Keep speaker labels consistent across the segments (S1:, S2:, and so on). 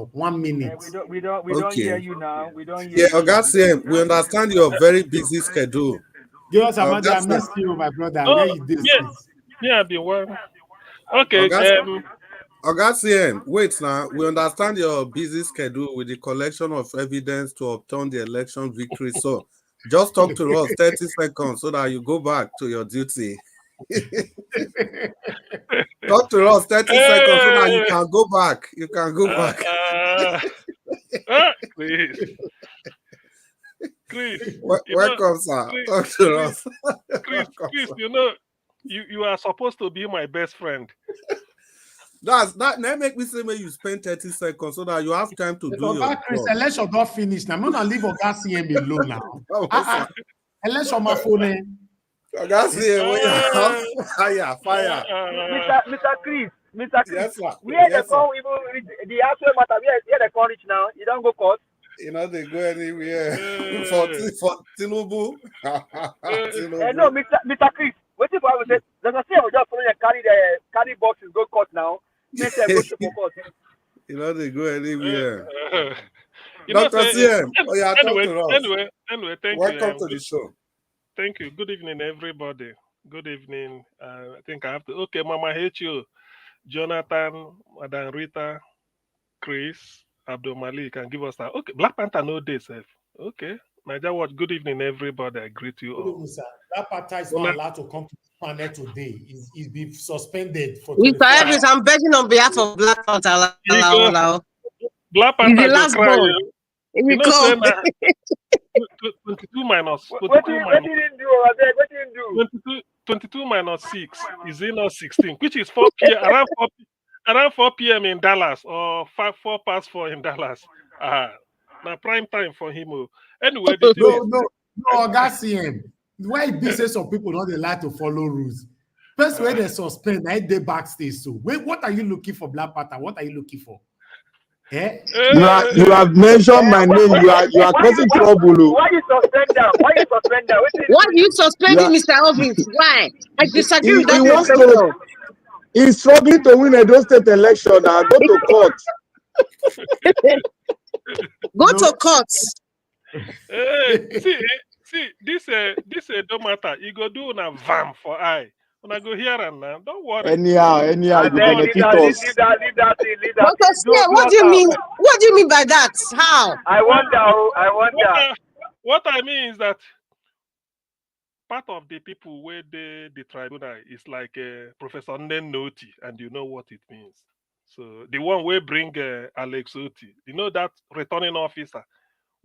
S1: up. 1 minute.
S2: We don't hear you now. We don't hear
S3: Yeah,
S2: you.
S3: Oga, we understand your very busy schedule.
S1: Give us a I missed you, my brother. Where you this?
S4: Yeah, I've been well. Okay.
S3: Oga, wait now. We understand your busy schedule with the collection of evidence to obtain the election victory. So just talk to us 30 seconds so that you go back to your duty. Talk to us 30 seconds so that you can go back. You can go back. Chris. Welcome, sir. Talk to us.
S4: Chris, you are supposed to be my best friend.
S3: That make me say when you spend 30 seconds so that you have time to do your
S1: Chris, election not finished. Now I'm gonna leave Oga CM alone now. Election my phone.
S3: Oga CM, fire.
S2: Mr. Chris.
S3: Yes, sir.
S2: Where the call even the actual matter? Where the call reach now? You don't go court.
S3: You know they go anywhere for Tinubu.
S2: No, Mr. Chris. What if I would say? There's a thing just carry boxes go court now. You
S3: know they go anywhere.
S4: Dr.
S3: CM,
S4: anyway, thank you.
S3: Welcome to the show.
S4: Thank you. Good evening, everybody. Good evening. I think I have to. Okay, Mama hate you. Jonathan, Madam Rita, Chris, Abdul Malik, can give us that. Okay, Black Panther no day, sir. Okay. Nigeria Watch, good evening, everybody. I greet you all.
S1: Evening, sir. Black Panther is not allowed to come to the panel today. He's been suspended for
S5: Mr. Evans, I'm begging on behalf of Black Panther.
S4: Black Panther
S5: is the last born. You know,
S4: 22 minus 22 minus 6 is not 16, which is 4 p.m. around 4 p.m. in Dallas or 4 past 4 in Dallas. Now prime time for him. Anyway,
S1: no, that's him. Why business of people don't they like to follow rules? First, when they suspend, they backstage. So, wait, what are you looking for, Black Panther? What are you looking for? Eh?
S6: You have mentioned my name. You are causing trouble.
S2: Why you suspend them?
S5: Why you suspending Mr. Ovins? Why? I disagree with that.
S6: He's struggling to win a state election. Go to court.
S5: Go to court.
S4: See, this don't matter. You go do a vam for I. When I go here and now, don't worry.
S6: Anyhow, you benefit us.
S2: Leave that.
S5: What do you mean? What do you mean by that? How?
S2: I wonder.
S4: What I mean is that part of the people where the tribunal is like Professor Nenoti, and you know what it means. So the one we bring Alex Oti, you know that returning officer.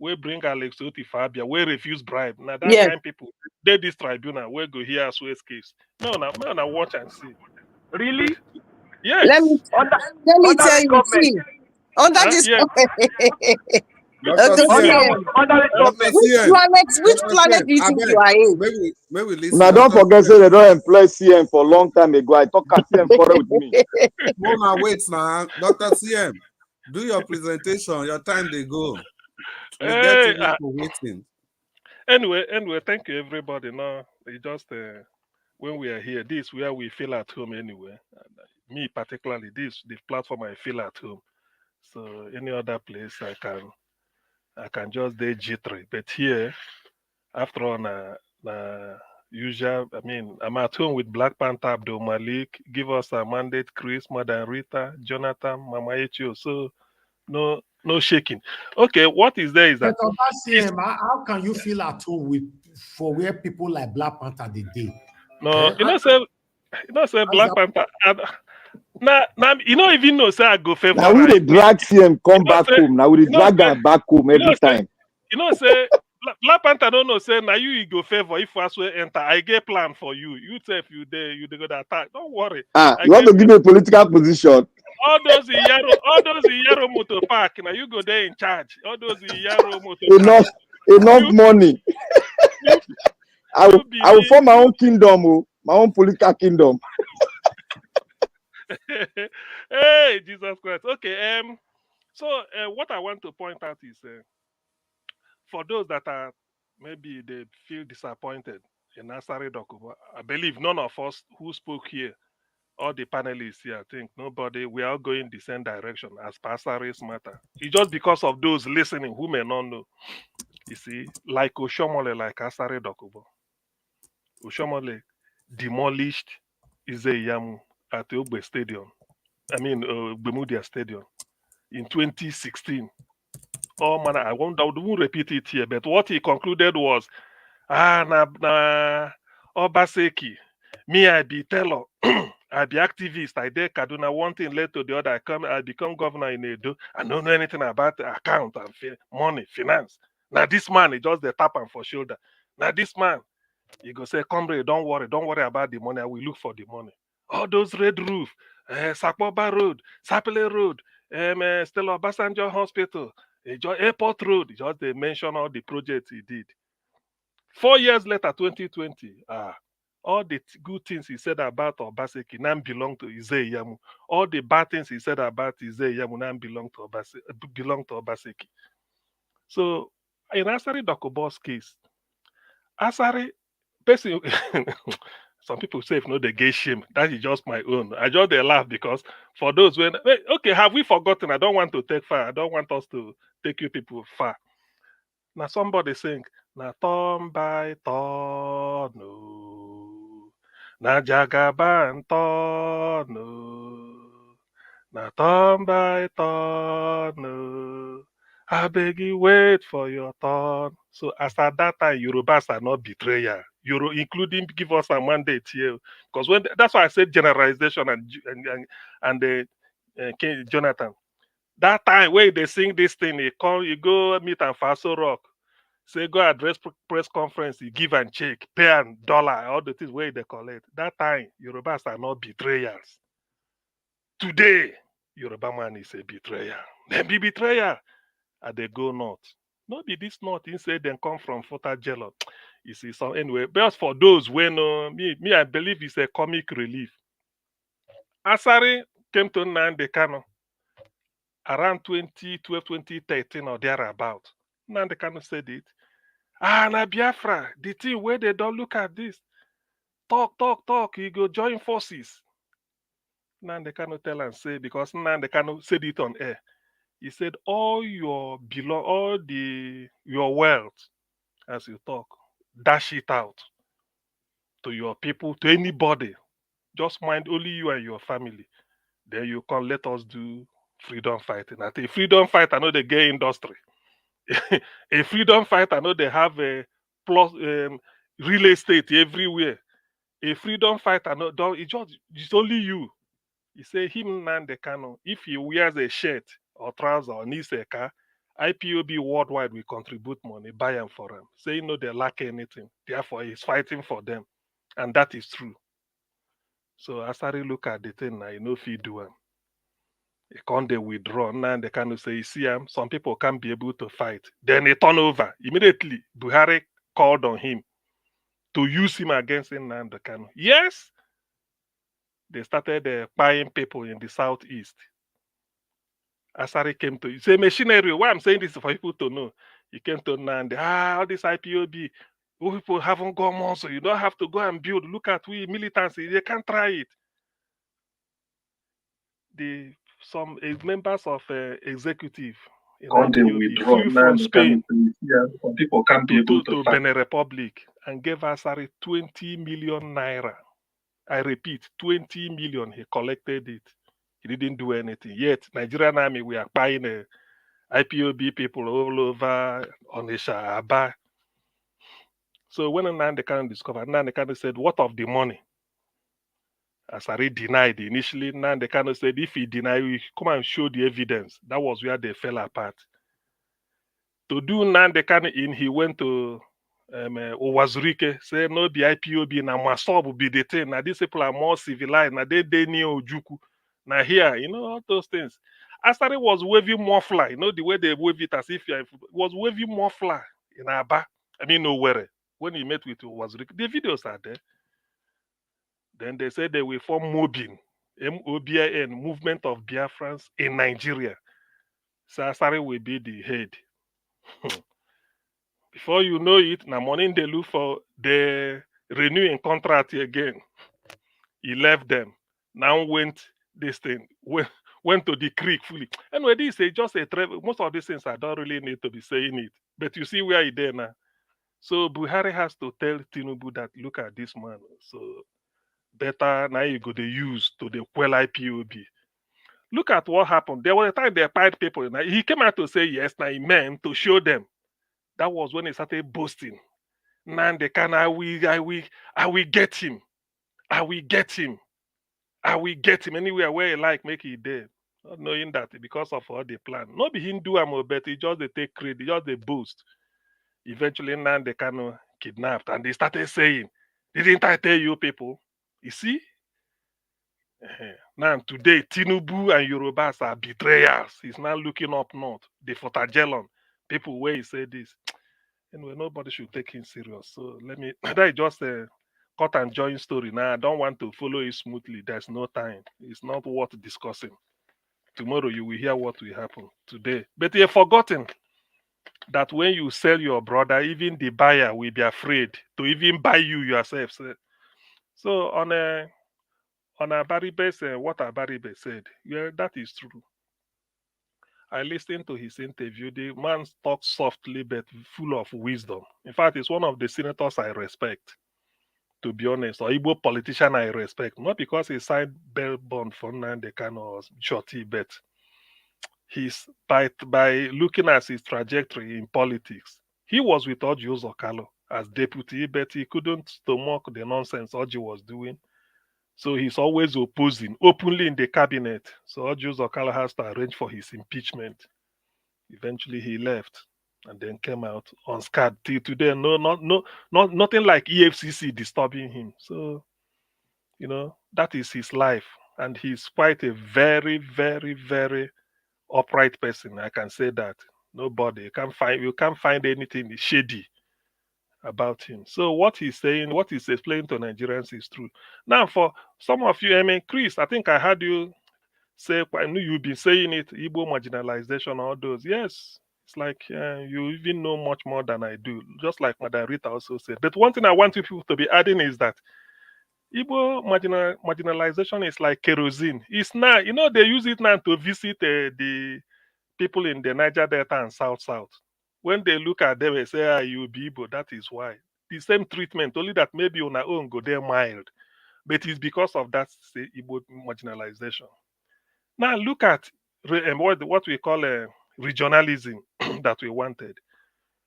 S4: We bring Alex Oti Fabia, we refuse bribe. Now that kind of people, they this tribunal, we go here as West case. No, watch and see.
S2: Really?
S4: Yes.
S5: Let me tell you, see, under this which planet do you think you are in?
S3: Maybe listen.
S6: Now don't forget, say they don't employ CM for a long time ago. I talk at CM with me.
S3: No, now wait now, Dr. CM, do your presentation. Your time they go. Waiting.
S4: Anyway, thank you everybody. Now it just when we are here, this where we feel at home anyway. Me particularly, this the platform I feel at home. So any other place I can just do jittery. But here, after all, usual. I mean, I'm at home with Black Panther, Abdul Malik. Give us a mandate, Chris, Madam Rita, Jonathan, Mama Echo. So no shaking. Okay, what is there is that.
S1: How can you feel at home for where people like Black Panther they did?
S4: No, you know, say Black Panther. Now, you don't even know, say I go favor.
S6: Now we dey drag CM come back home. Now we drag them back home every time.
S4: You know, say Black Panther don't know, say now you go favor if I swear enter. I get plan for you. You say if you go to attack. Don't worry.
S6: You want to give me a political position?
S4: All those in Yaro Motor Park. Now you go there in charge. All those in Yaro Motor Park.
S6: Enough money. I will form my own kingdom, my own political kingdom.
S4: Hey, Jesus Christ. Okay. So what I want to point out is for those that are maybe they feel disappointed in Asari document, I believe none of us who spoke here all the panelists here, I think nobody, we are going the same direction as per Asari's matter. It's just because of those listening who may not know. You see, like Oshomole, like Asari Dokubo. Oshomole demolished Izeyamu at the Ogbe Stadium. Bemudia Stadium in 2016. Oh man, I won't repeat it here, but what he concluded was, na Obaseki, me I be teller, I be activist, I dare Kaduna, one thing led to the other, I become governor in Edo, I don't know anything about the account and money, finance. Now this man, he just the tap him for shoulder. Now this man, he go say, comrade, don't worry about the money, I will look for the money. All those red roof, Sakpoba Road, Sapele Road, Stella Obasanjo Hospital, Airport Road, just they mention all the projects he did. 4 years later, 2020, all the good things he said about Obaseki now belong to Izeyamu. All the bad things he said about Izeyamu now belong to Obaseki. So, in Asari Dokubo's case, Asari, basically, some people say if no they get shame. That is just my own. I just they laugh because for those when okay, have we forgotten? I don't want to take far. I don't want us to take you people far. Now somebody sing na turn by turn no, na jagaban turn no, na turn by turn no. I beg you wait for your turn. So as at that time, Yorubas are not betrayal. Including give us a mandate here, because when that's why I said generalization and Jonathan. That time where they sing this thing, you go meet and Faso Rock, say go address press conference, you give and check, pay and dollar, all the things where they collect. That time, Yorubas are not betrayers. Today, Yoruba man is a betrayer. Then be betrayer, and they go north. Not be this north, instead then come from Fota Jello. You see, so anyway, but for those when me, I believe it's a comic relief. Asari came to Nnamdi Kanu around 2012, 2013 or thereabout. Nnamdi Kanu said it. Na Biafra, the thing where they don't look at this. Talk, you go join forces. Nnamdi Kanu tell and say, because Nnamdi Kanu said it on air. He said, all your wealth, as you talk, dash it out to your people, to anybody. Just mind only you and your family. Then you can let us do freedom fighting. At a freedom fight, I know the gay industry. A freedom fight, I know they have a plus real estate everywhere. A freedom fight, I know it's only you. He say him Nnamdi Kanu, if he wears a shirt or trouser or needs a car, IPOB worldwide will contribute money, buy them for him. Say no, they lack anything. Therefore, he's fighting for them. And that is true. So Asari look at the thing now, you know if he do him. He can't they withdraw. Now they kind of say, you see him, some people can't be able to fight. Then they turn over. Immediately, Buhari called on him to use him against Nnamdi Kanu. Yes, they started buying people in the southeast. Asari came to say machinery. Why I'm saying this is for people to know. He came to Nnamdi. All this IPOB, people haven't gone more, so you don't have to go and build. Look at we militants, they can't try it. Some members of executive in IPOB flew from Spain
S7: people can't be able
S4: to Benin Republic and gave Asari 20 million naira. I repeat, 20 million. He collected it. He didn't do anything. Yet, Nigerian army, we are buying IPOB people all over Onisha, Aba. So when Nnamdi Kanu discovered, Nnamdi Kanu said, what of the money? Asari denied initially. Nnamdi Kanu said, if he denied, we come and show the evidence. That was where they fell apart. To do Nnamdi Kanu in, he went to Owazurike, say no be IPOB, na Masob be the thing. Now these people are more civilized. Now they near Ojuku. Now here, you know, all those things. Asari was waving more fly. You know the way they wave it as if he was waving more fly in Aba. I mean nowhere. When he met with Owazurike, the videos are there. Then they said they will form MOBIN, MOBIN, Movement of Biafrans in Nigeria. So Asari will be the head. Before you know it, now morning they look for the renewing contract again. He left them. now went this thing, went to the creek fully. Anyway, this is just a travel. Most of these things I don't really need to be saying it. But you see where he there now. So Buhari has to tell Tinubu that look at this man. So better now you go to use to the quell IPOB. Look at what happened. There was a time they pied people. Now he came out to say yes, now he meant to show them. That was when he started boasting. Now they can I will get him. I will get him. I will get him anywhere where he like make it there. Not knowing that because of all the plan. Not be him do am, but he just they take credit, just they boast. Eventually now they can kidnapped and they started saying, didn't I tell you people? You see? Now today, Tinubu and Yorubas are betrayals. He's now looking up north. The Fotagelon. People where he said this. Anyway, nobody should take him serious. So let me that is just a cut and join story. Now I don't want to follow it smoothly. There's no time. It's not worth discussing. Tomorrow you will hear what will happen today. But you've forgotten that when you sell your brother, even the buyer will be afraid to even buy you yourself. So on Abaribe, what Abaribe said, yeah, that is true. I listened to his interview. The man talks softly but full of wisdom. In fact, he's one of the senators I respect, to be honest, or Igbo politician I respect. Not because he signed bail bond for Nandekan or Shorty, but he's by looking at his trajectory in politics. He was with Orji Uzokalo as deputy, but he couldn't stomach the nonsense Orji was doing. So he's always opposing openly in the cabinet. So Orji Uzokalo has to arrange for his impeachment. Eventually he left and then came out unscarred till today. Nothing like EFCC disturbing him. So, that is his life. And he's quite a very, very, very upright person. I can say that. Nobody you can't find anything shady about him. So what he's saying, what he's explaining to Nigerians is true. Now, for some of you, Chris, I think I heard you say, I knew you've been saying it, Igbo marginalization, all those. Yes, it's like you even know much more than I do, just like Madam Rita also said. But one thing I want people to be adding is that Igbo marginalization is like kerosene. It's now, they use it now to visit the people in the Niger Delta and South. When they look at them and say, you be Igbo, that is why. The same treatment, only that maybe on our own go there mild. But it's because of that Igbo marginalization. Now look at what we call regionalism that we wanted.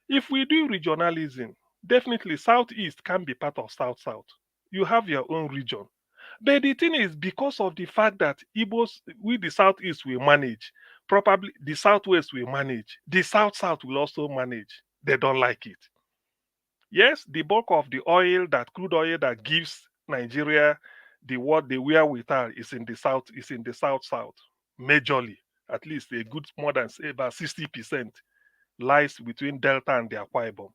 S4: If we do regionalism, definitely Southeast can be part of South. You have your own region. But the thing is, because of the fact that Igbos, with the Southeast will manage, probably the Southwest will manage, the South will also manage. They don't like it. Yes, the bulk of the crude oil that gives Nigeria the wherewithal is in the South, South. Majorly, at least a good more than say about 60% lies between Delta and the Akwa Ibom.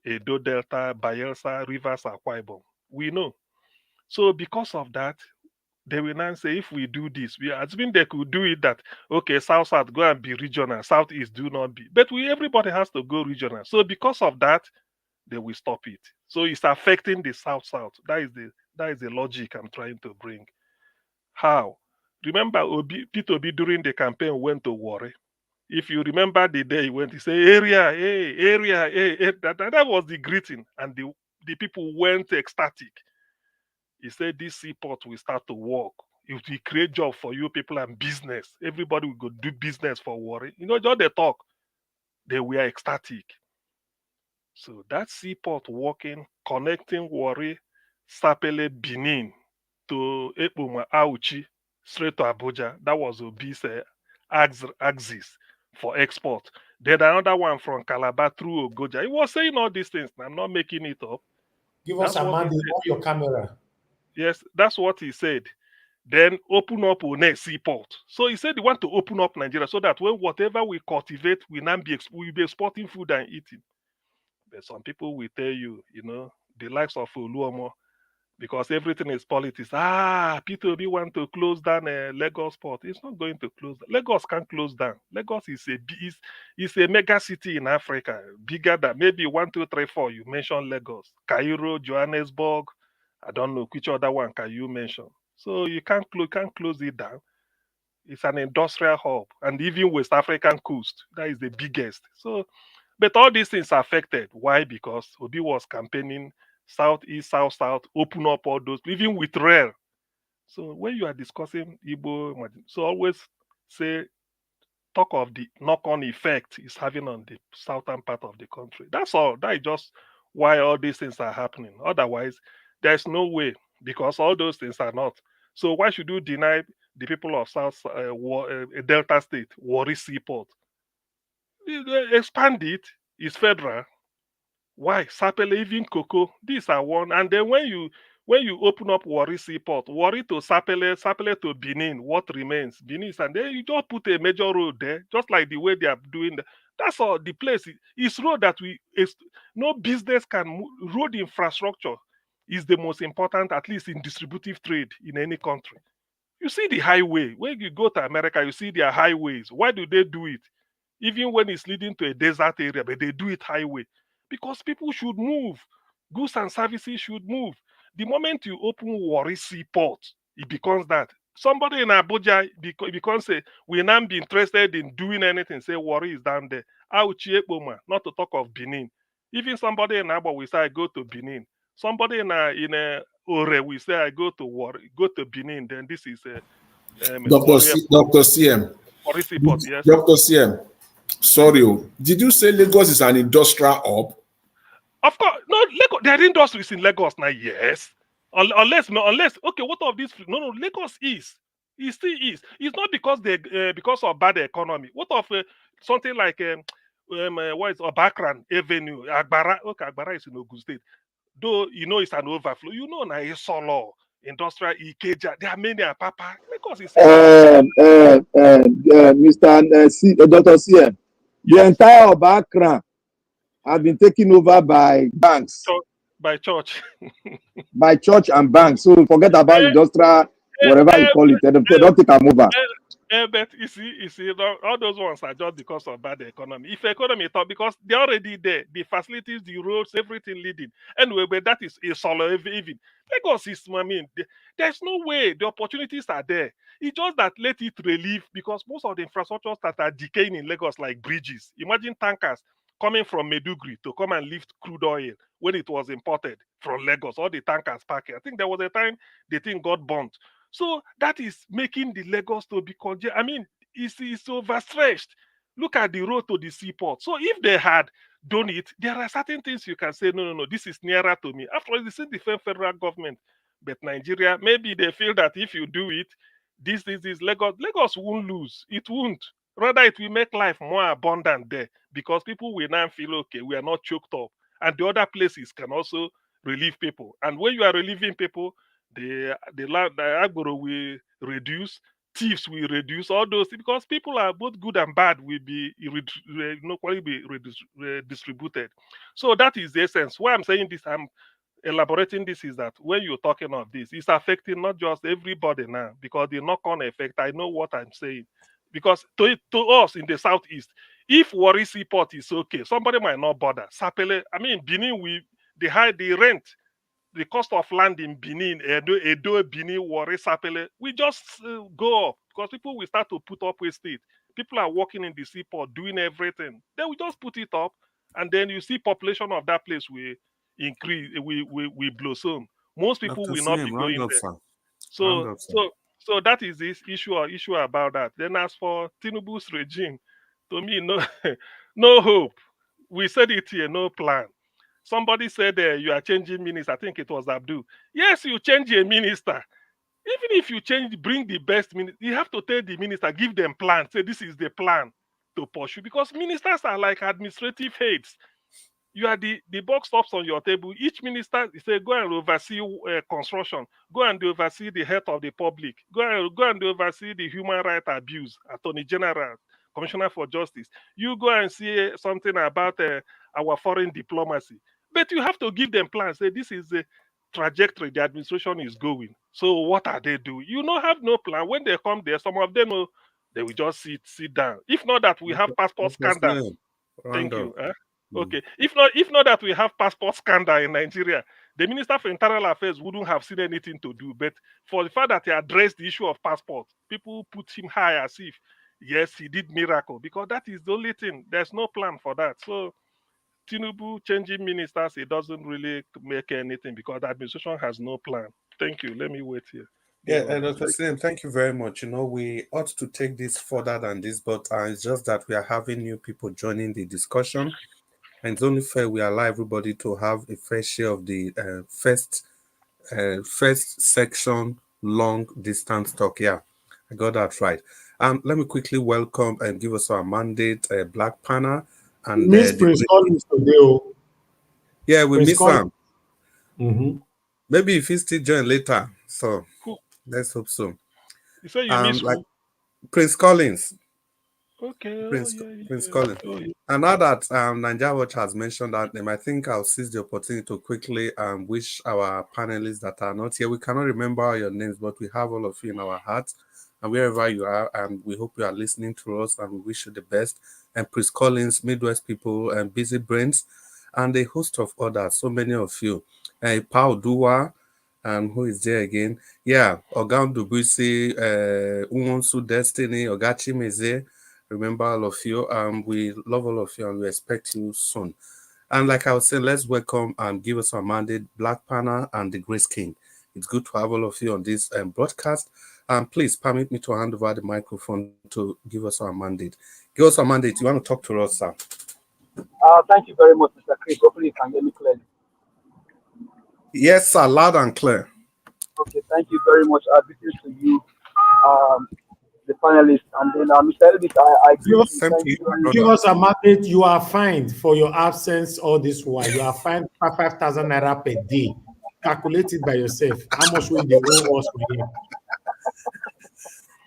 S4: Edo Delta, Bayelsa, Rivers, Akwa Ibom. We know. So because of that, they will now say if we do this, we assuming they could do it that okay, South go and be regional, Southeast do not be. But everybody has to go regional. So because of that, they will stop it. So it's affecting the South. That is the logic I'm trying to bring. How? Remember, Peter Obi during the campaign went to Warri. If you remember the day he went, he said, area, hey. That was the greeting. And the people went ecstatic. He said, this seaport will start to work. It will create job for you people and business. Everybody will go do business for Warri. Just they talk. They were ecstatic. So that seaport working, connecting Warri, Sapele, Benin to Ekpoma, Auchi, straight to Abuja. That was Obi's axis for export. Then another one from Calabar through Ogoja. He was saying all these things. I'm not making it up.
S1: Give us a mandate on your camera.
S4: Yes, that's what he said. Then open up One seaport. So he said he want to open up Nigeria so that when whatever we cultivate, we'll be exporting food and eating. But some people will tell you, the likes of Oluomo, because everything is politics. Peter Obi want to close down Lagos port. It's not going to close. Lagos can't close down. Lagos is a mega city in Africa, bigger than maybe 1, 2, 3, 4. You mentioned Lagos, Cairo, Johannesburg. I don't know which other one can you mention. So you can't close it down. It's an industrial hub, and even West African coast, that is the biggest. So, but all these things are affected. Why? Because Obi was campaigning southeast, south, open up all those, even with rail. So when you are discussing Igbo, so always say talk of the knock-on effect it's having on the southern part of the country. That's all. That is just why all these things are happening. Otherwise, there's no way, because all those things are not. So why should you deny the people of Delta State, Warri Seaport? Expand it. It's federal. Why? Sapele, even Cocoa, these are one. And then when you open up Warri Seaport, Warri to Sapele, Sapele to Benin, what remains? Benin, and then you just put a major road there, just like the way they are doing. That's all. The place is road that no business can move. Road infrastructure is the most important, at least in distributive trade in any country. You see the highway. When you go to America, you see their highways. Why do they do it? Even when it's leading to a desert area, but they do it highway. Because people should move. Goods and services should move. The moment you open Warri Seaport, it becomes that. Somebody in Abuja becomes we now be interested in doing anything, say Warri is down there. Not to talk of Benin. Even somebody in Abo will say, I go to Benin. Somebody in Ore will say, I go to Warri, go to Benin. Then this is
S8: Dr. CM.
S4: Warri Seaport, yes.
S8: Dr. CM. Sorry, did you say Lagos is an industrial hub?
S4: Of course, no. Lagos, there are industries in Lagos now. Yes, unless okay. What of this? No. Lagos is. It still is. It's not because because of bad economy. What of something like what is Obakran Avenue, Agbara? Okay, Agbara is in Ogun State. Though it's an overflow. Now it's solo industrial Ikeja. There are many Papa. Lagos is.
S6: Mr. Dr. CM. The entire Obakran have been taken over by banks.
S4: By church.
S6: By church and banks. So forget about industrial, whatever you call it. They don't take them over.
S4: But you see, all those ones are just because of bad economy. If economy thought, because they're already there, the facilities, the roads, everything leading. Anyway, but that is a solo even. Lagos is, there's no way the opportunities are there. It's just that let it relieve, because most of the infrastructures that are decaying in Lagos, like bridges. Imagine tankers coming from Meduguri to come and lift crude oil when it was imported from Lagos. All the tankers parking. I think there was a time the thing got burnt. So that is making the Lagos to be congested. It's overstretched. Look at the road to the seaport. So if they had done it, there are certain things you can say, no, this is nearer to me. After all, this is the federal government. But Nigeria, maybe they feel that if you do it, this Lagos won't lose. It won't. Rather, it will make life more abundant there, because people will now feel, okay, we are not choked up. And the other places can also relieve people. And when you are relieving people, the agboro will reduce, thieves will reduce, all those things, because people are both good and bad will be distributed. So that is the essence. Why I'm saying this, I'm elaborating this, is that when you're talking of this, it's affecting not just everybody now, because the knock-on effect, I know what I'm saying. Because to us in the southeast, if Warri Seaport is okay, somebody might not bother. Sapele, Benin, the rent, the cost of land in Benin, Edo, Benin, Warri, Sapele, we just go up, because people will start to put up with it. People are working in the seaport, doing everything. Then we just put it up, and then you see population of that place will increase, we blossom. Most people
S3: Dr.
S4: will not be
S3: CM,
S4: going
S3: round up,
S4: there.
S3: sir.
S4: So that is this issue about that. Then as for Tinubu's regime, to me, no hope. We said it here, no plan. Somebody said you are changing minister. I think it was Abdul. Yes, you change a minister. Even if you bring the best minister, you have to tell the minister, give them plan. Say this is the plan to pursue. Because ministers are like administrative heads. You are the buck stops on your table. Each minister, say, go and oversee construction. Go and oversee the health of the public. Go and oversee the human rights abuse. Attorney General, Commissioner for Justice. You go and see something about our foreign diplomacy. But you have to give them plans. Say this is the trajectory the administration is going. So what are they doing? You have no plan. When they come there, some of them they will just sit down. If not that we have passport scandal. Thank you. Okay. If not that we have passport scandal in Nigeria, the Minister for Internal Affairs wouldn't have seen anything to do. But for the fact that he addressed the issue of passport, people put him high as if, yes, he did miracle, because that is the only thing. There's no plan for that. So Tinubu changing ministers, it doesn't really make anything because the administration has no plan. Thank you. Let me wait here.
S3: Yeah, Dr. Sim, thank you very much. We ought to take this further than this, but it's just that we are having new people joining the discussion, and it's only fair we allow everybody to have a fair share of the first section, long distance talk. Yeah, I got that right. Let me quickly welcome and give us our mandate, Black Panel. And
S1: Miss Prince Collins today.
S3: Yeah, we miss him. Maybe if he still join later. So let's hope so.
S4: You say you miss
S3: like Prince Collins.
S4: Okay.
S3: Prince Collins. And now that Nigeria Watch has mentioned that name, I think I'll seize the opportunity to quickly wish our panelists that are not here. We cannot remember all your names, but we have all of you in our hearts. And wherever you are, and we hope you are listening to us, and we wish you the best. And Prince Collins, Midwest people, and Busy Brains, and a host of others, so many of you. Paul Dua, and who is there again? Yeah, Ogam Dubuisi, Uwonsu Destiny, Ogachi Meze. Remember all of you. We love all of you, and we expect you soon. And like I was saying, let's welcome and give us our mandate, Black Panel and the Grace King. It's good to have all of you on this broadcast. Please permit me to hand over the microphone to give us our mandate. Give us our mandate. You want to talk to us, sir?
S2: Thank you very much, Mr. Chris. Hopefully you can hear me clearly.
S3: Yes, sir. Loud and clear.
S2: Okay, thank you very much. This is to you, the panelists. And then, Mr. Elvis, I
S1: give us a mandate. You are fined for your absence all this while. You are fined 5,000 naira per day. Calculate it by yourself. How much will they owe us for you?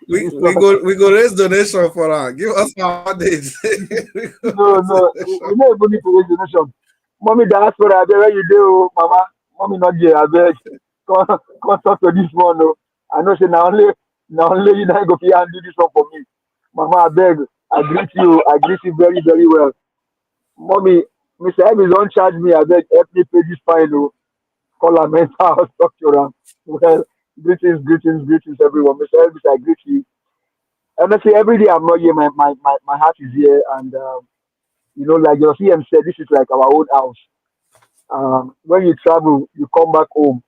S3: We go raise donation for her. Give us our mandate.
S2: No, we don't even need to raise donation. Mommy, that's what I beg you do, Mama. Mommy, not here. I beg. Come talk to this one. No. I know. Say now only you not go here and do this one for me, Mama. I beg. I greet you. I greet you very, very well, Mommy. Mr. Evans don't charge me. I beg. Help me pay this fine. No. Call a mental health doctor. Well, greetings, everyone. Mr. Elvis, I greet you. Honestly, every day I'm not here. My heart is here, and like your CM said, this is like our own house. When you travel, you come back home.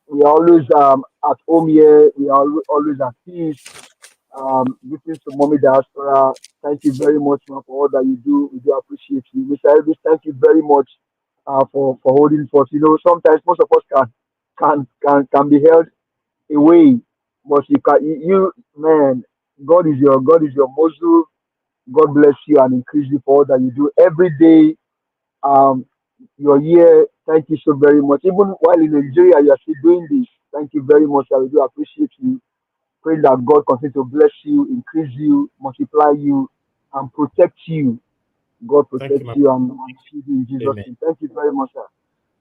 S2: We are always at home here. We are always at peace. Greetings to Mommy Diaspora. Thank you very much, man, for all that you do. We do appreciate you, Mr. Elvis. Thank you very much for holding forth. Sometimes most of us can be held away, but you man, God is your muzzle. God bless you and increase you for all that you do every day. You're here. Thank you so very much. Even while in Nigeria, you are still doing this. Thank you very much. I do appreciate you. Pray that God continue to bless you, increase you, multiply you, and protect you. God protect you and feed you in Jesus' name. Thank you very much, sir.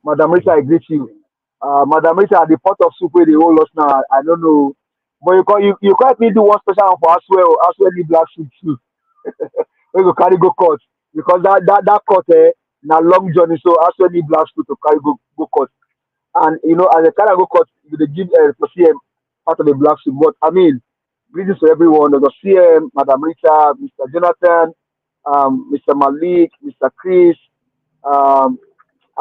S2: Madam Rita, I greet you. Madam Rita, the pot of soup where they hold us now, I don't know. But you quite me do one special one for as well the black soup too. We go carry go court. Because that court now long journey, so as well the black soup to carry go court. And as a carry go court, they give for CM part of the black soup. But I mean, greetings to everyone. There's CM, Madam Rita, Mr. Jonathan, Mr. Malik, Mr. Chris.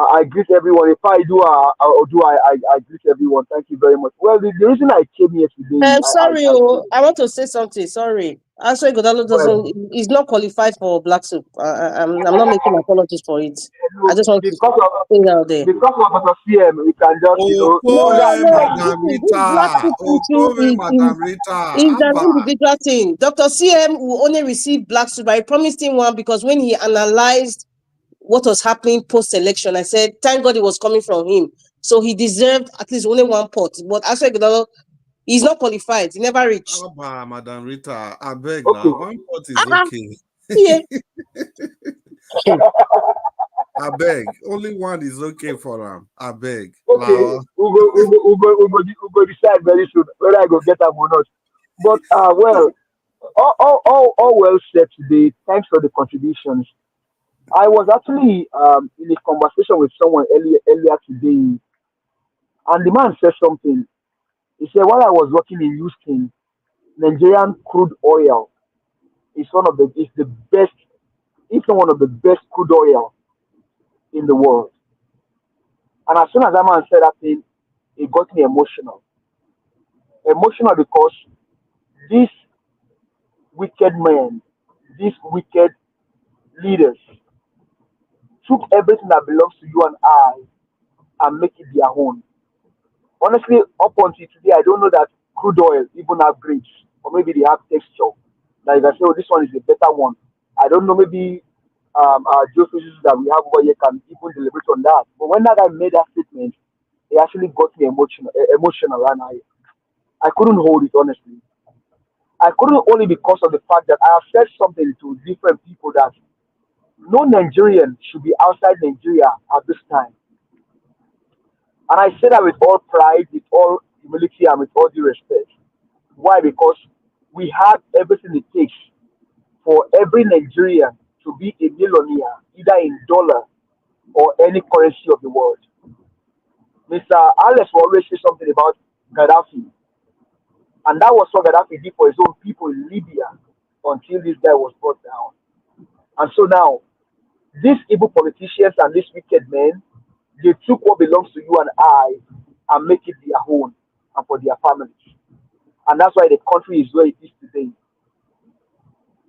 S2: I greet everyone. If I do, I greet everyone. Thank you very much. Well, the reason I came here today.
S5: I'm sorry, I want to say something. Sorry. Asari Godalo is not qualified for black soup. I'm not making apologies for it. I just want to put it out there.
S2: Because of Dr. CM, we can just,
S3: Madam Rita.
S5: It's an individual thing. Dr. CM will only receive black soup. I promised him one because when he analyzed what was happening post-election, I said, thank God it was coming from him. So he deserved at least only one pot. But Asari Godalo, he's not qualified. He never reached.
S3: Madam Rita, I beg now. One pot is okay.
S5: Yeah.
S3: I beg. Only one is okay for him. I beg.
S2: Okay. We'll go decide very soon whether I go get them or not. But well, all well said today. Thanks for the contributions. I was actually in a conversation with someone earlier today, and the man said something. He said, while I was working in Houston, Nigerian crude oil is the best, if not one of the best crude oil in the world. And as soon as that man said that thing, it got me emotional. Emotional because these wicked men, these wicked leaders took everything that belongs to you and I and make it their own. Honestly, up until today, I don't know that crude oil even have grades, or maybe they have texture. Like I say, oh, this one is a better one. I don't know, maybe our geophysicists that we have over here can even deliberate on that. But when that guy made that statement, it actually got me emotional, and I couldn't hold it, honestly. I couldn't only because of the fact that I have said something to different people that no Nigerian should be outside Nigeria at this time. And I say that with all pride, with all humility, and with all due respect. Why? Because we have everything it takes for every Nigerian to be a millionaire, either in dollar or any currency of the world. Mr. Alex will always say something about Gaddafi, and that was what Gaddafi did for his own people in Libya until this guy was brought down. And so now, these evil politicians and these wicked men, they took what belongs to you and I and make it their own and for their families. And that's why the country is where it is today.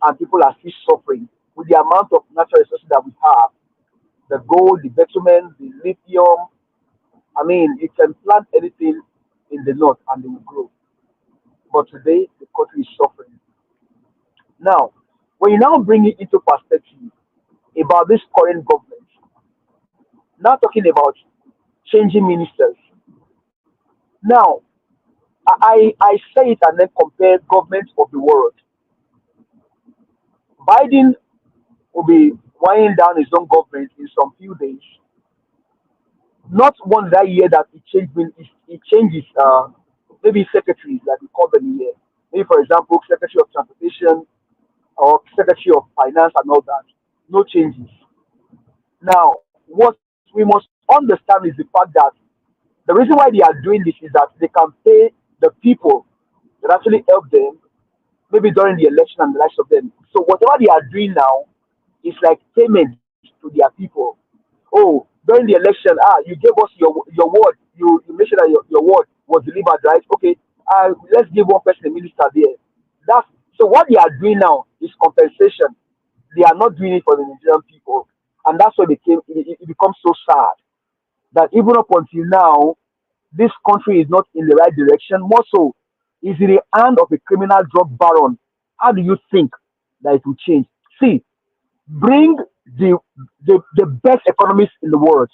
S2: And people are still suffering with the amount of natural resources that we have. The gold, the bitumen, the lithium. I mean, you can plant anything in the north and they will grow. But today, the country is suffering. Now, when you now bring it into perspective about this current government, now talking about changing ministers. Now, I say it and then compare governments of the world. Biden will be winding down his own government in some few days. Not one that year that it changes maybe secretaries like we call them here. Maybe for example, Secretary of Transportation or Secretary of Finance and all that. No changes. Now, what we must understand is the fact that the reason why they are doing this is that they can pay the people that actually help them, maybe during the election and the likes of them. So whatever they are doing now is like payment to their people. Oh, during the election, you gave us your word. You made sure that your word was delivered, right? Okay, let's give one person a minister there. That's so what they are doing now is compensation. They are not doing it for the Nigerian people, and that's why it becomes so sad that even up until now, this country is not in the right direction. More so, is in the hand of a criminal drug baron. How do you think that it will change? See, bring the best economists in the world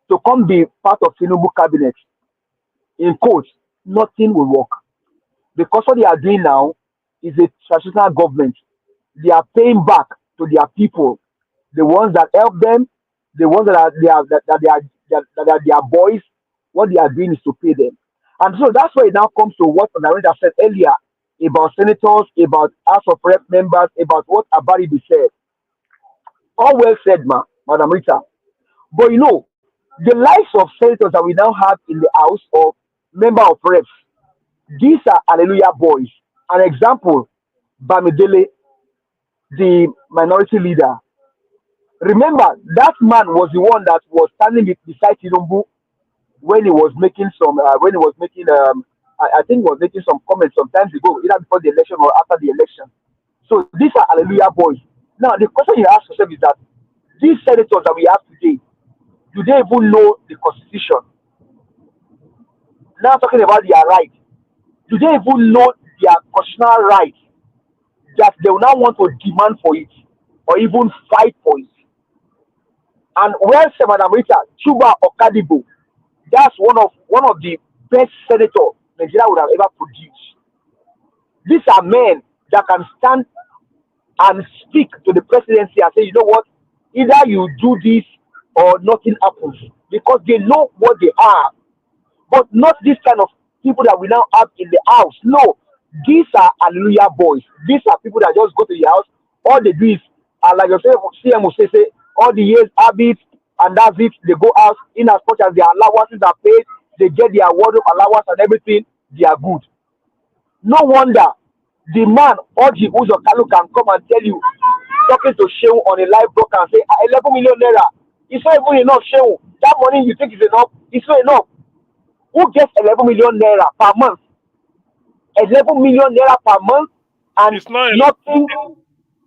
S2: to come be part of Tinubu cabinet. In quotes, nothing will work. Because what they are doing now is a transitional government. They are paying back to their people, the ones that help them, the ones that are their boys. What they are doing is to pay them. And so that's why it now comes to what Rita said earlier about senators, about House of Rep members, about what Abaribe said. All well said, Madam Rita. But the likes of senators that we now have in the House of Member of Reps, these are hallelujah boys. An example, Bamidele, the minority leader. Remember, that man was the one that was standing beside Tinubu when he was making I think he was making some comments some times ago, either before the election or after the election. So these are hallelujah boys. Now the question you ask yourself is that these senators that we have today, do they even know the constitution? Now talking about their rights, do they even know their constitutional rights that they will now want to demand for it or even fight for it? And where Madam Rita, Chuba Okadibo, that's one of the best senators Nigeria would have ever produced. These are men that can stand and speak to the presidency and say, you know what, either you do this or nothing happens, because they know what they are. But not this kind of people that we now have in the house. No, these are hallelujah boys. These are people that just go to the house. All they do is, like you say, CM will say, all the years habits, and that's it. They go out in as much as their allowances are paid, they get their wardrobe allowance and everything, they are good. No wonder the man Oji Uzokalu can come and tell you, talking to Shehu on a live broadcast, and say 11 million naira. It's not even enough, Shehu. That money you think is enough, it's not enough. Who gets 11 million naira per month? 11 million naira per month, and
S4: It's not
S2: nothing.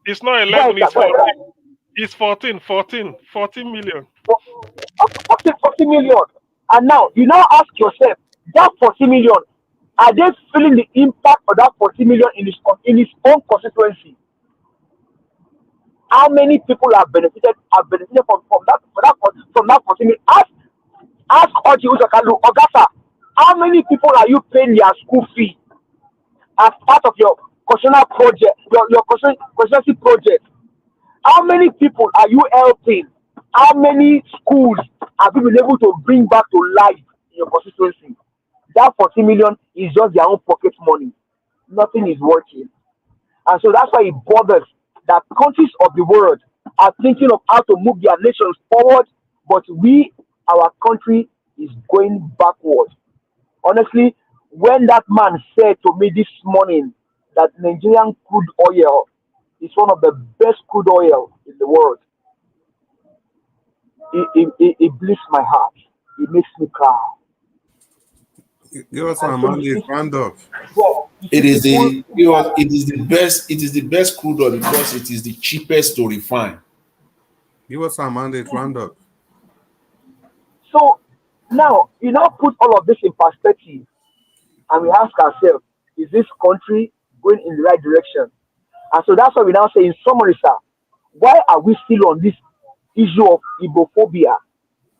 S4: It's not 11, it's 14. It's 14 million.
S2: 40 million. And now, you now ask yourself, that 40 million, are they feeling the impact of that 40 million in his own constituency? How many people have benefited from that 40 million? Ask Oji Uzakalu, Ogasa, how many people are you paying their school fee as part of your constitutional project, your constituency project? How many people are you helping? How many schools have you been able to bring back to life in your constituency? That 40 million is just their own pocket money. Nothing is working. And so that's why it bothers that countries of the world are thinking of how to move their nations forward, but our country is going backward. Honestly, when that man said to me this morning that Nigerian crude oil is one of the best crude oil in the world, it bleeds my heart. It makes me cry.
S3: Give us a mandate, round up.
S8: It is the best. It is the best crude oil because it is the cheapest to refine.
S3: Give us a mandate, round up.
S2: So now you now put all of this in perspective, and we ask ourselves: is this country going in the right direction? And so that's why we now say, in summary, sir, why are we still on this issue of Igbophobia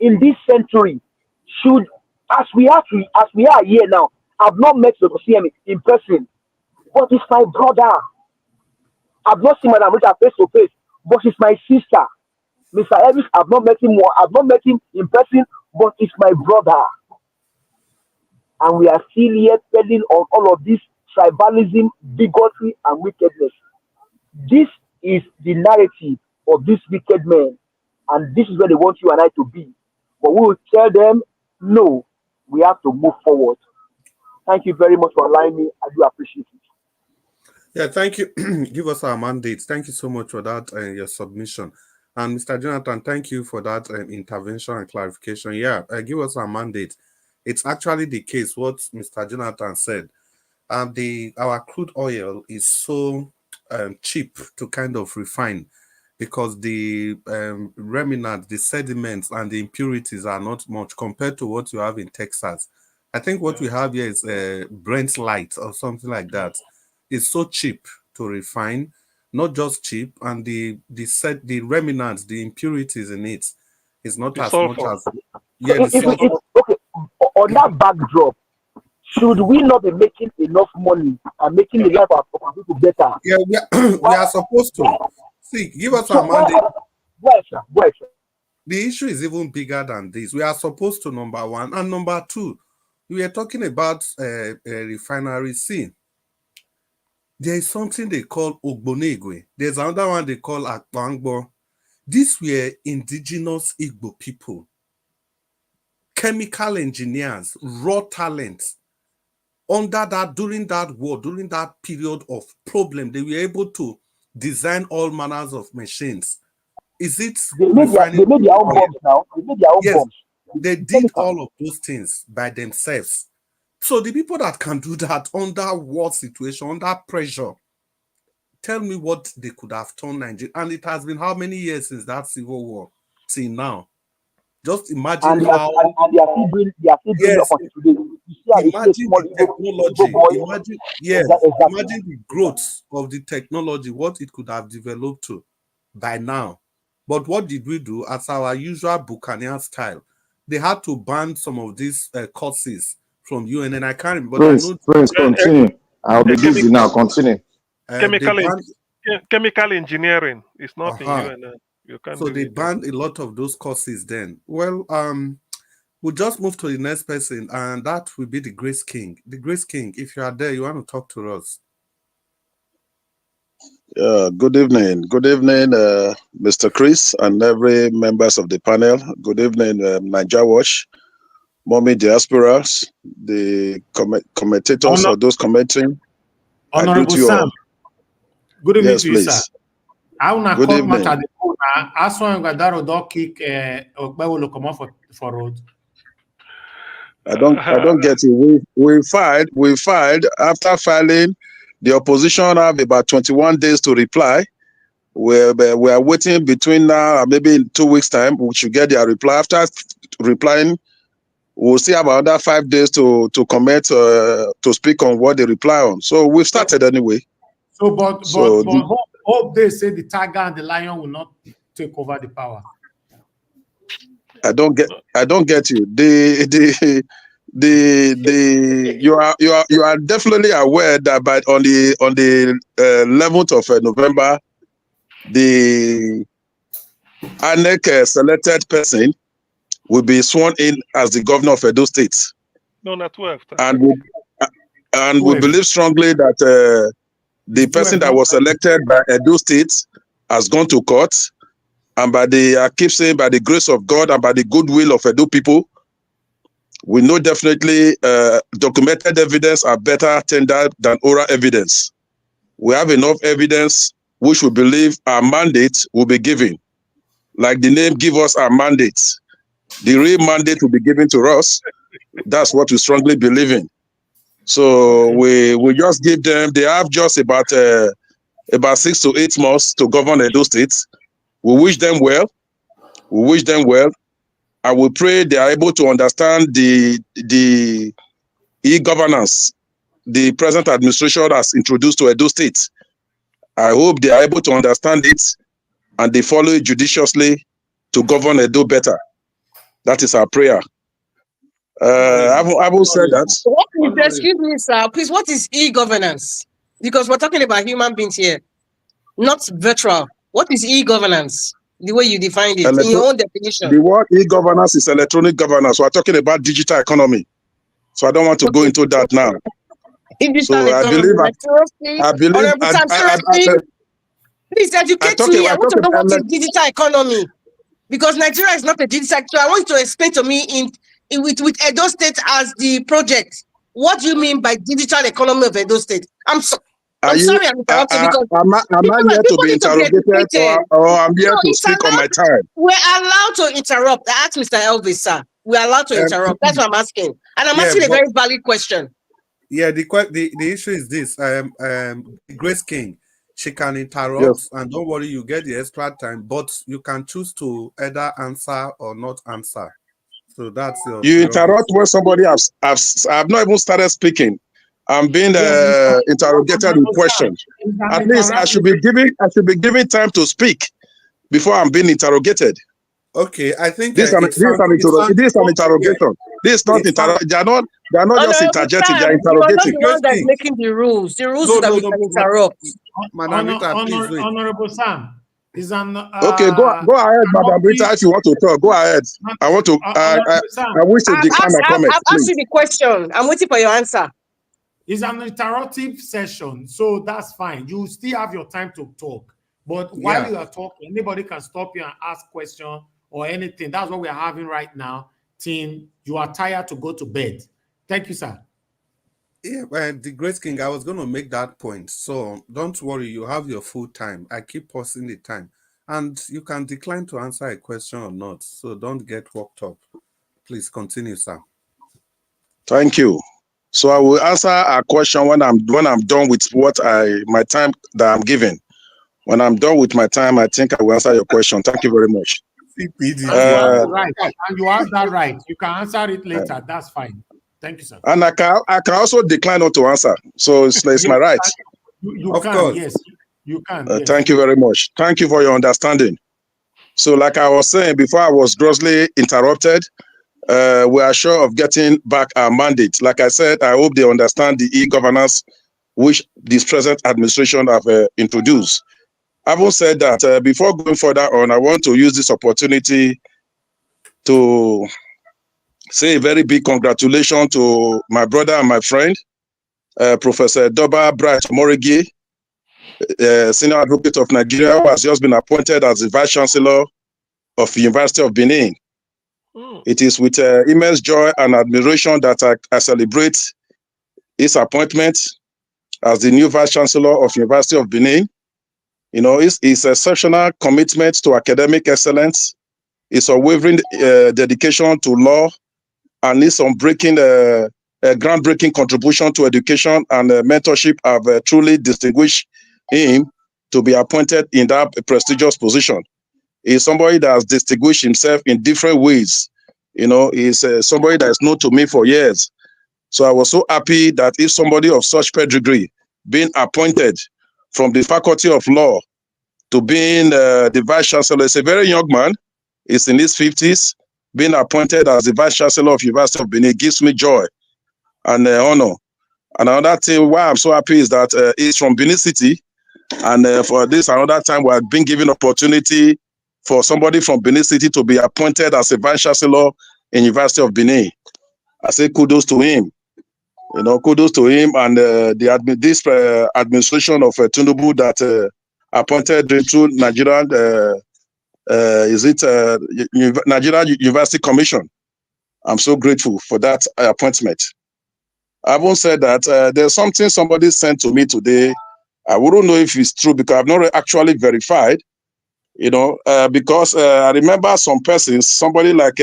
S2: in this century? Should, as we are here now, I've not met Dr. CM in person, but it's my brother. I've not seen Madam Rita face to face, but it's my sister. Mr. Elvis, I've not met him in person, but it's my brother. And we are still here telling on all of this tribalism, bigotry, and wickedness. This is the narrative of these wicked men, and this is where they want you and I to be. But we will tell them, no, we have to move forward. Thank you very much for allowing me. I do appreciate it.
S3: Yeah, thank you. Give us our mandate. Thank you so much for that your submission. And Mr. Jonathan, thank you for that intervention and clarification. Yeah, give us our mandate. It's actually the case, what Mr. Jonathan said. Our crude oil is so cheap to kind of refine because the remnant, the sediments and the impurities are not much compared to what you have in Texas. I think what we have here is Brent Light or something like that. It's so cheap to refine, not just cheap, and the remnants, the impurities in it is not as much as
S2: okay. On that backdrop, should we not be making enough money and making the life of our people better?
S3: Yeah, we are supposed to. See, give us our mandate.
S2: Why, sir?
S3: The issue is even bigger than this. We are supposed to, number one. And number two, we are talking about a refinery. See, there is something they call Ogbonegwe. There's another one they call Akbangbo. These were indigenous Igbo people, chemical engineers, raw talents. During that war, during that period of problem, they were able to design all manners of machines. Is it
S2: they made their own bombs now? They made their own bombs.
S3: They did all of those things by themselves. So the people that can do that under war situation, under pressure, tell me what they could have turned Nigeria. And it has been how many years since that civil war till now? Just imagine how.
S2: And they are still doing up until today.
S3: Imagine the technology. Imagine the growth of the technology, what it could have developed to by now. But what did we do? As our usual Buccaneer style, they had to ban some of these courses from UN, and I can't remember.
S6: Prince, continue. I'll be busy now. Continue.
S4: Chemical engineering is not in UN.
S3: So they banned a lot of those courses then. Well, we'll just move to the next person, and that will be the Grace King. The Grace King, if you are there, you want to talk to us.
S6: Good evening. Good evening, Mr. Chris and every members of the panel. Good evening, Nigeria Watch, Mommy Diasporas, the commentators or those commenting.
S1: Honorable Sam. Good evening to you, sir. I want to call much at the phone. As one that don't kick will come off for road.
S6: I don't get it. We filed after filing. The opposition have about 21 days to reply. We are waiting between now and maybe in 2 weeks' time. We should get their reply. After replying, we'll see about another 5 days to comment to speak on what they reply on. So we've started anyway.
S1: But hope they say the tiger and the lion will not take over the power.
S6: I don't get you. You are definitely aware that on the 11th of November, the INEC selected person will be sworn in as the governor of Edo State.
S4: No, not 12th.
S6: And we believe strongly that the person that was elected by Edo State has gone to court, and I keep saying by the grace of God and by the goodwill of Edo people, we know definitely documented evidence are better tendered than oral evidence. We have enough evidence which we believe our mandate will be given. Like the name give us our mandate. The real mandate will be given to us. That's what we strongly believe in. So we just give them, they have just about 6 to 8 months to govern Edo State. We wish them well. I will pray they are able to understand the e-governance the present administration has introduced to Edo State. I hope they are able to understand it and they follow it judiciously to govern Edo better. That is our prayer. I will say that.
S5: Excuse me, sir. Please, what is e-governance? Because we're talking about human beings here, not virtual. What is e-governance? The way you defined it, in your own definition.
S6: The word e-governance is electronic governance. We're talking about digital economy. So I don't want to go into that now.
S5: So I believe, please educate me. I want to know what is digital economy. Because Nigeria is not a digital sector. I want you to explain to me with Edo State as the project. What do you mean by digital economy of Edo State? I'm sorry, I'm interrupting because
S6: am I here to be interrogated or I'm here to speak on my time?
S5: We're allowed to interrupt. I asked Mr. Elvis, sir. We're allowed to interrupt. That's what I'm asking. And I'm asking a very valid question.
S3: Yeah, the issue is this. Grace King, she can interrupt, and don't worry, you get the extra time, but you can choose to either answer or not answer. So that's
S6: you interrupt when somebody I've not even started speaking. I'm being interrogated with questions. At least I should be given time to speak before I'm being interrogated.
S3: Okay, I think
S6: this is an interrogation. This is not interrogation. They are not just interjecting. They are interrogating.
S5: You're not the one that's making the rules. The rules that we can interrupt.
S1: Honorable Sam, is an
S6: okay. Go ahead, Madam Rita. If you want to talk, go ahead. I want to. I wish to decline my comment.
S5: I've asked you the question. I'm waiting for your answer.
S1: It's an interactive session, so that's fine. You still have your time to talk. But while you are talking, anybody can stop you and ask questions or anything. That's what we are having right now. Team, you are tired to go to bed. Thank you, sir.
S3: Yeah, the Great King, I was going to make that point. So don't worry, you have your full time. I keep pausing the time. And you can decline to answer a question or not. So don't get worked up. Please continue, sir.
S6: Thank you. So I will answer a question when I'm done with my time that I'm given. When I'm done with my time, I think I will answer your question. Thank you very much.
S1: Right. And you have that right. You can answer it later. That's fine. Thank you, sir.
S6: And I can also decline not to answer. So it's my right.
S1: You can, yes. You can. Yes.
S6: Thank you very much. Thank you for your understanding. So like I was saying before I was grossly interrupted, we are sure of getting back our mandate. Like I said, I hope they understand the e-governance which this present administration have introduced. Having said that, before going further on, I want to use this opportunity to say a very big congratulations to my brother and my friend, Professor Doba Bright Morigi, senior advocate of Nigeria, who has just been appointed as the Vice Chancellor of the University of Benin. It is with immense joy and admiration that I celebrate his appointment as the new Vice Chancellor of University of Benin. You know, his exceptional commitment to academic excellence, his unwavering dedication to law, and his groundbreaking contribution to education and mentorship have truly distinguished him to be appointed in that prestigious position. He's somebody that has distinguished himself in different ways. You know, he's somebody that is known to me for years. So I was so happy that if somebody of such pedigree being appointed from the Faculty of Law to being the Vice Chancellor, is a very young man, he's in his 50s, being appointed as the Vice Chancellor of University of Benin gives me joy and honor. And another thing why I'm so happy is that he's from Benin City, and for this another time we have been given opportunity for somebody from Benin City to be appointed as a Vice Chancellor in University of Benin. I say kudos to him. You know, kudos to him and this administration of Tinubu that appointed through Nigerian Nigerian University Commission. I'm so grateful for that appointment. I won't say that there's something somebody sent to me today. I wouldn't know if it's true because I've not actually verified, you know, because I remember some persons, somebody like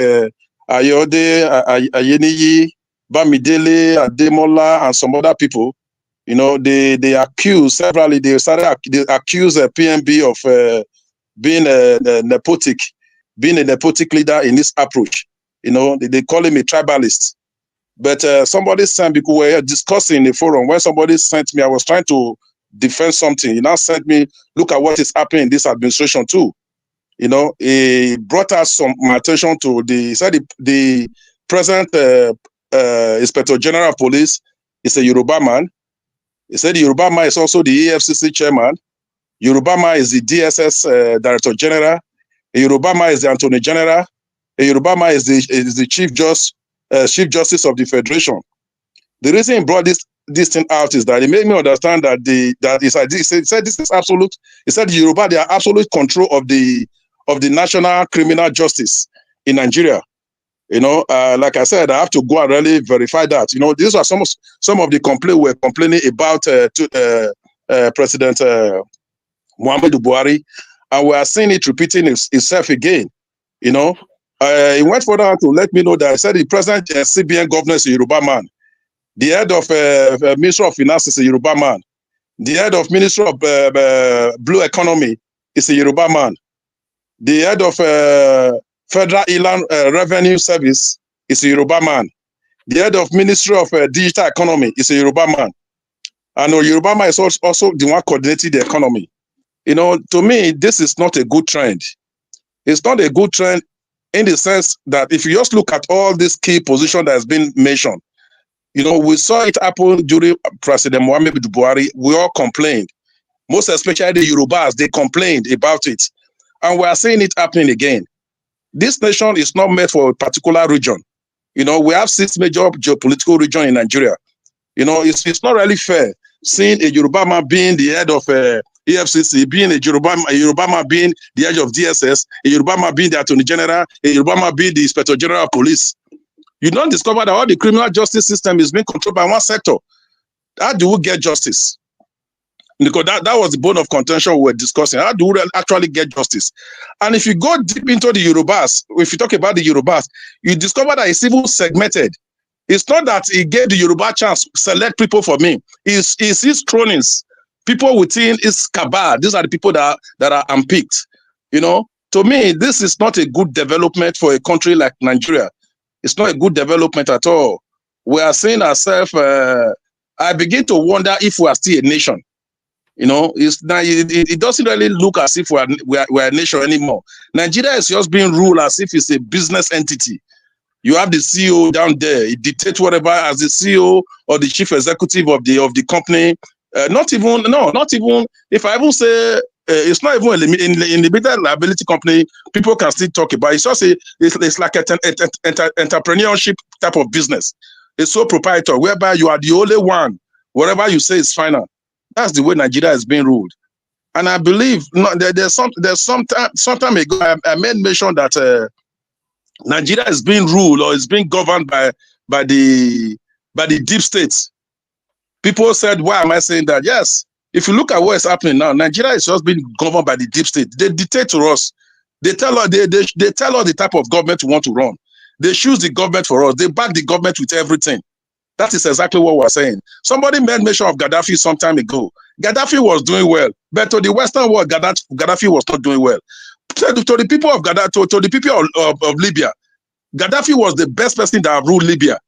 S6: Ayode, Ayeniyi, Bamidele, Ademola, and some other people, you know, they accuse severally, they accuse PNB of being a nepotic leader in this approach. You know, they call him a tribalist. But somebody sent, because we were discussing in the forum, when somebody sent me, I was trying to defend something. He now sent me, look at what is happening in this administration too. You know, he brought us some attention to he said the present Inspector General of Police is a Yoruba man. He said the Yoruba man is also the EFCC chairman. Yoruba man is the DSS Director General. A Yoruba man is the Attorney General. A Yoruba man is the Chief Justice of the Federation. The reason he brought this thing out is that it made me understand that he said this is absolute. He said the Yoruba, they are absolute control of the national criminal justice in Nigeria. You know, like I said, I have to go and really verify that. You know, these are some of the complaints we're complaining about to President Muhammadu Buhari, and we are seeing it repeating itself again. You know, he went further to let me know that he said the present CBN governor is a Yoruba man. The head of Ministry of Finance is a Yoruba man. The head of Ministry of Blue Economy is a Yoruba man. The head of Federal Inland Revenue Service is a Yoruba man. The head of Ministry of Digital Economy is a Yoruba man. And Yoruba man is also the one coordinating the economy. You know, to me, this is not a good trend. It's not a good trend in the sense that if you just look at all these key positions that has been mentioned, you know, we saw it happen during President Muhammadu Buhari. We all complained. Most especially the Yorubas, they complained about it. And we are seeing it happening again. This nation is not made for a particular region. You know, we have 6 major geopolitical regions in Nigeria. You know, it's not really fair seeing a Yoruba man being the head of EFCC, being a Yoruba man being the head of DSS, a Yoruba man being the Attorney General, a Yoruba man being the Inspector General of Police. You don't discover that all the criminal justice system is being controlled by one sector. How do we get justice? Because that was the bone of contention we were discussing. How do we actually get justice? And if you go deep into the Yorubas, if you talk about the Yorubas, you discover that it's even segmented. It's not that he gave the Yoruba chance to select people for me. It's his cronies, people within his cabal. These are the people that are unpicked. You know, to me, this is not a good development for a country like Nigeria. It's not a good development at all. We are seeing ourselves, I begin to wonder if we are still a nation. You know, it doesn't really look as if we're a nation anymore. Nigeria is just being ruled as if it's a business entity. You have the CEO down there. He dictates whatever as the CEO or the chief executive of the company. Not even. If I even say it's not even in the limited liability company, people can still talk about it. It's just it's like an entrepreneurship type of business. It's so proprietary, whereby you are the only one. Whatever you say is final. That's the way Nigeria is being ruled. And I believe there's some time ago I made mention that Nigeria is being ruled or is being governed by the deep states. People said, why am I saying that? Yes, if you look at what is happening now, Nigeria is just being governed by the deep state. They dictate to us. They tell us they tell us the type of government we want to run. They choose the government for us. They back the government with everything. That is exactly what we're saying. Somebody made mention of Gaddafi some time ago. Gaddafi was doing well, but to the Western world, Gaddafi was not doing well. To the people of Gaddafi, to the people of Libya, Gaddafi was the best person that ruled Libya.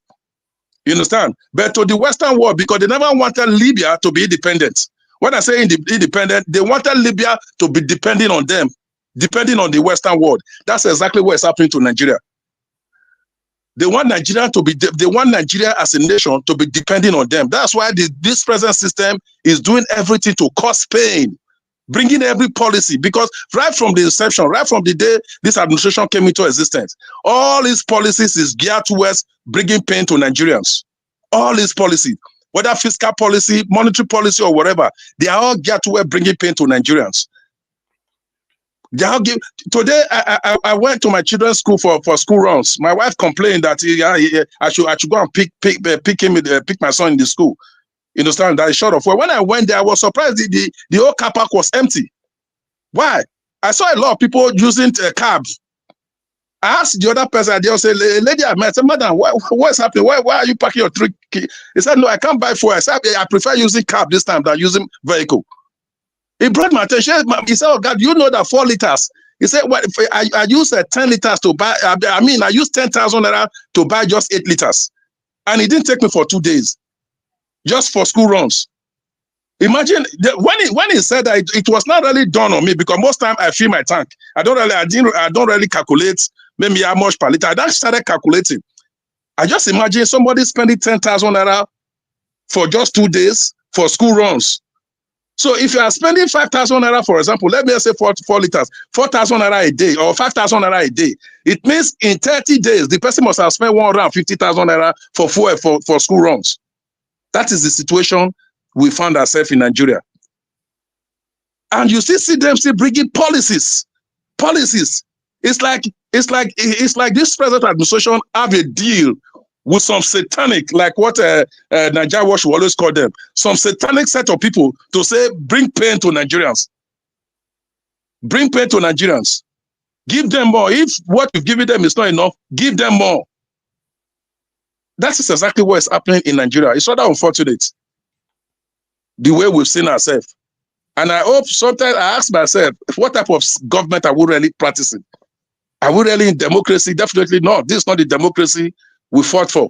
S6: You understand? But to the Western world, because they never wanted Libya to be independent. When I say independent, they wanted Libya to be depending on them, depending on the Western world. That's exactly what is happening to Nigeria. They want Nigeria as a nation to be depending on them. That's why this present system is doing everything to cause pain, bringing every policy, because right from the inception, right from the day this administration came into existence, all these policies is geared towards bringing pain to Nigerians. All these policies, whether fiscal policy, monetary policy, or whatever, they are all geared toward bringing pain to Nigerians. Today, I went to my children's school for school runs. My wife complained that I should go and pick my son in the school. You understand? That is short of. When I went there, I was surprised the whole car park was empty. Why? I saw a lot of people using cabs. I asked the other person, they said, lady, I met, I said, madam, what's happening? Why are you parking your three? He said, no, I can't buy fuel. I said, I prefer using cab this time than using vehicle. It brought my attention. He said, oh God, you know that 4 liters. He said, well, if I use 10 liters to buy, I use 10,000 naira to buy just 8 liters. And it didn't take me for 2 days, just for school runs. Imagine when he said that it was not really done on me, because most time I fill my tank. I don't really calculate maybe how much per liter. I just started calculating. I just imagine somebody spending 10,000 naira for just 2 days for school runs. So if you are spending 5,000 naira, for example, let me say 4 liters, 4,000 naira a day or 5,000 naira a day, it means in 30 days, the person must have spent 150,000 naira for fuel for school runs. That is the situation we found ourselves in Nigeria. And you see them still bringing policies. It's like this present administration have a deal with some satanic, like what Nigeria Watch will always call them, some satanic set of people to say, bring pain to Nigerians. Bring pain to Nigerians. Give them more. If what you've given them is not enough, give them more. That is exactly what is happening in Nigeria. It's rather unfortunate, the way we've seen ourselves. And I hope sometimes I ask myself, what type of government are we really practicing? Are we really in democracy? Definitely not. This is not the democracy we fought for.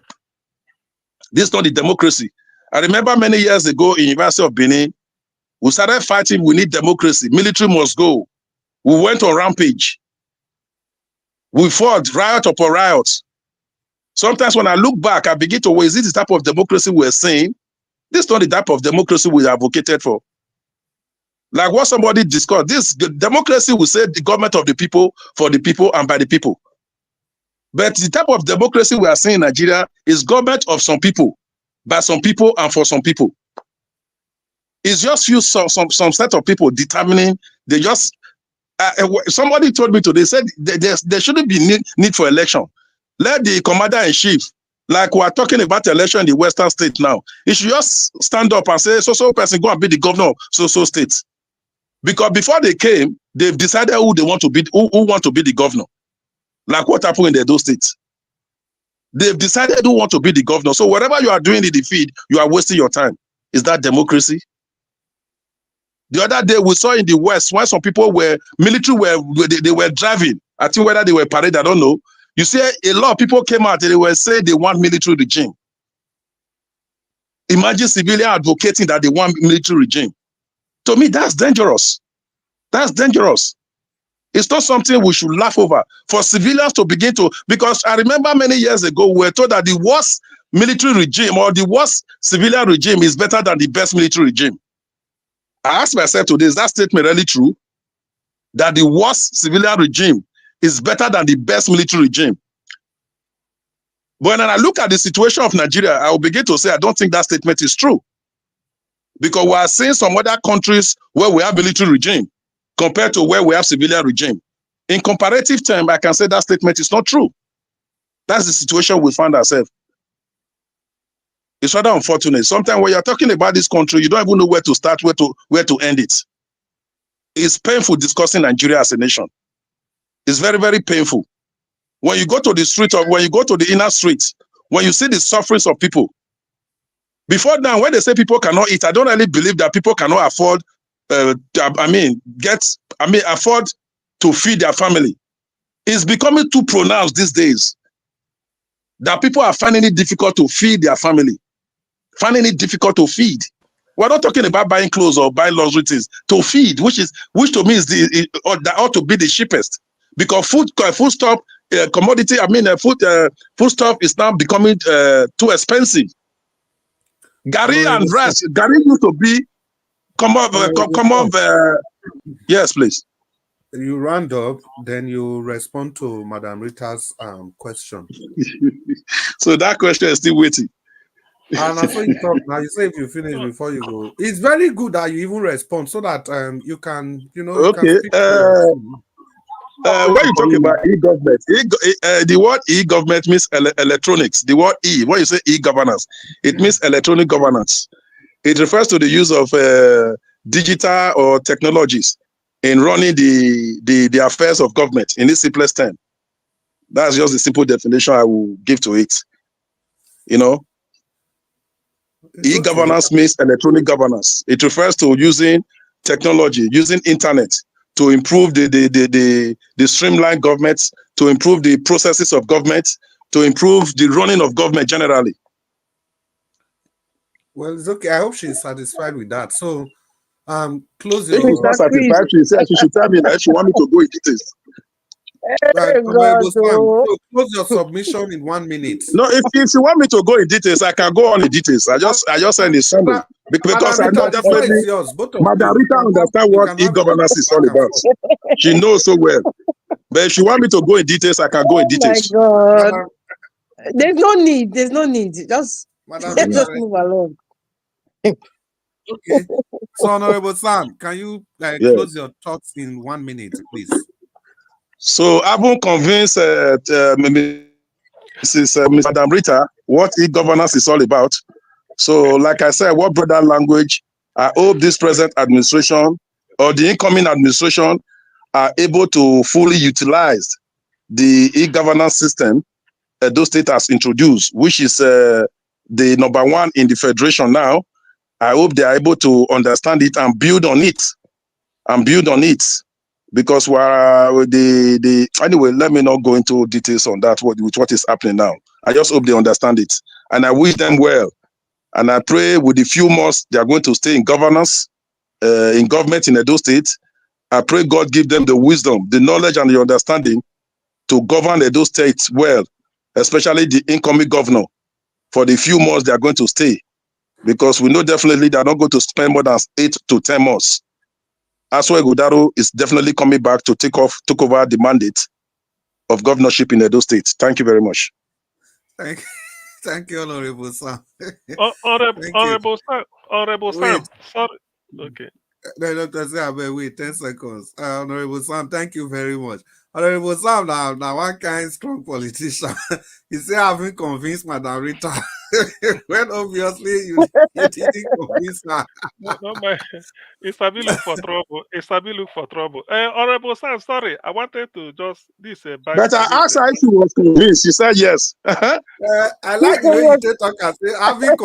S6: This is not the democracy. I remember many years ago in University of Benin, we started fighting, we need democracy. Military must go. We went on rampage. We fought riot upon riot. Sometimes when I look back, I begin to, is this the type of democracy we're saying? This is not the type of democracy we advocated for. Like what somebody discussed, this democracy will say the government of the people, for the people, and by the people. But the type of democracy we are seeing in Nigeria is government of some people, by some people, and for some people. It's just some set of people determining. They just somebody told me today, said there shouldn't be need for election. Let the commander-in-chief, like we are talking about election in the Western state now, he should just stand up and say, so person go and be the governor of so state. Because before they came, they've decided who they want to be, who want to be the governor. Like what happened in the Edo states. They've decided who want to be the governor. So whatever you are doing in the field, you are wasting your time. Is that democracy? The other day we saw in the West, when some people were military, they were driving. I think whether they were parade, I don't know. You see, a lot of people came out and they were saying they want military regime. Imagine civilians advocating that they want military regime. To me, that's dangerous. That's dangerous. It's not something we should laugh over. For civilians to begin to, because I remember many years ago, we were told that the worst military regime or the worst civilian regime is better than the best military regime. I asked myself today, is that statement really true? That the worst civilian regime is better than the best military regime? But when I look at the situation of Nigeria, I will begin to say, I don't think that statement is true. Because we are seeing some other countries where we have military regime compared to where we have civilian regime. In comparative terms, I can say that statement is not true. That's the situation we find ourselves. It's rather unfortunate. Sometimes when you're talking about this country, you don't even know where to start, where to end it. It's painful discussing Nigeria as a nation. It's very, very painful. When you go to the street, or when you go to the inner streets, when you see the sufferings of people. Before now, when they say people cannot eat, I don't really believe that people cannot afford, afford to feed their family. It's becoming too pronounced these days that people are finding it difficult to feed their family, finding it difficult to feed. We're not talking about buying clothes or buying luxury things. To feed, which to me is that ought to be the cheapest, because food stuff, commodity. Food stuff is now becoming too expensive. Gari and rice. Gari used to be common. Yes, please.
S3: You round up, then you respond to Madam Rita's question.
S6: So that question is still waiting.
S3: And I saw you talk now. You say if you finish before you go. It's very good that you even respond so that you can, you know.
S6: Okay.
S3: You can
S6: when you talk about e-government, the word e-government means electronics. The word e, when you say e-governance, it means electronic governance. It refers to the use of digital or technologies in running the affairs of government in its simplest term. That's just the simple definition I will give to it. You know, e-governance means electronic governance. It refers to using technology, using internet to improve the streamlined government, to improve the processes of government, to improve the running of government generally.
S3: Well, it's okay. I hope she's satisfied with that. So, close your.
S6: If she's not satisfied, she should tell me that if she want me to go in details.
S3: Right, so close your submission in 1 minute.
S6: No, if you want me to go in details, I can go on in details. I just send the summary because I know definitely Madam Rita understand what e-governance is all about. She knows so well. But if you want me to go in details, I can go in details.
S5: Oh my God. There's no need. There's no need. Just move along.
S3: Okay. So, Honorable Sam, can you close your thoughts in 1 minute, please?
S6: So I won't convince Madam Rita what e-governance is all about. So, like I said, what broader language, I hope this present administration or the incoming administration are able to fully utilize the e-governance system those states has introduced, which is the number one in the federation now. I hope they are able to understand it and build on it. Because anyway, let me not go into details on that with what is happening now. I just hope they understand it, and I wish them well. And I pray with the few months they are going to stay in governance, in government in Edo State. I pray God give them the wisdom, the knowledge, and the understanding to govern Edo State well, especially the incoming governor, for the few months they are going to stay, because we know definitely they are not going to spend more than 8 to 10 months. Aswe Godaro is definitely coming back to take over the mandate of governorship in Edo State. Thank you very much.
S3: Thank you, Honorable Sam.
S4: Honorable Sam. Sorry. Okay.
S3: No, Dr. Sam, wait 10 seconds. Honorable Sam, thank you very much. Honorable Sam, now one kind of strong politician. He said, I haven't convinced Madam Rita. When obviously you didn't convince her.
S4: No, it's a bit look for trouble. Honorable Sam, sorry, I wanted to just
S6: But I asked her if she was convinced. She said yes.
S3: I like the way you talk and say, having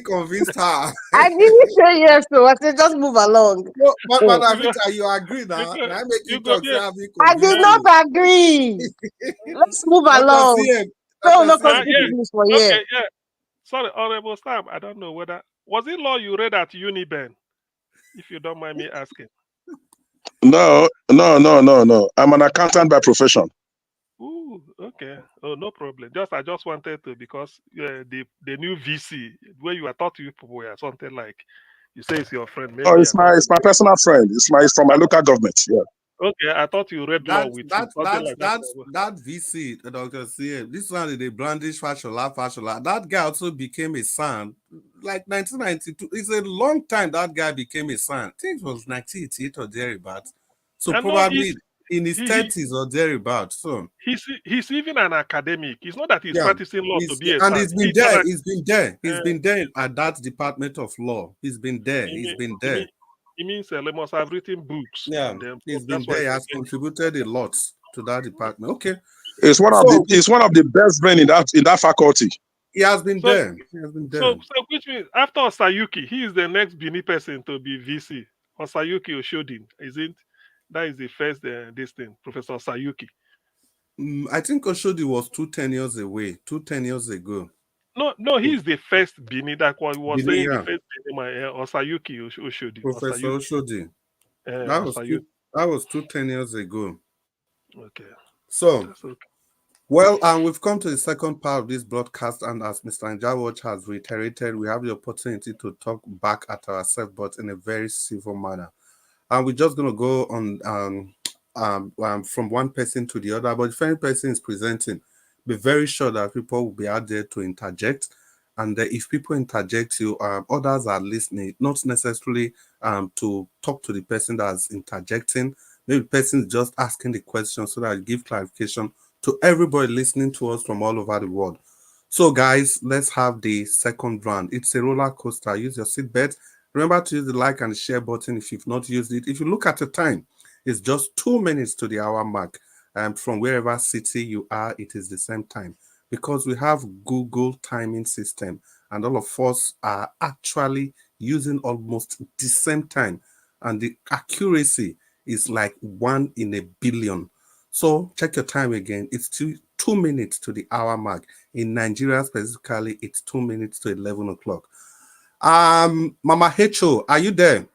S3: convinced her.
S5: I didn't say yes, so I said just move along.
S3: No, but Madam Rita, you agree now? I make you talk.
S5: I did not agree. Let's move along. No,
S4: Okay, yeah. Sorry, Honorable Sam, I don't know whether was it law you read at Uniben, if you don't mind me asking.
S6: No. I'm an accountant by profession.
S4: Ooh, okay. Oh, no problem. I just wanted to, because the new VC where you are taught you people were something like, you say it's your friend. Maybe
S6: it's my personal friend. It's from my local government. Yeah.
S4: Okay, I thought you read law with something like that.
S3: That VC, Dr. CM, this one they brandish fashola. That guy also became a son, like 1992. It's a long time that guy became a son. I think it was 1988 or thereabouts. So
S4: And no,
S3: probably in his 30s or thereabouts. So
S4: he's even an academic. It's not that he's practicing law to be a
S3: and
S4: son.
S3: he's been there. He's been there at that Department of Law. He's been there. He's been there.
S4: He means they must have written books.
S3: Yeah, he's been there. He has contributed a lot to that department. Okay,
S6: it's one of the best men in that faculty.
S3: He has been there. He has been there.
S4: So which means after Osayuki, he is the next Bini person to be VC. Osayuki Oshodin, isn't that is the first this thing, Professor Osayuki.
S3: I think Oshodi was 2 tenures away, 2 tenures ago.
S4: No, he's the first Bini that was
S3: Bini,
S4: saying the first Bini, Osayuki Oshodi.
S3: Professor Oshodi. That was 2 tenures ago.
S4: Okay.
S3: So, well, we've come to the second part of this broadcast, and as Mr. Njawach has reiterated, we have the opportunity to talk back at ourselves, but in a very civil manner. And we're just going to go on from one person to the other, but if any person is presenting, be very sure that people will be out there to interject. And if people interject you, others are listening, not necessarily to talk to the person that's interjecting. Maybe the person is just asking the question so that you give clarification to everybody listening to us from all over the world. So guys, let's have the second round. It's a roller coaster. Use your seatbelt. Remember to use the like and share button if you've not used it. If you look at the time, it's just 2 minutes to the hour mark. From wherever city you are, it is the same time. Because we have Google timing system and all of us are actually using almost the same time. And the accuracy is like 1 in a billion. So check your time again. It's 2 minutes to the hour mark. In Nigeria specifically, it's 2 minutes to 11 o'clock. Mama Hecho, are you there?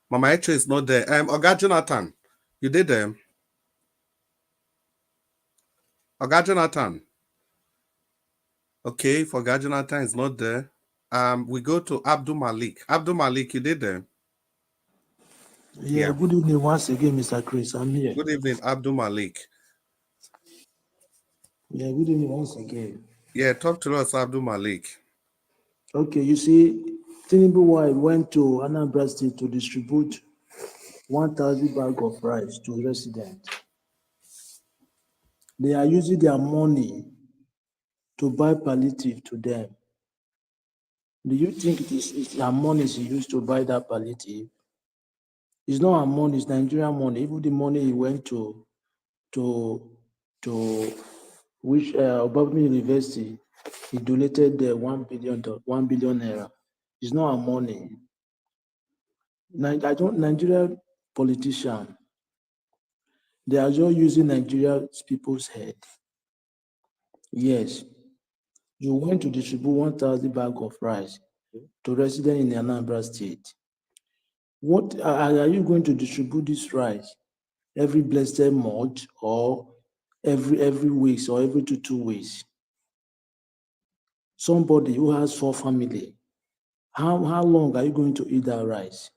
S3: Mama Hecho is not there. Oga Jonathan, you did there? Oga Jonathan. Okay, if Oga Jonathan is not there, we go to Abdul Malik. Abdul Malik, you did there?
S9: Yeah, good evening once again, Mr. Chris. I'm here.
S3: Good evening, Abdul Malik.
S9: Yeah, good evening once again.
S3: Yeah, talk to us, Abdul Malik.
S9: Okay, you see, Tinubu went to Anambra State to distribute 1,000 bags of rice to residents. They are using their money to buy palliative to them. Do you think it's their money is used to buy that palliative? It's not our money, it's Nigerian money. Even the money he went to which Obama University, he donated the 1 billion naira. It's not our money. Nigerian politicians, they are just using Nigerian people's head. Yes, you went to distribute 1,000 bags of rice to residents in the Anambra State. What are you going to distribute this rice every blessed month or every week or every 2 weeks? Somebody who has 4 families, how long are you going to eat that rice?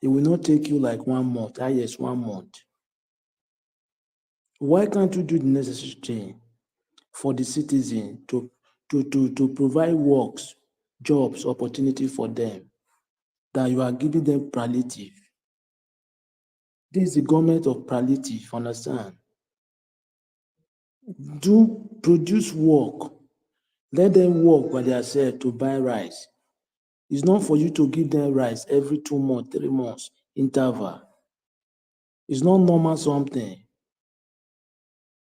S9: It will not take you like 1 month. Yes, 1 month. Why can't you do the necessary thing for the citizen to provide works, jobs, opportunity for them, that you are giving them palliative? This is the government of palliative, understand? Produce work. Let them work by themselves to buy rice. It's not for you to give them rice every 2 months, 3 months interval. It's not normal something.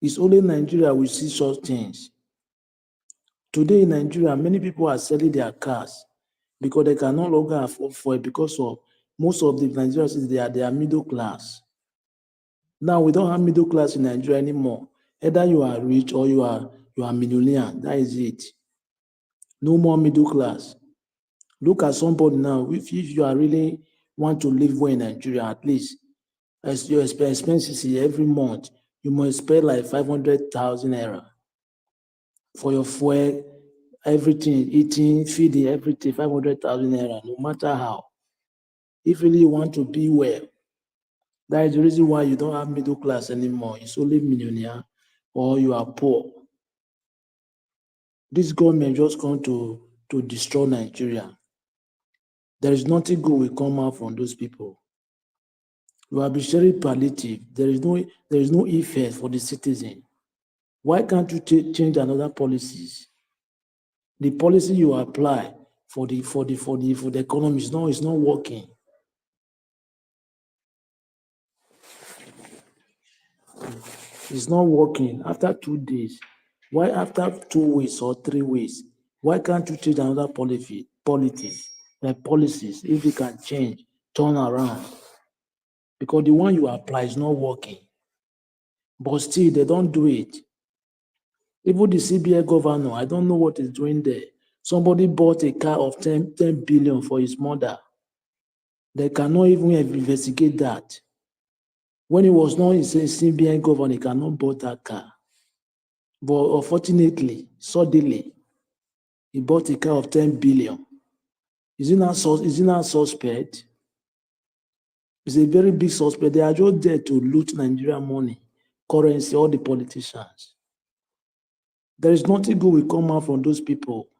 S9: It's only Nigeria we see such things. Today in Nigeria, many people are selling their cars because they can no longer afford for it because of most of the Nigerians, they are middle class. Now we don't have middle class in Nigeria anymore. Either you are rich or you are millionaire. That is it. No more middle class. Look at somebody now. If you are really want to live well in Nigeria, at least as your expenses every month, you must spend like 500,000 naira for your fuel, everything, eating, feeding, everything, 500,000 naira, no matter how. If really you want to be well, that is the reason why you don't have middle class anymore. It's only millionaire or you are poor. This government just come to destroy Nigeria. There is nothing good will come out from those people. You are sharing palliative. There is no effect for the citizen. Why can't you change another policies? The policy you apply for the economy is not working. It's not working. After 2 days, why after 2 weeks or 3 weeks, why can't you change another policies if you can change, turn around? Because the one you apply is not working. But still, they don't do it. Even the CBA governor, I don't know what he's doing there. Somebody bought a car of 10 billion for his mother. They cannot even investigate that. When he was not a CBN governor, he cannot buy that car. But unfortunately, suddenly, he bought a car of 10 billion. Is he not suspect? It's a very big suspect. They are just there to loot Nigerian money, currency, all the politicians. There is nothing good will come out from those people.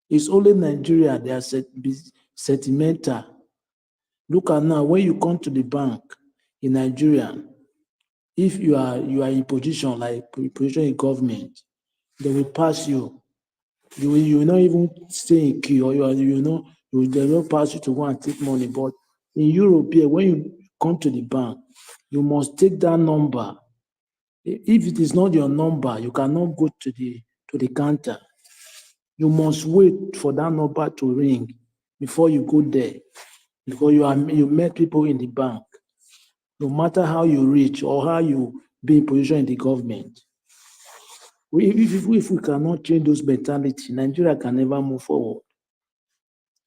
S9: It's only Nigeria, they are sentimental. Look at now, when you come to the bank in Nigeria, if you are in position like position in government, they will pass you. You will not even stay in queue, or they will pass you to go and take money. But in Europe, when you come to the bank, you must take that number. If it is not your number, you cannot go to the counter. You must wait for that number to ring before you go there, because you met people in the bank. No matter how you reach or how you be in position in the government, if we cannot change those mentality, Nigeria can never move forward.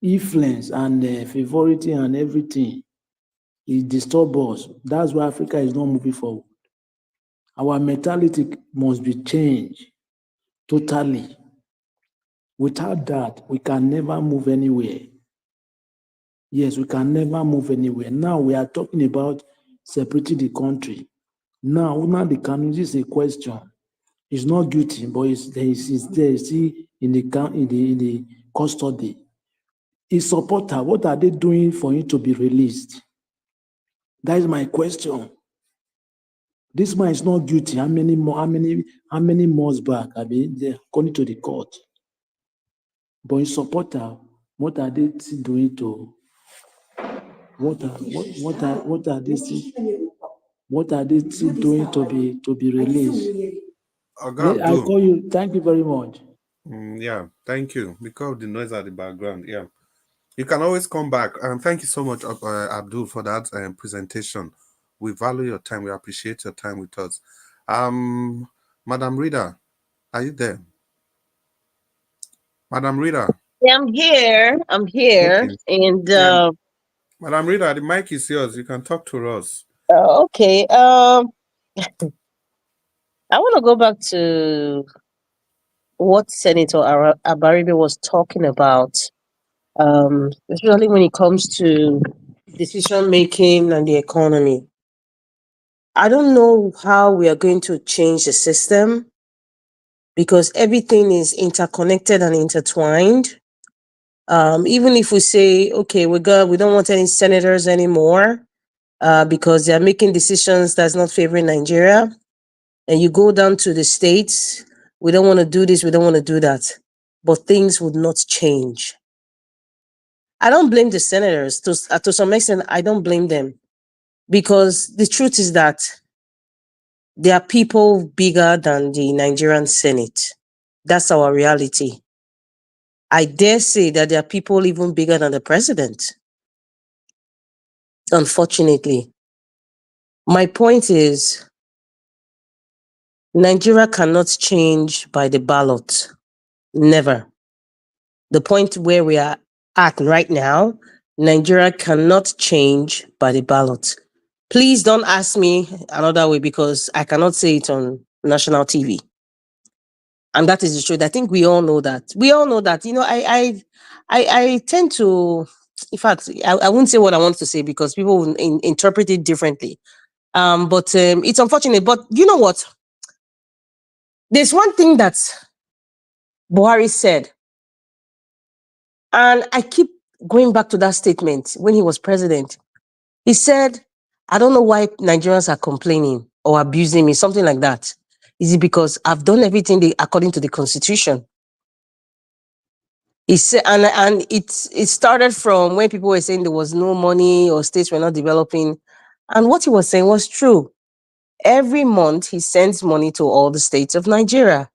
S9: Influence and favoritism and everything, it disturbs us. That's why Africa is not moving forward. Our mentality must be changed totally. Without that, we can never move anywhere. Yes, we can never move anywhere. Now we are talking about separating the country. Now the country is a question. It's not guilty, but it's there in the custody. His supporter, what are they doing for him to be released? That is my question. This man is not guilty. How many months back? I mean, according to the court. But his supporter, what are they doing to? What are they still doing to be released? I call you. Thank you very much.
S3: Yeah, thank you. Because of the noise at the background. Yeah, you can always come back. Thank you so much, Abdul, for that presentation. We value your time. We appreciate your time with us. Madam Rita, are you there? Madam Rita.
S5: I'm here. Okay. And
S3: Madam Rita, the mic is yours. You can talk to us.
S5: Okay. I want to go back to what Senator Abaribe was talking about, especially when it comes to decision making and the economy. I don't know how we are going to change the system, because everything is interconnected and intertwined. Even if we say, okay, we don't want any senators anymore, because they're making decisions that's not favoring Nigeria, and you go down to the states, we don't want to do this, we don't want to do that, but things would not change. I don't blame the senators. To some extent, I don't blame them, because the truth is that there are people bigger than the Nigerian Senate. That's our reality. I dare say that there are people even bigger than the president. Unfortunately. My point is, Nigeria cannot change by the ballot. Never. The point where we are at right now, Nigeria cannot change by the ballot. Please don't ask me another way, because I cannot say it on national TV. And that is the truth. I think we all know that. We all know that. I tend to in fact, I wouldn't say what I want to say because people will interpret it differently. But it's unfortunate. But you know what? There's one thing that Buhari said, and I keep going back to that statement when he was president. He said, I don't know why Nigerians are complaining or abusing me, something like that. Is it because I've done everything according to the Constitution? He said, and it started from when people were saying there was no money or states were not developing. And what he was saying was true. Every month, he sends money to all the states of Nigeria.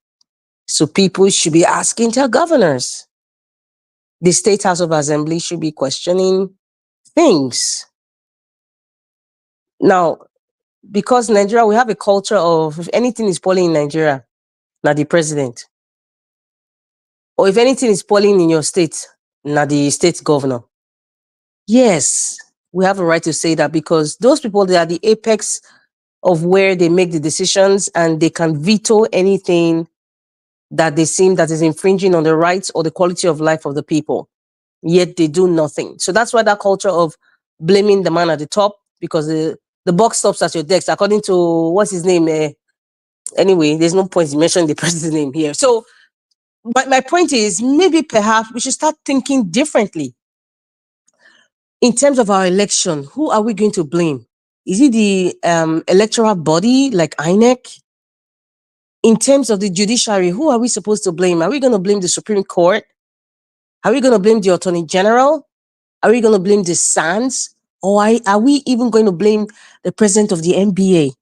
S5: So people should be asking their governors. The State House of Assembly should be questioning things. Now, because Nigeria, we have a culture of if anything is polling in Nigeria, not the president. Or if anything is polling in your state, not the state governor. Yes, we have a right to say that because those people, they are the apex of where they make the decisions and they can veto anything that they seem that is infringing on the rights or the quality of life of the people. Yet they do nothing. So that's why that culture of blaming the man at the top, because the buck stops at your desk, according to, what's his name? Anyway, there's no point in mentioning the president's name here. So, but my point is, maybe perhaps we should start thinking differently. In terms of our election, who are we going to blame? Is it the electoral body like INEC? In terms of the judiciary, who are we supposed to blame? Are we going to blame the Supreme Court? Are we going to blame the Attorney General? Are we going to blame the SANS? Or are we even going to blame the president of the NBA?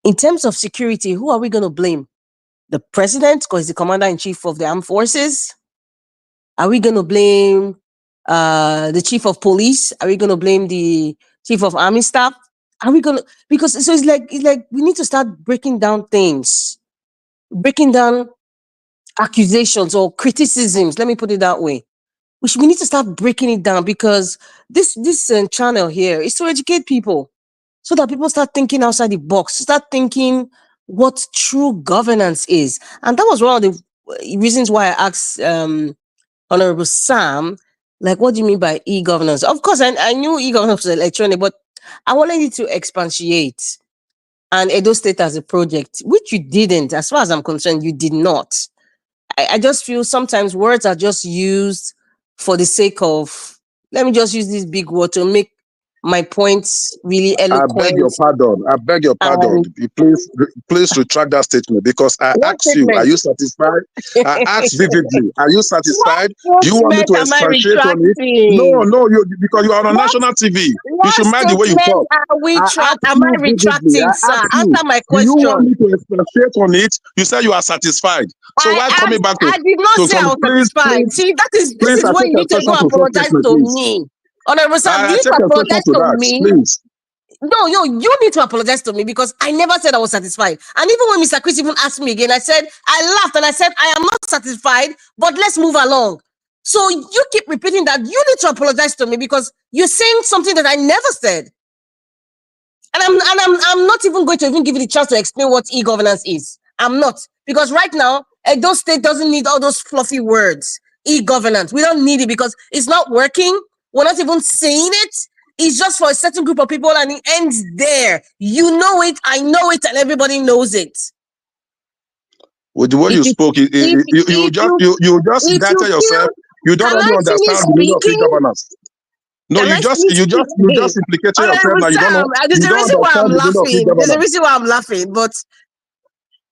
S5: In terms of security, who are we going to blame? The president, because he's the commander-in-chief of the armed forces? Are we going to blame the chief of police? Are we going to blame the chief of army staff? Are we going to, because so it's like we need to start breaking down things, breaking down accusations or criticisms. Let me put it that way. We need to start breaking it down because this channel here is to educate people so that people start thinking outside the box, start thinking what true governance is. And that was one of the reasons why I asked Honorable Sam, like, what do you mean by e-governance? Of course, I knew e-governance was electronic, but I wanted you to expatiate and Edo State as a project, which you didn't. As far as I'm concerned, you did not. I just feel sometimes words are just used for the sake of, let me just use this big word to make my points really eloquent.
S6: I beg your pardon. I beg your pardon. Please retract that statement because I asked you, are you satisfied? I asked vividly, are you satisfied? Do you want me to expatiate on it? No, because you are on national TV. You should mind the way you talk.
S5: Am I retracting, sir? Answer my question.
S6: Do you want me to expatiate on it? You said you are satisfied. So why coming back to?
S5: I did not say I was satisfied. See, this is when you need to go apologize to me. Honorable Sam, you need to apologize to me.
S6: Please.
S5: No, you need to apologize to me because I never said I was satisfied. And even when Mr. Chris even asked me again, I laughed and I said, I am not satisfied, but let's move along. So you keep repeating that. You need to apologize to me because you're saying something that I never said. And I'm not even going to even give you the chance to explain what e-governance is. I'm not. Because right now, Edo State doesn't need all those fluffy words. E-governance. We don't need it because it's not working. We're not even saying it. It's just for a certain group of people and it ends there. You know it, I know it, and everybody knows it.
S6: With the way you spoke, you just indicted yourself. You don't really understand the meaning of e-governance. No, you just implicated yourself that you don't know.
S5: There's a reason why I'm laughing. There's a reason why I'm laughing, but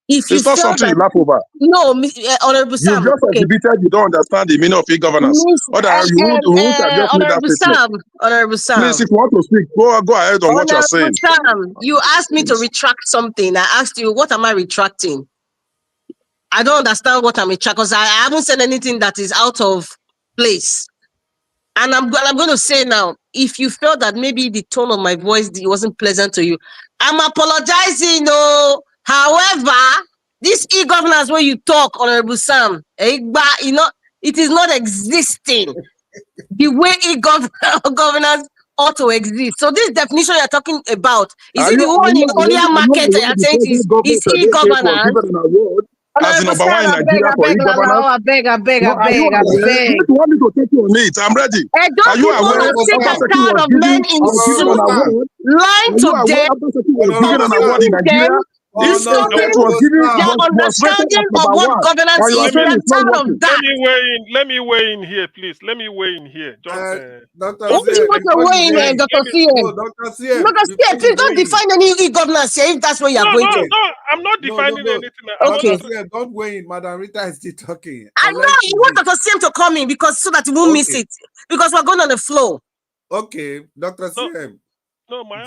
S5: if you
S6: it's not something you laugh over.
S5: No, Honorable Sam.
S6: You just exhibited you don't understand the meaning of e-governance.
S5: Honorable Sam.
S6: Please, if you want to speak, go ahead on what you're saying.
S5: Sam, you asked me to retract something. I asked you, what am I retracting? I don't understand what I'm retracting because I haven't said anything that is out of place. And I'm going to say now, if you felt that maybe the tone of my voice wasn't pleasant to you, I'm apologizing. No. However, this e-governance where you talk, Honorable Sam, it is not existing the way e-governance ought to exist. So this definition you're talking about, is it the woman in Olia market that you're saying is e-governance?
S6: as the number
S5: Sam,
S6: one in
S5: I beg,
S6: Nigeria
S5: I
S6: for
S5: beg,
S6: e-governance?
S5: I beg, I beg,
S6: No,
S5: I
S6: are you
S5: beg, I
S6: aware?
S5: beg.
S6: If you want me to take you on it, I'm ready. Are
S5: Don't
S6: you
S5: people
S6: aware
S5: are sick and
S6: Obaseki
S5: tired of men in
S6: was given an
S5: suits
S6: award?
S5: lying
S6: Are you
S5: to
S6: aware
S5: them,
S6: Obaseki was given an award in
S5: confusing them,
S6: Nigeria? If
S5: disturbing
S6: etiquette was given
S5: their
S6: was rated
S5: understanding
S6: as
S5: of
S6: number
S5: what
S6: one,
S5: governance
S6: and you are
S5: is. We
S6: saying
S5: are
S6: it's not
S5: tired
S6: working.
S5: of that.
S4: Let me weigh in here, please. Let me weigh in here.
S3: Dr.
S5: Who do you want to weigh in, Dr. CM?
S3: Dr. CM,
S5: Dr. CM, please don't define any e-governance here if that's where you are going to.
S4: No, I'm not defining anything.
S5: Okay.
S3: Dr. CM, don't weigh in. Madam Rita is still talking.
S5: I know you want Dr. CM to come in because so that you won't miss it. Because we're going on the flow.
S3: Okay, Dr. CM.
S4: No, my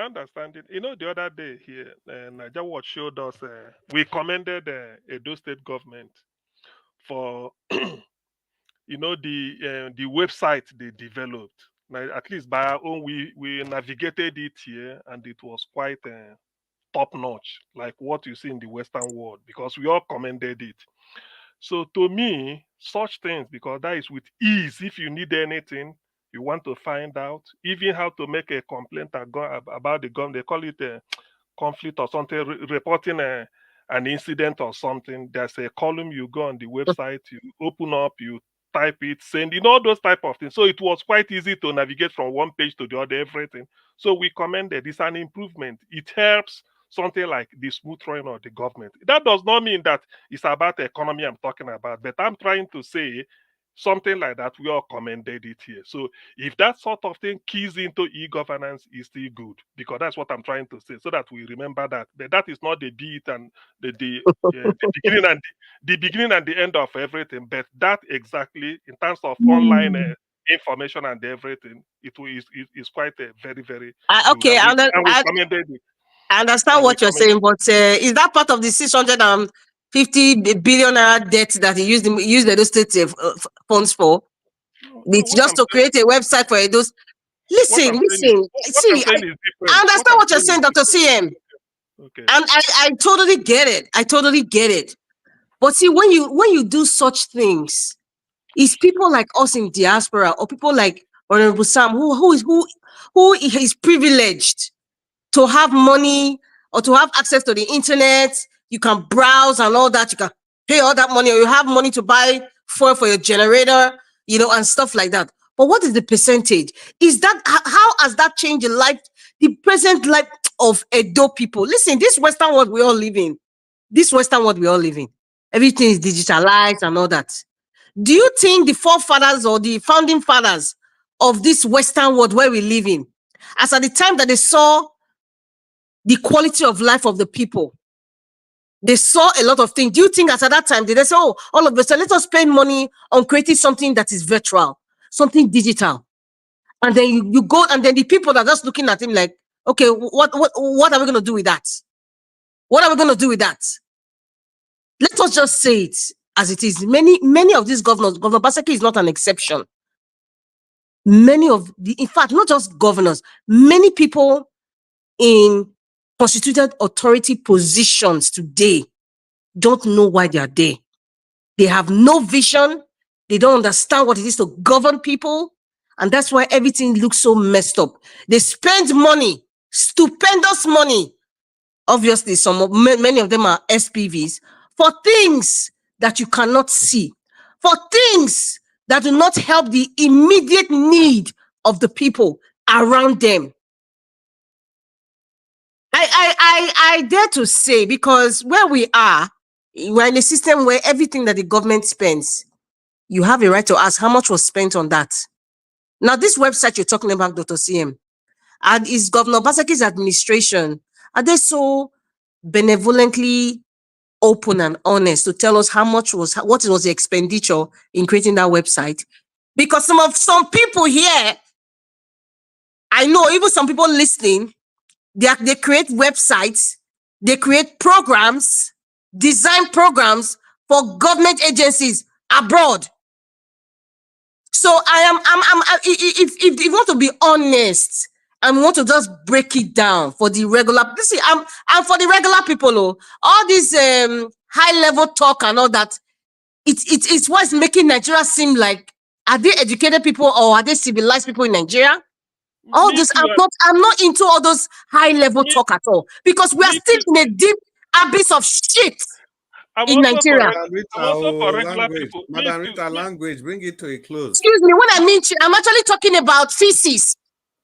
S4: understanding, the other day here, Nigeria Watch showed us, we commended Edo State government for, the website they developed. Now, at least by our own, we navigated it here, and it was quite top notch, like what you see in the Western world, because we all commended it. So to me, such things, because that is with ease. If you need anything, you want to find out, even how to make a complaint about the government, they call it a conflict or something, reporting an incident or something. There's a column, you go on the website, you open up, you type it, send, all those type of things. So it was quite easy to navigate from one page to the other, everything. So we commended. It's an improvement. It helps something like the smooth running of the government. That does not mean that it's about the economy I'm talking about, but I'm trying to say something like that. We all commended it here. So if that sort of thing keys into e-governance, is still good, because that's what I'm trying to say, so that we remember that. But that is not the beat and the beginning and the beginning and the end of everything. But that exactly, in terms of online information and everything, it is quite a very, very
S5: okay.
S4: good. And we commended it.
S5: I understand what you're saying, but is that part of the 650 billion naira debt that he used the state funds for? It's just to create a website for those. Listen. See, I understand what you're saying, Dr. CM.
S4: Okay.
S5: And I totally get it. But see, when you do such things, it's people like us in diaspora or people like Honorable Sam who is privileged to have money or to have access to the internet. You can browse and all that. You can pay all that money, or you have money to buy fuel for your generator, and stuff like that. But what is the percentage? Is that how has that changed the present life of Edo people? Listen, this Western world we all live in. Everything is digitalized and all that. Do you think the forefathers or the founding fathers of this Western world where we live in, as at the time that they saw the quality of life of the people, they saw a lot of things? Do you think at that time, did they say, oh, all of us, let us spend money on creating something that is virtual, something digital? And then you go, and then the people are just looking at him like, okay, what are we going to do with that? What are we going to do with that? Let us just say it as it is. Many of these governors, Governor Baseki is not an exception. In fact, not just governors, many people in constituted authority positions today don't know why they are there. They have no vision. They don't understand what it is to govern people. And that's why everything looks so messed up. They spend money, stupendous money. Obviously, many of them are SPVs, for things that you cannot see, for things that do not help the immediate need of the people around them. I dare to say, because where we are, we're in a system where everything that the government spends, you have a right to ask how much was spent on that. Now, this website you're talking about, Dr. CM, and is Governor Baseki's administration, are they so benevolently open and honest to tell us what was the expenditure in creating that website? Because some people here, I know even some people listening, they create websites, they create programs, design programs for government agencies abroad. So if you want to be honest and we want to just break it down for the regular, I'm for the regular people, all this high level talk and all that, it's what's making Nigeria seem like, are they educated people or are they civilized people in Nigeria? All this, I'm not into all those high level talk at all, because we are still in a deep abyss of shit. in Nigeria.
S3: Rita,
S4: I'm also for regular
S3: language.
S4: people.
S3: Madam Rita, language, bring it to a close.
S5: Excuse me, when I mean, I'm actually talking about feces,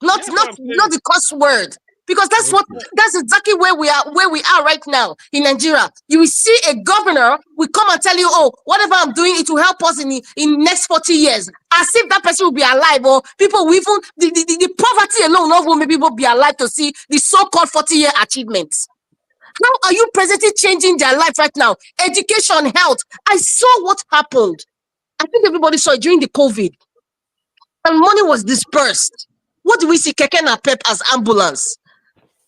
S5: not the cuss word. Because that's exactly where we are right now in Nigeria. You will see a governor will come and tell you, oh, whatever I'm doing, it will help us in next 40 years. As if that person will be alive, or people will even the poverty alone not will maybe be alive to see the so-called 40-year achievements. How are you presently changing their life right now? Education, health. I saw what happened. I think everybody saw it during the COVID. And money was dispersed. What do we see? Keke Napep as ambulance.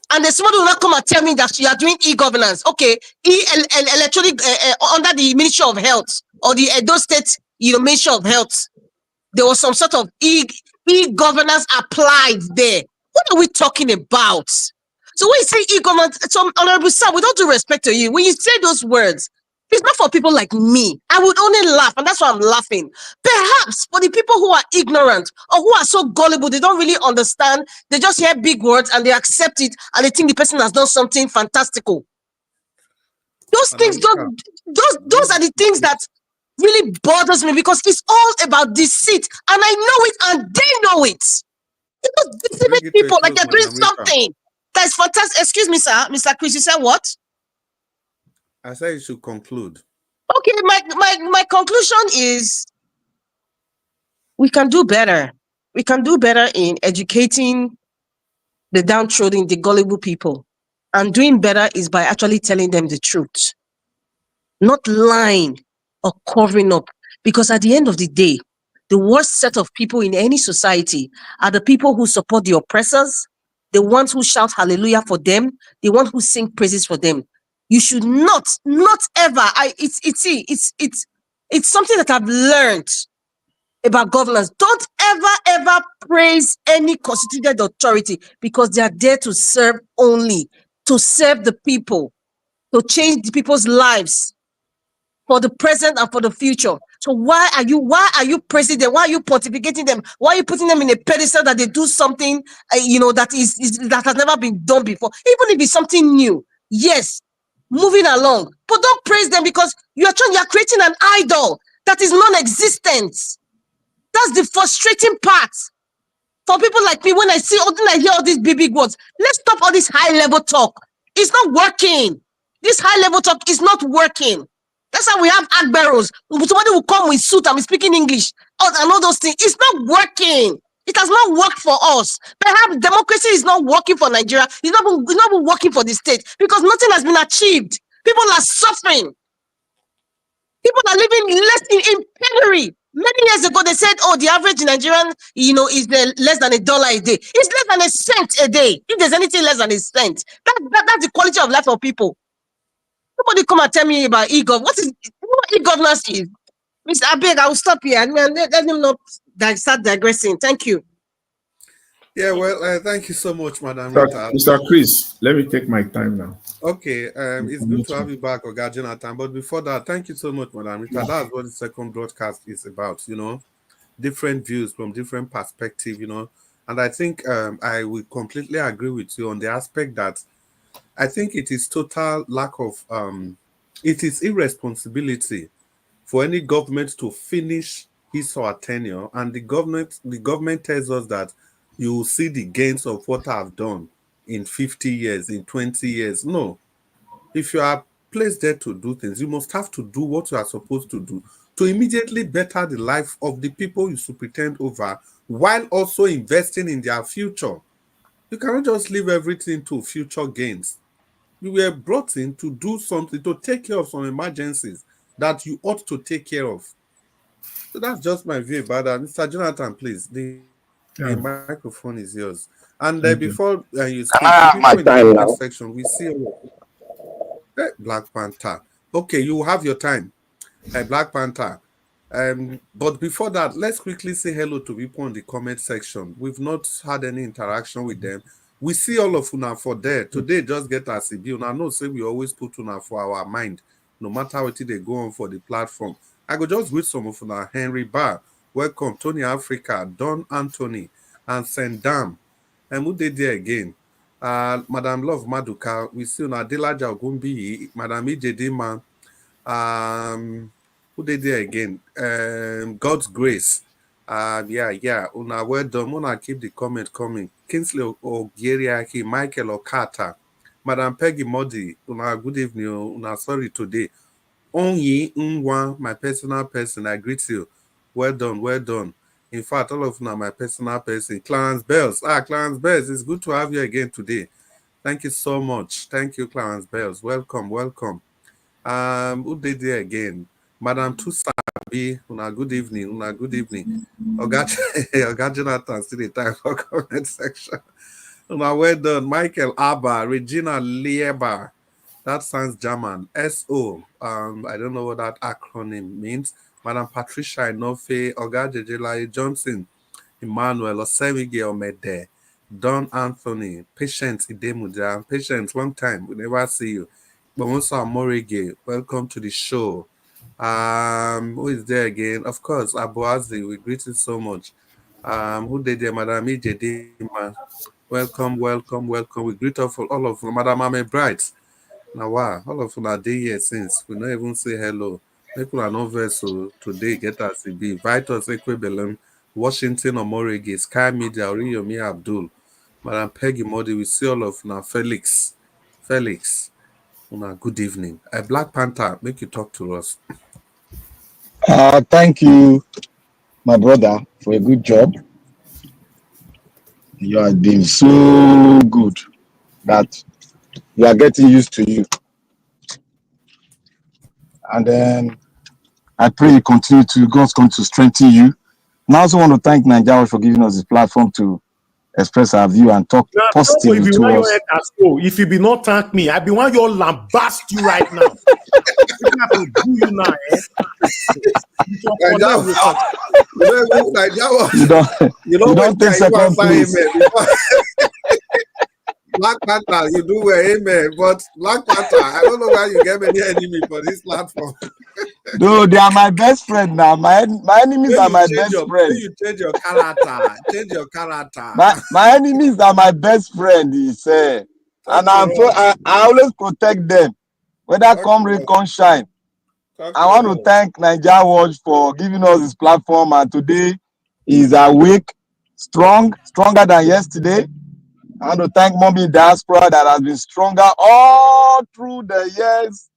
S5: And then somebody will not come and tell me that you are doing e-governance. Okay, electronic under the Ministry of Health or the Edo State, Ministry of Health. There was some sort of e-governance applied there. What are we talking about? So when you say e-governance, so Honorable Sir, with all due respect to you, when you say those words, it's not for people like me. I would only laugh, and that's why I'm laughing. Perhaps for the people who are ignorant or who are so gullible, they don't really understand. They just hear big words and they accept it, and they think the person has done something fantastical. Those things don't. Those are the things that really bothers me, because it's all about deceit, and I know it, and they know it. You know, deceiving people like they're doing something that's fantastic. Excuse me, sir, Mr. Chris, you said what?
S3: I said you should conclude.
S5: Okay, my conclusion is we can do better. We can do better in educating the downtrodden, the gullible people. And doing better is by actually telling them the truth, not lying or covering up. Because at the end of the day, the worst set of people in any society are the people who support the oppressors, the ones who shout hallelujah for them, the ones who sing praises for them. You should not ever. It's something that I've learned about governance. Don't ever praise any constituted authority, because they are there to serve only, to serve the people, to change the people's lives for the present and for the future. So why are you praising them? Why are you pontificating them? Why are you putting them in a pedestal that they do something that has never been done before? Even if it's something new, yes. Moving along, but don't praise them, because you are creating an idol that is non-existent. That's the frustrating part for people like me. When I hear all these big words, let's stop all this high-level talk. It's not working. This high-level talk is not working. That's how we have agberos. Somebody will come with suit and be speaking English and all those things. It's not working. It has not worked for us. Perhaps democracy is not working for Nigeria. It's not even working for the state, because nothing has been achieved. People are suffering. People are living less in penury. Many years ago, they said, oh, the average Nigerian, is less than $1 a day. It's less than a cent a day. If there's anything less than a cent, that's the quality of life of people. Nobody come and tell me about e-governance. What e-governance is? Mr. Abeg, I will stop here. And let them not start digressing. Thank you.
S3: Yeah, well, thank you so much, Madam Rita.
S8: Mr. Chris, let me take my time now.
S3: Okay, it's good to have you back, Oga Jonathan. But before that, thank you so much, Madam Rita. That's what the second broadcast is about, different views from different perspectives, And I think I will completely agree with you on the aspect that I think it is total lack of, it is irresponsibility for any government to finish his or her tenure, and the government tells us that you will see the gains of what I've done in 50 years, in 20 years. No. If you are placed there to do things, you must have to do what you are supposed to do to immediately better the life of the people you superintend over, while also investing in their future. You cannot just leave everything to future gains. You were brought in to do something, to take care of some emergencies that you ought to take care of. So that's just my view about that. Mr. Jonathan, please, the microphone is yours. And before you speak, people in the comment section, we see Black Panther. Okay, you have your time, Black Panther. But before that, let's quickly say hello to people in the comment section. We've not had any interaction with them. We see all of una for there. Today, just get us a bill. Now, no, say we always put una for our mind, no matter what they go on for the platform. I go just with some of una. Henry Barr, welcome. Tony Africa, Don Anthony, and Sendam. And who did there again? Madam Love Maduka, we see una Delaja Ogumbi, Madam Ijedima, Who did there again? God's grace. Yeah. Una well done. Una keep the comment coming. Kingsley Ogeriaki, Michael Okata, Madam Peggy Modi. Una good evening. Una sorry today. Onyi Nwa, my personal person. I greet you. Well done, well done. In fact, all of you are my personal person. Clarence Bells. Clarence Bells, it's good to have you again today. Thank you so much. Thank you, Clarence Bells. Welcome, welcome. Who did there again? Madam Tusabi, una good evening, una good evening. Oga Jonathan, still the time for comment section. Una well done. Michael Abba, Regina Lieba. That sounds German. SO. I don't know what that acronym means. Madam Patricia Inofe, Oga Jejelai Johnson, Emmanuel Osewige Omede, Don Anthony, Patience Idemudia. Patience, long time. We never see you. Bomosa Morige, welcome to the show. Who is there again? Of course, Abuazi, we greet you so much. Who did there? Madam Ijedima. Welcome. We greet all of you. Madam Ame Bright. Now, wow, all of you are there here since. We don't even say hello. People are not vessel today. Get us to be. Vitus Equibelem, Washington Omorege, Sky Media, Oriyomi Abdul, Madam Peggy Modi. We see all of you now. Felix. Good evening. Black Panther, make you talk to us.
S10: Thank you, my brother, for a good job. You have been so good that we are getting used to you. And then I pray you continue to, God's going to strengthen you. And I also want to thank Nigerians for giving us this platform to express our view and talk positively to us.
S1: If you be not thank me, I be one your lambast you right now. Do you now,
S3: You don't take second place. Black Panther, you do well, amen. But Black Panther, I don't know why you get any enemy for this platform.
S10: No, they are my best friend now. My enemies are my best friend.
S3: You change your character.
S10: My enemies are my best friend, he said. And I always protect them. Whether come rain, come shine. I want to thank Nigeria Watch for giving us this platform. And today is awake, stronger than yesterday. I want to thank Mommy Diaspora that has been stronger all through the years.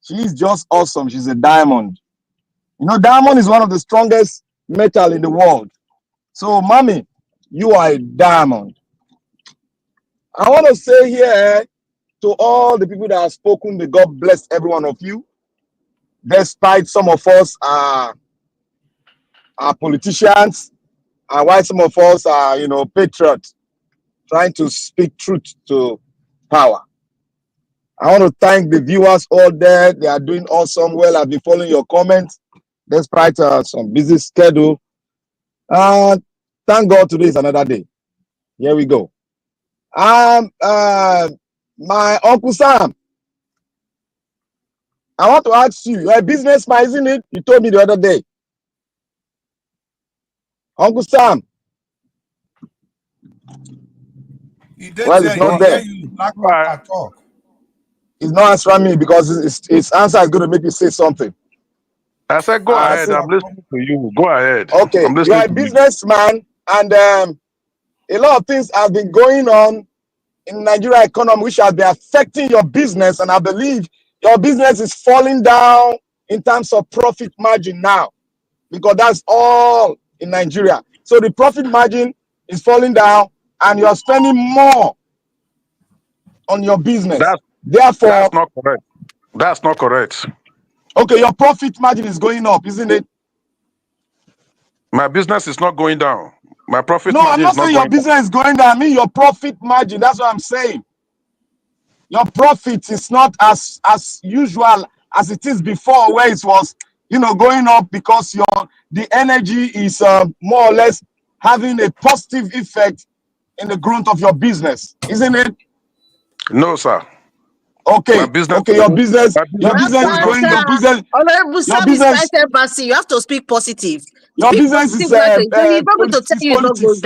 S10: She's just awesome. She's a diamond. You know, diamond is one of the strongest metal in the world. So, Mommy, you are a diamond. I want to say here to all the people that have spoken, may God bless every one of you. Despite some of us are politicians, and while some of us are, patriots, trying to speak truth to power. I want to thank the viewers all there. They are doing awesome. Well, I've been following your comments despite some busy schedule. Thank God today is another day. Here we go. My Uncle Sam, I want to ask you, you're a businessman, isn't it? You told me the other day. Uncle Sam. Well, it's not there. He's not answering me because his answer is going to make you say something.
S11: I said, go ahead. I'm listening to you. Go ahead.
S10: Okay, you're a businessman, and a lot of things have been going on in Nigeria economy which have been affecting your business, and I believe your business is falling down in terms of profit margin now, because that's all in Nigeria. So the profit margin is falling down, and you are spending more on your business. Therefore,
S11: that's not correct. That's not correct.
S10: Okay, your profit margin is going up, isn't it?
S11: My business is not going down. My profit
S10: margin. No, I'm not
S11: saying
S10: your business is going down. I mean your profit margin. That's what I'm saying. Your profit is not as usual as it is before, where it was, going up because the energy is more or less having a positive effect in the growth of your business, isn't it?
S11: No, sir.
S10: Okay. Your business is going. Your business.
S5: You have to speak positive.
S10: Your business is
S5: politics.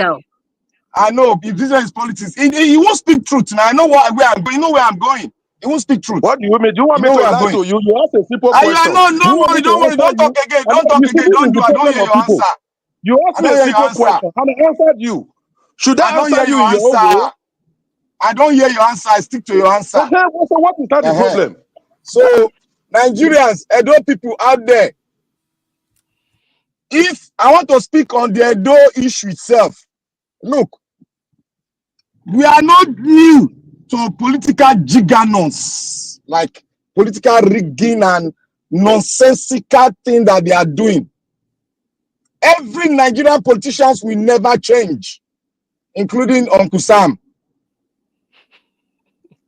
S10: I know. If business is politics, he won't speak truth. Now I know where I'm going. You know where I'm going. He won't speak truth.
S11: What do you mean? Do you want
S10: You
S11: me
S10: know
S11: to
S10: where I'm
S11: lie to
S10: going.
S11: you? You ask a simple
S10: Yeah,
S11: question.
S10: no,
S11: Do you
S10: don't
S11: want me
S10: worry,
S11: to
S10: don't worry,
S11: answer
S10: don't
S11: you?
S10: talk again,
S11: And
S10: don't talk
S11: you see,
S10: again,
S11: this is
S10: don't
S11: the
S10: do. I don't
S11: problem
S10: hear
S11: of
S10: your
S11: people.
S10: answer.
S11: You asked
S10: I
S11: me
S10: don't
S11: a
S10: hear your
S11: simple
S10: answer.
S11: question, and I answered you. Should
S10: I
S11: I
S10: don't
S11: answer
S10: hear
S11: you
S10: your
S11: in your own way?
S10: answer. I don't hear your answer. I stick to your answer.
S11: Okay, well, so what is that the problem?
S10: So, Nigerians, Edo people out there, if I want to speak on the Edo issue itself, look, we are not new to political giganons, like political rigging and nonsensical thing that they are doing. Every Nigerian politicians will never change, including Uncle Sam.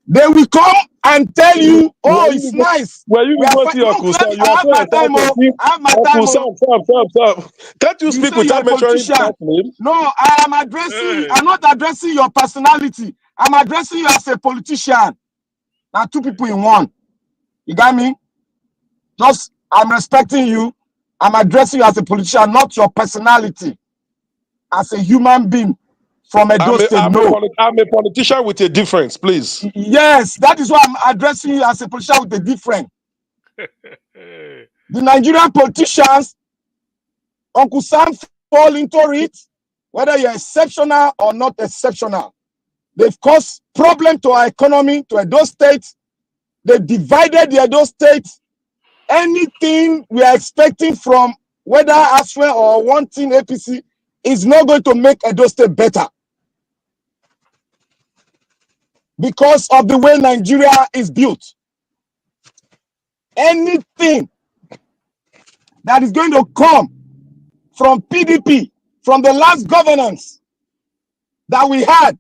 S10: They will come and tell you, oh, it's nice.
S11: Well, you will go see Uncle Sam. You
S10: I
S11: are
S10: have
S11: so
S10: my time,
S11: excited.
S10: I have my
S11: Uncle
S10: time.
S11: Sam. Can't you
S10: You
S11: speak
S10: say you're
S11: without
S10: a
S11: mentioning
S10: politician.
S11: that name?
S10: No, I am addressing, I'm not addressing your personality. I'm addressing you as a politician. Now, two people in one. You got me? Just, I'm respecting you. I'm addressing you as a politician, not your personality. As a human being from Edo State,
S11: I'm a politician with a difference, please.
S10: Yes, that is why I'm addressing you as a politician with a difference. The Nigerian politicians, Uncle Sam fall into it, whether you're exceptional or not exceptional. They've caused problem to our economy, to Edo State. They divided the Edo State. Anything we are expecting from whether Aswe or wanting APC is not going to make Edo State better. Because of the way Nigeria is built. Anything that is going to come from PDP, from the last governance that we had,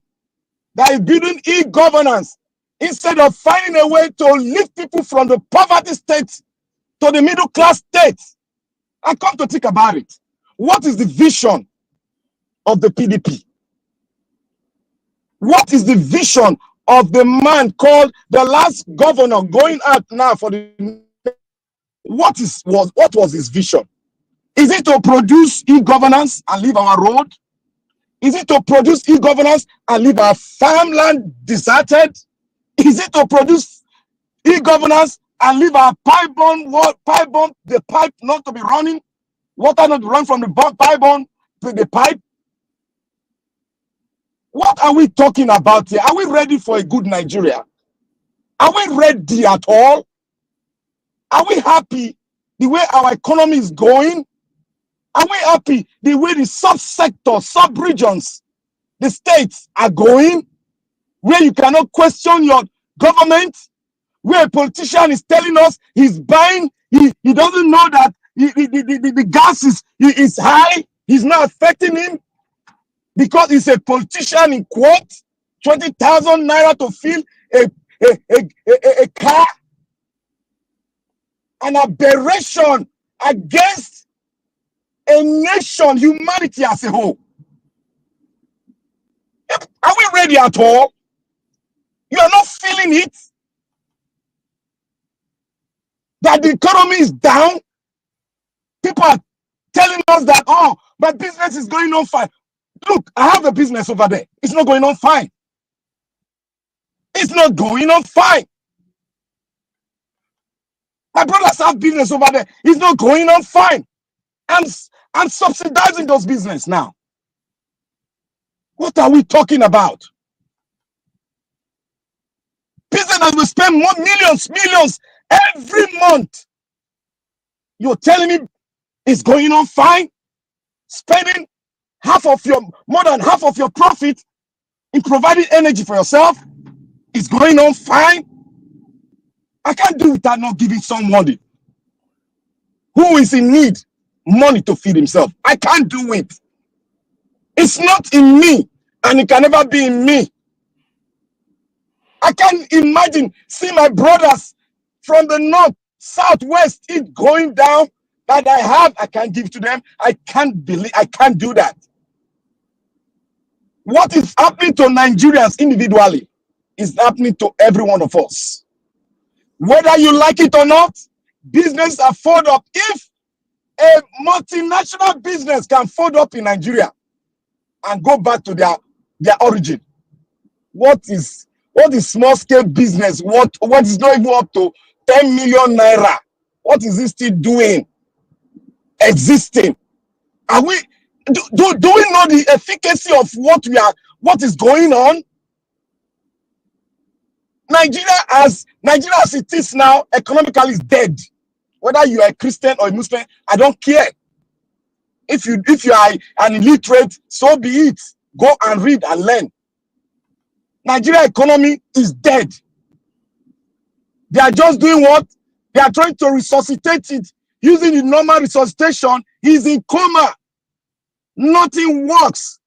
S10: that is building e-governance, instead of finding a way to lift people from the poverty state to the middle class state. I come to think about it. What is the vision of the PDP? What is the vision of the man called the last governor going out now for the... What was his vision? Is it to produce e-governance and leave our road? Is it to produce e-governance and leave our farmland deserted? Is it to produce e-governance and leave our pipe bomb, the pipe not to be running, water not to run from the pipe bomb to the pipe? What are we talking about here? Are we ready for a good Nigeria? Are we ready at all? Are we happy the way our economy is going? Are we happy the way the sub-sectors, sub-regions, the states are going? Where you cannot question your government? Where a politician is telling us he's buying, he doesn't know that the gas is high, he's not affecting him because he's a politician in quote, 20,000 naira to fill a car. An aberration against a nation, humanity as a whole. Are we ready at all? You are not feeling it? That the economy is down? People are telling us that, oh, my business is going on fine. Look, I have a business over there. It's not going on fine. It's not going on fine. My brothers have business over there. It's not going on fine. I'm subsidizing those business now. What are we talking about? Business that will spend more millions every month. You're telling me it's going on fine? Spending more than half of your profit in providing energy for yourself is going on fine? I can't do without not giving somebody who is in need money to feed himself. I can't do it. It's not in me, and it can never be in me. I can't imagine seeing my brothers from the north, south, west, east going down that I can't give to them. I can't do that. What is happening to Nigerians individually is happening to every one of us. Whether you like it or not, business are fold up. If a multinational business can fold up in Nigeria and go back to their origin, what is What is small scale business? What is not even up to 10 million naira? What is it still doing? Existing? Are we do we know the efficacy of what is going on? Nigeria as it is now, economically is dead. Whether you are a Christian or a Muslim, I don't care. If you are an illiterate, so be it. Go and read and learn. Nigeria economy is dead. They are just doing what? They are trying to resuscitate it using the normal resuscitation. He's in coma. Nothing works.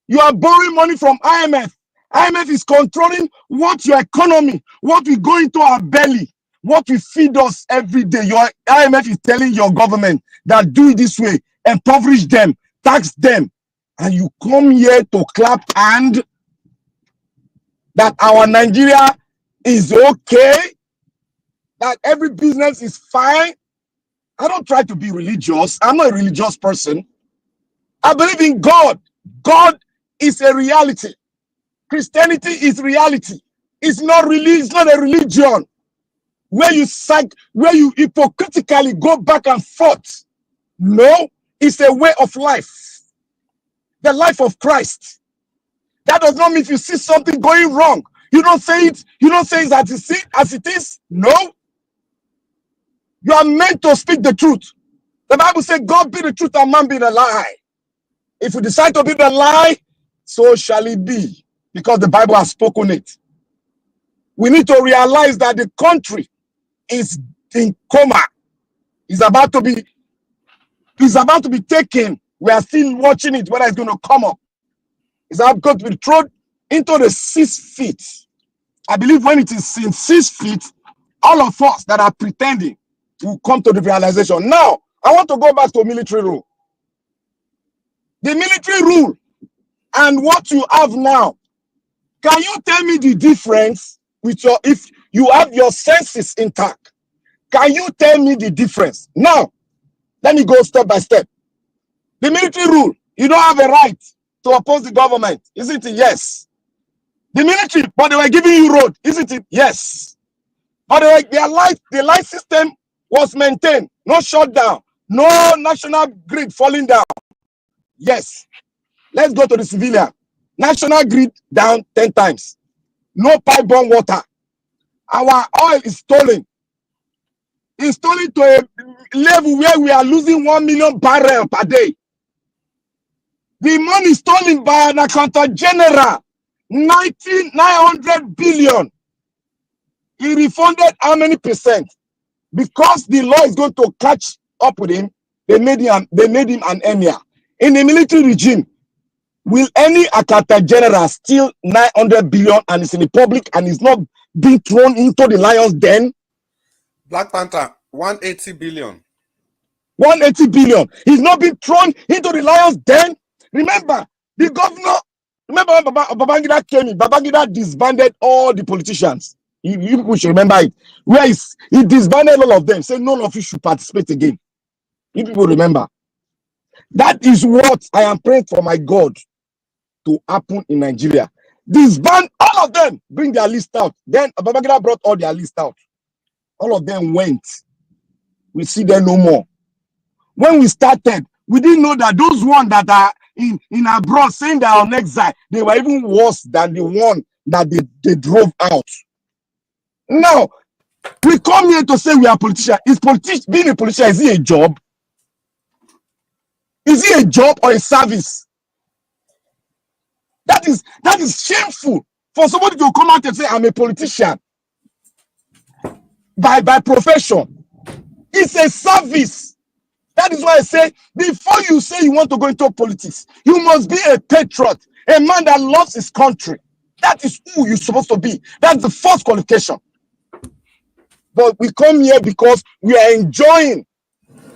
S10: You are borrowing money from IMF. IMF is controlling what your economy, what we go into our belly, what we feed us every day. Your IMF is telling your government that do it this way, impoverish them, tax them, and you come here to clap and that our Nigeria is okay, that every business is fine. I don't try to be religious. I'm not a religious person. I believe in God. God is a reality. Christianity is reality. It's not a religion where you hypocritically go back and forth. No, it's a way of life. The life of Christ. That does not mean if you see something going wrong, you don't say it. You don't say it as it is. No. You are meant to speak the truth. The Bible says, God be the truth and man be the lie. If you decide to be the lie, so shall it be, because the Bible has spoken it. We need to realize that the country is in coma. It's about to be taken. We are still watching it, whether it's going to come up. It's going to be thrown into the 6 feet. I believe when it is in 6 feet, all of us that are pretending will come to the realization. Now, I want to go back to military rule. The military rule and what you have now. Can you tell me the difference if you have your senses intact? Can you tell me the difference? Now, let me go step by step. The military rule, you don't have a right to oppose the government, isn't it? Yes. The military, but they were giving you road, isn't it? Yes. But the light system was maintained, no shutdown, no national grid falling down. Yes. Let's go to the civilian. National grid down 10 times. No pipe-borne water. Our oil is stolen. It's stolen to a level where we are losing 1 million barrels per day. The money stolen by an accountant general, 900 billion. He refunded how many percent? Because the law is going to catch up with him, they made him an emir. In the military regime, will any accountant general steal 900 billion and it's in the public and is not being thrown into the lion's den?
S3: Black Panther, 180 billion.
S10: 180 billion. He's not being thrown into the lion's den. Remember, the governor, remember when Babangida came in, Babangida disbanded all the politicians. You people should remember it. Where he disbanded all of them, said none of you should participate again. You people remember. That is what I am praying for my God to happen in Nigeria. Disband all of them, bring their list out. Then Babangida brought all their list out. All of them went. We see them no more. When we started, we didn't know that those ones that are in abroad saying they are on exile, they were even worse than the one that they drove out. Now, we come here to say we are politicians. Being a politician, is it a job? Is it a job or a service? That is shameful for somebody to come out and say, I'm a politician by profession. It's a service. That is why I say, before you say you want to go into politics, you must be a patriot, a man that loves his country. That is who you're supposed to be. That's the first qualification. But we come here because we are enjoying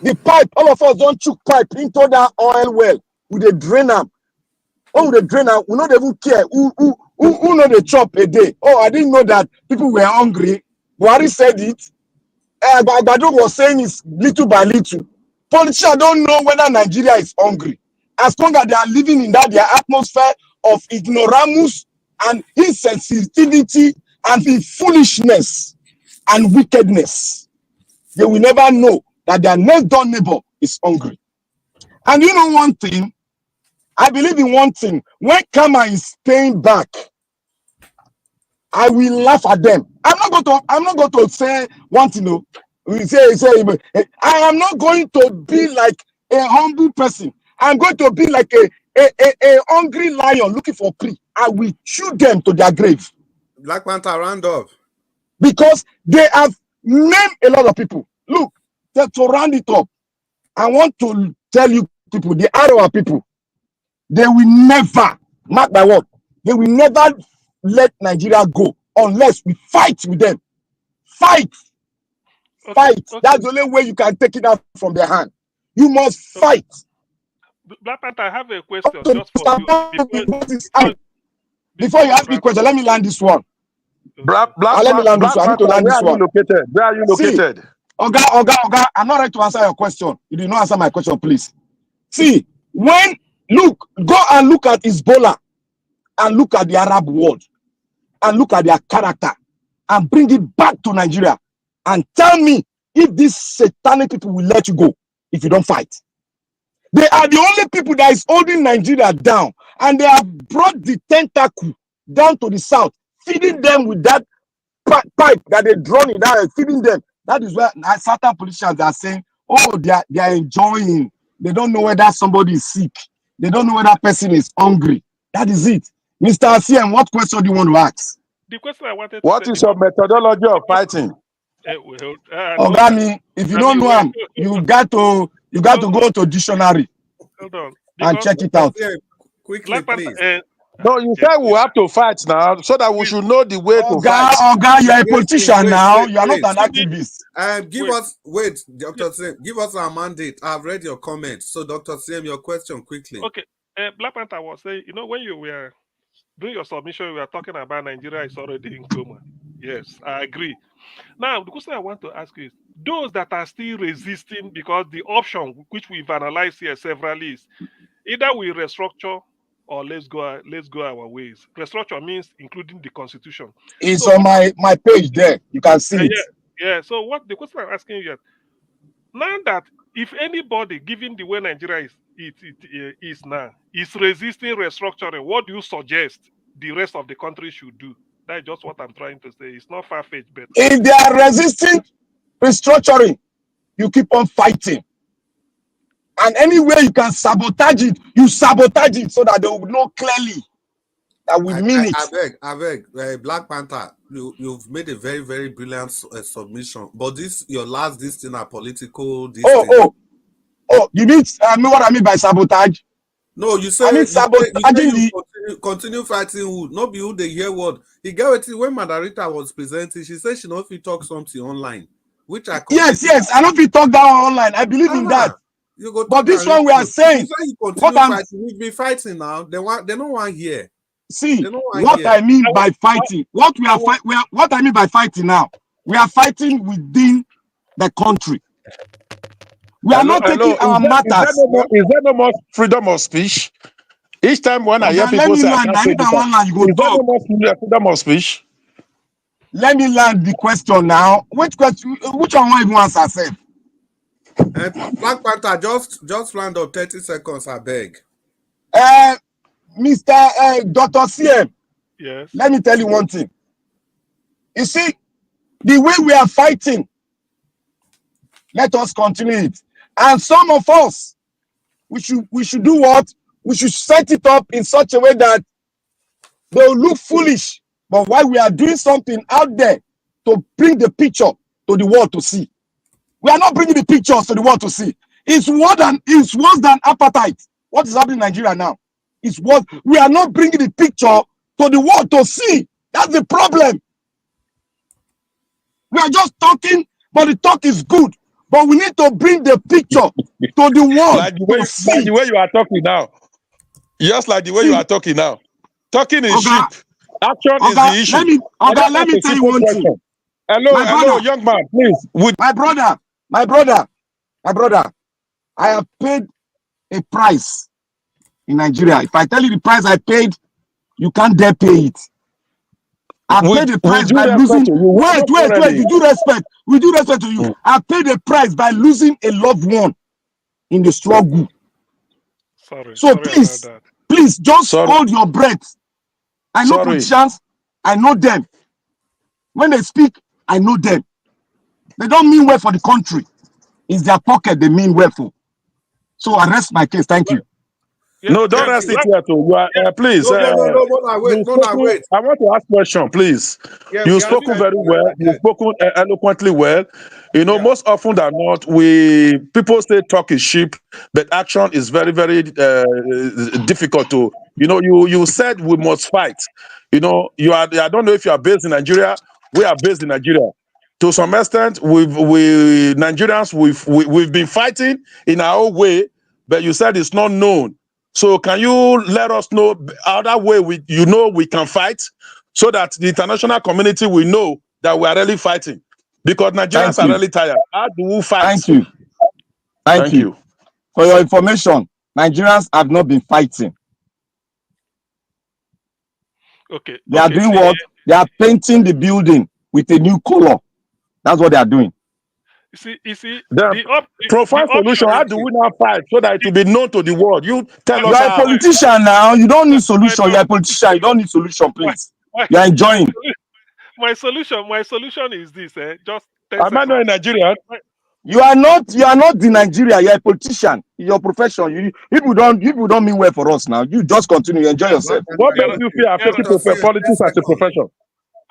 S10: the pipe. All of us don't choke pipe into that oil well. With a drainer. Oh, the drainer, we don't even care. Who know the chop a day? Oh, I didn't know that people were hungry. Buhari said it. Badou was saying it's little by little. Politicians don't know whether Nigeria is hungry. As long as they are living in that their atmosphere of ignoramus and insensitivity and the foolishness and wickedness. They will never know that their next door neighbor is hungry. And you know one thing, I believe in one thing. When karma is paying back, I will laugh at them. I'm not going to say one thing. No, I am not going to be like a humble person. I'm going to be like a hungry lion looking for prey. I will chew them to their grave.
S3: Black Panther, round up.
S10: Because they have named a lot of people. Look, to round it up, I want to tell you people, the Arawa people, they will never, mark my word, they will never let Nigeria go unless we fight with them. Fight. Fight. That's the only way you can take it out from their hand. You must fight.
S4: Black Panther, I have a question just for you.
S10: Before you ask me a question, let me land this one.
S11: Black
S10: let me land this one. I need to land this one.
S11: Where are you located?
S10: See, Oga, I'm not ready to answer your question. You did not answer my question, please. See, go and look at Ebola and look at the Arab world and look at their character and bring it back to Nigeria and tell me if these satanic people will let you go if you don't fight. They are the only people that is holding Nigeria down, and they have brought the tentacle down to the south, feeding them with that pipe that they drawn it down and feeding them. That is where certain politicians are saying, oh, they are enjoying. They don't know whether somebody is sick. They don't know whether that person is hungry. That is it. Mr. CM, what question do you want to ask?
S4: The question I wanted to
S11: What is your methodology of fighting?
S10: Ogami, if you don't know him, you got to go to dictionary.
S4: Hold on.
S10: And check it out.
S3: Quickly, please.
S11: No, you said we have to fight now so that we should know the way to fight.
S10: Oga, you are a politician now. You are not an activist.
S3: Dr. Sim, give us our mandate. I've read your comments. So, Dr. Sim, your question quickly.
S4: Okay. Black Panther was saying, when you were doing your submission, we were talking about Nigeria is already in coma. Yes, I agree. Now, the question I want to ask you is, those that are still resisting, because the option which we've analyzed here severally is either we restructure or let's go our ways. Restructure means including the constitution.
S10: It's on my page there. You can see it.
S4: Yeah. So what the question I'm asking you now, that if anybody, given the way Nigeria is now, is resisting restructuring, what do you suggest the rest of the country should do? That's just what I'm trying to say. It's not far-fetched, but
S10: if they are resisting restructuring, you keep on fighting. And anywhere you can sabotage it, you sabotage it so that they will know clearly that we mean it.
S3: I beg, Black Panther, you've made a very, very brilliant submission. But your last thing are political.
S10: You mean what I mean by sabotage?
S3: No, you say, you continue fighting who? Not be who they hear word. You get it when Rita was presenting, she said she not fit talk something online. Which I
S10: Yes, I don't fit talk that online. I believe in that. But this one we are saying,
S3: we've been fighting now. They don't want here.
S10: See what I mean by fighting. What I mean by fighting now, we are fighting within the country. We are not taking our matters.
S11: Is there no more freedom of speech? Each time when I hear people say, is there no more freedom of speech?
S10: Let me land the question now. Which one even answer self?
S3: Black Panther, just land up 30 seconds, I beg.
S10: Mr. Dr. CM,
S4: yes.
S10: Let me tell you one thing. You see, the way we are fighting, let us continue it. And some of us, we should do what? We should set it up in such a way that they will look foolish. But while we are doing something out there to bring the picture to the world to see. We are not bringing the pictures to the world to see. It's worse than apartheid. What is happening in Nigeria now? It's worse. We are not bringing the picture to the world to see. That's the problem. We are just talking, but the talk is good. But we need to bring the picture to the world.
S11: Like the way you are talking now. Just like the way you are talking now. Talking is cheap. Action is the issue.
S10: Let me tell you one thing.
S11: Hello, young man, please.
S10: My brother, I have paid a price in Nigeria. If I tell you the price I paid, you can't dare pay it. I paid the price by losing. Wait. With due respect to you, I paid the price by losing a loved one in the struggle. So please, just hold your breath. I know politicians. I know them. When they speak, I know them. They don't mean well for the country. It's their pocket they mean well for. So I rest my case. Thank you.
S11: No, don't rest it here too. Please.
S3: Wait.
S11: I want to ask a question, please. You've spoken very well. You've spoken eloquently well. You know, most often than not, people say talk is cheap, but action is very, very difficult to. You know, you said we must fight. You know, I don't know if you are based in Nigeria. We are based in Nigeria. To some extent, Nigerians we've been fighting in our own way, but you said it's not known. So can you let us know other way we can fight so that the international community will know that we are really fighting? Because Nigerians are really tired. How do we fight?
S10: Thank you. For your information, Nigerians have not been fighting.
S4: Okay.
S10: They are doing what? They are painting the building with a new color. That's what they are doing.
S4: You see,
S11: profound solution. How do we now fight so that it will be known to the world? You tell us.
S10: You are a politician now. You don't need solution. You are a politician. You don't need solution, please. You are enjoying.
S4: My solution is this. Just 10
S11: seconds. Am I not in Nigeria?
S10: You are not in Nigeria. You are a politician. In your profession. People don't mean well for us now. You just continue. Enjoy yourself.
S11: What makes you feel affected to politics as a profession?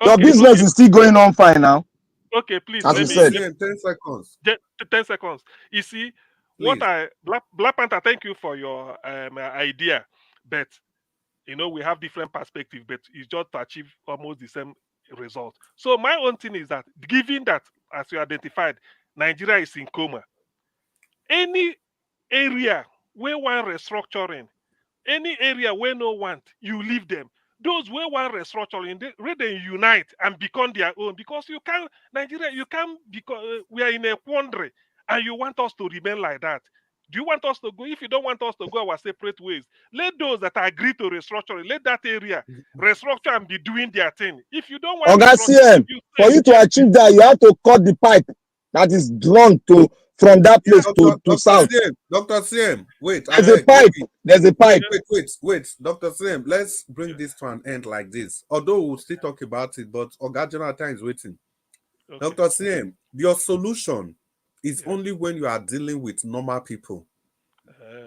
S10: Your business is still going on fine now.
S4: Okay, please.
S10: As you said.
S3: 10 seconds.
S4: 10 seconds. You see, please. Black Panther, thank you for your idea. But, you know, we have different perspectives, but it's just to achieve almost the same result. So my own thing is that, given that, as you identified, Nigeria is in coma, any area where one restructuring, any area where no want, you leave them. Those where want restructuring, they unite and become their own, because you can't, Nigeria, you can't, because we are in a quandary and you want us to remain like that. Do you want us to go? If you don't want us to go our separate ways, let those that agree to restructuring, let that area restructure and be doing their thing. If you don't want
S10: for you to achieve that, you have to cut the pipe that is drawn from that place to south.
S3: Dr. CM, wait.
S10: There's a pipe. There's a pipe.
S3: Wait. Dr. CM, let's bring this to an end like this. Although we'll still talk about it, but Oga Jonathan is waiting. Okay. Dr. CM, your solution is only when you are dealing with normal people.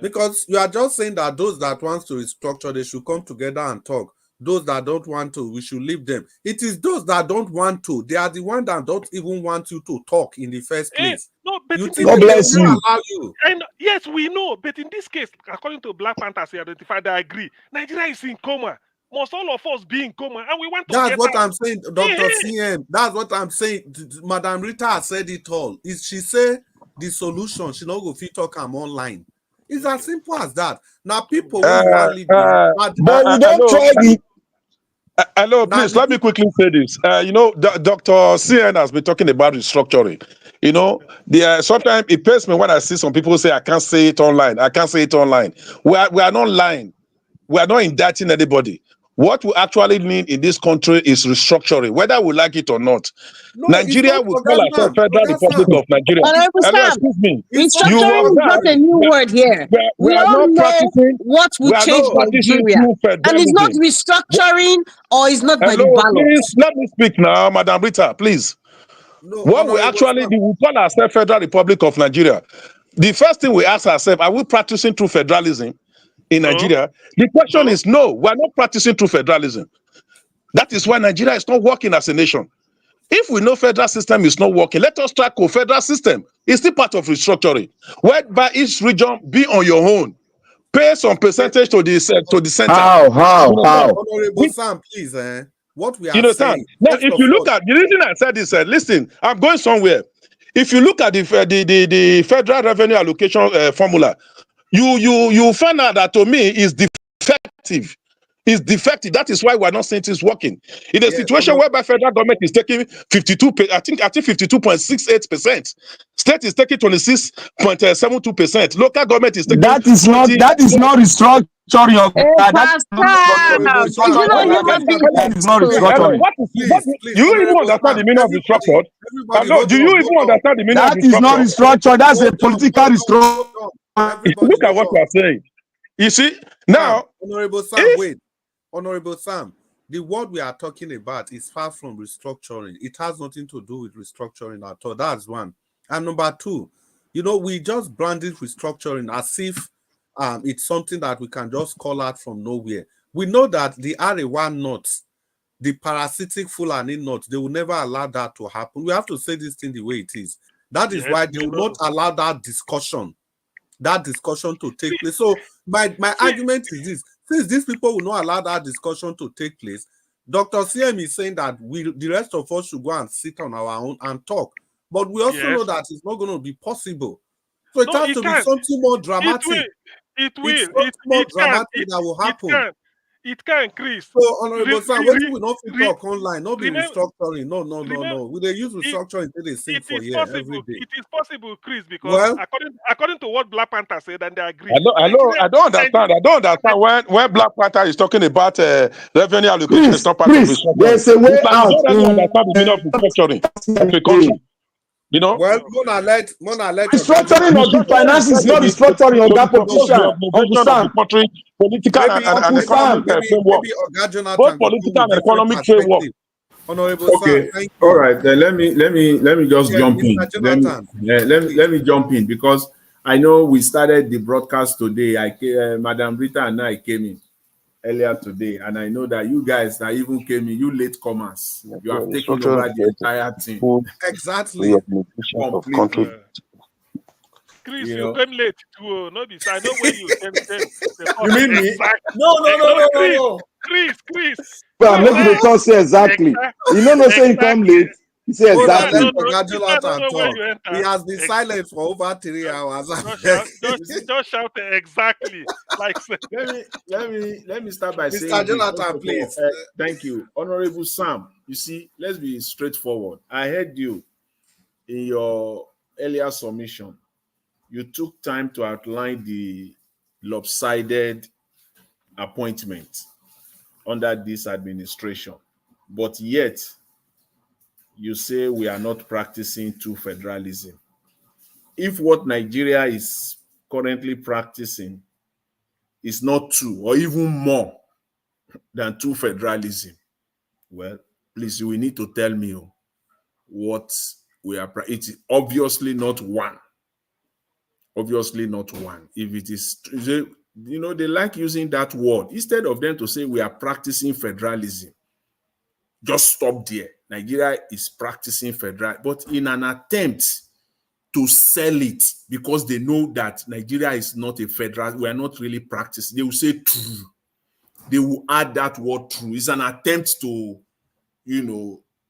S3: Because you are just saying that those that want to restructure, they should come together and talk. Those that don't want to, we should leave them. It is those that don't want to. They are the ones that don't even want you to talk in the first place.
S4: No, but
S10: God bless you.
S3: Allow you.
S4: And yes, we know. But in this case, according to Black Panthers, they identified, I agree. Nigeria is in coma. Must all of us be in coma? And we want to.
S3: That's what I'm saying, Dr. CM. That's what I'm saying. Madam Rita has said it all. She said the solution, she not go fit talk am online. It's as simple as that. Now, people
S10: but we don't try it.
S11: Hello, please, let me quickly say this. You know, Dr. CN has been talking about restructuring. You know, sometimes it pains me when I see some people say, I can't say it online. I can't say it online. We are not lying. We are not indicting anybody. What we actually need in this country is restructuring, whether we like it or not. No, Nigeria will call ourselves Federal Republic of Nigeria.
S5: Hello, excuse me. Restructuring is not a new word here. We all know what will change Nigeria. And it's not restructuring or it's not by the ballot.
S11: Please, let me speak now, Madam Rita, please. No, what we actually do, we call ourselves Federal Republic of Nigeria. The first thing we ask ourselves, are we practicing true federalism in Nigeria? The question is no, we're not practicing true federalism. That is why Nigeria is not working as a nation. If we know federal system is not working, let us try co-federal system. It's still part of restructuring, whereby each region be on your own, pay some percentage to the center.
S10: How?
S3: Honorable Sam, please, what we are saying.
S11: Now, if you look at the reason I said this, listen, I'm going somewhere. If you look at the federal revenue allocation formula, you find out that to me is defective. is defective. That is why we're not saying it's working. In a situation whereby federal government is taking 52, I think 52.68%. State is taking 26.72%. Local government is taking
S10: that is not restructuring. That's not
S5: Pastor, is it not human being?
S10: that is not restructuring.
S11: Do you even understand the meaning of restructured? Do you even understand the meaning of restructured?
S10: That is not restructured. That's a political restructuring.
S11: Look at what we are saying. You see, now,
S3: Honorable Sam, wait. Honorable Sam, the word we are talking about is far from restructuring. It has nothing to do with restructuring at all. That's one. And number two, we just branded restructuring as if it's something that we can just call out from nowhere. We know that the Arewa North, the parasitic Fulani North, they will never allow that to happen. We have to say this thing the way it is. That is why they will not allow that discussion to take place. So my argument is this: since these people will not allow that discussion to take place, Dr. CM is saying that the rest of us should go and sit on our own and talk. But we also know that it's not going to be possible. So it has to be something more dramatic.
S4: It
S3: will happen.
S4: It can, Chris.
S3: So, Honorable Sam, what we not talk online? Not be restructuring. No. We they use restructuring until they sing for years every day.
S4: It is possible, Chris, because according to what Black Panther said, and they agree.
S11: I don't understand when Black Panther is talking about revenue allocation. It's not part of restructuring.
S10: There's a way out.
S11: I don't understand the meaning of restructuring of a country.
S3: Well, Mona let
S10: restructuring of the finances is not restructuring of that politician.
S11: Political and economic framework. Both political and economic framework.
S8: Okay, all right. Then let me just jump in. Let me jump in because I know we started the broadcast today. Madam Rita and I came in earlier today, and I know that you guys that even came in, you late comers, you have taken over the entire thing.
S3: Exactly.
S8: Completely.
S4: Chris, you came late too. No, I know when you came.
S8: You mean me?
S4: No. Chris.
S10: Well, I'm making the talk say exactly. No, say you come late. He said exactly.
S3: He has been silent for over 3 hours.
S4: Just shout exactly. Like
S8: let me start by saying,
S3: Mr. Jonathan, please.
S8: Thank you, Honorable Sam. You see, let's be straightforward. I heard you in your earlier submission. You took time to outline the lopsided appointment under this administration, but yet you say we are not practicing true federalism. If what Nigeria is currently practicing is not true or even more than true federalism, well, please, you will need to tell me what we are. It's obviously not one. Obviously not one. If it is, they like using that word. Instead of them to say we are practicing federalism, just stop there. Nigeria is practicing federal, but in an attempt to sell it because they know that Nigeria is not a federal, we are not really practicing. They will say true. They will add that word true. It's an attempt to,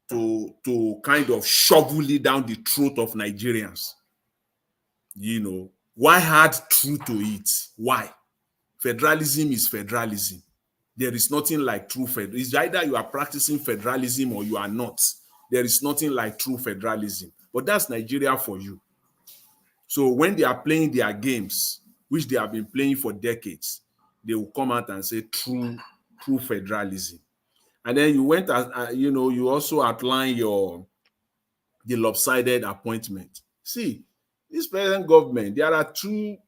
S8: to kind of shovel it down the throat of Nigerians. Why add true to it? Why? Federalism is federalism. There is nothing like true federalism. It's either you are practicing federalism or you are not. There is nothing like true federalism. But that's Nigeria for you. So when they are playing their games, which they have been playing for decades, they will come out and say true federalism. And then you went, you also outline the lopsided appointment. See, this present government, there are two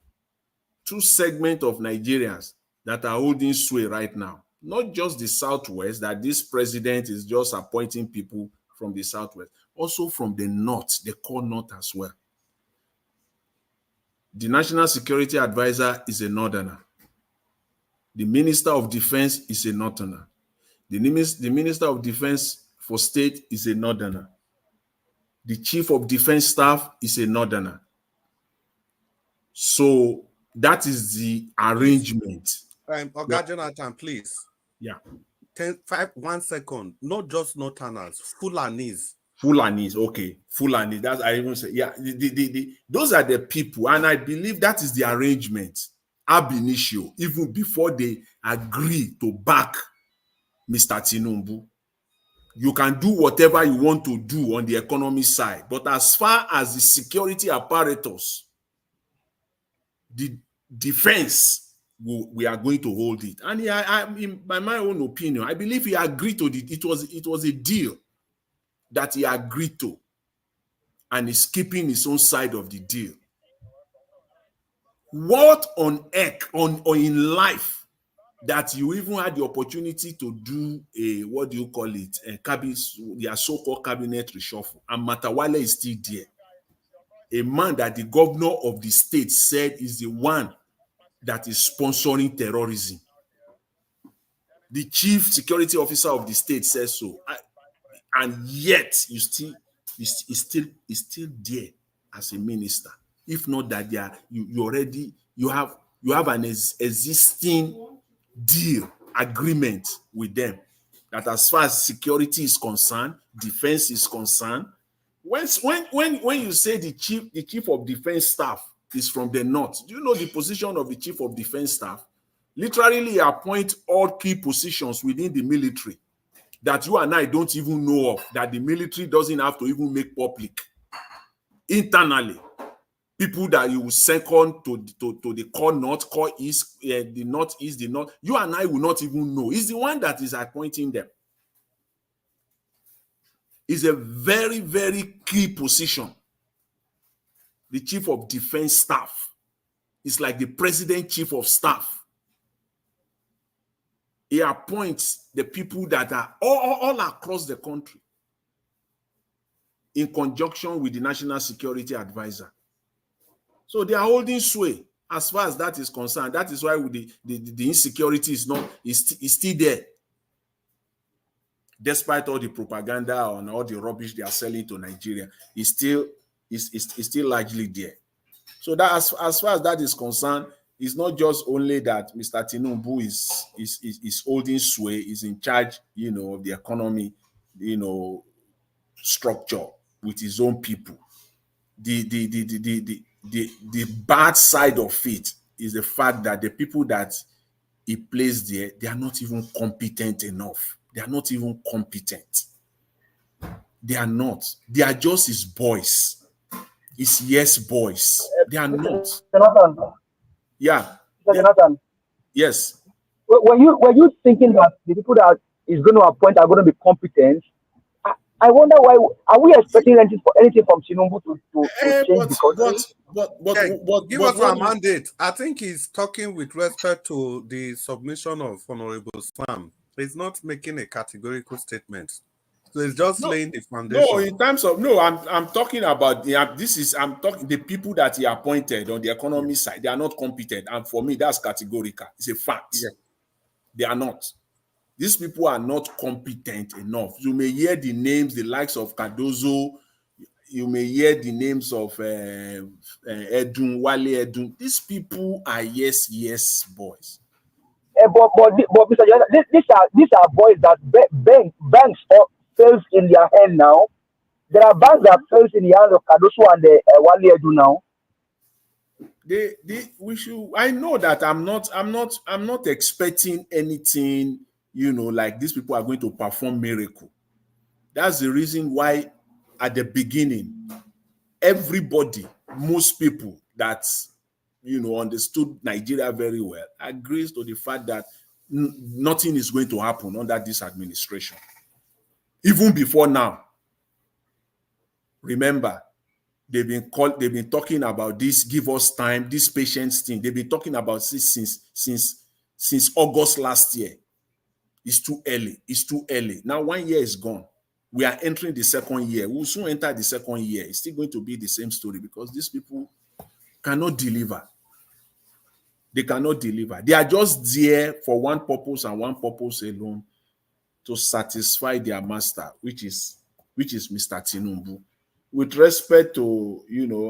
S8: segments of Nigerians that are holding sway right now. Not just the Southwest, that this president is just appointing people from the Southwest, also from the North, the core North as well. The National Security Advisor is a Northerner. The Minister of Defense is a Northerner. The Minister of Defense for State is a Northerner. The Chief of Defense Staff is a Northerner. So that is the arrangement.
S3: Oga Jonathan, please.
S8: Yeah.
S3: 1 second. Not just Northerners, Fulanis.
S8: Okay. Fulanis. That's I even say. Yeah. Those are the people, and I believe that is the arrangement. ab initio, even before they agree to back Mr. Tinubu. You can do whatever you want to do on the economy side, but as far as the security apparatus, the defense, we are going to hold it. And in my own opinion, I believe he agreed to it. It was a deal that he agreed to, and is keeping his own side of the deal. What on earth, or in life, that you even had the opportunity to do a, what do you call it, a cabinet, their so-called cabinet reshuffle, and Matawale is still there, a man that the governor of the state said is the one that is sponsoring terrorism. The chief security officer of the state says so, and yet he's still there as a minister. If not that they are, you have an existing deal, agreement with them, that as far as security is concerned, defense is concerned. When you say the chief of defense staff is from the north, do you know the position of the chief of defense staff? Literally appoint all key positions within the military that you and I don't even know of, that the military doesn't have to even make public. Internally, people that you will second to the core north, core east, the northeast, the north, you and I will not even know. He's the one that is appointing them. It's a very, very key position. The chief of defense staff is like the president chief of staff. He appoints the people that are all across the country in conjunction with the National Security Advisor. So they are holding sway as far as that is concerned. That is why the insecurity is still there, despite all the propaganda and all the rubbish they are selling to Nigeria. It's still largely there. So that as far as that is concerned, it's not just only that Mr. Tinubu is holding sway, is in charge, of the economy, structure with his own people. The bad side of it is the fact that the people that he placed there, they are not even competent enough. They are not even competent. They are not. They are just his boys. His yes boys. They are not.
S2: Jonathan.
S8: Yeah.
S2: Jonathan.
S8: Yes.
S2: Were you thinking that the people that is going to appoint are going to be competent? I wonder why. Are we expecting anything from Tinubu to change the country?
S3: But give us a mandate. I think he's talking with respect to the submission of Honorable Sam. He's not making a categorical statement. So it's just laying the foundation.
S8: No, in terms of I'm talking about I'm talking the people that he appointed on the economy side. They are not competent, and for me, that's categorical. It's a fact. Yeah. They are not. These people are not competent enough. You may hear the names, the likes of Cardozo. You may hear the names of Edun, Wale Edun. These people are yes boys.
S2: But Mr. Jonathan, these are boys that banks fails in their hand now. There are banks that fails in the hands of Cardoso and Wale Edun now.
S8: I know that I'm not expecting anything, like these people are going to perform miracle. That's the reason why at the beginning, everybody, most people that understood Nigeria very well agrees to the fact that nothing is going to happen under this administration. Even before now, remember, they've been talking about this, give us time, this patience thing. They've been talking about this since August last year. It's too early. It's too early. Now 1 year is gone. We are entering the second year. We'll soon enter the second year. It's still going to be the same story because these people cannot deliver. They cannot deliver. They are just there for one purpose and one purpose alone, to satisfy their master, which is Mr. Tinubu. With respect to,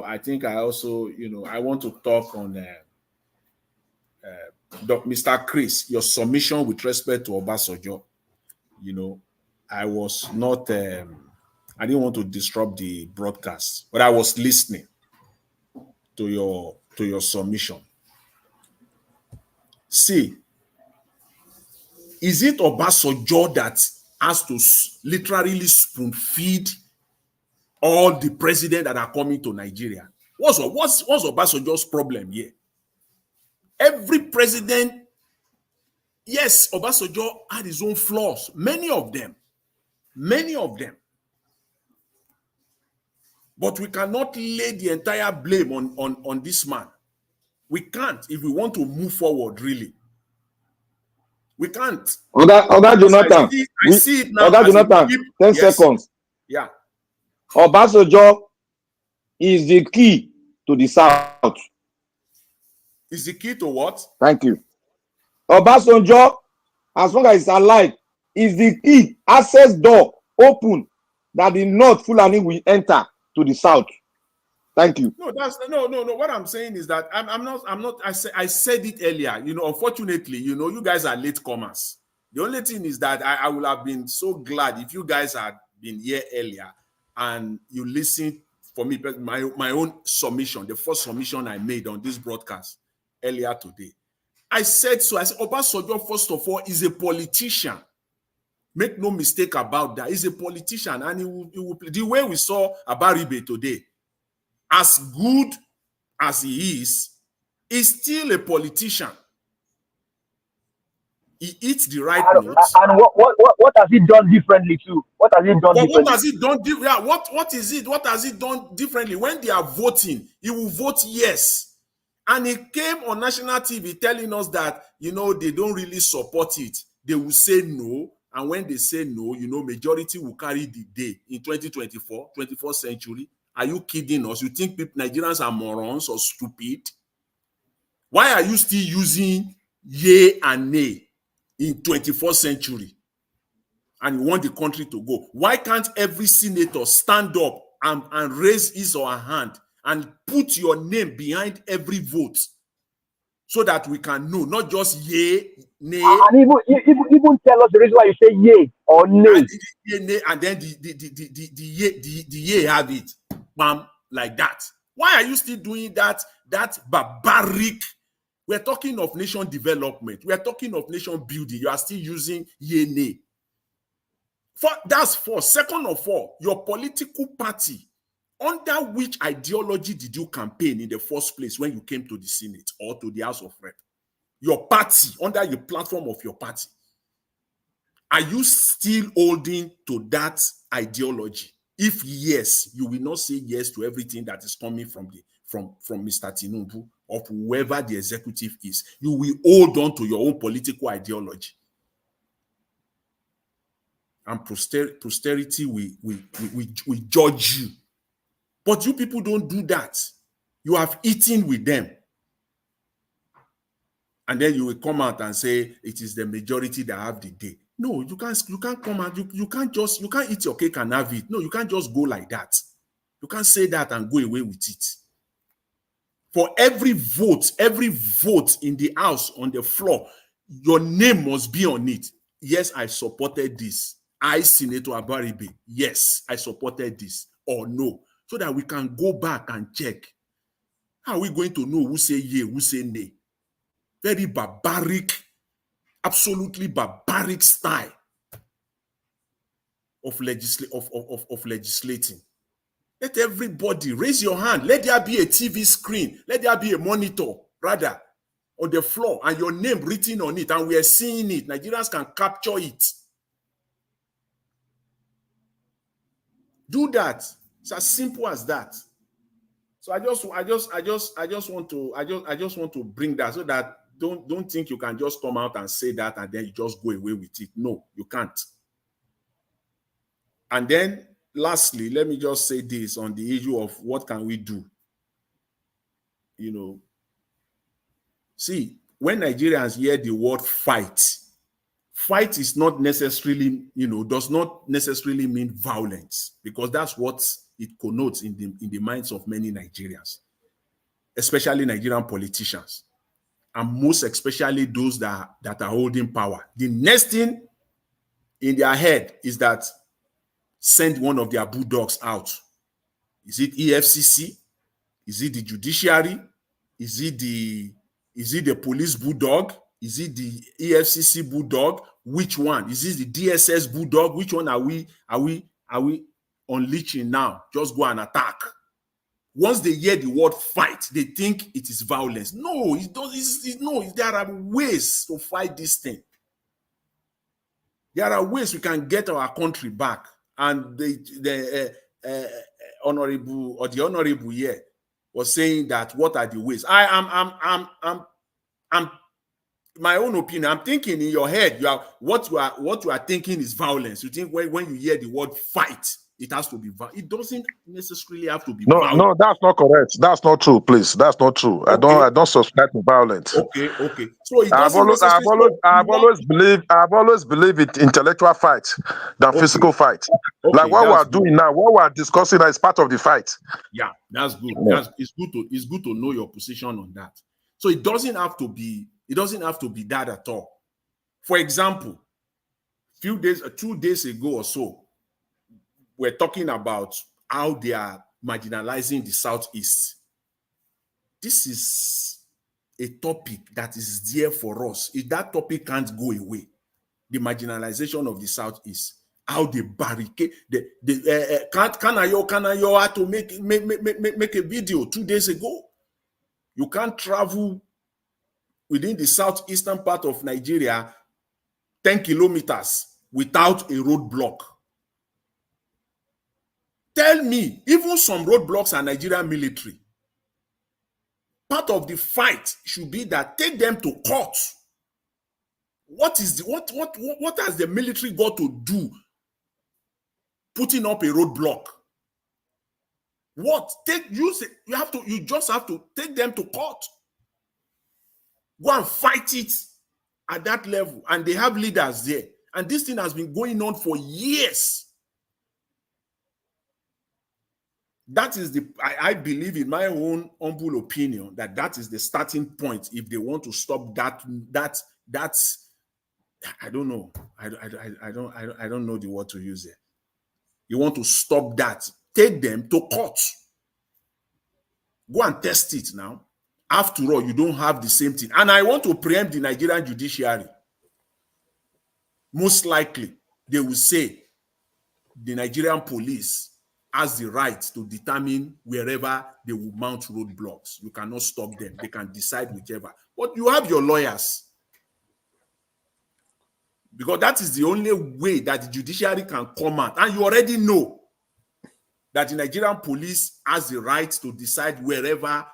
S8: I think I also, I want to talk on Mr. Chris, your submission with respect to Obasanjo. I was not, I didn't want to disrupt the broadcast, but I was listening to your submission. See, is it Obasanjo that has to literally spoon feed all the presidents that are coming to Nigeria? What's Obasanjo's problem here? Every president, yes, Obasanjo had his own flaws, many of them. But we cannot lay the entire blame on this man. We can't if we want to move forward, really. We can't.
S10: Oga Jonathan,
S8: I see it now.
S10: Oga Jonathan, 10 seconds.
S8: Yeah.
S10: Obasanjo is the key to the South.
S8: Is the key to what?
S10: Thank you. Obasanjo, as long as he's alive, is the key, access door open that the North Fulani will enter to the South. Thank you.
S8: No, that's no. What I'm saying is that I'm not. I said it earlier. Unfortunately, you guys are late comers. The only thing is that I would have been so glad if you guys had been here earlier and you listened for me. My own submission, the first submission I made on this broadcast earlier today. I said so. I said Obasanjo, first of all, is a politician. Make no mistake about that. He's a politician, and he will the way we saw Abaribe today. As good as he is, he's still a politician. He eats the right notes.
S2: And what has he done differently too? What has he done differently?
S8: What has he done differently? Yeah, what is it? What has he done differently? When they are voting, he will vote yes. And he came on national TV telling us that, they don't really support it. They will say no. And when they say no, majority will carry the day in 2024, 21st century. Are you kidding us? You think Nigerians are morons or stupid? Why are you still using yay and nay in 21st century? And you want the country to go. Why can't every senator stand up and raise his or her hand and put your name behind every vote so that we can know, not just yay, nay.
S2: And even tell us the reason why you say yay or nay.
S8: And then the yay have it. Bam, like that. Why are you still doing that barbaric? We're talking of nation development. We're talking of nation building. You are still using yene. That's for. Second of all, your political party, under which ideology did you campaign in the first place when you came to the Senate or to the House of Rep? Your party, under the platform of your party. Are you still holding to that ideology? If yes, you will not say yes to everything that is coming from Mr. Tinubu or whoever the executive is. You will hold on to your own political ideology. And posterity we judge you. But you people don't do that. You have eaten with them. And then you will come out and say it is the majority that have the day. No, you can't come out. You can't eat your cake and have it. No, you can't just go like that. You can't say that and go away with it. For every vote in the house, on the floor, your name must be on it. Yes, I supported this. I, Senator Abaribe, yes, I supported this. Or no. So that we can go back and check. How are we going to know who say yea, who say nay? Very barbaric, absolutely barbaric style of legislating. Let everybody raise your hand. Let there be a TV screen. Let there be a monitor, rather, on the floor, and your name written on it, and we are seeing it. Nigerians can capture it. Do that. It's as simple as that. So I just want to bring that so that don't think you can just come out and say that and then you just go away with it. No, you can't. And then lastly, let me just say this on the issue of what can we do. See, when Nigerians hear the word fight is not necessarily, does not necessarily mean violence, because that's what it connotes in the minds of many Nigerians, especially Nigerian politicians, and most especially those that are holding power. The next thing in their head is that send one of their bulldogs out. Is it EFCC? Is it the judiciary? Is it the police bulldog? Is it the EFCC bulldog? Which one? Is this the DSS bulldog? Which one are we unleashing now? Just go and attack. Once they hear the word fight, they think it is violence. No, it doesn't. No, there are ways to fight this thing. There are ways we can get our country back. And the honorable here was saying that what are the ways? I'm my own opinion. I'm thinking in your head, what you are thinking is violence. You think when you hear the word fight, it has to be violent. It doesn't necessarily have to be violent.
S11: No, that's not correct. That's not true, please. That's not true. Okay. I don't subscribe to violence.
S8: Okay. So it doesn't
S11: I've always believed in intellectual fight than physical fight.
S8: Okay,
S11: like what we are doing now, what we are discussing now is part of the fight.
S8: Yeah, that's good. It's good to know your position on that. So it doesn't have to be that at all. For example, 2 days ago or so, we're talking about how they are marginalizing the Southeast. This is a topic that is there for us. If that topic can't go away, the marginalization of the Southeast, how they barricade, Kanayo had to make a video 2 days ago. You can't travel within the southeastern part of Nigeria 10 kilometers without a roadblock. Tell me, even some roadblocks are Nigerian military. Part of the fight should be that take them to court. What has the military got to do putting up a roadblock? You just have to take them to court. Go and fight it at that level. And they have leaders there. And this thing has been going on for years. That is I believe, in my own humble opinion, that is the starting point. If they want to stop that's I don't know. I don't know the word to use there. You want to stop that, take them to court. Go and test it now. After all, you don't have the same thing. And I want to preempt the Nigerian judiciary. Most likely, they will say the Nigerian police has the right to determine wherever they will mount roadblocks. You cannot stop them. They can decide whichever. But you have your lawyers. Because that is the only way that the judiciary can come out. And you already know that the Nigerian police has the right to decide wherever,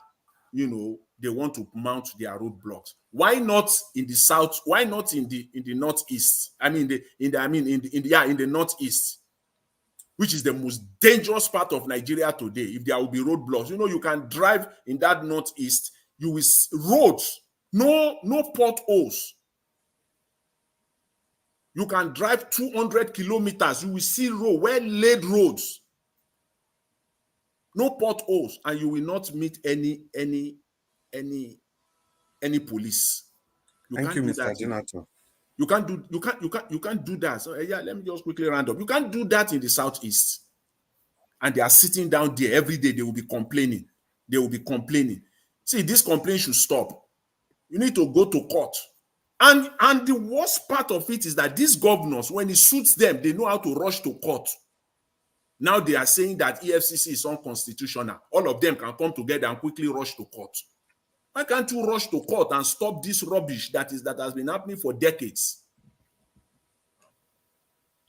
S8: they want to mount their roadblocks. Why not in the south? Why not in the northeast? In the northeast, which is the most dangerous part of Nigeria today. If there will be roadblocks, you can drive in that northeast. You will roads, no potholes. You can drive 200 kilometers. You will see well-laid roads, no potholes, and you will not meet any police.
S3: Thank you, Mr. Jonathan.
S8: You can't do that. So let me just quickly round up. You can't do that in the southeast. And they are sitting down there every day. They will be complaining. See, this complaint should stop. You need to go to court. And the worst part of it is that these governors, when it suits them, they know how to rush to court. Now they are saying that EFCC is unconstitutional. All of them can come together and quickly rush to court. Why can't you rush to court and stop this rubbish that has been happening for decades?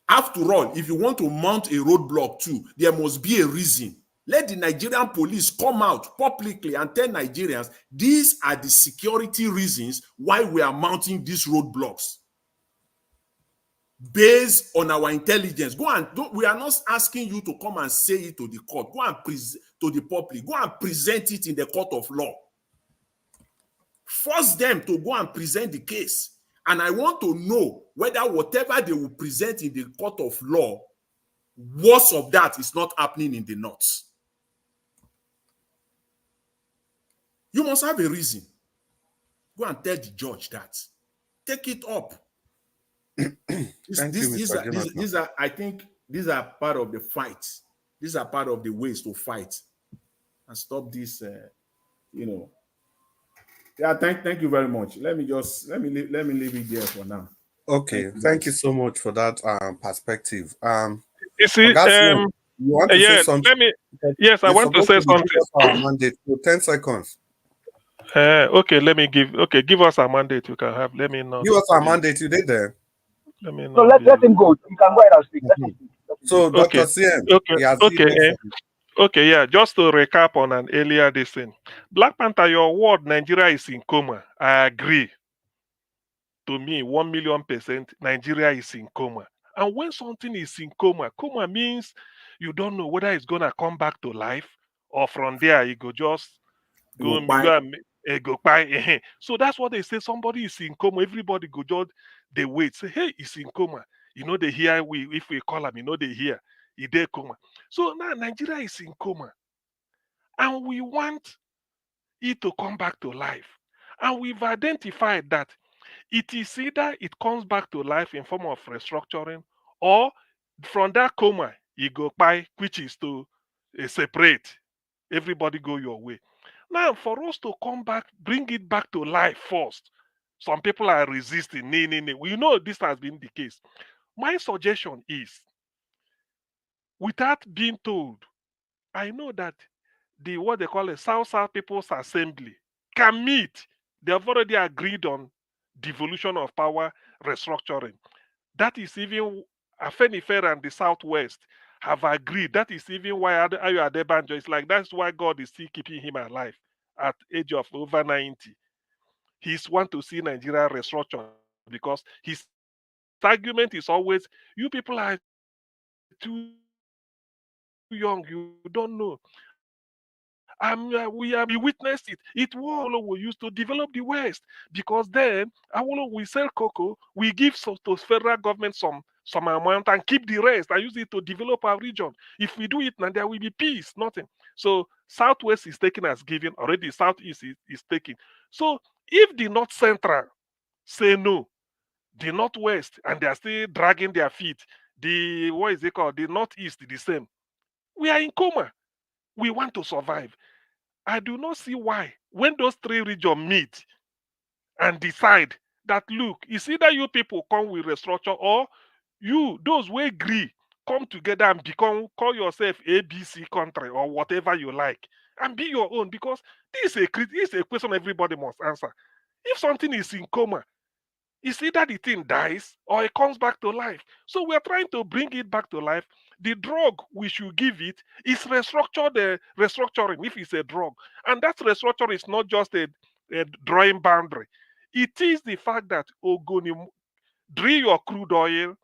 S8: After all, if you want to mount a roadblock too, there must be a reason. Let the Nigerian police come out publicly and tell Nigerians, these are the security reasons why we are mounting these roadblocks. Based on our intelligence. We are not asking you to come and say it to the court. Go and present to the public. Go and present it in the court of law. Force them to go and present the case. And I want to know whether whatever they will present in the court of law, worst of that is not happening in the north. You must have a reason. Go and tell the judge that. Take it up. I think these are part of the fight. These are part of the ways to fight and stop this, Yeah, thank you very much. Let me leave it there for now.
S3: Okay, thank you so much for that perspective.
S4: You see,
S3: Augustine, you want to say
S4: yeah,
S3: something?
S4: I want to say something.
S3: Give us our mandate for 10 seconds.
S4: Okay, give us a mandate you can have. Let me know.
S3: Give us our mandate, you did there.
S4: Let me know.
S2: So let him go. You can go ahead and speak. Let him speak.
S3: So, Dr. CM,
S4: Okay, yeah. Just to recap on an earlier this thing. Black Panther, your word Nigeria is in coma. I agree. To me, 1,000,000% Nigeria is in coma. And when something is in coma means you don't know whether it's gonna come back to life or from there you go just go by. So that's what they say. Somebody is in coma. Everybody go just they wait. Say, hey, he's in coma. You know they hear if we call him, you know they hear. He dey coma. So now Nigeria is in coma. And we want it to come back to life. And we've identified that it is either it comes back to life in form of restructuring, or from that coma you go by, which is to separate. Everybody go your way. Now, for us to come back, bring it back to life first. Some people are resisting. We know this has been the case. My suggestion is, without being told, I know that the what they call a South People's Assembly can meet. They have already agreed on devolution of power, restructuring. That is even Afenifere and the Southwest have agreed. That is even why Ayo Adebanjo is like, that's why God is still keeping him alive at age of over 90. He's want to see Nigeria restructure because his argument is always, you people are too young, you don't know. We witnessed it. It was we used to develop the West, because then we sell cocoa, we give to federal government some amount and keep the rest and use it to develop our region. If we do it now, there will be peace, nothing. So Southwest is taken as given already. Southeast is taken. So if the North Central say no, the Northwest, and they are still dragging their feet, the what is it called? The Northeast, the same. We are in coma. We want to survive. I do not see why, when those three regions meet and decide that, look, it's either you people come with restructure, or you, those who agree, come together and call yourself ABC country or whatever you like, and be your own, because this is a question everybody must answer. If something is in coma, it's either the thing dies or it comes back to life. So we're trying to bring it back to life. The drug we should give it is restructuring if it's a drug. And that restructure is not just a drawing boundary. It is the fact that Ogoni, drill your crude oil,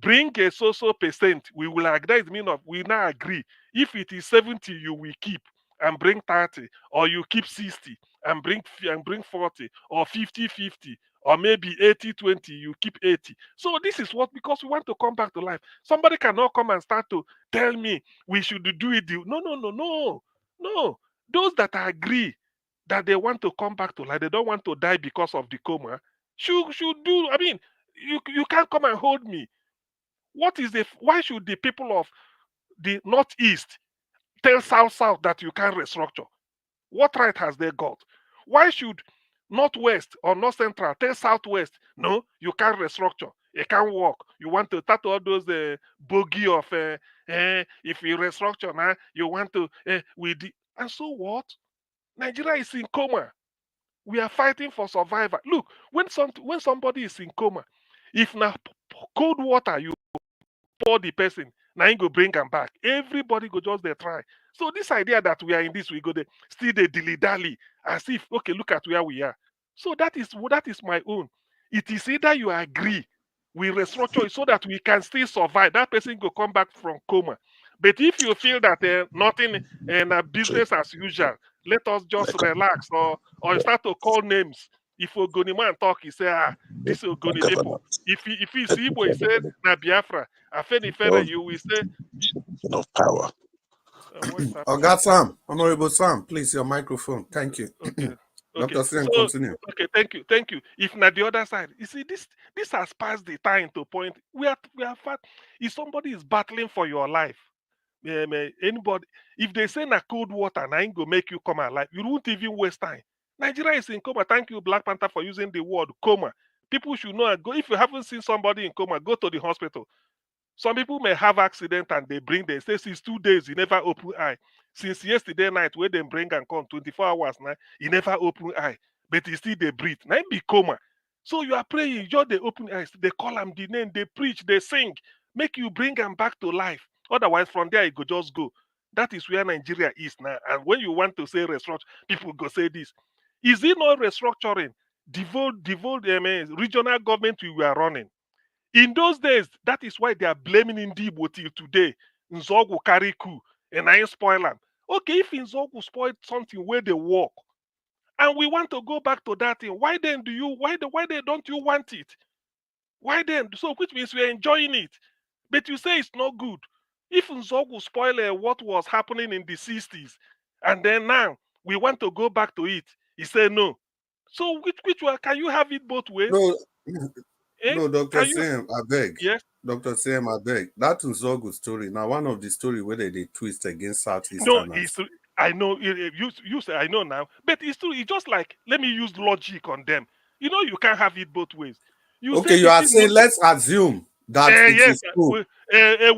S4: bring a so percent. We will agree. That is mean of we now agree. If it is 70, you will keep and bring 30, or you keep 60 and bring 40, or 50-50, or maybe 80-20, you keep 80. So this is what, because we want to come back to life. Somebody cannot come and start to tell me we should do it. No. Those that agree that they want to come back to life, they don't want to die because of the coma, should do. I mean, you can't come and hold me. Why should the people of the Northeast tell South that you can't restructure? What right has they got? Why should Northwest or North Central tell Southwest, no, you can't restructure, it can't work? You want to start all those bogey of if you restructure now, you want to and so what? Nigeria is in coma. We are fighting for survival. Look, when somebody is in coma, if now cold water you pour the person, now you go bring them back. Everybody go just there try. So this idea that we are in this, we go there, still they dilly-dally, as if, okay, look at where we are. So that is my own. It is either you agree, we restructure it so that we can still survive. That person go come back from coma. But if you feel that nothing and business as usual, let us just relax, or start to call names. If Ogoni man talk, he say, this is Ogoni people. If he's Igbo, he say, na Biafra. Afenifere, you will say,
S11: enough power.
S3: Oga Sam, Honorable Sam, please, your microphone. Thank you.
S4: Okay.
S3: Dr. Sien, continue.
S4: Okay, thank you. If not the other side, you see, this has passed the time to point. We are fat. If somebody is battling for your life, anybody, if they say na cold water, na go make you come alive, you won't even waste time. Nigeria is in coma. Thank you, Black Panther, for using the word coma. People should know and go. If you haven't seen somebody in coma, go to the hospital. Some people may have accident and they bring them. Say since 2 days, he never open eye. Since yesterday night, where they bring and come 24 hours now, he never open eye. But he still they breathe. Now he be coma. So you are praying, just they open eyes, they call him the name, they preach, they sing, make you bring him back to life. Otherwise, from there, he go just go. That is where Nigeria is now. And when you want to say restructure, people go say this. Is it not restructuring? Devote regional government we were running. In those days, that is why they are blaming Ndibo till today. Nzogu carry coup and I spoil them. Okay, if Nzogu spoiled something where they work, and we want to go back to that thing, why then don't you want it? Why then? So which means we're enjoying it. But you say it's not good. If Nzogu spoil what was happening in the 60s, and then now we want to go back to it, he said no. So which one can you have it both ways?
S3: No,
S4: Eh?
S3: no, Dr.
S4: Can you?
S3: Sam, I beg.
S4: Yes.
S3: Dr. Sam, I beg. That Nzogu story. Now, one of the story where they twist against Southeast
S4: No,
S3: Renewed.
S4: I know you say I know now, but it's true. It's just like, let me use logic on them. You know, you can't have it both ways. You
S3: Okay,
S4: say
S3: you are saying let's assume that it
S4: yes,
S3: is true.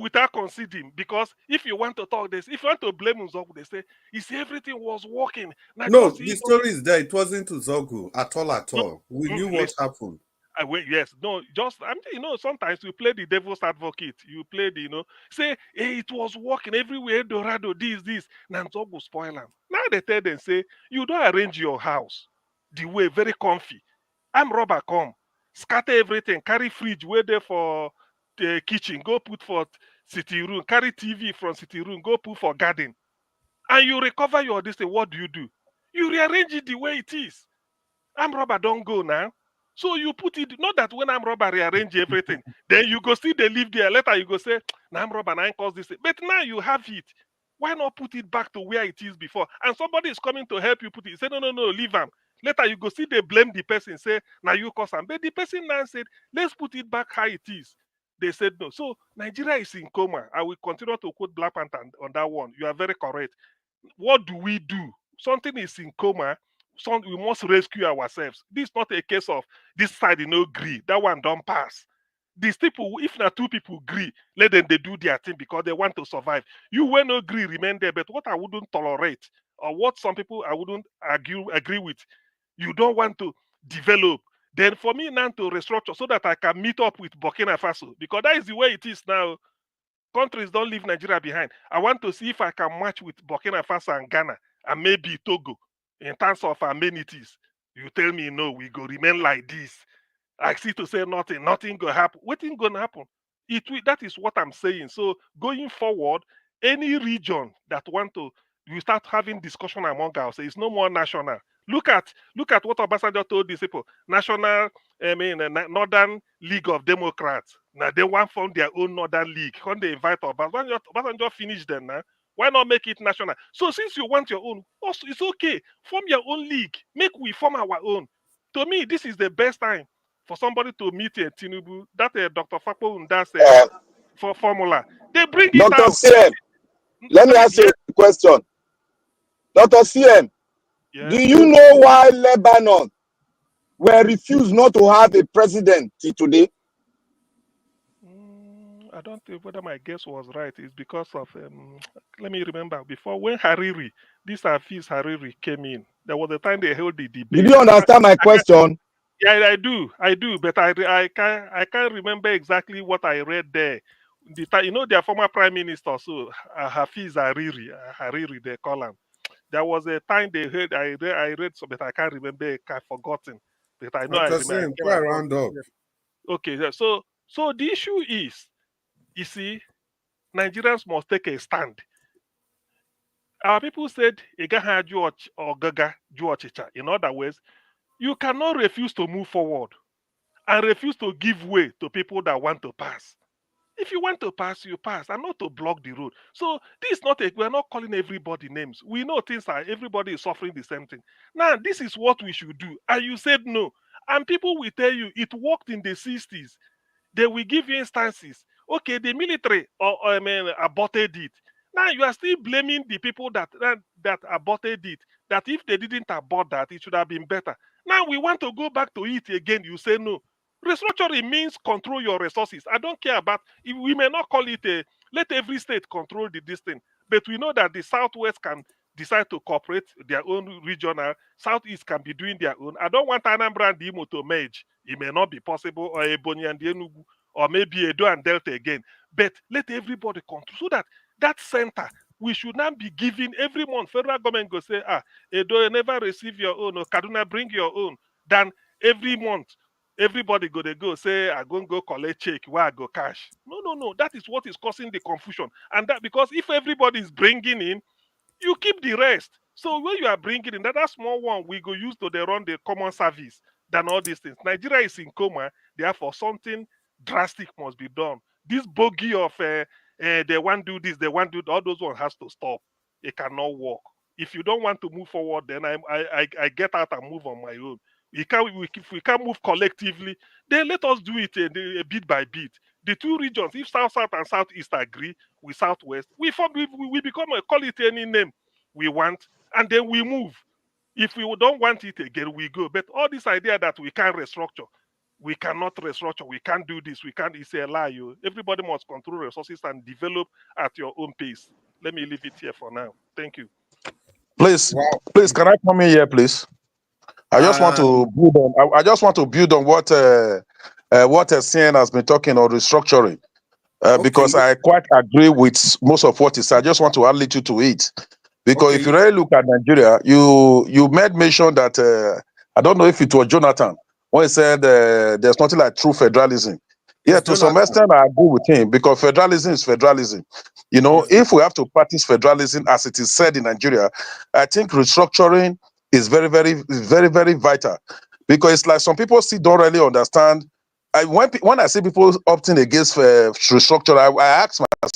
S4: without conceding, because if you want to talk this, if you want to blame Nzogu, they say if everything was working.
S3: No, the story is there. It wasn't Nzogu at all, at
S4: No,
S3: all. We knew what happened.
S4: Yes, no, just sometimes you play the devil's advocate. You play the say, hey, it was working everywhere. Dorado, this. Nzogu spoil them. Now they tell them, say, you don't arrange your house the way very comfy. I'm rubber come, scatter everything, carry fridge where there for the kitchen, go put for city room, carry TV from city room, go put for garden, and you recover your this thing. What do? You rearrange it the way it is. I'm rubber don't go now. So you put it, not that when I'm rubber rearrange everything, then you go see they live there. Later you go say, nah, I'm rubber, I cause this. But now you have it. Why not put it back to where it is before? And somebody is coming to help you put it. Say, no, leave them. Later you go see they blame the person, say, now you cause them. But the person now said, let's put it back how it is. They said no. So Nigeria is in coma. I will continue to quote Black Panther on that one. You are very correct. What do we do? Something is in coma. We must rescue ourselves. This is not a case of this side no agree, that one don't pass. These people, if not two people agree, let them they do their thing because they want to survive. You will not agree, remain there. But what I wouldn't tolerate, or what some people I wouldn't agree with, you don't want to develop. Then for me now to restructure so that I can meet up with Burkina Faso, because that is the way it is now. Countries don't leave Nigeria behind. I want to see if I can match with Burkina Faso and Ghana and maybe Togo in terms of amenities. You tell me no, we go remain like this. I see to say nothing gonna happen. What ain't gonna happen? That is what I'm saying. So going forward, any region that want to, we start having discussion among ourselves. It's no more national. Look at what Obasanjo told these people. Northern League of Democrats. Now they want form their own Northern League. When they invite Obasanjo finish them now. Why not make it national? So since you want your own, also it's okay. Form your own league. Make we form our own. To me, this is the best time for somebody to meet a Tinubu. That Dr. Fakpo that's for formula. They bring it
S10: Dr.
S4: out.
S10: CM, let me ask you a question. Dr. CM, do you know why Lebanon were refused not to have a president till today?
S4: I don't think whether my guess was right. It's because of let me remember before when Hariri, this Hafiz Hariri came in. There was a time they held the debate.
S10: Did you understand my question?
S4: Yeah, I do, but I can't remember exactly what I read there. Their former prime minister, so Hafiz Hariri, they call him. There was a time they heard I read so, but I can't remember. I've forgotten. But I know I
S3: Dr.
S4: remember.
S3: Sam, try round up.
S4: Okay, so the issue is, you see, Nigerians must take a stand. Our people said, "Igaha George or Gaga George." In other words, you cannot refuse to move forward and refuse to give way to people that want to pass. If you want to pass, you pass, and not to block the road. So this is not we're not calling everybody names. We know things are everybody is suffering the same thing. Now, this is what we should do. And you said no. And people will tell you it worked in the 60s. They will give you instances. Okay, the military aborted it. Now you are still blaming the people that aborted it. that if they didn't abort that, it should have been better. Now we want to go back to it again. You say no. Restructuring means control your resources. I don't care about, we may not call it a, let every state control this thing, but we know that the Southwest can decide to cooperate their own regional, Southeast can be doing their own. I don't want Anambra and Imo to merge. It may not be possible, or Ebonyi and Enugu, or maybe Edo and Delta again. But let everybody control, so that that center, we should not be giving every month. Federal government go say, Edo, you never receive your own, or Kaduna, bring your own. Then every month, everybody go say, I go collect check, where I go cash. No. That is what is causing the confusion. And that, because if everybody is bringing in, you keep the rest. So when you are bringing in that small one, we go use to run the common service than all these things. Nigeria is in coma, therefore something drastic must be done. This bogey of they want to do this, they want to do all those ones has to stop. It cannot work. If you don't want to move forward, then I get out and move on my own. If we can't move collectively, then let us do it a bit by bit. The two regions, if South and Southeast agree with Southwest, we become call it any name we want, and then we move. If we don't want it again, we go. But all this idea that we can't restructure, we cannot restructure, we can't do this, we can't, it's a lie. Everybody must control resources and develop at your own pace. Let me leave it here for now. Thank you.
S11: Please, can I come in here, please? I just want to build on. I just want to build on what CN has been talking on restructuring, because I quite agree with most of what he said. I just want to add little to it, because if you really look at Nigeria, you made mention that I don't know if it was Jonathan when he said there's nothing like true federalism. Yeah, to some extent I agree with him, because federalism is federalism. You know, if we have to practice federalism as it is said in Nigeria, I think restructuring is very, very, very, very vital, because it's like some people still don't really understand. When I see people opting against restructuring, I ask myself,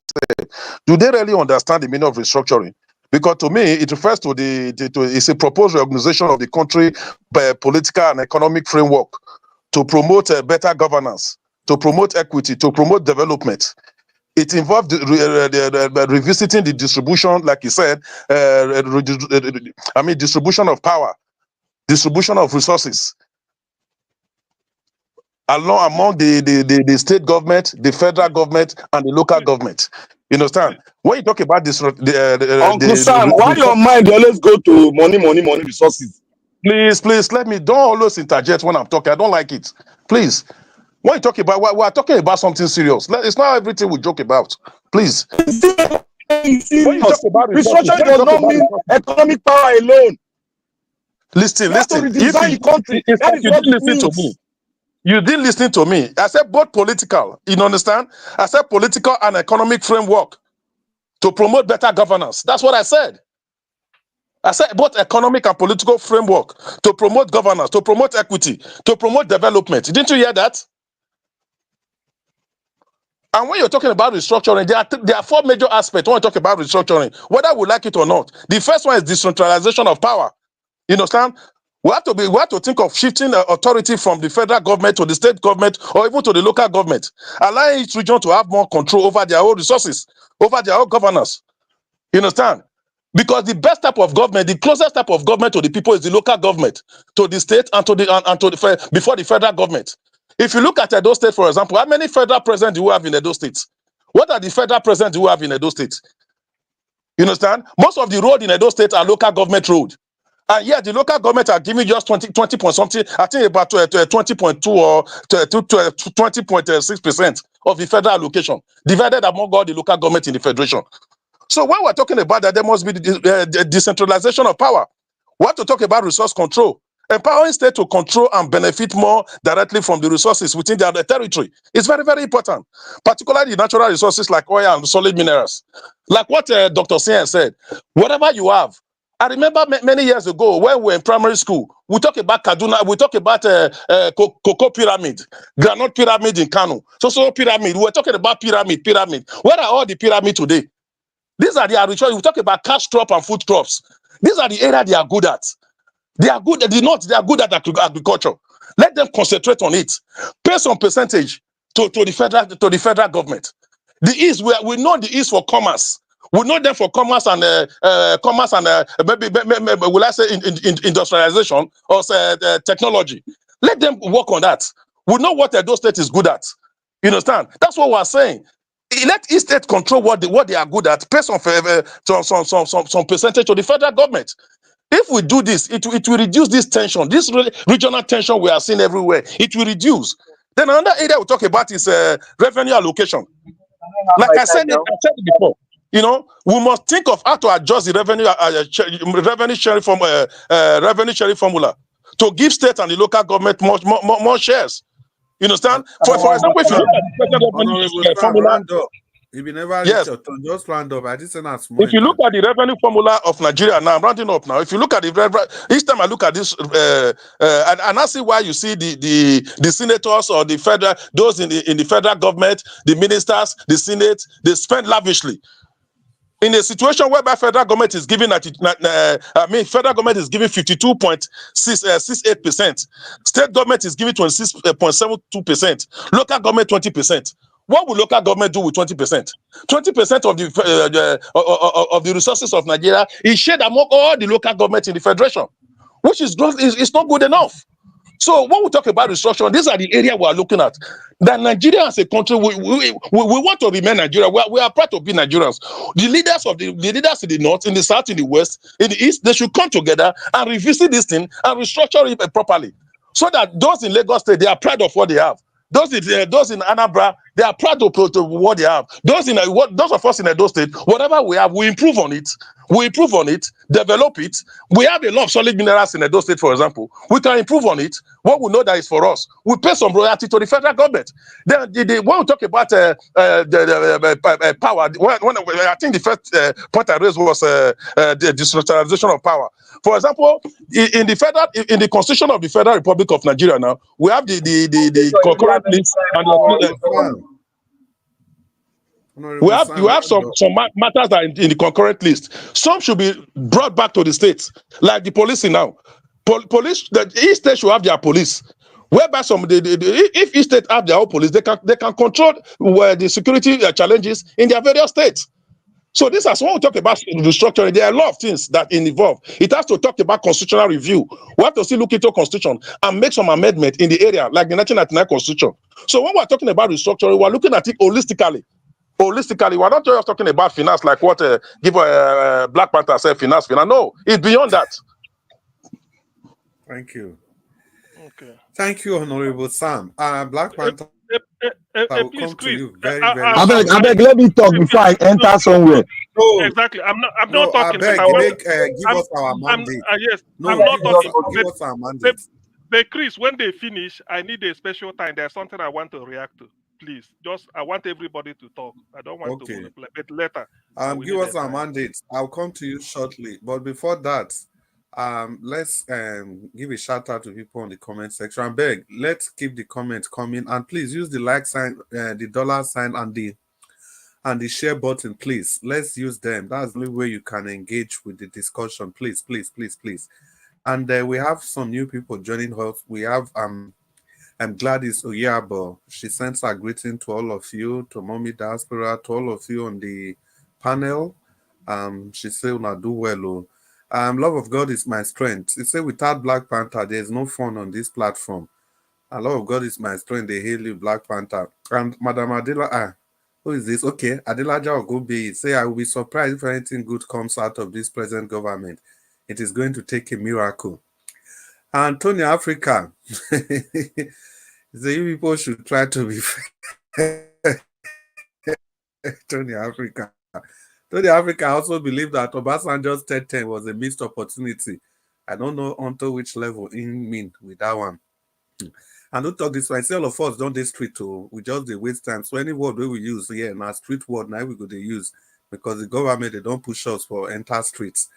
S11: do they really understand the meaning of restructuring? Because to me, it refers to it's a proposed reorganization of the country by political and economic framework to promote better governance, to promote equity, to promote development. It involved revisiting the distribution, like you said, distribution of power, distribution of resources among the state government, the federal government, and the local government. You understand? When you talk about this,
S10: Uncle Sam, why your mind always go to money, resources?
S11: Please, don't always interject when I'm talking. I don't like it. Please. When you talk about, we're talking about something serious. It's not everything we joke about. Please. When you talk about
S10: restructuring does not mean economic power alone.
S11: Listen.
S10: The country.
S11: That is what it means. You didn't listen to me. I said both political. You understand? I said political and economic framework to promote better governance. That's what I said. I said both economic and political framework to promote governance, to promote equity, to promote development. Didn't you hear that? And when you're talking about restructuring, there are four major aspects when you talk about restructuring, whether we like it or not. The first one is decentralization of power. You understand? We have to think of shifting authority from the federal government to the state government or even to the local government, allowing each region to have more control over their own resources, over their own governance. You understand? Because the best type of government, the closest type of government to the people is the local government, to the state and to the before the federal government. If you look at Edo State, for example, how many federal presidents do you have in Edo State? What are the federal presidents do you have in Edo State? You understand? Most of the roads in Edo State are local government road. And yet the local government are giving just 20 point something, I think about 20.2 or 20.6% of the federal allocation, divided among all the local government in the federation. So when we're talking about that, there must be the decentralization of power. We have to talk about resource control, empowering states to control and benefit more directly from the resources within their territory. It's very, very important, particularly natural resources like oil and solid minerals. Like what Dr. Sien said, whatever you have. I remember many years ago when we were in primary school, we talk about Kaduna, we talk about Cocoa Pyramid, Granite Pyramid in Kano, so pyramid. We were talking about pyramid. Where are all the pyramids today? These are the resources. We talk about cash crop and food crops. These are the areas they are good at. They are good at the north. They are good at agriculture. Let them concentrate on it. Pay some percentage to the federal government. The East, we know the East for commerce. We know them for commerce and maybe will I say industrialization or technology. Let them work on that. We know what Edo State is good at. You understand? That's what we're saying. Let each state control what they are good at. Pay some percentage to the federal government. If we do this, it will reduce this tension, this regional tension we are seeing everywhere. It will reduce. Then another area we talk about is revenue allocation. Like I said it before. You know, we must think of how to adjust the revenue sharing formula to give state and the local government more shares. You understand? For example, if you look at the revenue formula,
S3: if you never reach your turn, just round up. I didn't say that small.
S11: If you look at the revenue formula of Nigeria now, I'm rounding up now. If you look at each time I look at this, and I see why you see the senators or the federal, those in the federal government, the ministers, the Senate, they spend lavishly. In a situation whereby federal government is giving federal government is giving 52.68%, state government is giving 26.72%, local government 20%. What will local government do with 20%? 20% of the resources of Nigeria is shared among all the local government in the federation, which is not good enough. So when we talk about restructuring, these are the areas we are looking at. That Nigeria as a country, we want to remain Nigeria. We are proud to be Nigerians. The leaders in the north, in the south, in the west, in the east, they should come together and revisit this thing and restructure it properly, so that those in Lagos State, they are proud of what they have. Those in Anambra, they are proud of what they have. Those of us in Edo State, whatever we have, we improve on it. Develop it. We have a lot of solid minerals in Edo State, for example. We can improve on it. What we know that is for us, we pay some royalty to the federal government. Then when we talk about the power, I think the first point I raised was the decentralization of power. For example, in the Constitution of the Federal Republic of Nigeria now, we have the concurrent list and you have some matters that are in the concurrent list. Some should be brought back to the states, like the policing now. Each state should have their police. Whereby if each state have their own police, they can control the security challenges in their various states. So this is when we talk about restructuring. There are a lot of things that involve. It has to talk about constitutional review. We have to still look into constitution and make some amendment in the area, like the 1999 constitution. So when we're talking about restructuring, we're looking at it holistically. Holistically, we're not just talking about finance like what Black Panther said, finance. No, it's beyond that.
S3: Thank you.
S4: Okay.
S3: Thank you, Honorable Sam. Black Panther, I will come to you very, very
S10: I beg, let me talk before I enter somewhere.
S3: No,
S4: exactly. I'm not talking.
S3: Give us our mandate.
S4: Yes,
S3: no,
S4: I'm not talking.
S3: Give us our mandate.
S4: But Chris, when they finish, I need a special time. There's something I want to react to. Please, I want everybody to talk. I don't want to reply. But later,
S3: give us our mandate. I'll come to you shortly. But before that, let's give a shout out to people on the comment section. I beg, let's keep the comments coming, and please use the like sign, the dollar sign, and the share button. Please, let's use them. That's the only way you can engage with the discussion. Please. And we have some new people joining us. We have I'm Gladys Oyabo. She sends her greeting to all of you, to Mommy Diaspora, to all of you on the panel. She said, "Una do well." Love of God is my strength. It said, without Black Panther, there's no fun on this platform. Love of God is my strength. They hail you, Black Panther. And Madam Adela, who is this? Okay, Adelaja Ogobi say, I will be surprised if anything good comes out of this present government. It is going to take a miracle. And Tony Africa, you people should try to be Tony Africa. Tony Africa also believe that Obasanjo's third term was a missed opportunity. I don't know onto which level in mean with that one. And don't talk this way. I say all of us don't do street too. We just they waste time. So any word we use here, now street word now we go to use because the government they don't push us for enter streets.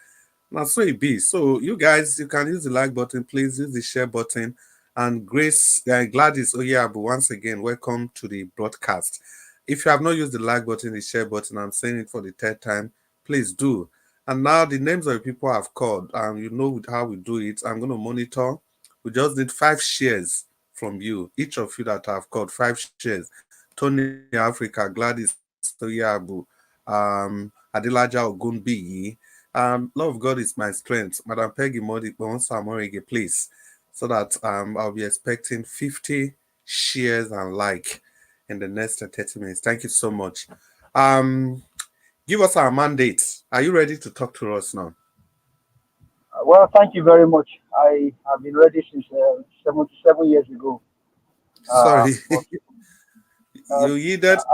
S3: Now so it be. So you guys, you can use the like button, please use the share button. And Grace, Gladys Oyabu, once again, welcome to the broadcast. If you have not used the like button, the share button, I'm saying it for the third time, please do. And now the names of the people I've called, you know how we do it. I'm going to monitor. We just need 5 shares from you. Each of you that have called 5 shares. Tony Africa, Gladys Oyabu, Adilaja Ogunbiyi. Love of God is my strength. Madam Peggy Modi, please, so that I'll be expecting 50 shares and like in the next 30 minutes. Thank you so much. Give us our mandate. Are you ready to talk to us now?
S2: Well, thank you very much. I have been ready since 77 years ago.
S3: Sorry.
S2: But,
S3: you needed to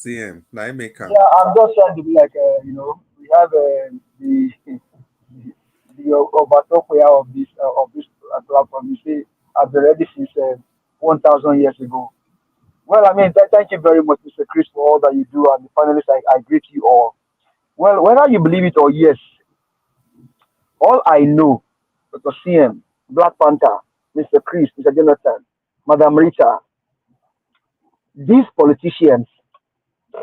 S3: CM.
S2: Yeah, I'm just trying to be like, we have the overtopia of this platform. You see, I've been ready since 1,000 years ago. Well, I mean, thank you very much, Mr. Chris, for all that you do, and the panelists, I greet you all. Well, whether you believe it or yes, all I know, Dr. CM, Black Panther, Mr. Chris, Mr. Jonathan, Madam Rita, these politicians,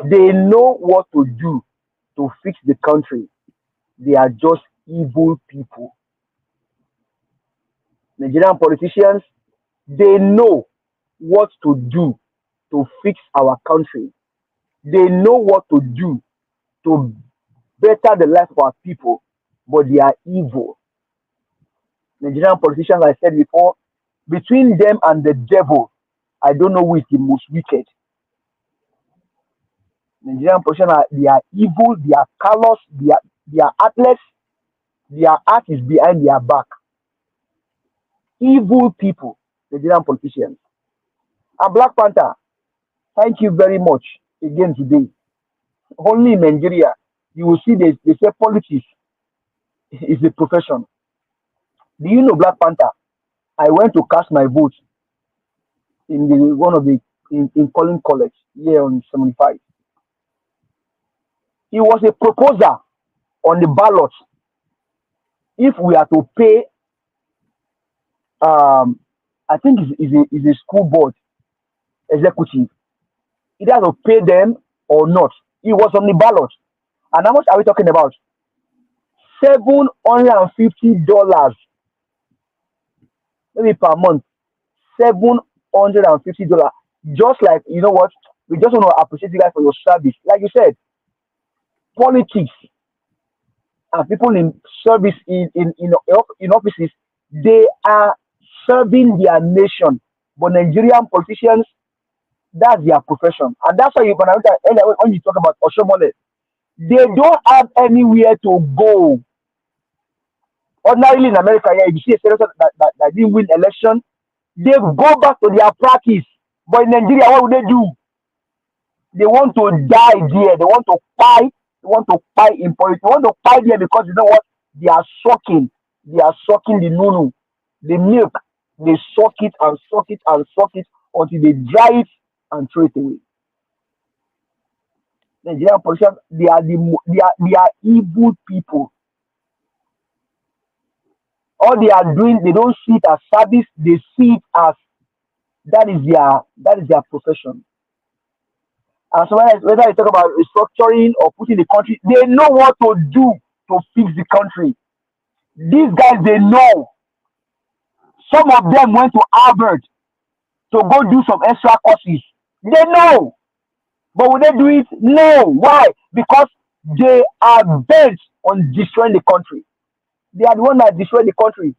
S2: they know what to do to fix the country. They are just evil people. Nigerian politicians, they know what to do to fix our country. They know what to do to better the life of our people, but they are evil. Nigerian politicians, I said before, between them and the devil, I don't know who is the most wicked. Nigerian politicians, they are evil, they are callous, they are heartless, their heart is behind their back. Evil people, Nigerian politicians. And Black Panther, thank you very much again today. Only in Nigeria, you will see they say politics is a profession. Do you know, Black Panther? I went to cast my vote in in Collin College here on 75. It was a proposal on the ballot. If we are to pay, I think is a school board executive, either to pay them or not. It was on the ballot. And how much are we talking about? $750 maybe per month. $750. Just like, you know what? We just want to appreciate you guys for your service. Like you said, politics and people in service in offices, they are serving their nation. But Nigerian politicians, that's their profession. And that's why when you talk about Oshomole, they don't have anywhere to go. Ordinarily in America, yeah, if you see a senator that didn't win election, they go back to their practice. But in Nigeria, what would they do? They want to die there. They want to fight. They want to fight in politics. They want to fight there because you know what? They are sucking. They are sucking the nunu, the milk. They suck it and suck it and suck it until they dry it and throw it away. Nigerian politicians, they are evil people. All they are doing, they don't see it as service. They see it as that is their profession. And so whether you talk about restructuring or putting the country, they know what to do to fix the country. These guys, they know. Some of them went to Harvard to go do some extra courses. They know. But will they do it? No. Why? Because they are bent on destroying the country. They are the one that destroyed the country.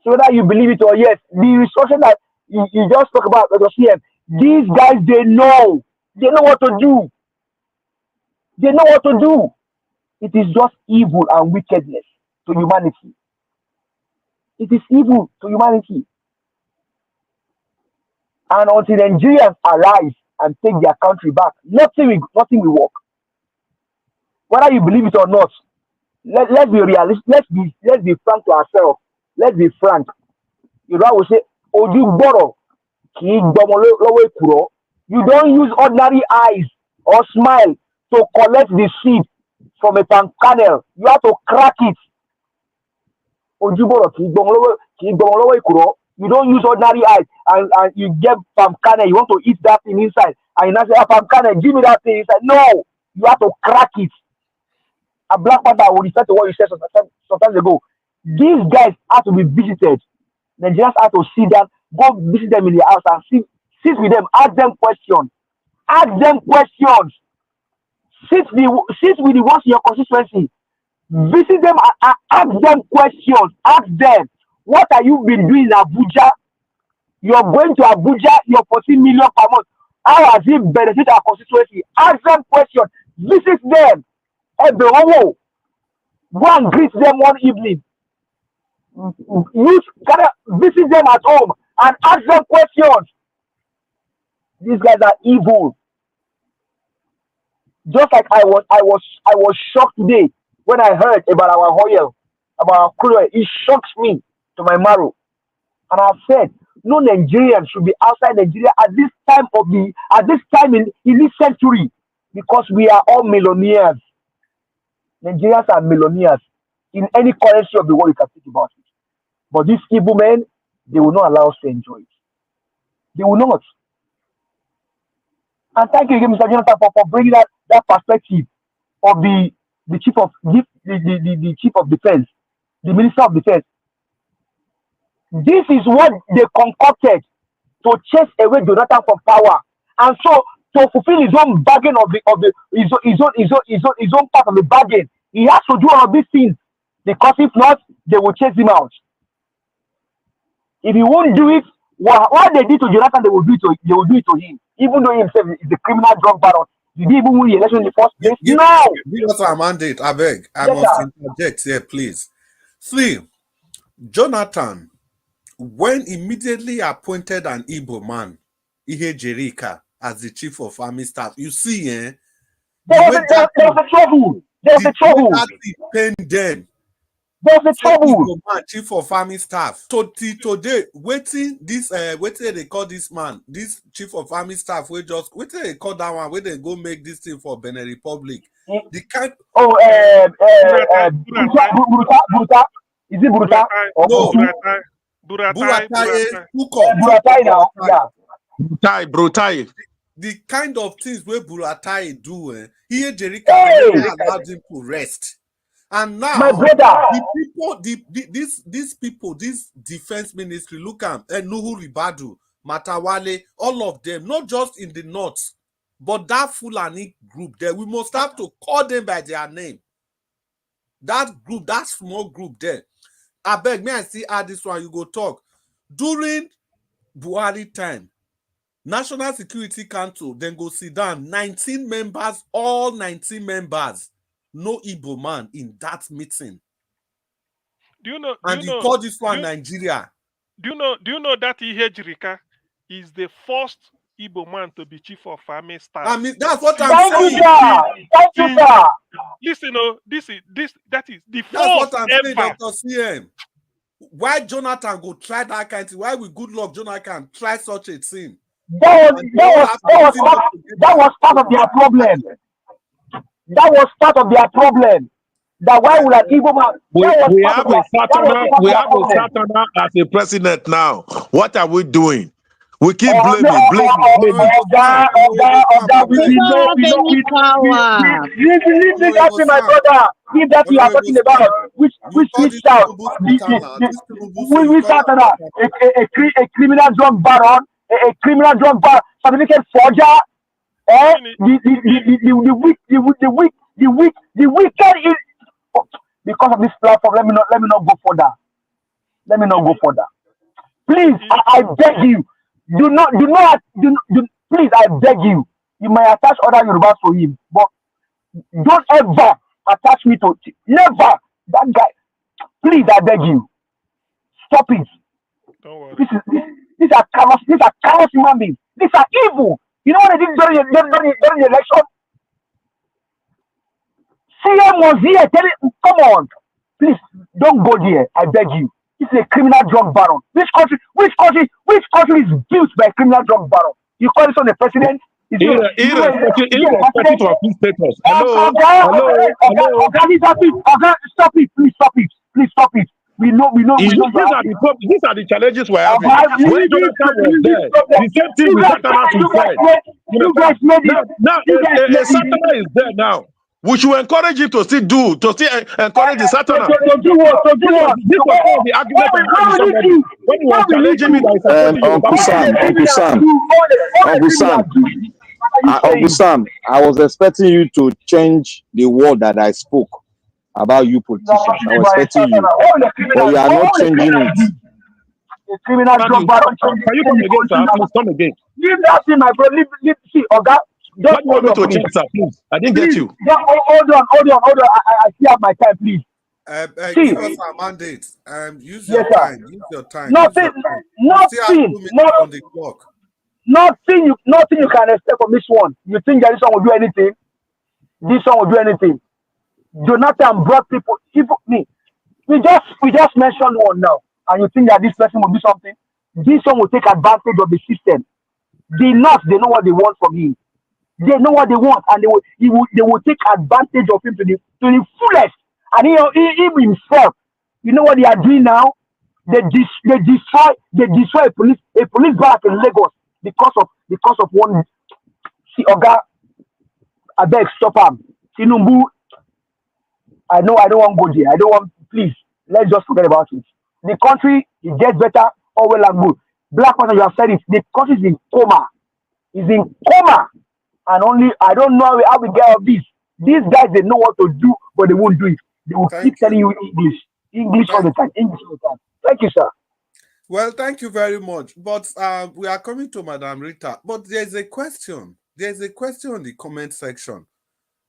S2: So whether you believe it or yes, the restructuring that you just talk about, these guys, they know. They know what to do. They know what to do. It is just evil and wickedness to humanity. It is evil to humanity. And until Nigerians arise and take their country back, nothing will work. Whether you believe it or not, let's be realistic. Let's be frank to ourselves. Let's be frank. You know, I will say, Ojugboro, you don't use ordinary eyes or smile to collect the seed from a palm kernel. You have to crack it. You don't use ordinary eyes and you get palm kernel. You want to eat that thing inside. And you now say, palm kernel, give me that thing inside. No, you have to crack it. A Black Panther will refer to what you said sometimes ago. These guys have to be visited. Nigerians have to sit down, go visit them in their house and sit with them, ask them questions. Ask them questions. sit with the ones in your constituency, visit them and ask them questions. Ask them, what have you been doing in Abuja? You're going to Abuja, you're 14 million per month. How has it benefited our constituency? Ask them questions. Visit them. Go and greet them one evening. Visit them at home and ask them questions. These guys are evil. Just like I was shocked today when I heard about our oil, about our crude oil. It shocks me to my marrow. And I said, no Nigerian should be outside Nigeria at this time in this century, because we are all millionaires. Nigerians are millionaires in any currency of the world you can think about it. But these evil men, they will not allow us to enjoy it. They will not. And thank you again, Mr. Jonathan, for bringing that perspective of the chief of the chief of defense, the minister of defense. This is what they concocted to chase away Jonathan from power, and so to fulfill his own bargain his own part of the bargain, he has to do all of these things, because if not, they will chase him out. If he won't do it, what they did to Jonathan, they will do it to him, even though he himself is a criminal drug baron. Did he even win the election in the first place? No.
S3: Give us a mandate, I beg. I must interject here, please. See, Jonathan, when immediately appointed an Igbo man, Ihe Jerika, as the chief of army staff, you see, there was
S2: a trouble. There was a trouble.
S3: Pain them.
S2: There's a trouble.
S3: Man, chief of army staff. Today, waiting they call this man, this chief of army staff, waiting they call that one, where they go make this thing for Benin Republic. The kind.
S2: Buruta. Is it Buruta?
S3: No.
S2: Buratai now. Yeah.
S11: Brutai.
S3: The kind of things where Buratai do, here Jerika allowed him to rest. And now,
S2: my brother,
S3: these people, this defense ministry, look at Nuhu Ribadu, Matawale, all of them, not just in the north, but that Fulani group there, we must have to call them by their name. That group, that small group there. I beg, may I see how this one you go talk. During Buhari time, National Security Council then go sit down, 19 members, all 19 members. No Igbo man in that meeting.
S4: Do you know?
S3: And he called this one Nigeria.
S4: Do you know that Ihe Jirika is the first Igbo man to be chief of army staff?
S3: I mean, that's what I'm saying.
S2: Thank you, sir.
S4: Listen, that is the
S3: first.
S4: That's
S3: what I'm
S4: ever.
S3: saying, Dr. CM. Why Jonathan go try that kind of thing? Why with good luck Jonathan try such a thing?
S2: That was part of their problem. That was part of their problem. That why would an Igbo man?
S11: We have a Satana as a president now. What are we doing? We keep blaming.
S2: Leave that to my brother. Leave that you are talking about. Which out? Which Satana? A criminal drug baron, a criminal drug baron, certificate forger. The wicked is because of this platform. Let me not go further. Please, I beg you. Do not. Please, I beg you. You may attach other Yorubas to him, but don't ever attach me to never that guy. Please, I beg you. Stop it.
S4: Don't worry.
S2: These are callous human beings. These are evil. You know what they did during the election? CM was here telling, come on, please don't go there. I beg you. This is a criminal drug baron. Which country is built by a criminal drug baron? You call this on the president?
S11: Irrespective of his status. Hello.
S2: Stop it. Please stop it. We know.
S11: These are the challenges we're having. When Jonathan was there, the same thing with Satana said. Now, Satana is there now. We should encourage him to still encourage the Satana.
S2: To do what?
S11: This was all the argument when he was challenging me that
S10: Uncle Sam.
S2: saying?
S10: Sam, I was expecting you to change the word that I spoke about you politicians. I was expecting you, but you are not changing it.
S2: The criminal drug baron
S11: Can you come again, sir? Please come again.
S2: Leave that thing, my bro. Leave. See, Oga, just
S11: What do you want me to change, sir? Please, I didn't get you.
S2: Hold on. I still have my time, please.
S3: Give us our mandate. Use your
S2: Yes,
S3: time. Use your time.
S2: Nothing.
S3: On the clock.
S2: Nothing you can expect from this one. You think that this one will do anything? This one will do anything. Jonathan brought people. Even me. We just mentioned one now, and you think that this person will do something? This one will take advantage of the system. The North, they know what they want from him. They know what they want, and they will take advantage of him to the fullest. And he himself, you know what they are doing now? They destroy a police barrack in Lagos because of one. See, Oga, I beg, stop him. Tinubu, I know I don't want to go there. I don't want. Please, let's just forget about it. The country, it gets better, all well and good. Black person, you have said it. The country is in coma. It's in coma. And only, I don't know how we get out of this. These guys, they know what to do, but they won't do it. They will keep telling you English all the time. Thank you, sir.
S3: Well, thank you very much. But we are coming to Madam Rita. But there's a question. There's a question in the comment section.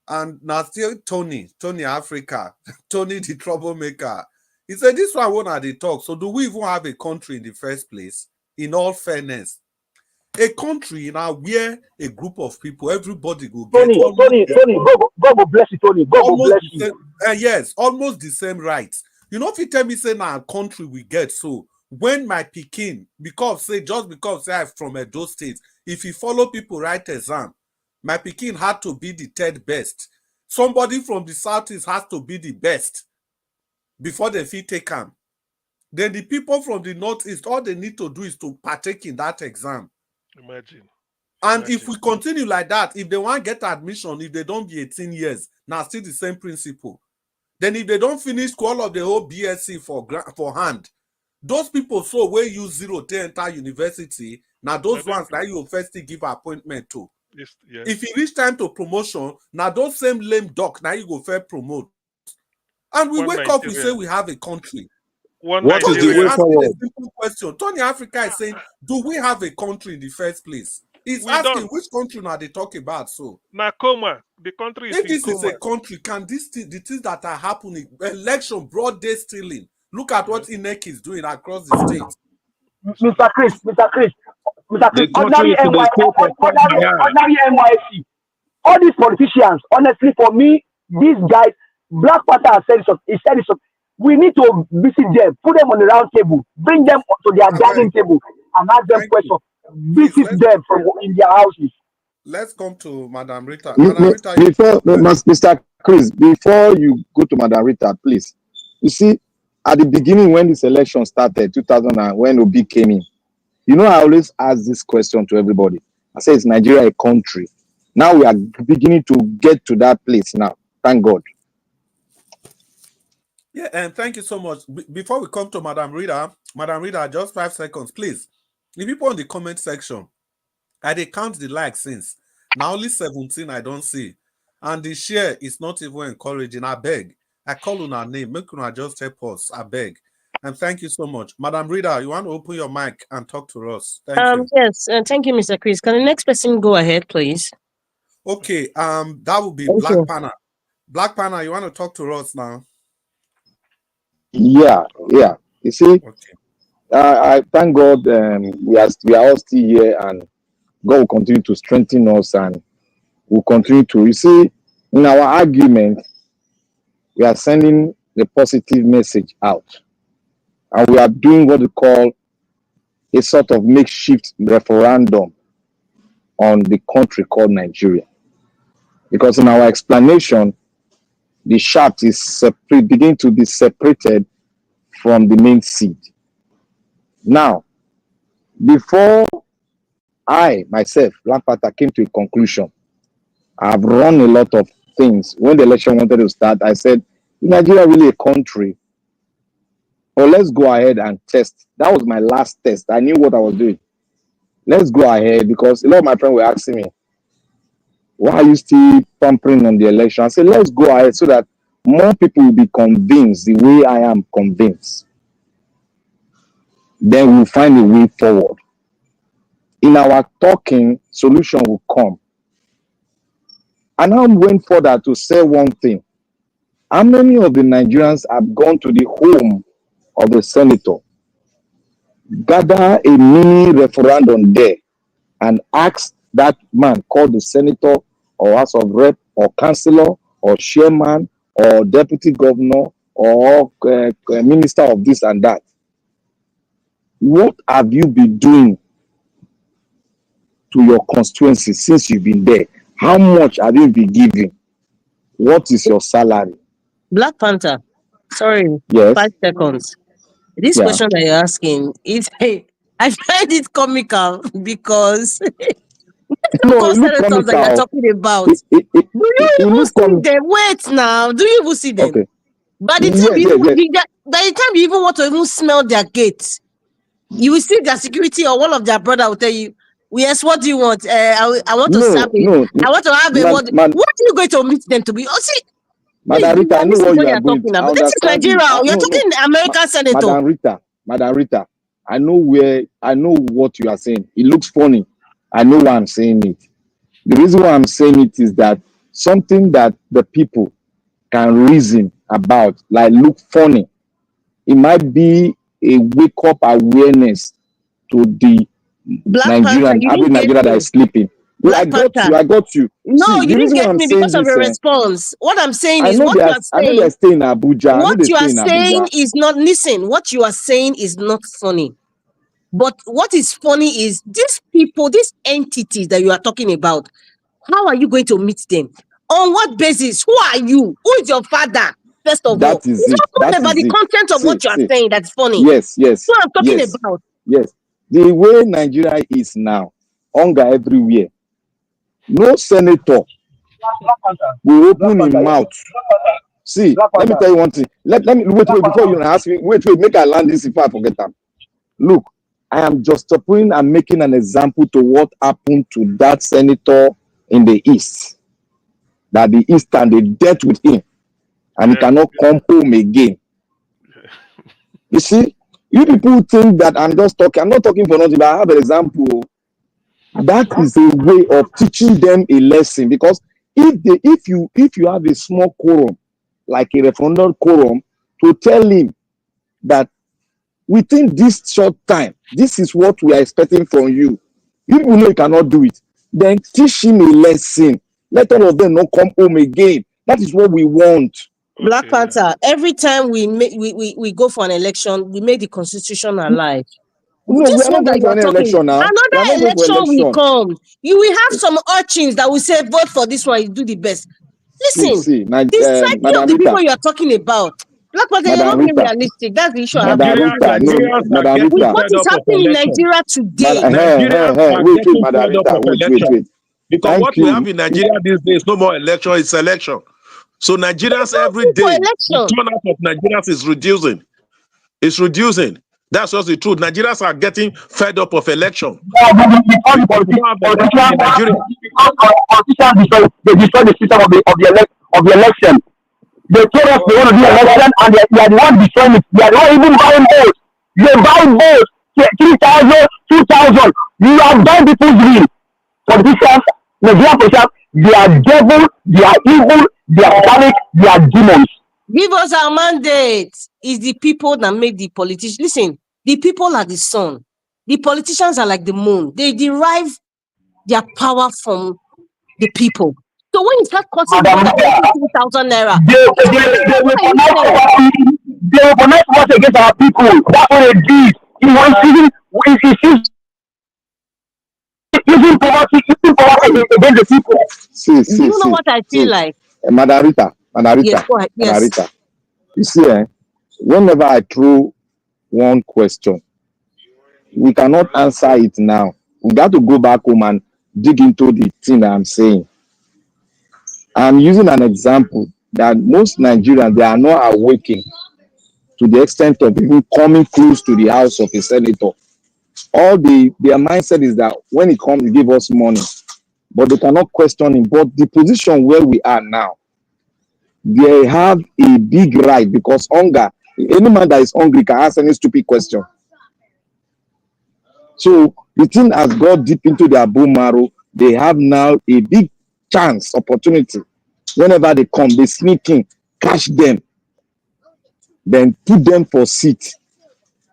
S3: And now still Tony Africa, Tony the troublemaker. He said, this one won't have the talk. So do we even have a country in the first place? In all fairness. A country now where a group of people, everybody will get
S2: Tony, God will bless you, Tony. God will bless you.
S3: Yes, almost the same rights. You know, if you tell me, say, now a country we get, so when my Pekin, just because I'm from Edo State, if you follow people write exam, my Pekin had to be the third best. Somebody from the Southeast has to be the best before they fit take them. Then the people from the Northeast, all they need to do is to partake in that exam.
S4: Imagine.
S3: If we continue like that, if they want to get admission, if they don't be 18 years, now still the same principle. Then if they don't finish all of the whole BSc for hand, those people so where you 0 to enter university, now those ones that you first give appointment to.
S4: Yes.
S3: If it reach time to promotion, now those same lame duck, now you go fair promote. And we wake up, we say we have a country.
S11: What is the way forward?
S3: A simple question. Tony Africa is saying, do we have a country in the first place? He's asking which country now they talk about. So
S4: now coma, the country is
S3: if this
S4: coma.
S3: is a country, can the things that are happening, election, broad day stealing? Look at what INEC is doing across the state.
S2: Mr. Chris, ordinary NYC. All these politicians, honestly, for me, these guys, Black Panther has said it. He said it. We need to visit them, put them on the round table, bring them to their dining table, and ask them questions. Visit them from in their houses.
S3: Let's come to Madam Rita.
S10: Mr. Chris, before you go to Madam Rita, please. You see, at the beginning when this election started, 2009, when Obi came in, you know, I always ask this question to everybody. I say, is Nigeria a country? Now we are beginning to get to that place now. Thank God.
S3: Yeah, and thank you so much. Before we come to Madam Rita, just 5 seconds, please. The people in the comment section, they count the likes since. Now only 17 I don't see. And the share is not even encouraging. I beg. I call on our name. Make you just help us. I beg. And thank you so much. Madam Rita, you want to open your mic and talk to us? Thank you.
S5: Yes, thank you, Mr. Chris. Can the next person go ahead, please?
S3: Okay, that would be Black Panther. Black Panther, you want to talk to us now?
S10: Yeah. You see, I thank God we are all still here, and God will continue to strengthen us, and we'll continue to. You see, in our argument, we are sending the positive message out, and we are doing what we call a sort of makeshift referendum on the country called Nigeria, because in our explanation, the shaft is beginning to be separated from the main seed. Now, before I, myself, Black Panther, came to a conclusion, I've run a lot of things. When the election wanted to start, I said, is Nigeria really a country? Or let's go ahead and test. That was my last test. I knew what I was doing. Let's go ahead, because a lot of my friends were asking me, Why are you still pampering on the election? I said, let's go ahead so that more people will be convinced the way I am convinced. Then we'll find a way forward. In our talking, solution will come. And I went further to say one thing. How many of the Nigerians have gone to the home of the senator, gather a mini referendum there, and ask that man called the senator or House of Rep or councillor or chairman or deputy governor or minister of this and that, what have you been doing to your constituency since you've been there? How much have you been giving? What is your salary?
S5: Black Panther, sorry,
S10: Yes.
S5: 5 seconds. This question that you're asking is, I find it comical because
S10: no,
S5: senators that you're talking about, do you even see them? Wait now, do you even see them?
S10: Okay.
S5: By the time by the time you even want to even smell their gates, you will see their security or one of their brother will tell you, yes, what do you want? I want to serve it. I want to have a what are you going to meet them to be? Oh, see,
S10: Madam Rita, I know what you are going
S5: talking about. This is Nigeria. You're talking American senator.
S10: Madam Rita, I know what you are saying. It looks funny. I know why I'm saying it. The reason why I'm saying it is that something that the people can reason about, like look funny, it might be a wake-up awareness to the Nigerian that is sleeping. I got you.
S5: No, see, you didn't get me because of your response. What I'm saying is what you are saying.
S10: I know they're staying in Abuja.
S5: What you are saying is not, listen, what you are saying is not funny. But what is funny is these people, these entities that you are talking about, how are you going to meet them? On what basis? Who are you? Who is your father? First of all, it's not talking about the content of what you are saying that's funny.
S10: Yes.
S5: What I'm talking about.
S10: Yes. The way Nigeria is now, hunger everywhere. No senator will open his mouth. See, let me tell you one thing. Let me wait before you ask me. Wait, make I land this if I forget them. Look, I am just putting and making an example to what happened to that senator in the East. That the Eastern, they dealt with him. And he cannot come home again. You see, you people think that I'm just talking. I'm not talking for nothing, but I have an example. That is a way of teaching them a lesson, because if you have a small quorum, like a referendum quorum, to tell him that within this short time, this is what we are expecting from you. You people know you cannot do it. Then teach him a lesson. Let all of them not come home again. That is what we want.
S5: Black Panther, every time we go for an election, we make the constitution alive.
S10: No, we are not going for any election now.
S5: Another election will come. You will have some urchins that will say, vote for this one, you do the best. Listen, the psyche of the people you are talking about. Black Panther, you're not being realistic. That's the issue. What is happening in Nigeria today?
S11: Wait. Because what we have in Nigeria these days, no more election, it's election. So Nigerians every day, the turnout of Nigerians is reducing. It's reducing. That's just the truth. Nigerians are getting fed up of election.
S2: They destroy the system of the election. They told us they want to do election, and they are the ones destroying it. They are the ones even buying votes. They buy votes, 3,000, 2,000. You are buying people's dream. Politicians, Nigerian politicians, they are devil, they are evil, they are satanic, they are demons.
S5: Give us our mandate. It's the people that make the politicians. Listen, the people are the sun. The politicians are like the moon. They derive their power from the people. So when you start cutting 3,000 naira,
S2: they will connect us against our people. That's what they did. Using poverty against the people.
S5: You know what I feel like?
S10: Madam Rita. Rita. You see, whenever I throw one question, we cannot answer it now. We got to go back home and dig into the thing that I'm saying. I'm using an example that most Nigerians, they are not awakening to the extent of even coming close to the house of a senator. Their mindset is that when it comes, they give us money. but they cannot question him. But the position where we are now, they have a big right because hunger, any man that is hungry can ask any stupid question. So the thing has got deep into their bone marrow. They have now a big chance, opportunity. Whenever they come, they sneak in, catch them, then put them for seat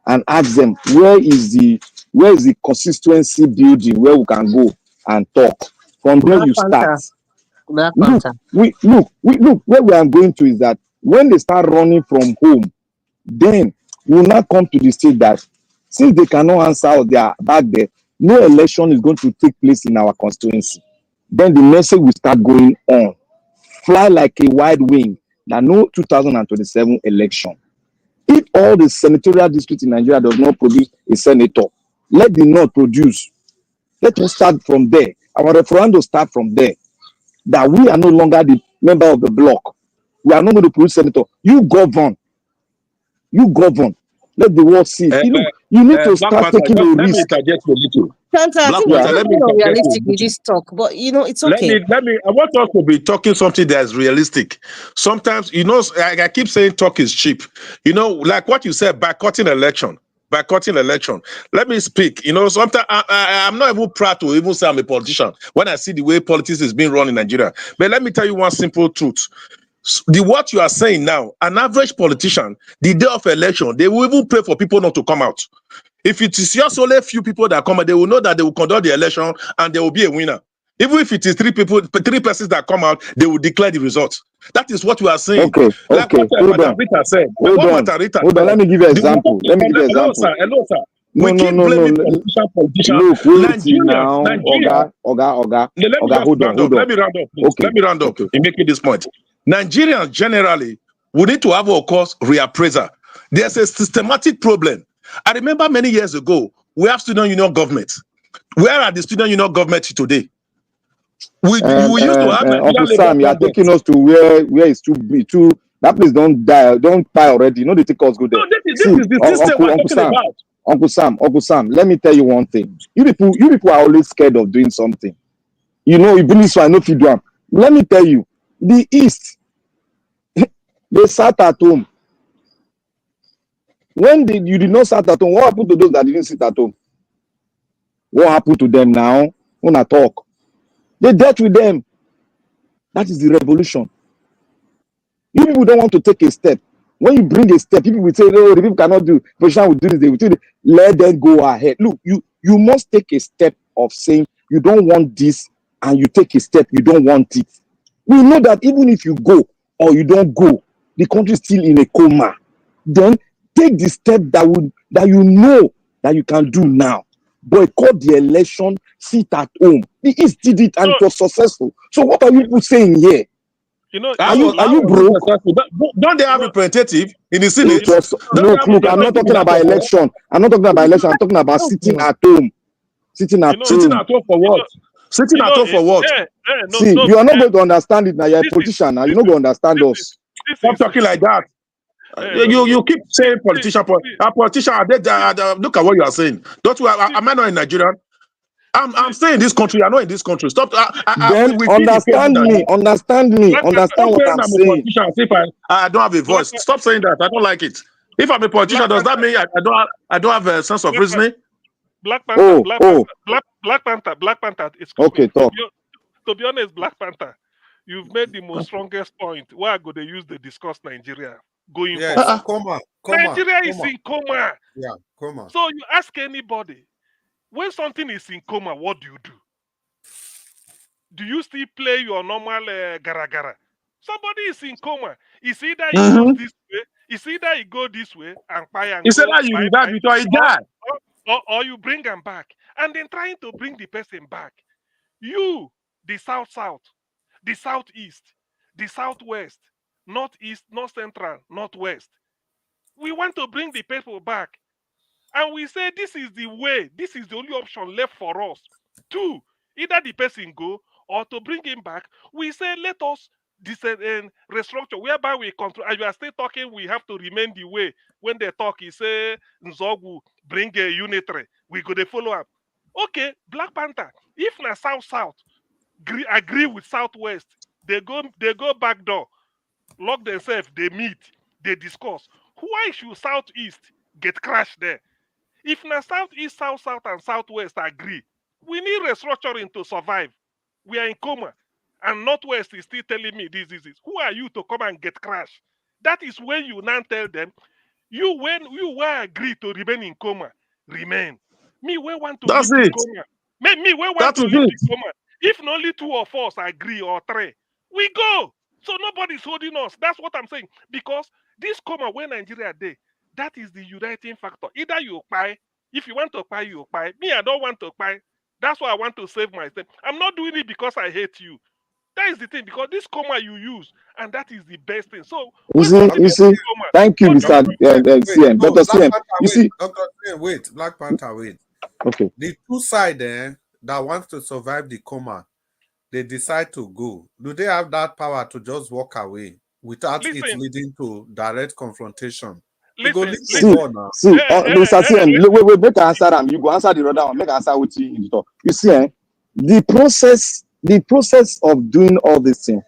S10: and ask them where is the consistency building where we can go and talk. From there you start. Look, where we are going to is that when they start running from home, then we will not come to the state that since they cannot answer out there back there, no election is going to take place in our constituency. Then the message will start going on. Fly like a wide wing. That no 2027 election. If all the senatorial districts in Nigeria does not produce a senator, let the North produce. Let us start from there. Our referendum start from there. That we are no longer the member of the bloc. We are not going to produce senator. You govern. You govern. Let the world see. You need to start taking a risk.
S5: Santa, I think we're unrealistic with this talk, but it's okay.
S11: Let me. I want us to be talking something that's realistic. Sometimes, I keep saying talk is cheap. Like what you said, boycotting election. Let me speak. Sometimes I'm not even proud to even say I'm a politician when I see the way politics is being run in Nigeria. But let me tell you one simple truth. What you are saying now, an average politician, the day of election, they will even pray for people not to come out. If it is just only a few people that come out, they will know that they will conduct the election and there will be a winner. Even if it is three persons that come out, they will declare the results. That is what we are saying.
S10: Okay.
S11: Hold on. Rita said.
S10: Hold on. Let me give you an example.
S11: Hello, sir.
S10: No.
S11: Politician.
S10: Look, wait
S11: Nigeria.
S10: Oga.
S11: Hold on. Let me round up, please.
S10: Okay.
S11: Let me round up in making this point. Nigerians generally, we need to have, of course, reappraiser. There's a systematic problem. I remember many years ago, we have student union government. Where are the student union government today? We used to have
S10: Uncle Sam, you are taking us to where it's too that place don't die already. They take us go there.
S11: No, this is the system we're talking about.
S10: Uncle Sam, let me tell you one thing. You people are always scared of doing something. You believe so I know if you do them. Let me tell you, the East, they sat at home. When you did not sit at home, what happened to those that didn't sit at home? What happened to them now? When I talk, they dealt with them. That is the revolution. You people don't want to take a step. When you bring a step, people will say, "No, the people cannot do. Position will do this." They will do it. Let them go ahead. Look, you must take a step of saying you don't want this, and you take a step. You don't want it. We know that even if you go or you don't go, the country is still in a coma. Then take the step that you know that you can do now. Boycott the election, sit at home. The East did it and it was successful. So what are you people saying here? Are you broke?
S11: Don't they have representative in the Senate?
S10: Look, I'm not talking about election. I'm talking about sitting at home. Sitting at home
S11: for what? Sitting at home for what?
S10: See, you are not going to understand it now. You're a politician now. You're not going to understand us.
S11: Stop talking like that. You keep saying politician. Look at what you are saying. Don't you? Am I not in Nigeria? I'm saying in this country. You're not in this country. Stop.
S10: Then understand me. Understand what I'm saying.
S11: If I don't have a voice, stop saying that. I don't like it. If I'm a politician, does that mean I don't have a sense of reasoning?
S4: Black Panther. Black Panther.
S10: Okay, talk.
S4: To be honest, Black Panther, you've made the most strongest point. Why go they use the discuss Nigeria going forward? Nigeria is in coma.
S3: Yeah, coma.
S4: So you ask anybody, when something is in coma, what do you do? Do you still play your normal gara-gara? Somebody is in coma. It's either he goes this way, it's either he go this way and buy and
S11: it's either you die before he die.
S4: Or you bring him back. And then trying to bring the person back. You, the South, the Southeast, the Southwest, Northeast, North Central, Northwest. We want to bring the people back. And we say this is the way, this is the only option left for us. Two, either the person go or to bring him back. We say let us restructure, whereby we control. And you are still talking, we have to remain the way. When they talk, he say, Nzogu, bring a unitary. We go to follow up. Okay, Black Panther, if na South, agree with Southwest. They go back door, lock themselves, they meet, they discuss. Why should Southeast get crashed there? If na Southeast, South, and Southwest agree, we need restructuring to survive. We are in coma. And Northwest is still telling me this. Who are you to come and get crashed? That is when you now tell them, you were agree to remain in coma, remain. Me, we want to
S11: That's
S4: leave the
S11: it.
S4: coma. Me, we want
S11: That
S4: to
S11: is
S4: leave
S11: it.
S4: the coma. If only 2 of us agree or 3, we go. So nobody's holding us. That's what I'm saying. Because this coma where Nigeria day, that is the uniting factor. Either you buy, if you want to buy, you buy. Me, I don't want to buy. That's why I want to save myself. I'm not doing it because I hate you. That is the thing, because this coma you use, and that is the best thing. So when somebody
S10: You see,
S4: coma,
S10: thank you,
S4: what do
S10: Mr. CM,
S3: No,
S10: Dr.
S3: Black
S10: CM.
S3: Panther,
S10: You
S3: wait.
S10: see,
S3: Dr. CM, wait. Black Panther, wait.
S10: okay.
S3: The two side there that wants to survive the coma, they decide to go. Do they have that power to just walk away without it
S4: listen,
S3: leading to direct confrontation? You go
S4: listen,
S3: leave for
S10: See,
S3: war now.
S10: Mr. CM, wait, make I answer them. You go answer the other one. Make I answer what you talk. You see, the process of doing all this thing,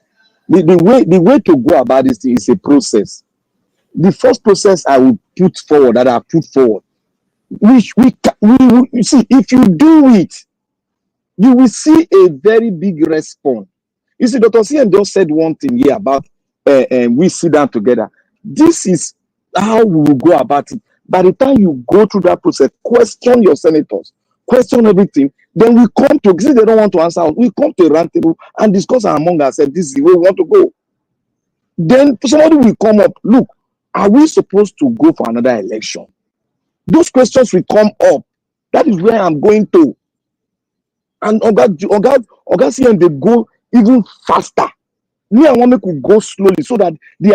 S10: the way to go about this thing is a process. The first process I will put forward, you see, if you do it, you will see a very big response. You see, Dr. CM just said one thing here about we sit down together. This is how we will go about it. By the time you go through that process, question your senators, question everything, then we come to, since they don't want to answer, we come to a round table and discuss among ourselves, this is the way we want to go. Then somebody will come up, look, are we supposed to go for another election? Those questions will come up. That is where I'm going to. And Oga CM, they go even faster. Me, I want to go slowly so that the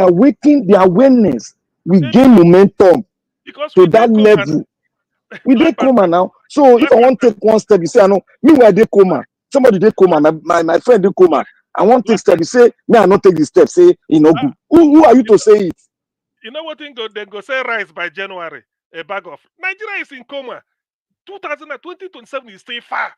S10: awareness will gain momentum
S4: because
S10: to
S4: we
S10: that
S4: did coma.
S10: level. We
S4: Black
S10: did coma
S4: Panther,
S10: now. So if
S4: Black
S10: I want to
S4: Panther,
S10: take one step, you say, I know, me where they coma. Somebody did coma, my friend did coma. I want to take
S4: Black
S10: step. You say, me, I not take the step. Say, you know, good. Who are you to say it?
S4: you know what thing go? They go say rise by January. A bag of Nigeria is in coma. 2027 is still far.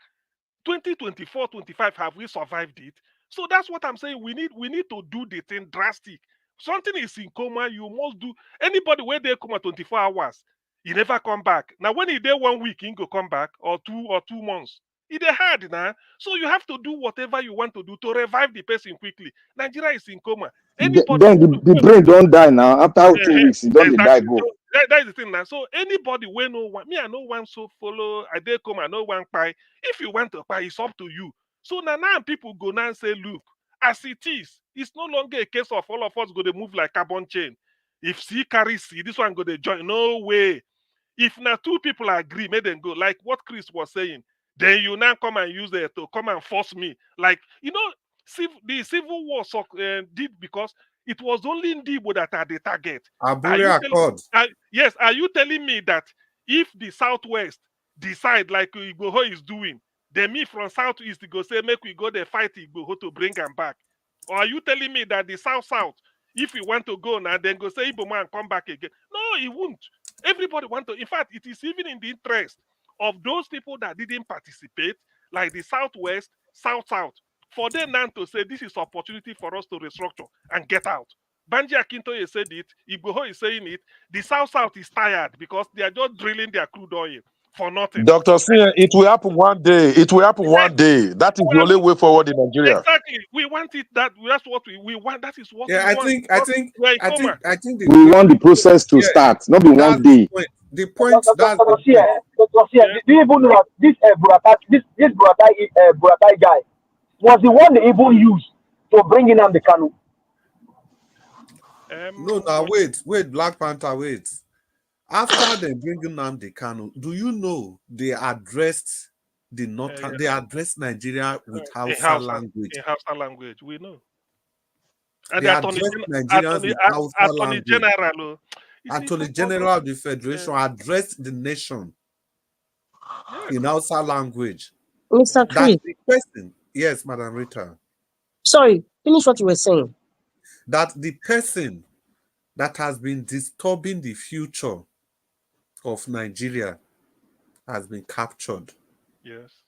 S4: 2024, 25, have we survived it? So that's what I'm saying. We need to do the thing drastic. Something is in coma, you must do. Anybody where they coma 24 hours, he never come back. Now when he there 1 week, he go come back, or 2 months. It hard now. So you have to do whatever you want to do to revive the person quickly. Nigeria is in coma. Anybody
S10: Then the brain don't die now. After 2 weeks, it don't die
S4: exactly.
S10: go.
S4: So that is the thing now. So anybody wey no want me, I no want so follow. I dey come, I no want buy. If you want to buy, it's up to you. So now people go now and say, look, as it is, it's no longer a case of all of us go to move like carbon chain. If C carry C, this one go to join. No way. If now 2 people agree, make them go. Like what Chris was saying, then you now come and use it to come and force me. Like, the civil war did because it was only Ndibo that are the target.
S3: Abure Accord.
S4: Yes, are you telling me that if the Southwest decide like Igboho is doing, then me from Southeast go say, make we go there fight Igboho to bring them back? Or are you telling me that the South, if you want to go now, then go say Igbo man come back again? No, he won't. Everybody want to. In fact, it is even in the interest of those people that didn't participate, like the Southwest, South, for them now to say this is opportunity for us to restructure and get out. Banji Akintoye said it, Igboho is saying it. The South is tired because they are just drilling their crude oil for nothing.
S11: Dr. CM, it will happen one day. It will happen one day. That is the only way forward in Nigeria.
S4: Exactly. We want it that's what we want. That is what we
S3: I
S4: want.
S3: think
S10: We want the process to start, not be one day.
S3: The point that's
S2: Dr. CM, do you even know that this Buratai guy was the one they even used to bring in the Kanu?
S3: No, wait, Black Panther, wait. After they bring in the Kanu, do you know they addressed the northern? They addressed Nigeria with Hausa language.
S4: In Hausa language, we know. And
S3: they addressed Nigerians with Hausa language. Attorney General of the Federation addressed the nation in Hausa language.
S5: Mr. Chris.
S3: The person, yes, Madam Rita.
S5: Sorry, finish what you were saying.
S3: That the person that has been disturbing the future of Nigeria has been captured.
S4: Yes.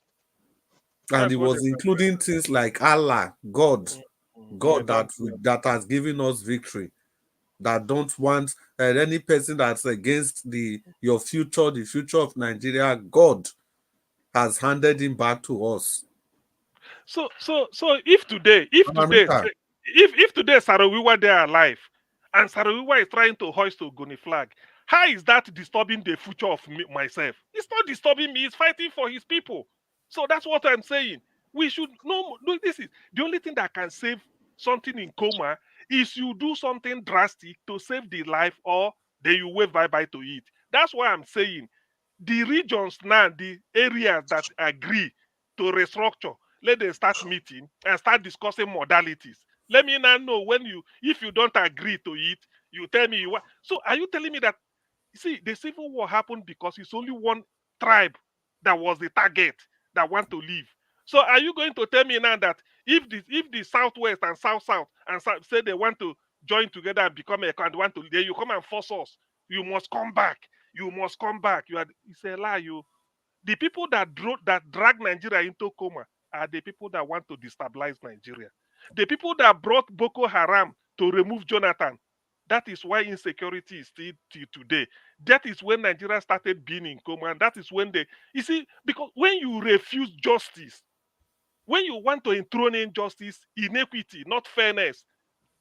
S3: And it was including things like Allah, God, God that has given us victory, that don't want any person that's against your future, the future of Nigeria. God has handed him back to us.
S4: So if today Sarawiwa they are alive and Sarawiwa is trying to hoist a Ogoni flag, how is that disturbing the future of myself? It's not disturbing me, it's fighting for his people. So that's what I'm saying. We should no, this is the only thing that can save something in coma is you do something drastic to save the life, or then you wave bye-bye to it. That's why I'm saying the regions now, the areas that agree to restructure, let them start meeting and start discussing modalities. Let me now know if you don't agree to it, you tell me what. So are you telling me that, see, the civil war happened because it's only one tribe that was the target that want to leave? So are you going to tell me now that if the Southwest and South and say they want to join together and become a country, want to, then you come and force us, you must come back. You must come back. It's a lie. The people that drag Nigeria into coma are the people that want to destabilize Nigeria. The people that brought Boko Haram to remove Jonathan. That is why insecurity is still today. That is when Nigeria started being in coma, and that is when you see, because when you refuse justice, when you want to enthrone injustice, inequity, not fairness,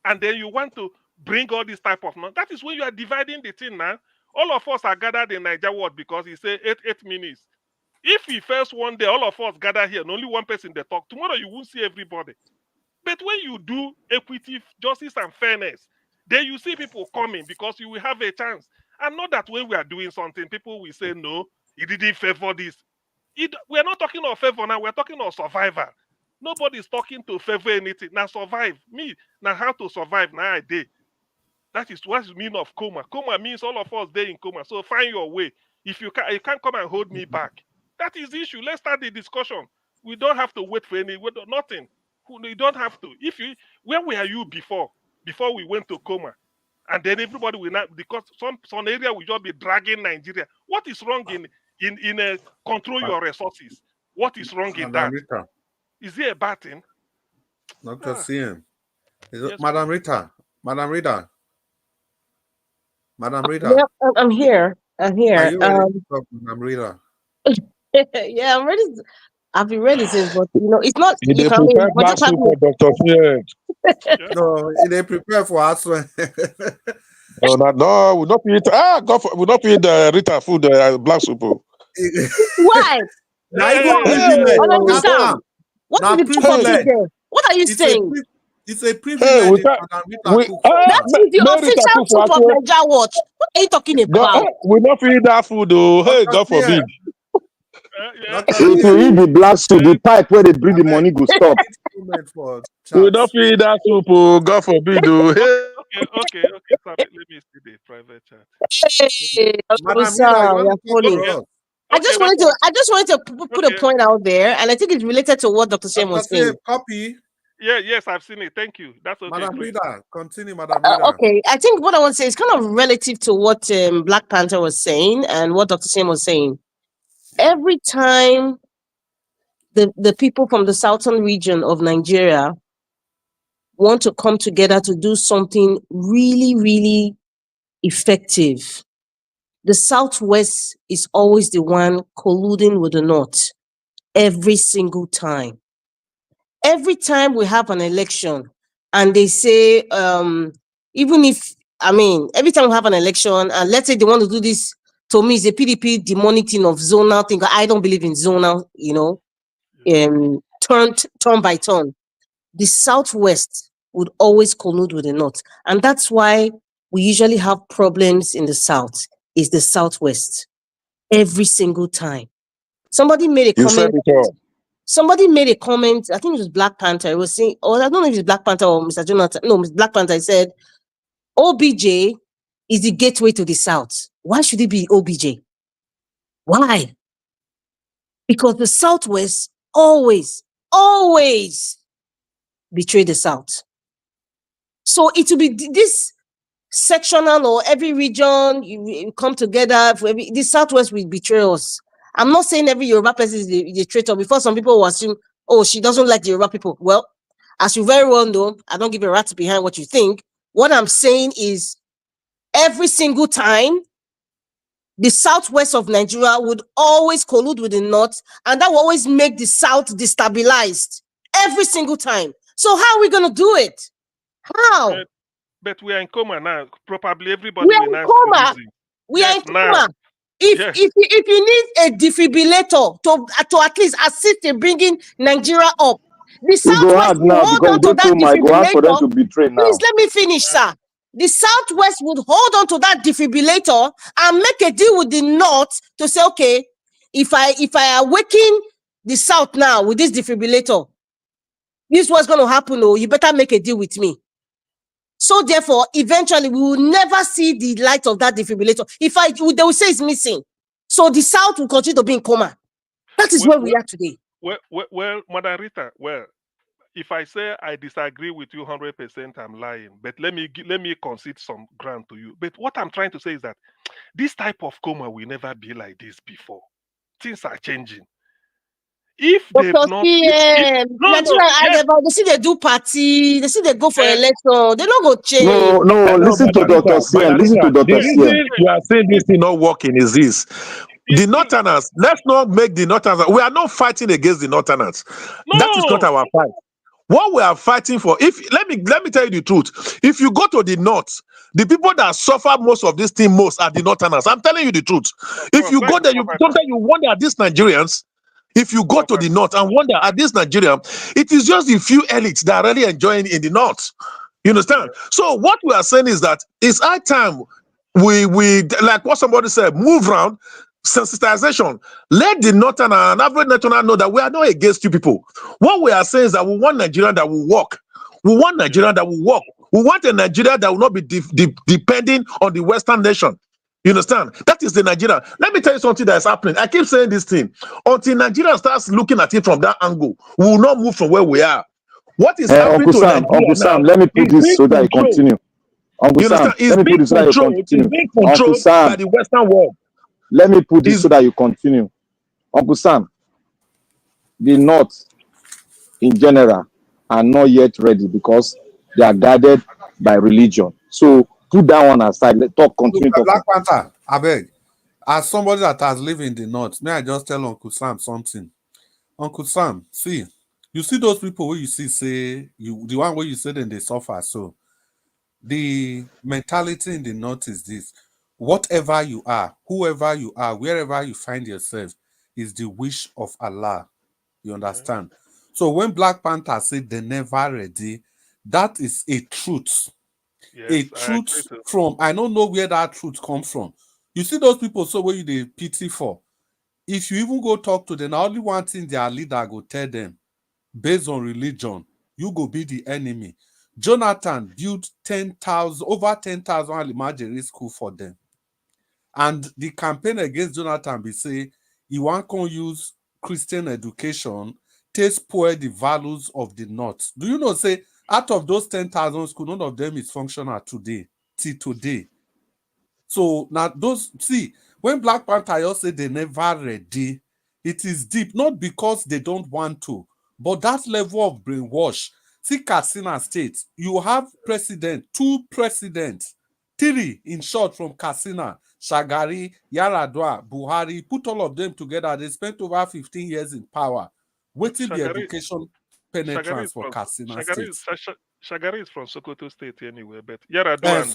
S4: and then you want to bring all this type of, that is when you are dividing the thing now. All of us are gathered in Niger word because he said 8 minutes. If he first one day, all of us gather here and only one person they talk, tomorrow you won't see everybody. But when you do equity, justice, and fairness, then you see people coming because you will have a chance. And not that when we are doing something, people will say, no, he didn't favor this. We're not talking of favor now, we're talking of survival. Nobody's talking to favor anything. Now survive. Me, now how to survive now I did. That is what it means of coma. Coma means all of us there in coma. So find your way. If you can't come and hold me back. That is the issue. Let's start the discussion. We don't have to wait for nothing. We don't have to. Where were you before we went to coma? And then everybody will not, because some area will just be dragging Nigeria. What is wrong in control your resources? What is wrong in that?
S3: Rita.
S4: Is there a bad thing?
S3: Dr. CM.
S4: Yes,
S3: Madam Rita.
S5: Yeah, I'm here.
S3: Are you ready to talk, Madam Rita?
S5: Yeah, I'm ready. I've been ready since, but it's not.
S11: They
S5: You can
S11: prepare
S5: but
S11: black
S5: just
S11: soup
S5: having.
S11: for Dr. CM.
S3: No, they prepare for us.
S11: No, we not eat. We not eat Rita food, black soup.
S5: Why?
S8: Now even
S5: Why?
S8: privilege.
S5: What
S8: Now
S5: is the
S8: privilege.
S5: there? What are you saying?
S8: It's a privilege if Madam Rita cook for
S5: That is the official soup of Nigeria Watch. What are you talking about?
S11: We not feed that food, though. Hey, God forbid.
S10: If you eat the black soup, the pipe where they bring the money go stop.
S11: We don't feed that soup, oh, God forbid, though.
S4: Okay. Sorry, let me see the private chat.
S5: Hey, you're funny. I just wanted to put a point out there, and I think it's related to what Dr. Shem was saying.
S3: Copy.
S4: Yes, I've seen it. Thank you. That's okay.
S3: Madam Rita, continue, Madam Rita.
S5: Okay, I think what I want to say is kind of relative to what Black Panther was saying and what Dr. Shem was saying. Every time the people from the southern region of Nigeria want to come together to do something really, really effective, the Southwest is always the one colluding with the North every single time. Every time we have an election and they say, every time we have an election and let's say they want to do this, to me, it's a PDP demonic thing of zonal thing. I don't believe in zonal, turn by turn. The Southwest would always collude with the North. And that's why we usually have problems in the South, is the Southwest. Every single time. Somebody made a comment. Somebody made a comment, I think it was Black Panther. It was saying, I don't know if it's Black Panther or Mr. Jonathan. No, Mr. Black Panther said, OBJ is the gateway to the South. Why should it be OBJ? Why? Because the Southwest always betray the South. So it will be this sectional or every region, you come together, the Southwest will betray us. I'm not saying every Yoruba person is a traitor, before some people will assume, oh, she doesn't like the Yoruba people. Well, as you very well know, I don't give a rat behind what you think. What I'm saying is every single time, the southwest of Nigeria would always collude with the north, and that will always make the south destabilized every single time. So how are we going to do it? How?
S4: But we are in coma now. Probably everybody
S5: We are
S4: will
S5: in
S4: now
S5: coma.
S4: reason.
S5: We
S4: Yes,
S5: are in
S4: now.
S5: coma. If
S4: Yes.
S5: if you need a defibrillator to at least assist in bringing Nigeria up, the
S10: It go
S5: southwest
S10: hard
S5: will
S10: now
S5: hold
S10: because
S5: on to
S10: they
S5: that
S10: coma. It go hard for them
S5: defibrillator.
S10: to betray now.
S5: Please let me finish, sir. The southwest would hold on to that defibrillator and make a deal with the north to say, okay, if I awaken the south now with this defibrillator, this is what's going to happen. Oh, you better make a deal with me. So therefore, eventually, we will never see the light of that defibrillator. They will say it's missing. So the south will continue to be in coma. That is where we are today.
S4: Well, Madam Rita, if I say I disagree with you 100%, I'm lying. But let me concede some ground to you. But what I'm trying to say is that this type of coma will never be like this before. Things are changing. If they've not,
S5: they see they do party, they see they go for election, they don't go change.
S10: No, listen to Dr. CM. Listen to Dr.
S11: The reason
S10: CM.
S11: you are saying this thing not working is this. The Northerners, let's not make the Northerners, we are not fighting against the Northerners.
S4: No.
S11: That is not our fight. What we are fighting for, let me tell you the truth. If you go to the north, the people that suffer most of this thing most are the Northerners. I'm telling you the truth. If you go there, sometimes you wonder at these Nigerians. If you go to the north and wonder at this Nigeria, it is just the few elites that are really enjoying in the north. You understand? Yeah. So what we are saying is that it's our time we like what somebody said, move around, sensitization. Let the northern and average national know that we are not against you people. What we are saying is that we want Nigeria that will work. We want Nigeria that will work. We want a Nigeria that will not be depending on the Western nation. You understand? That is the Nigeria. Let me tell you something that is happening. I keep saying this thing. Until Nigeria starts looking at it from that angle, we will not move from where we are. What is happening to Nigeria
S10: Uncle Sam,
S11: now
S10: let me put this so that you
S11: controlled.
S10: continue. Uncle Sam, let me put this so that you continue.
S11: It's being controlled by the Western world.
S10: Let me put this so that you continue. Uncle Sam, the North in general are not yet ready because they are guided by religion. So put that one aside. Let's continue talking.
S3: Black Panther, I beg. As somebody that has lived in the north, may I just tell Uncle Sam something? Uncle Sam, see, you see those people who you see say, the one where you say then they suffer. So the mentality in the north is this: whatever you are, whoever you are, wherever you find yourself, is the wish of Allah. You understand? So when Black Panther said they never ready, that is a truth.
S4: Yes,
S3: a truth from, I don't know where that truth comes from. You see those people, so where you they pity for, if you even go talk to them, the only one thing their leader go tell them, based on religion, you go be the enemy. Jonathan built over 10,000 elementary school for them. And the campaign against Jonathan be say, he want to use Christian education to spoil the values of the North. Do you know, say, out of those 10,000 schools, none of them is functional today, till today. So now those, see, when Black Panther say they never ready, it is deep, not because they don't want to, but that level of brainwash. See Katsina State, you have two presidents, three in short from Katsina, Shagari, Yaradua, Buhari, put all of them together, they spent over 15 years in power. Waiting the education penetrance for Katsina State.
S4: Shagari is from Sokoto State anyway, but Yaradua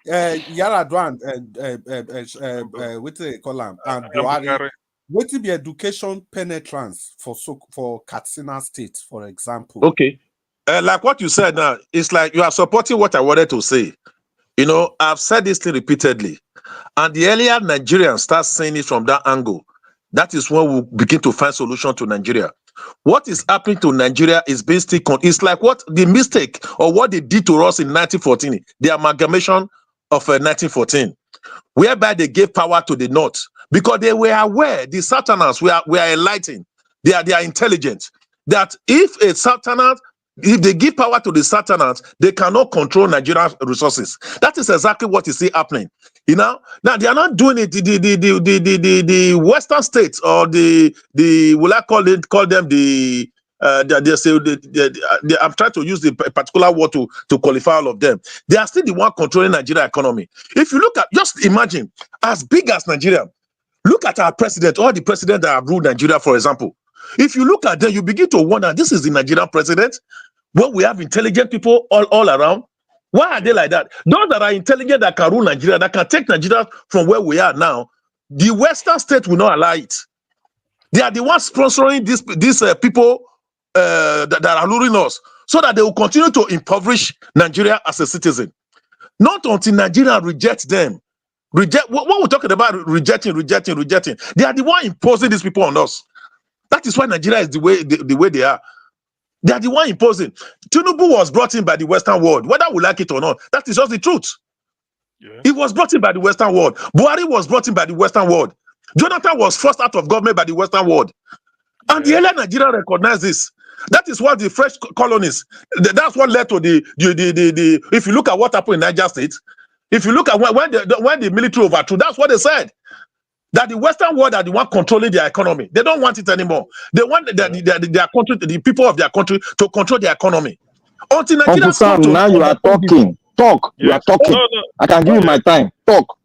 S3: Yaradua and what do they call them? And Buhari. What will be education penetrance for Katsina State, for example?
S11: Okay. Like what you said now, it's like you are supporting what I wanted to say. You know, I've said this thing repeatedly. And the earlier Nigerians start saying it from that angle, that is when we begin to find solution to Nigeria. What is happening to Nigeria is basically, it's like what the mistake or what they did to us in 1914, the amalgamation of 1914, whereby they gave power to the North because they were aware, the Southerners were enlightened, they are intelligent, that if a Southerner if they give power to the Southerners, they cannot control Nigerian resources. That is exactly what is happening. Now they are not doing it. The Western states or the will I call them the I'm trying to use the particular word to qualify all of them. They are still the one controlling Nigeria economy. If you look at, just imagine, as big as Nigeria, look at our president, all the presidents that have ruled Nigeria, for example. If you look at them, you begin to wonder, this is the Nigerian president, when we have intelligent people all around. Why are they like that? Those that are intelligent, that can rule Nigeria, that can take Nigeria from where we are now, the Western state will not allow it. They are the ones sponsoring these people that are luring us, so that they will continue to impoverish Nigeria as a citizen. Not until Nigeria rejects them. What we're talking about, rejecting. They are the one imposing these people on us. That is why Nigeria is the way they are. They are the one imposing. Tinubu was brought in by the Western world, whether we like it or not. That is just the truth. Yeah. He was brought in by the Western world. Buhari was brought in by the Western world. Jonathan was forced out of government by the Western world. And the earlier Nigeria recognized this. That is what the French colonies, that's what led to the if you look at what happened in Niger State, if you look at when the military overthrew, that's what they said. That the Western world are the one controlling their economy. They don't want it anymore. They want their country, the people of their country, to control their economy. Until Nigeria
S10: Uncle Sam, now you are talking. Talk. Yes. You are talking. No. I can give you my time. Talk.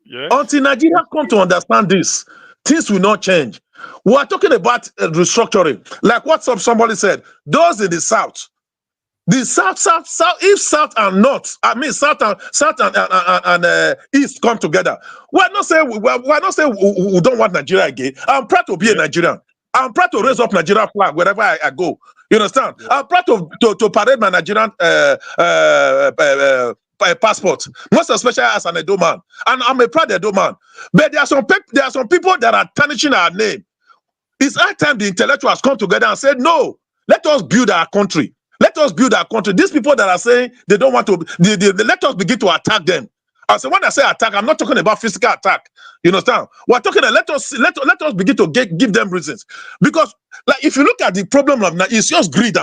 S11: Yes. Until Nigeria come to understand this, things will not change. We are talking about restructuring. Like what somebody said, those in the South. The South, if South and North, South and East come together, we're not saying we don't want Nigeria again. I'm proud to be a Nigerian. I'm proud to raise up Nigeria flag wherever I go. You understand? Yeah. I'm proud to parade my Nigerian passport, most especially as an Edo man. And I'm a proud Edo man. But there are some people that are tarnishing our name. It's high time the intellectuals come together and say, no, let us build our country. Let us build our country. These people that are saying they don't want to, let us begin to attack them. So when I say attack, I'm not talking about physical attack. You understand? We're talking about let us begin to give them reasons. Because like if you look at the problem of now, it's just greed.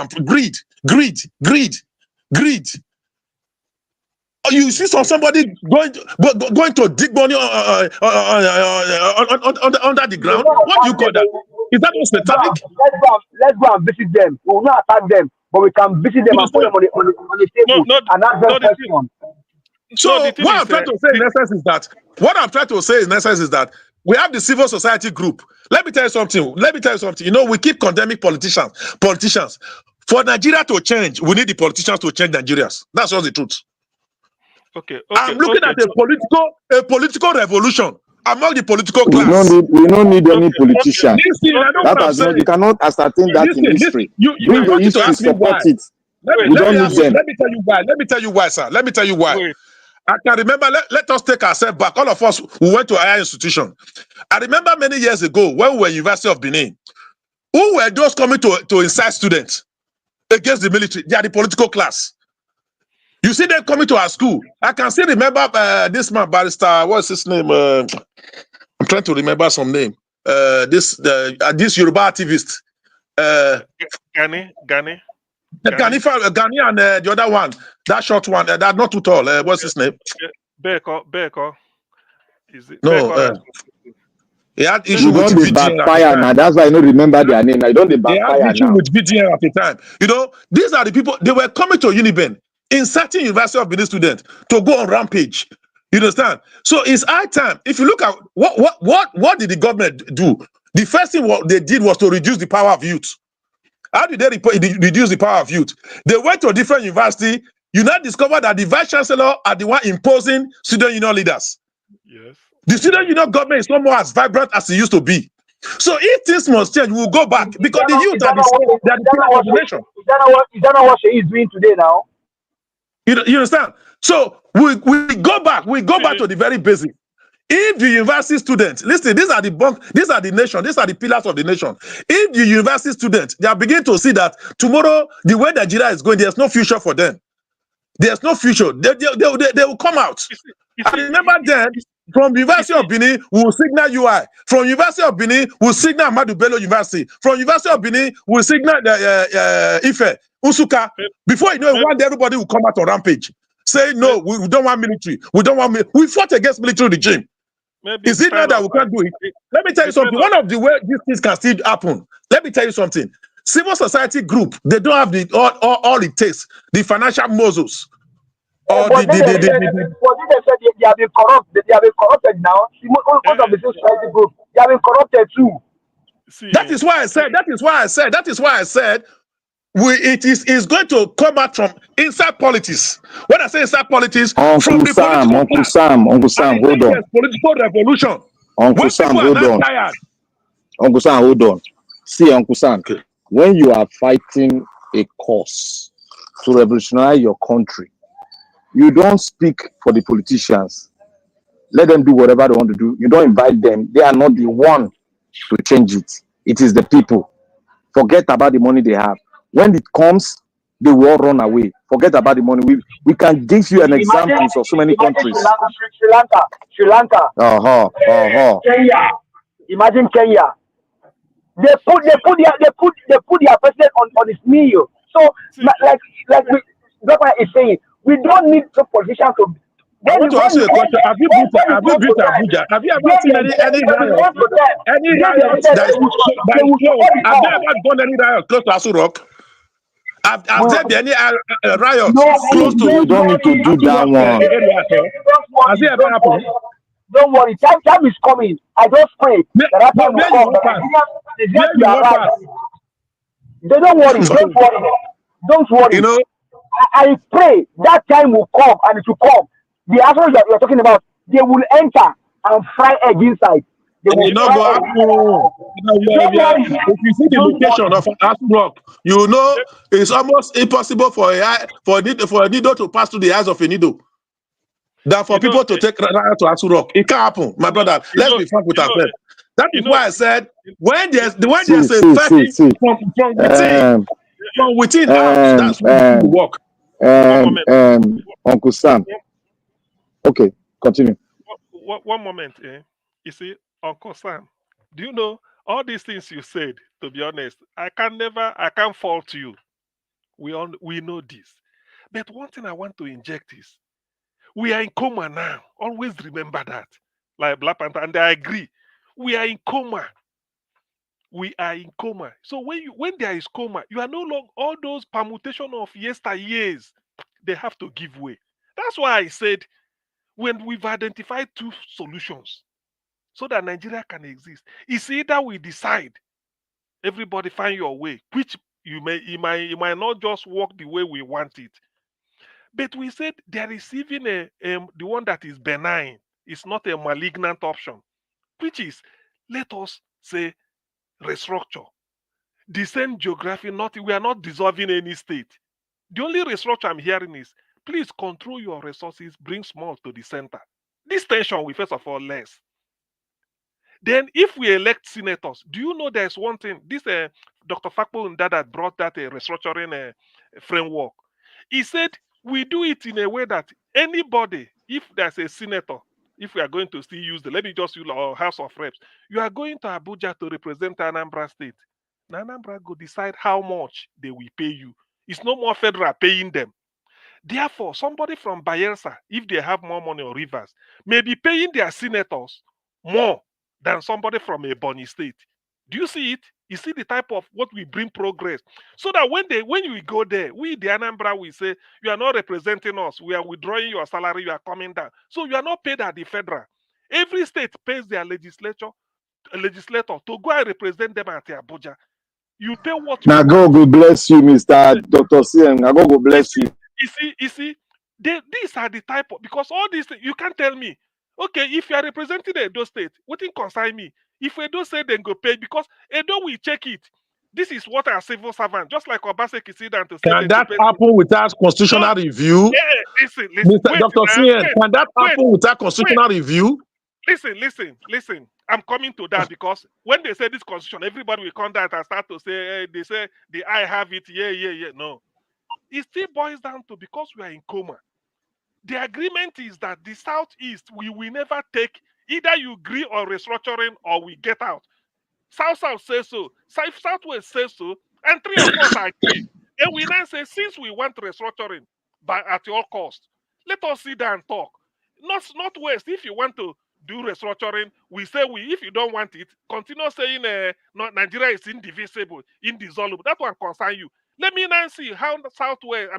S11: You see somebody going to dig money under the ground. What do you call that? Is that not satanic?
S2: Let's go and visit them. We will not attack them, but we can visit them and put them on the table and ask them questions.
S11: So what I'm trying to say in essence is that we have the civil society group. Let me tell you something. You know, we keep condemning politicians. For Nigeria to change, we need the politicians to change Nigerians. That's just the truth.
S4: Okay.
S11: I'm looking at a political revolution among the political class.
S10: We don't need any politician. You cannot ascertain that in history.
S11: You
S10: bring the history to support it.
S11: Let me tell you why, sir. Let me tell you why. Wait. I can remember, let us take ourselves back. All of us who went to a higher institution. I remember many years ago when we were University of Benin, who were those coming to incite students against the military? They are the political class. You see them coming to our school. I can still remember this man, barrister, what's his name? I'm trying to remember some name. This Yoruba activist.
S4: Gani
S11: and the other one, that short one, that not too tall. What's his name?
S4: Beko. Is it?
S11: No. He had issue
S10: with BDN. Now that's why I don't remember their name. I don't backfire now. They had issue
S11: with BDN at the time. You know, these are the people. They were coming to Uniben, inciting University of Benin students to go on rampage. You understand? So it's high time. If you look at what did the government do? The first thing what they did was to reduce the power of youth. How did they reduce the power of youth? They went to a different university. You now discover that the vice chancellor are the one imposing student union leaders.
S4: Yes.
S11: The student union government is no more as vibrant as it used to be. So if things must change, we'll go back because the youth are the pillars of the nation.
S2: Is that not what she is doing today now?
S11: You understand? So we go back. We go back to the very basic. If the university students, listen, these are the nation, these are the pillars of the nation. If the university students, they are beginning to see that tomorrow, the way Nigeria is going, there's no future for them. There's no future. They will come out. I remember then, From University of Benin, we will signal UI. From University of Benin, we will signal Ahmadu Bello University. From University of Benin, we will signal Ife, Usuka. Before you know it, one day everybody will come out on rampage. Say, no, we don't want military. We don't want military. We fought against military regime. Is it not that we can't do it? Let me tell you something. One of the ways these things can still happen. Let me tell you something. Civil society group, they don't have the all it takes, the financial muscles. Or
S2: but they said they have been corrupt. They have been corrupted now. Most of the civil society group, they have been corrupted too.
S11: That is why I said it is going to come out from inside politics. When I say inside politics, from the
S10: Uncle Sam, hold on.
S11: Political revolution.
S10: Uncle Sam, hold on.
S11: Tired.
S10: Uncle Sam, hold on. See, Uncle Sam, when you are fighting a cause to revolutionize your country, you don't speak for the politicians. Let them do whatever they want to do. You don't invite them. They are not the one to change it. It is the people. Forget about the money they have. When it comes, they will all run away. Forget about the money. We can give you an example of so many countries.
S2: Sri Lanka. Kenya. Imagine Kenya. They put their president on his knee. So like Governor is saying, we don't need some politicians to.
S11: I want to ask you a question. Have you been to Abuja? Have you ever seen any riot? Any riot that is close? Have you ever done any riot close to Asu Rock? Have there been any riots close to?
S10: You don't need to do that one.
S11: Has it ever happened?
S2: Don't worry, time is coming. I just pray that time will come. They don't worry. Don't worry.
S11: You know,
S2: I pray that time will come, and it will come. The Asari that you're talking about, they will enter and fry egg inside. They will
S11: if you see the location of Asu Rock, you know it's almost impossible for a needle to pass through the eyes of a needle. That for people to take riot to Asu Rock, it can't happen, my brother. Let's be frank with ourselves. That is why I said when there's a fighting from within out, that's when people work.
S10: Uncle Sam. Okay, continue.
S4: One moment. You see, Uncle Sam, do you know all these things you said? To be honest, I can't fault you. We know this. But one thing I want to inject is, we are in coma now. Always remember that. Like Black Panther, and I agree. We are in coma. We are in coma. So when there is coma, you are no longer all those permutation of yesteryears. They have to give way. That's why I said when we've identified two solutions so that Nigeria can exist, it's either we decide, everybody find your way, which it might not just work the way we want it. But we said there is even the one that is benign. It's not a malignant option, which is, let us say, restructure. The same geography, we are not dissolving any state. The only restructure I'm hearing is, please control your resources, bring small to the center. This tension we first of all less. Then if we elect senators, do you know there's one thing, this Dr. Fakpo Ndada brought that restructuring framework. He said, we do it in a way that anybody, if there's a senator, if we are going to still use let me just use our House of Reps, you are going to Abuja to represent Anambra State. Now Anambra go decide how much they will pay you. It's no more federal paying them. Therefore, somebody from Bayelsa, if they have more money or Rivers, may be paying their senators more than somebody from a Bonny State. Do you see it? You see the type of what we bring progress. So that when you go there, we, the Anambra, we say, you are not representing us. We are withdrawing your salary. You are coming down. So you are not paid at the federal. Every state pays their legislator to go and represent them at Abuja. You pay what you
S10: want. God will bless you, Mr. Dr. CM. God will bless you.
S4: You see, these are the type of, because all these things, you can't tell me, okay, if you are representing Edo State, what thing concern me? If Edo say then go pay, because Edo will check it. This is what our civil servant, just like Obaseki said, and to say.
S11: Can that happen without constitutional review?
S4: Yeah, listen.
S11: Mr. Dr. CN, can that happen without constitutional review?
S4: Listen. I'm coming to that because when they say this constitution, everybody will come down and start to say, they say, I have it, yeah. No. It still boils down to, because we are in coma, The agreement is that the Southeast, we will never take, either you agree on restructuring or we get out. South says so, Southwest says so, and three of us agree. And we now say, since we want restructuring at your cost, let us sit down and talk. Not West, if you want to do restructuring, we say if you don't want it, continue saying Nigeria is indivisible, indissoluble. That one concern you. Let me now see how Southwest,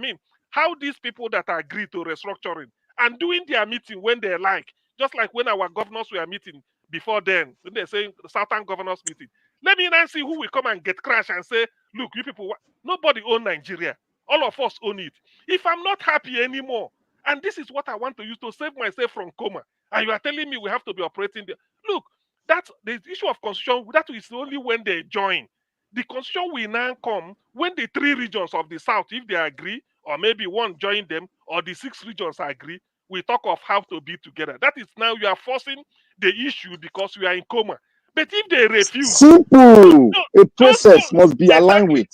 S4: how these people that agree to restructuring and doing their meeting when they like, just like when our governors were meeting before then, when they're saying the Southern governors meeting. Let me now see who will come and get crash and say, look, you people, nobody own Nigeria. All of us own it. If I'm not happy anymore, and this is what I want to use to save myself from coma, and you are telling me we have to be operating there. Look, that's the issue of constitution. That is only when they join. The constitution will now come when the three regions of the South, if they agree, or maybe one join them, or the 6 regions agree, we talk of how to be together. That is now you are forcing the issue because we are in coma. But if they refuse,
S10: simple. A process must be aligned with.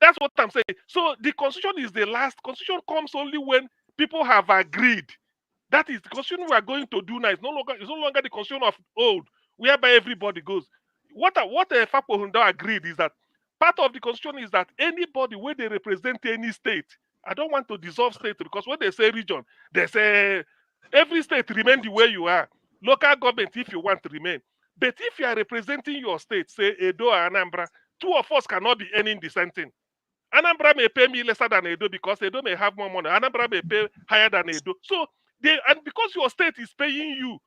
S4: That's what I'm saying. So the constitution is the last. Constitution comes only when people have agreed. That is the constitution we are going to do now. It's no longer the constitution of old, whereby everybody goes. What Fapohunda agreed is that part of the constitution is that anybody where they represent any state. I don't want to dissolve state because when they say region, they say every state remain the way you are. Local government, if you want to remain. But if you are representing your state, say Edo or Anambra, 2 of us cannot be earning the same thing. Anambra may pay me lesser than Edo because Edo may have more money. Anambra may pay higher than Edo. So and because your state is paying you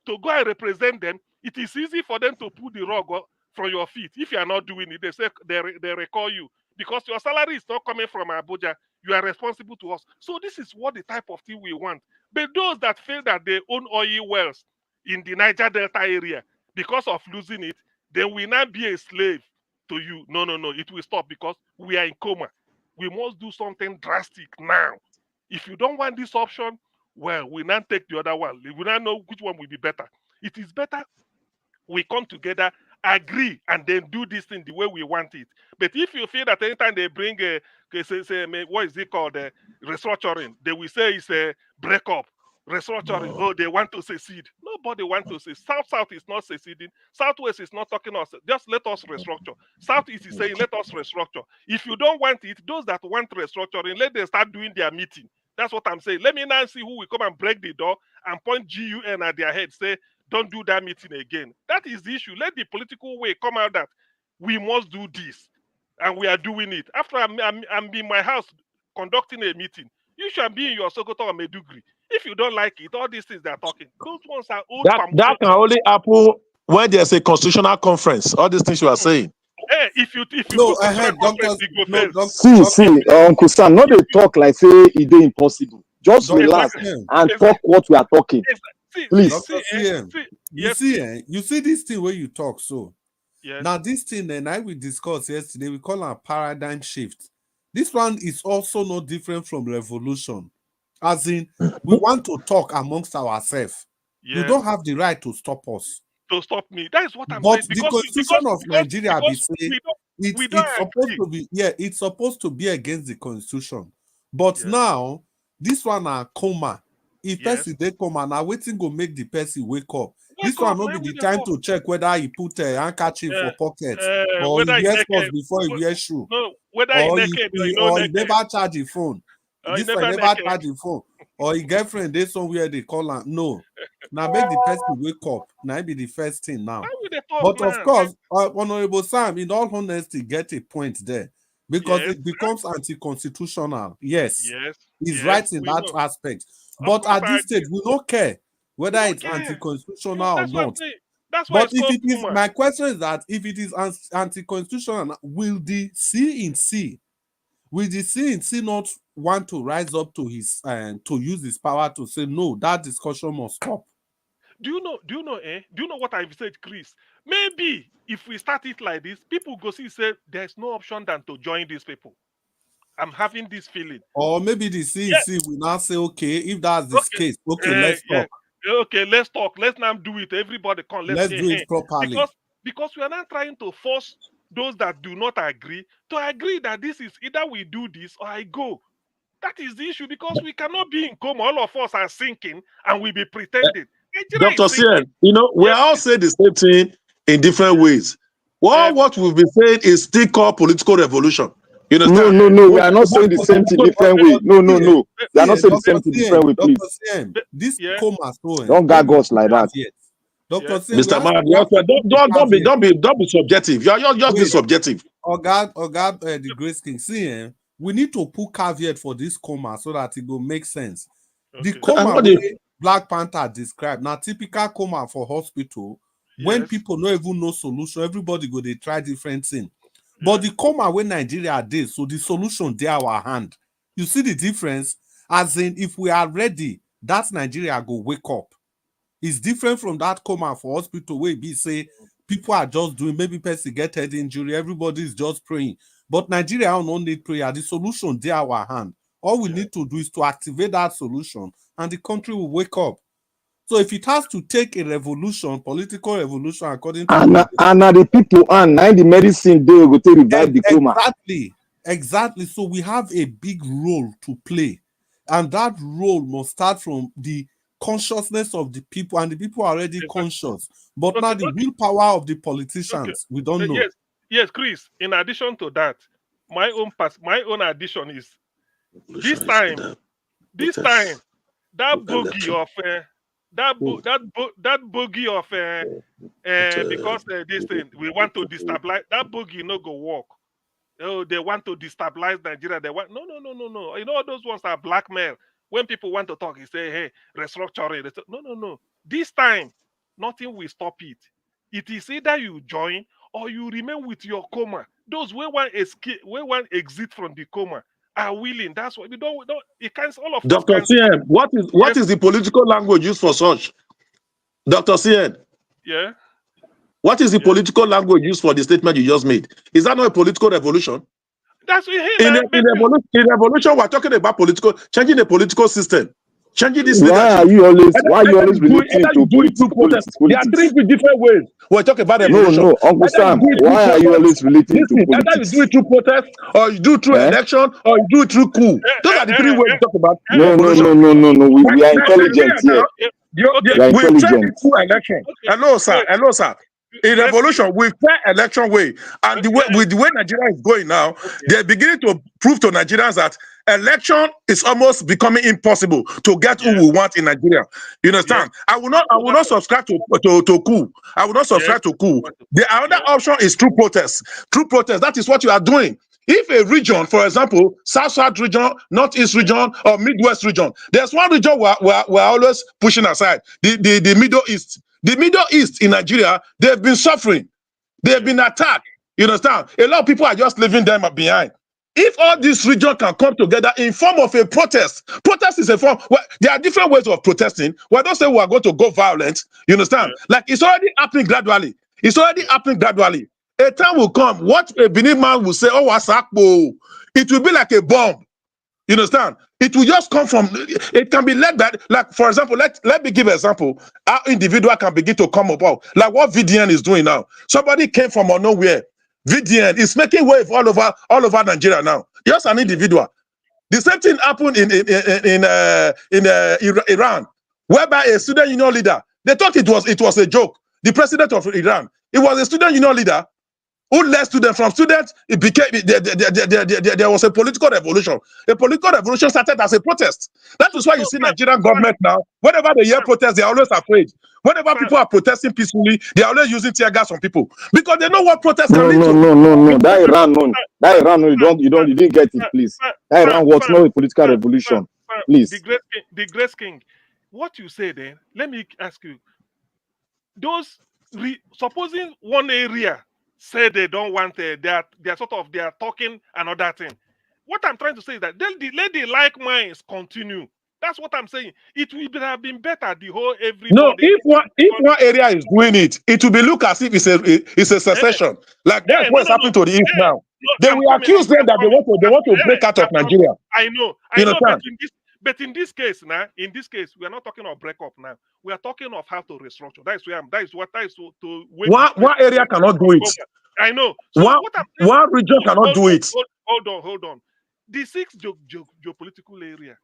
S4: to go and represent them, it is easy for them to pull the rug from your feet. If you are not doing it, they say they recall you because your salary is not coming from Abuja. You are responsible to us. So this is what the type of thing we want. But those that feel that they own oil wells in the Niger Delta area because of losing it, they will not be a slave to you. No. It will stop because we are in coma. We must do something drastic now. If you don't want this option, well, we now take the other one. We now know which one will be better. It is better we come together, agree, and then do this thing the way we want it. But if you feel that anytime they bring what is it called, restructuring, they will say it's a breakup. Restructuring, oh, they want to secede. Nobody wants to secede. South is not seceding. Southwest is not talking us. Just let us restructure. Southeast is saying, let us restructure. If you don't want it, those that want restructuring, let them start doing their meeting. That's what I'm saying. Let me now see who will come and break the door and point GUN at their head, say, don't do that meeting again. That is the issue. Let the political way come out that we must do this. And we are doing it. After I'm in my house conducting a meeting, you should be in your Sokoto or Medugri. If you don't like it, all these things they're talking, those ones are old.
S11: That can only happen when there's a constitutional conference. All these things you are saying.
S4: Hey, if you
S3: no, I heard
S10: see, Uncle Sam, not they talk like say it is impossible. Just relax and talk what we are talking. Please.
S3: You see this thing where you talk so. Yes. Now this thing then I will discuss yesterday, we call a paradigm shift. This one is also no different from revolution. As in, we want to talk amongst ourselves. Yes. You don't have the right to stop us.
S4: To stop me. That is what I'm
S3: saying.
S4: But
S3: the Constitution of Nigeria it's supposed to be against the Constitution. But now, this one are coma. If person they come and now waiting go make the person wake up. This one not be the time to check whether he put a handkerchief for pocket or he wears sports before he wears shoe.
S4: No, whether
S3: or
S4: he naked
S3: he never charge the phone. This one never charge the phone. Or his girlfriend they somewhere they call her. No. Now make the person wake up. Now be the first thing now. But of course, Honorable Sam, in all honesty, get a point there. Because it becomes anti-constitutional. Yes. He's right in that aspect. But at this stage, we don't care whether it's anti-constitutional or not. But if it is, my question is that if it is anti-constitutional, will the C not want to rise up to his to use his power to say no, that discussion must stop?
S4: Do you know what I've said, Chris? Maybe if we start it like this, people go see say there's no option than to join these people. I'm having this feeling.
S3: Or maybe the CEC will now say, okay, if that's the case, let's talk.
S4: Okay, let's talk. Let's now do it. Everybody come.
S3: Let's do it properly.
S4: Because we are not trying to force those that do not agree to agree that this is either we do this or I go. That is the issue, because we cannot be in coma. All of us are sinking and we be pretending. Nigeria
S11: Dr.
S4: is sinking.
S11: CN, we all say the same thing in different ways. Well, what we've been saying is still called political revolution. You understand?
S10: No. We are not saying the same thing different way. No. We are not saying the same thing different way, please.
S3: Dr. CN, this coma so
S10: don't gag us like that.
S3: Dr.
S11: Mr. Man, don't be subjective. You're just being subjective.
S3: The Grace King, we need to put caveat for this coma so that it will make sense. The coma Black Panther described now typical coma for hospital when people no even know solution, everybody go they try different thing. But the coma when Nigeria did, so the solution they our hand. You see the difference? As in, if we are ready, that's Nigeria go wake up. It's different from that coma for hospital where we say people are just doing, maybe person get head injury, everybody is just praying. But Nigeria don't need prayer. The solution they our hand. All we need to do is to activate that solution and the country will wake up. So if it has to take a revolution, political revolution, according to
S10: and the people and the medicine they will go to revive the coma.
S3: Exactly. So we have a big role to play, and that role must start from the consciousness of the people, and the people are already conscious. But now the willpower of the politicians, we don't know.
S4: Yes, Chris. In addition to that, my own addition is this time that bogey of that bogey of because this thing we want to destabilize, that bogey no go work. Oh, they want to destabilize Nigeria. They want no. You know, those ones are blackmail. When people want to talk, you say, "Hey, restructuring." No. This time, nothing will stop it. It is either you join or you remain with your coma. Those where one escape, where one exit from the coma are willing. That's what we don't. It can't. All of us.
S11: Dr. CN, what is the political language used for such? Dr. CN.
S4: Yeah.
S11: What is the political language used for the statement you just made? Is that not a political revolution?
S4: That's
S11: in revolution, we're talking about changing the political system, changing this
S10: leadership. Why are you always relating to
S11: politics? There are three different ways we're talking about revolution.
S10: No, Uncle Sam, why are you always relating to politics?
S11: Either you do it through protest, or you do it through election, or you do it through coup. Those are the three ways we talk about revolution.
S10: No. We are intelligent here.
S11: We try it through election. Hello, sir. In revolution, we try election way, and with the way Nigeria is going now, they're beginning to prove to Nigerians that election is almost becoming impossible to get who we want in Nigeria. You understand? I will not subscribe to coup. I will not subscribe to coup. The other option is through protest. Through protest, that is what you are doing. If a region, for example, South region, Northeast region, or Midwest region, there's one region we're always pushing aside, the Middle East. The Middle East in Nigeria, they've been suffering. They've been attacked. You understand? A lot of people are just leaving them behind. If all these regions can come together in form of a protest is a form. Well, there are different ways of protesting. We don't say we are going to go violent. You understand? Like it's already happening gradually. A time will come. What a Benin man will say, "Oh, Wasakbo," it will be like a bomb. You understand? It will just come from, it can be led by, like, for example, let me give an example. Our individual can begin to come about, like what VDN is doing now. Somebody came from nowhere. VDN is making wave all over Nigeria now. Just an individual. The same thing happened in Iran, whereby a student union leader, they thought it was a joke. The president of Iran, it was a student union leader who led students. From students, it became there was a political revolution. A political revolution started as a protest. That is why you see Nigerian government now. Whenever they hear protest, they are always afraid. Whenever people are protesting peacefully, they are always using tear gas on people because they know what protest can lead to.
S10: No. That Iran, you didn't get it, please. That Iran was not a political revolution, please.
S4: The Grace King, what you say then? Let me ask you. Supposing one area say they don't want they are talking another thing. What I'm trying to say is that let the like minds continue. That's what I'm saying. It will have been better the whole everybody.
S11: No, if one area is doing it, it will be look as if it's a secession. Like that's what's happening to the East now. They will accuse them that they want to break out of Nigeria.
S4: I know, but in this case, we are not talking of break up now. We are talking of how to restructure.
S11: One area cannot do it.
S4: I know.
S11: So one region cannot do it.
S4: Hold on. the six geopolitical area.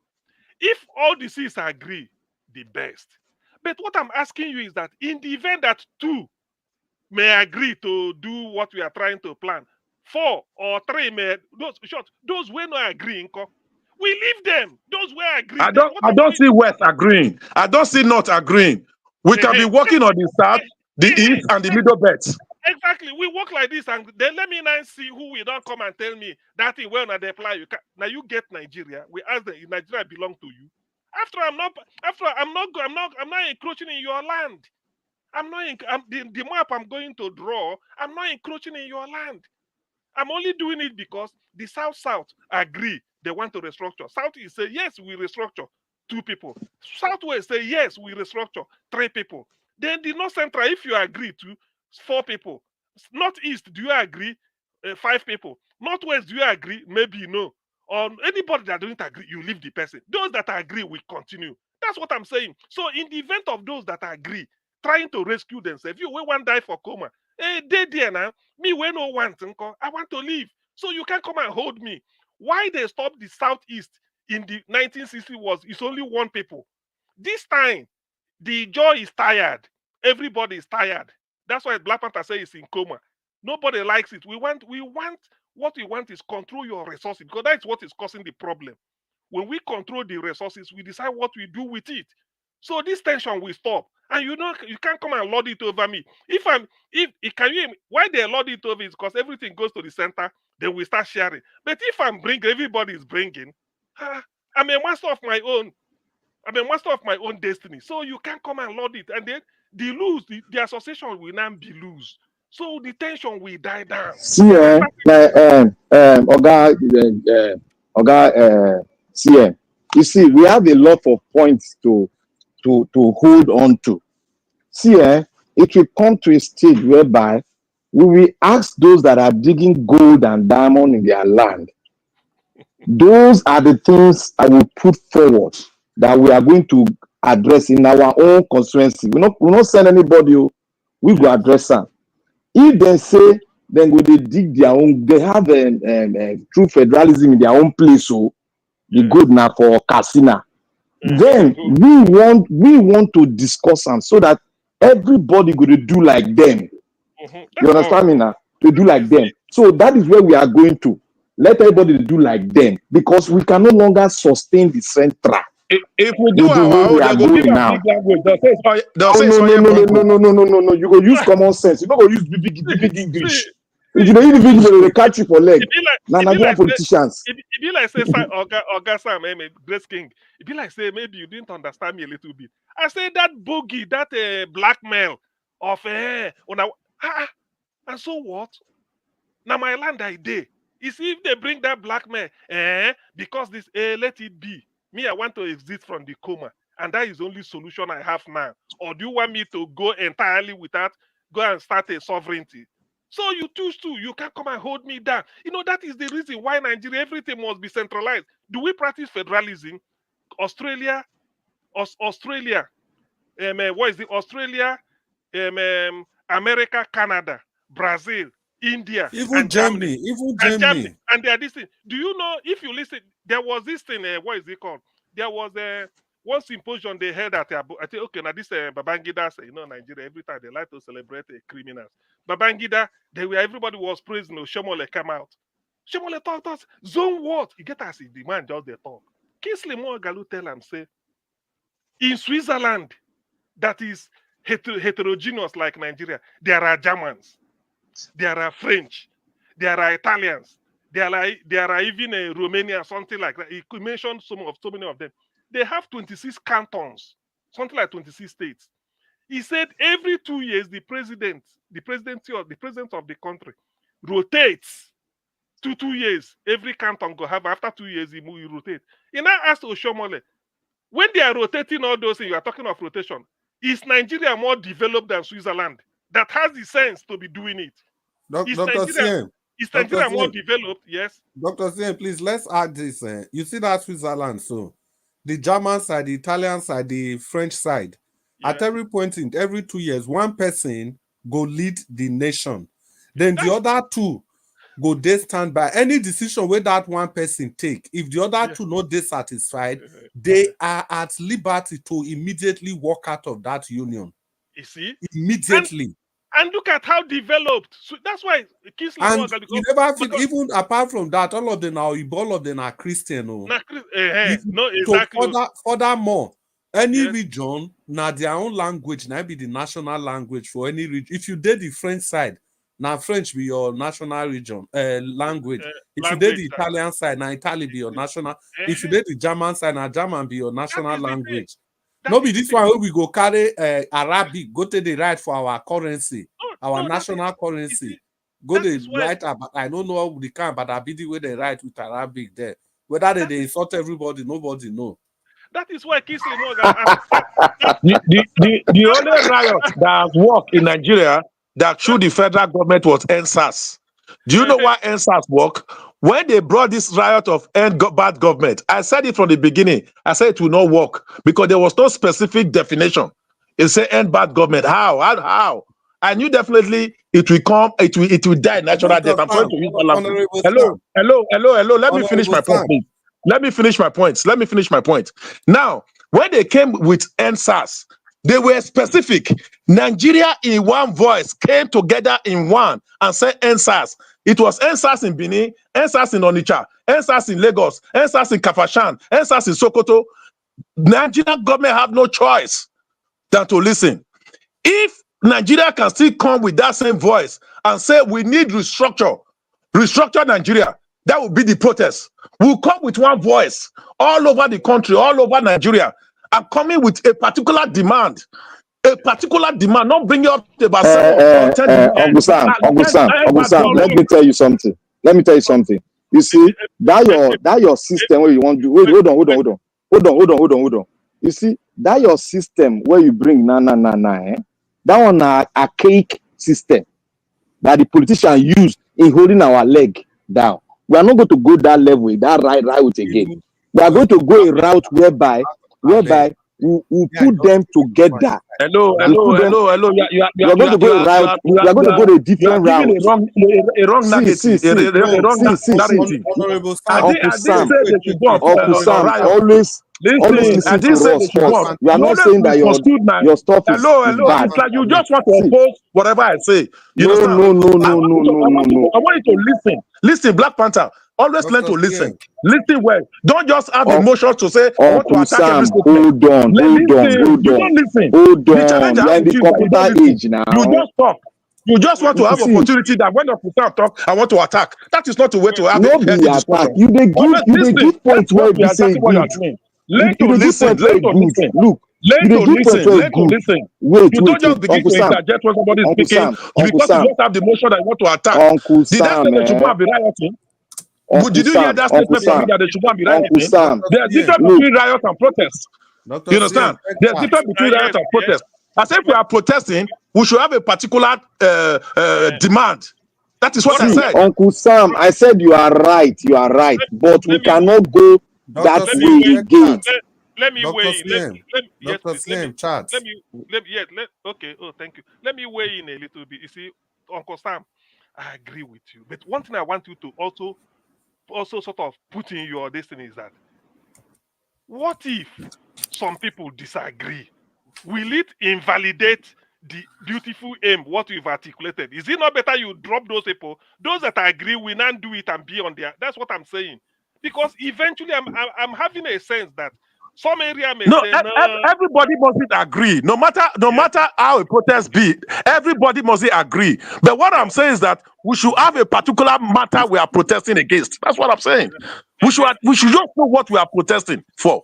S4: If all the six agree, the best. But what I'm asking you is that in the event that two may agree to do what we are trying to plan, 4 or 3 may those who not agree, we leave them. Those who agree.
S11: I don't see West agreeing. I don't see not agreeing. We can be working on the south, the east, and the middle belts.
S4: Exactly. We work like this, and then let me now see who will not come and tell me that thing well not apply. You can now you get Nigeria. We ask them if Nigeria belong to you. I'm not encroaching in your land. The map I'm going to draw. I'm not encroaching in your land. I'm only doing it because the South agree they want to restructure. Southeast say yes, we restructure 2 people. Southwest say yes, we restructure 3 people. Then the North Central, if you agree to 4 people. Northeast, do you agree? 5 people. Northwest, do you agree? Maybe no. Or anybody that don't agree, you leave the person. Those that agree will continue. That's what I'm saying. So in the event of those that agree, trying to rescue themselves, you will one die for coma. Hey, they there now. Me, we no want. I want to leave. So you can come and hold me. Why they stopped the Southeast in the 1960s it's only 1 people. This time, the joy is tired. Everybody is tired. That's why Black Panther says it's in coma. Nobody likes it. What we want is control your resources, because that's what is causing the problem. When we control the resources, we decide what we do with it. So this tension will stop. And you can't come and lord it over me. Why they lord it over is because everything goes to the center, then we start sharing. But if everybody is bringing, I'm a master of my own. I'm a master of my own destiny. So you can't come and lord it. And then the association will now be loose. So the tension will die down.
S10: See, CM, you see, we have a lot of points to hold on to. See, it will come to a stage whereby we will ask those that are digging gold and diamond in their land. Those are the things I will put forward that we are going to address in our own constituency. We not send anybody. We go address them. If they say then go they dig their own, they have true federalism in their own place. So the good now for Casina. Then we want to discuss them so that everybody go to do like them. You understand me now? To do like them. So that is where we are going to. Let everybody do like them, because we can no longer sustain the central.
S11: If we do our own, they go give a big language.
S10: No. You go use common sense. You don't go use big English. If you don't use big English, they catch you for leg. Now Nigerian politicians.
S4: It be like say Oga Sam, Grace King. It be like say maybe you didn't understand me a little bit. I say that boogie, that blackmail of and so what? Now my land I did. You see, if they bring that blackmail, because this let it be. Me, I want to exit from the coma, and that is the only solution I have now. Or do you want me to go entirely without go and start a sovereignty? So you choose to. You can't come and hold me down. That is the reason why Nigeria, everything must be centralized. Do we practice federalism? Australia, what is it? Australia, America, Canada, Brazil, India,
S3: even Germany,
S4: and they are this thing. Do you know, if you listen, there was this thing, what is it called? There was one symposium they held at I think, okay, now this Babangida, Nigeria, every time they like to celebrate criminals. Babangida, everybody was praising, Shomole came out. Shomole talked us, zone what? You get us, the man just they talk. Kingsley Moghalu tell him, say, in Switzerland, that is heterogeneous like Nigeria, there are Germans, there are French, there are Italians, there are even a Romania, something like that. He could mention so many of them. They have 26 cantons, something like 26 states. He said every 2 years, the president of the country rotates 2 years. Every canton go have, after 2 years, he rotate. He now asked Oshomole, when they are rotating all those things, you are talking of rotation, is Nigeria more developed than Switzerland that has the sense to be doing it? Is Nigeria more developed? Yes.
S3: Dr. Sien, please, let's add this. You see that Switzerland, so the German side, the Italian side, the French side, at every point in every 2 years, one person go lead the nation. Then the other two go dey stand by any decision where that one person take. If the other two not dissatisfied, they are at liberty to immediately walk out of that union.
S4: You see?
S3: Immediately.
S4: And look at how developed. So that's why
S3: And you never feel, even apart from that, all of them are Christian. No,
S4: exactly.
S3: So furthermore, any region, now their own language, now be the national language for any region. If you did the French side, now French be your national region language. If you did the Italian side, now Italy be your national. If you did the German side, now German be your national language. No be this one we go carry Arabic, go to the right for our currency, our national currency. Go to the right, I don't know what they can, but I be the way they write with Arabic there. Whether they insult everybody, nobody know.
S4: That is why
S11: the only riot that has worked in Nigeria that through the federal government was NSAS. Do you know why NSAS work? When they brought this riot of end bad government, I said it from the beginning. I said it will not work because there was no specific definition. It said end bad government. How? I knew definitely it will come. It will die natural death. I'm sorry to use that language. Hello. Let me finish my point, please. Let me finish my point. Now, when they came with NSAS, they were specific. Nigeria in one voice came together in one and said NSAS. It was NSAS in Benin, NSAS in Onitsha, NSAS in Lagos, NSAS in Kafashan, NSAS in Sokoto. Nigeria government have no choice than to listen. If Nigeria can still come with that same voice and say we need restructure Nigeria, that would be the protest. We'll come with one voice all over the country, all over Nigeria, and coming with a particular demand, not bringing up about 7 or 10.
S10: Uncle Sam, let me tell you something. You see, that your system where you want to wait, hold on. You see, that your system where you bring that one a cake system that the politician use in holding our leg down. We are not going to go that level, that right route again. We are going to go a route whereby we put them together.
S11: Hello.
S10: We are going to go a route. We are going to go a different route.
S11: A wrong narrative.
S10: Uncle Sam, always listen to us first. We are not saying that your stuff is bad.
S11: It's like you just want to oppose whatever I say.
S10: No.
S11: I want you to listen. Listen, Black Panther. Always learn to listen. Listen well. Don't just have emotions to say, I want to attack
S10: Sam, hold on.
S11: You don't listen.
S10: Hold on. We are in the computer age now.
S11: You just talk. You just want to have opportunity that when the Sam talk, I want to attack. That is not the way to have
S10: a discussion. You give points where you say good.
S11: Learn to listen.
S10: Look.
S11: Learn to listen.
S10: Wait,
S11: you don't just begin to interject when somebody is speaking because you just have the motion that you want to attack.
S10: Uncle
S11: Did that say they should go and be rioting? Did you hear that statement from me that they should go and be rioting? There's difference between riot and protest. You understand? There's difference between riot and protest. As if we are protesting, we should have a particular demand. That is what I said.
S10: Uncle Sam, I said you are right, but we cannot go that way again.
S4: Let me weigh in. Okay. Oh, thank you. Let me weigh in a little bit. You see, Uncle Sam, I agree with you. But one thing I want you to also sort of put in your destiny is that what if some people disagree? Will it invalidate the beautiful aim, what we've articulated? Is it not better you drop those people? Those that agree will not do it and be on there. That's what I'm saying. Because eventually I'm having a sense that some area may say no.
S11: Everybody must agree. No matter how a protest be, everybody must agree. But what I'm saying is that we should have a particular matter we are protesting against. That's what I'm saying. We should just know what we are protesting for.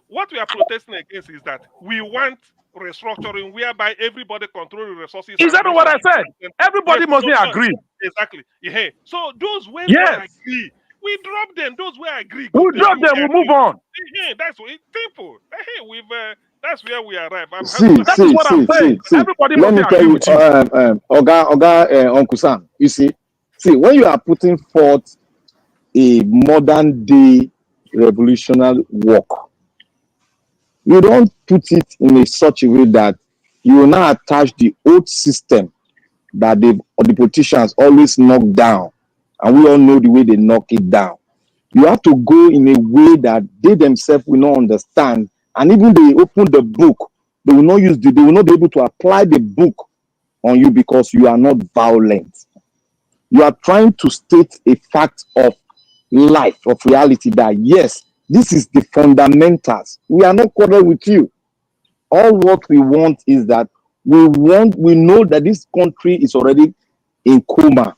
S4: What we are protesting against is that we want restructuring whereby everybody control the resources.
S11: Is that not what I said? Everybody must agree.
S4: Exactly. Yeah. So those when we agree, we drop them. Those where agree.
S11: We drop them. We move on.
S4: Yeah, that's what people. Hey, we've. That's where we arrive.
S11: That is what I'm saying. Everybody
S10: let me tell you, Uncle Sam. You see, when you are putting forth a modern day revolutionary work, you don't put it in such a way that you will not attach the old system that the politicians always knock down and we all know the way they knock it down. You have to go in a way that they themselves will not understand, and even they open the book, they will not they will not be able to apply the book on you because you are not violent. You are trying to state a fact of life, of reality, that yes, this is the fundamentals. We are not quarreling with you. All what we want is that we know that this country is already in coma.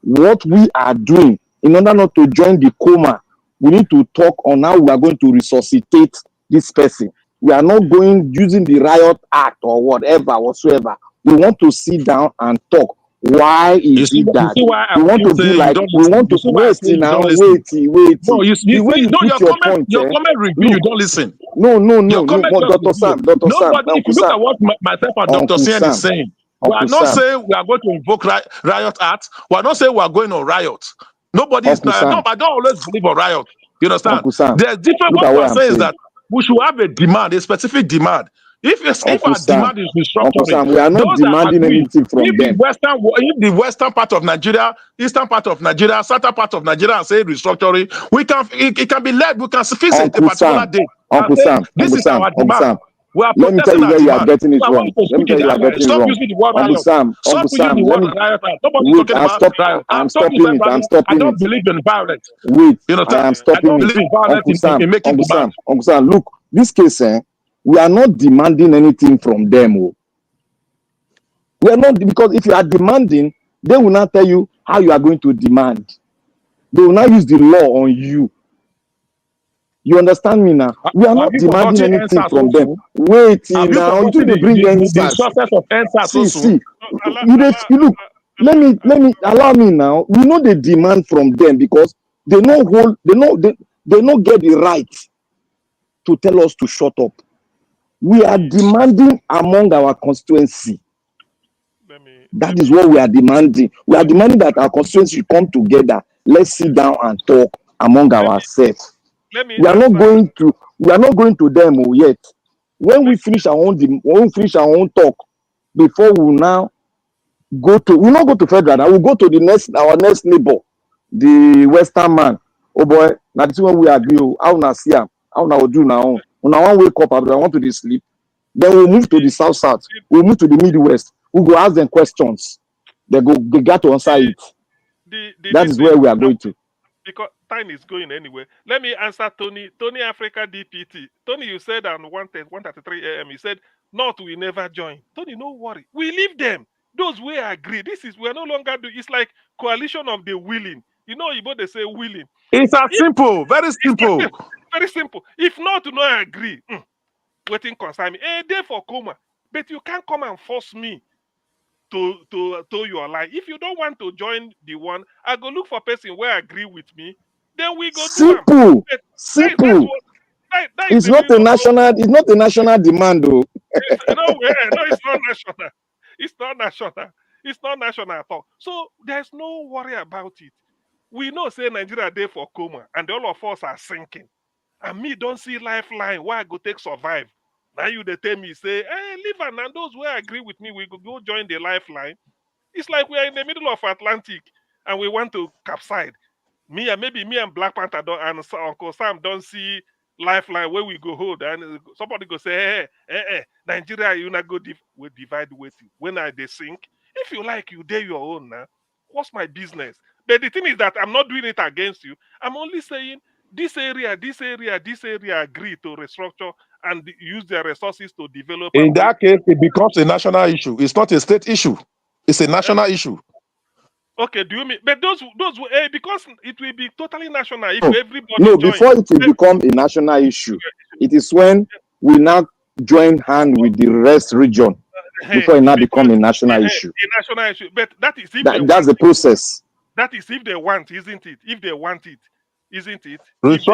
S10: What we are doing, in order not to join the coma, we need to talk on how we are going to resuscitate this person. We are not going using the riot act or whatever whatsoever. We want to sit down and talk. Why is it that we want to do like we want to wait now? Wait.
S11: No,
S10: The way you put your point,
S11: your comment review, you don't listen.
S10: No,
S11: Dr. Sam. Nobody, if you look at what myself and Dr. Sam is saying, we are not saying we are going to invoke riot act. We are not saying we are going on riot. Nobody is. I don't always believe on riot. You understand? There's different. What we are saying is that we should have a demand, a specific demand. If our demand is restructuring,
S10: we are not demanding anything from them.
S11: If the western part of Nigeria, eastern part of Nigeria, southern part of Nigeria say restructuring, it can be led. We can fix it a particular day. This is our demand. We are
S10: let me tell you where you are getting it wrong.
S11: Let me tell you, you are getting it wrong. Stop using the word riot. Stop using the word riot. Nobody's talking about riot.
S10: I'm stopping it.
S11: I don't believe in violence.
S10: Wait, I am stopping it.
S11: I don't believe in violence in making demand.
S10: Uncle Sam, look, this case, we are not demanding anything from them. We are not, because if you are demanding, they will not tell you how you are going to demand. They will not use the law on you. You understand me now? We are not demanding anything from them. Wait now, you need to bring answers.
S11: The sources of answers.
S10: See. You look. Let me allow me now. We know the demand from them because they don't get the right to tell us to shut up. We are demanding among our constituency. That is what we are demanding. We are demanding that our constituency come together. Let's sit down and talk among ourselves. We are not going to them yet. When we finish our own talk, before we now we'll not go to federal. We'll go to our next neighbor, the western man. Oh boy, now this one we agree. How na see him? How na do now? When I want to wake up, I want to sleep. Then we'll move to the south. We'll move to the Midwest. We'll go ask them questions. They got to answer it. That is where we are going to.
S4: Because time is going anyway. Let me answer Tony Africa DPT. Tony, you said on 1:33 a.m. You said North will never join. Tony, no worry. We leave them. Those we agree. We're no longer doing. It's like coalition of the willing. You know, they say willing.
S11: It's simple, very simple.
S4: Very simple. If not to not agree, waiting concern me. A day for coma. But you can't come and force me to your lie. If you don't want to join the one, I go look for person where agree with me. Then we go
S10: simple. It's not a national demand, though.
S4: No, it's not national. It's not national at all. So there's no worry about it. We know say Nigeria day for coma, and all of us are sinking. And me don't see lifeline where I go take survive. Now they tell me, say, hey, Lebanon, and those who agree with me, we go join the lifeline. It's like we are in the middle of Atlantic and we want to capsize. Maybe me and Black Panther and Uncle Sam don't see lifeline where we go hold. And somebody go say, hey, Nigeria, you not go we divide with you. When they sink, if you like, you dare your own now. What's my business? But the thing is that I'm not doing it against you. I'm only saying this area agree to restructure and use their resources to develop.
S11: In that case, it becomes a national issue. It's not a state issue. It's a national issue.
S4: Okay, do you mean? But those because it will be totally national if everybody.
S10: No, before it will become a national issue, it is when we now join hand with the rest region before it now become a national issue.
S4: A national issue, but that is if
S10: that's the process.
S4: That is if they want, isn't it? If they want it, isn't it?
S10: Yes,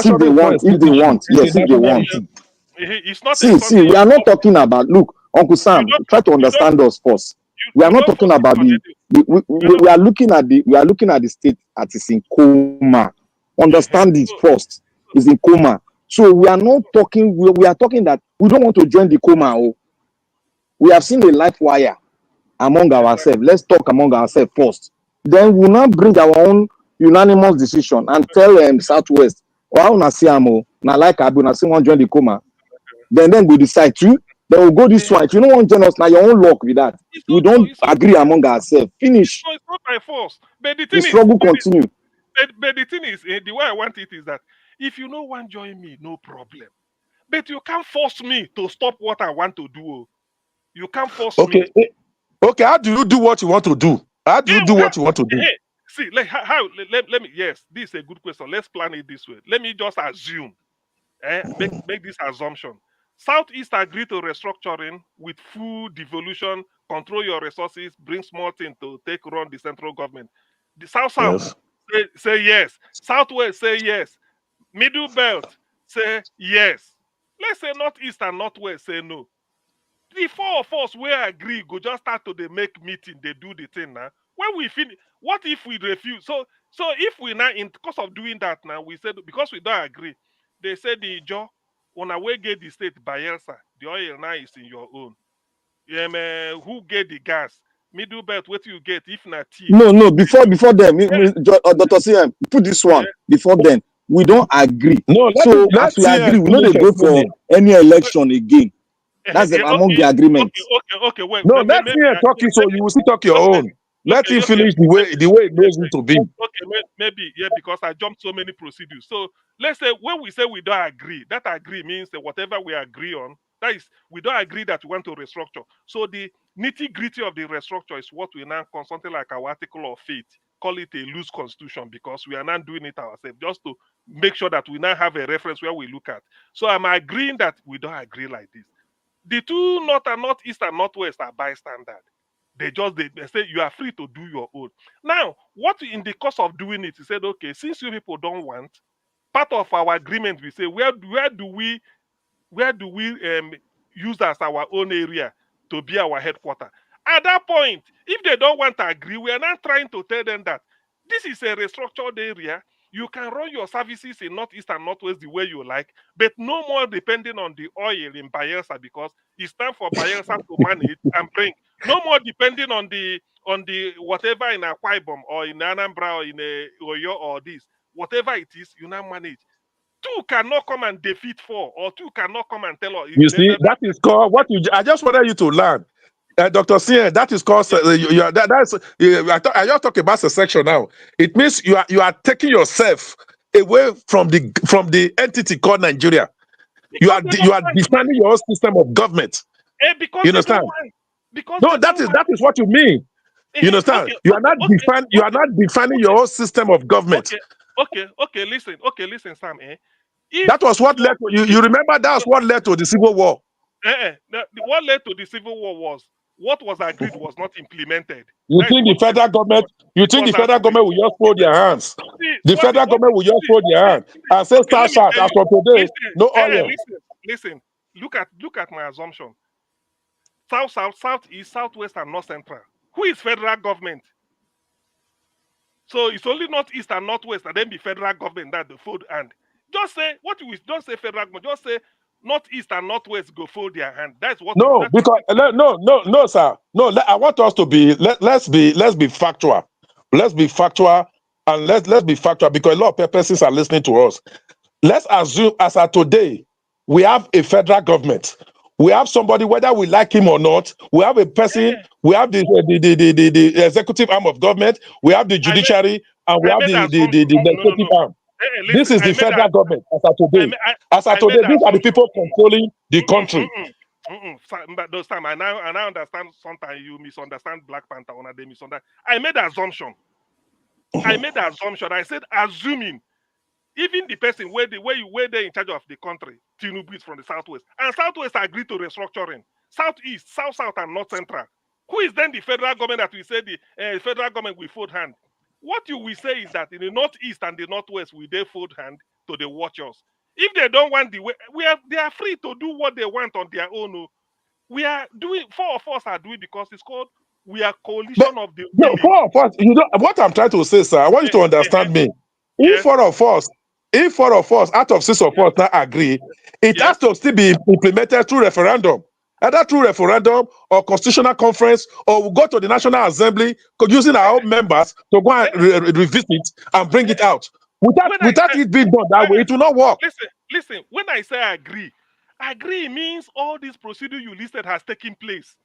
S10: if they want. Yes, if they want.
S4: It's not.
S10: See, we are not talking about. Look, Uncle Sam, try to understand us first. We are not talking about we are looking at the state that is in coma. Understand this first. Is in coma. So we are not talking. We are talking that we don't want to join the coma. We have seen a life wire among ourselves. Let's talk among ourselves first. then we'll not bring our own unanimous decision and tell Southwest, or now like Abu, now want join the coma. Then we decide to. Then we'll go this way. If you don't want to join us, now your own luck with that. We don't agree among ourselves. Finish.
S4: No, it's not by force. But the
S10: The
S4: thing
S10: struggle continue.
S4: but the thing is, the way I want it is that if you no want join me, no problem. But you can't force me to stop what I want to do. You can't force me.
S11: Okay, how do you do what you want to do? How do you do what you want to do?
S4: See, like how let me, yes, this is a good question. Let's plan it this way. Let me just assume, make this assumption. Southeast agree to restructuring with full devolution, control your resources, bring small thing to take run the central government. The South say yes. Southwest say yes. Middle Belt say yes. Let's say Northeast and Northwest say no. The four of us will agree, go just start to make meeting, they do the thing now. When we finish, what if we refuse? So if we now, in course of doing that now, we said, because we don't agree, they said the job, on our way get the state Bayelsa, the oil now is in your own. Who get the gas? Middle Belt, what you get if not tea?
S10: No, before them, Dr. CM, put this one, before then, we don't agree.
S11: No,
S10: as we agree, we don't go for any election again. That's among the agreements.
S4: Okay, wait.
S11: No, let me talk you, so you will still talk your own. Let him finish the way it knows it to be.
S4: Okay, maybe, yeah, because I jumped so many procedures. So let's say when we say we don't agree, that agree means that whatever we agree on, that is, we don't agree that we want to restructure. So the nitty-gritty of the restructure is what we now call something like our article of faith. Call it a loose constitution, because we are not doing it ourselves, just to make sure that we now have a reference where we look at. So I'm agreeing that we don't agree like this. The two north and northeast and northwest are bystander. They say you are free to do your own. Now, what in the course of doing it, he said, okay, since you people don't want, part of our agreement, we say, where do we use as our own area to be our headquarters? At that point, if they don't want to agree, we are not trying to tell them that this is a restructured area. You can run your services in northeast and northwest the way you like, but no more depending on the oil in Bayelsa, because it's time for Bayelsa to manage and bring. No more depending on the whatever in Akwa Ibom or in Anambra or in Oyo or this, whatever it is, you now manage. Two cannot come and defeat four, or two cannot come and tell us.
S11: You see, that is called what you. I just wanted you to learn. Dr. Sien, that is called. I just talk about secession now. It means you are taking yourself away from the entity called Nigeria. You are defining your own system of government.
S4: Because
S11: you understand? No, that is what you mean. You understand?
S4: Okay,
S11: you are not defining your own system of government.
S4: Okay. Listen, Sam.
S11: That was what led to you remember that was what led to the Civil War.
S4: What led to the Civil War was what was agreed was not implemented.
S11: You think the federal government will just fold their hands? The federal government will just fold their hands and say, "Start as for today, no oil."
S4: Listen. Look at my assumption. South, east, southwest, and north central. Who is federal government? So it's only northeast and northwest, and then the federal government that the fold hand. Just say don't say federal government. Just say northeast and northwest go fold their hand. That's what.
S11: No, sir. No, I want us to be. Let's be factual. Let's be factual, and let's be factual, because a lot of persons are listening to us. Let's assume, as of today, we have a federal government. We have somebody, whether we like him or not. We have a person. We have the executive arm of government. We have the judiciary, and we have the legislative arm. This is the federal government as of today. As of today, these are the people controlling the country.
S4: But those time, I now understand. Sometimes you misunderstand Black Panther, or they misunderstand. I made an assumption. I said, assuming even the person where they're in charge of the country, Tinubu is from the southwest, and southwest agreed to restructuring. Southeast, south, and north central. Who is then the federal government that we say the federal government will fold hand? What you will say is that in the northeast and the northwest, we they fold hand to the watchers. If they don't want the way, they are free to do what they want on their own. We are doing, four of us are doing, because it's called, we are coalition of the willing.
S11: Four of us, what I'm trying to say, sir, I want you to understand me. If four of us out of 6 of us now agree, it has to still be implemented through referendum. either through referendum or constitutional conference, or we'll go to the National Assembly using our own members to go and revisit and bring it out. Without it being done that way, it will not work.
S4: Listen. When I say agree means all this procedure you listed has taken place.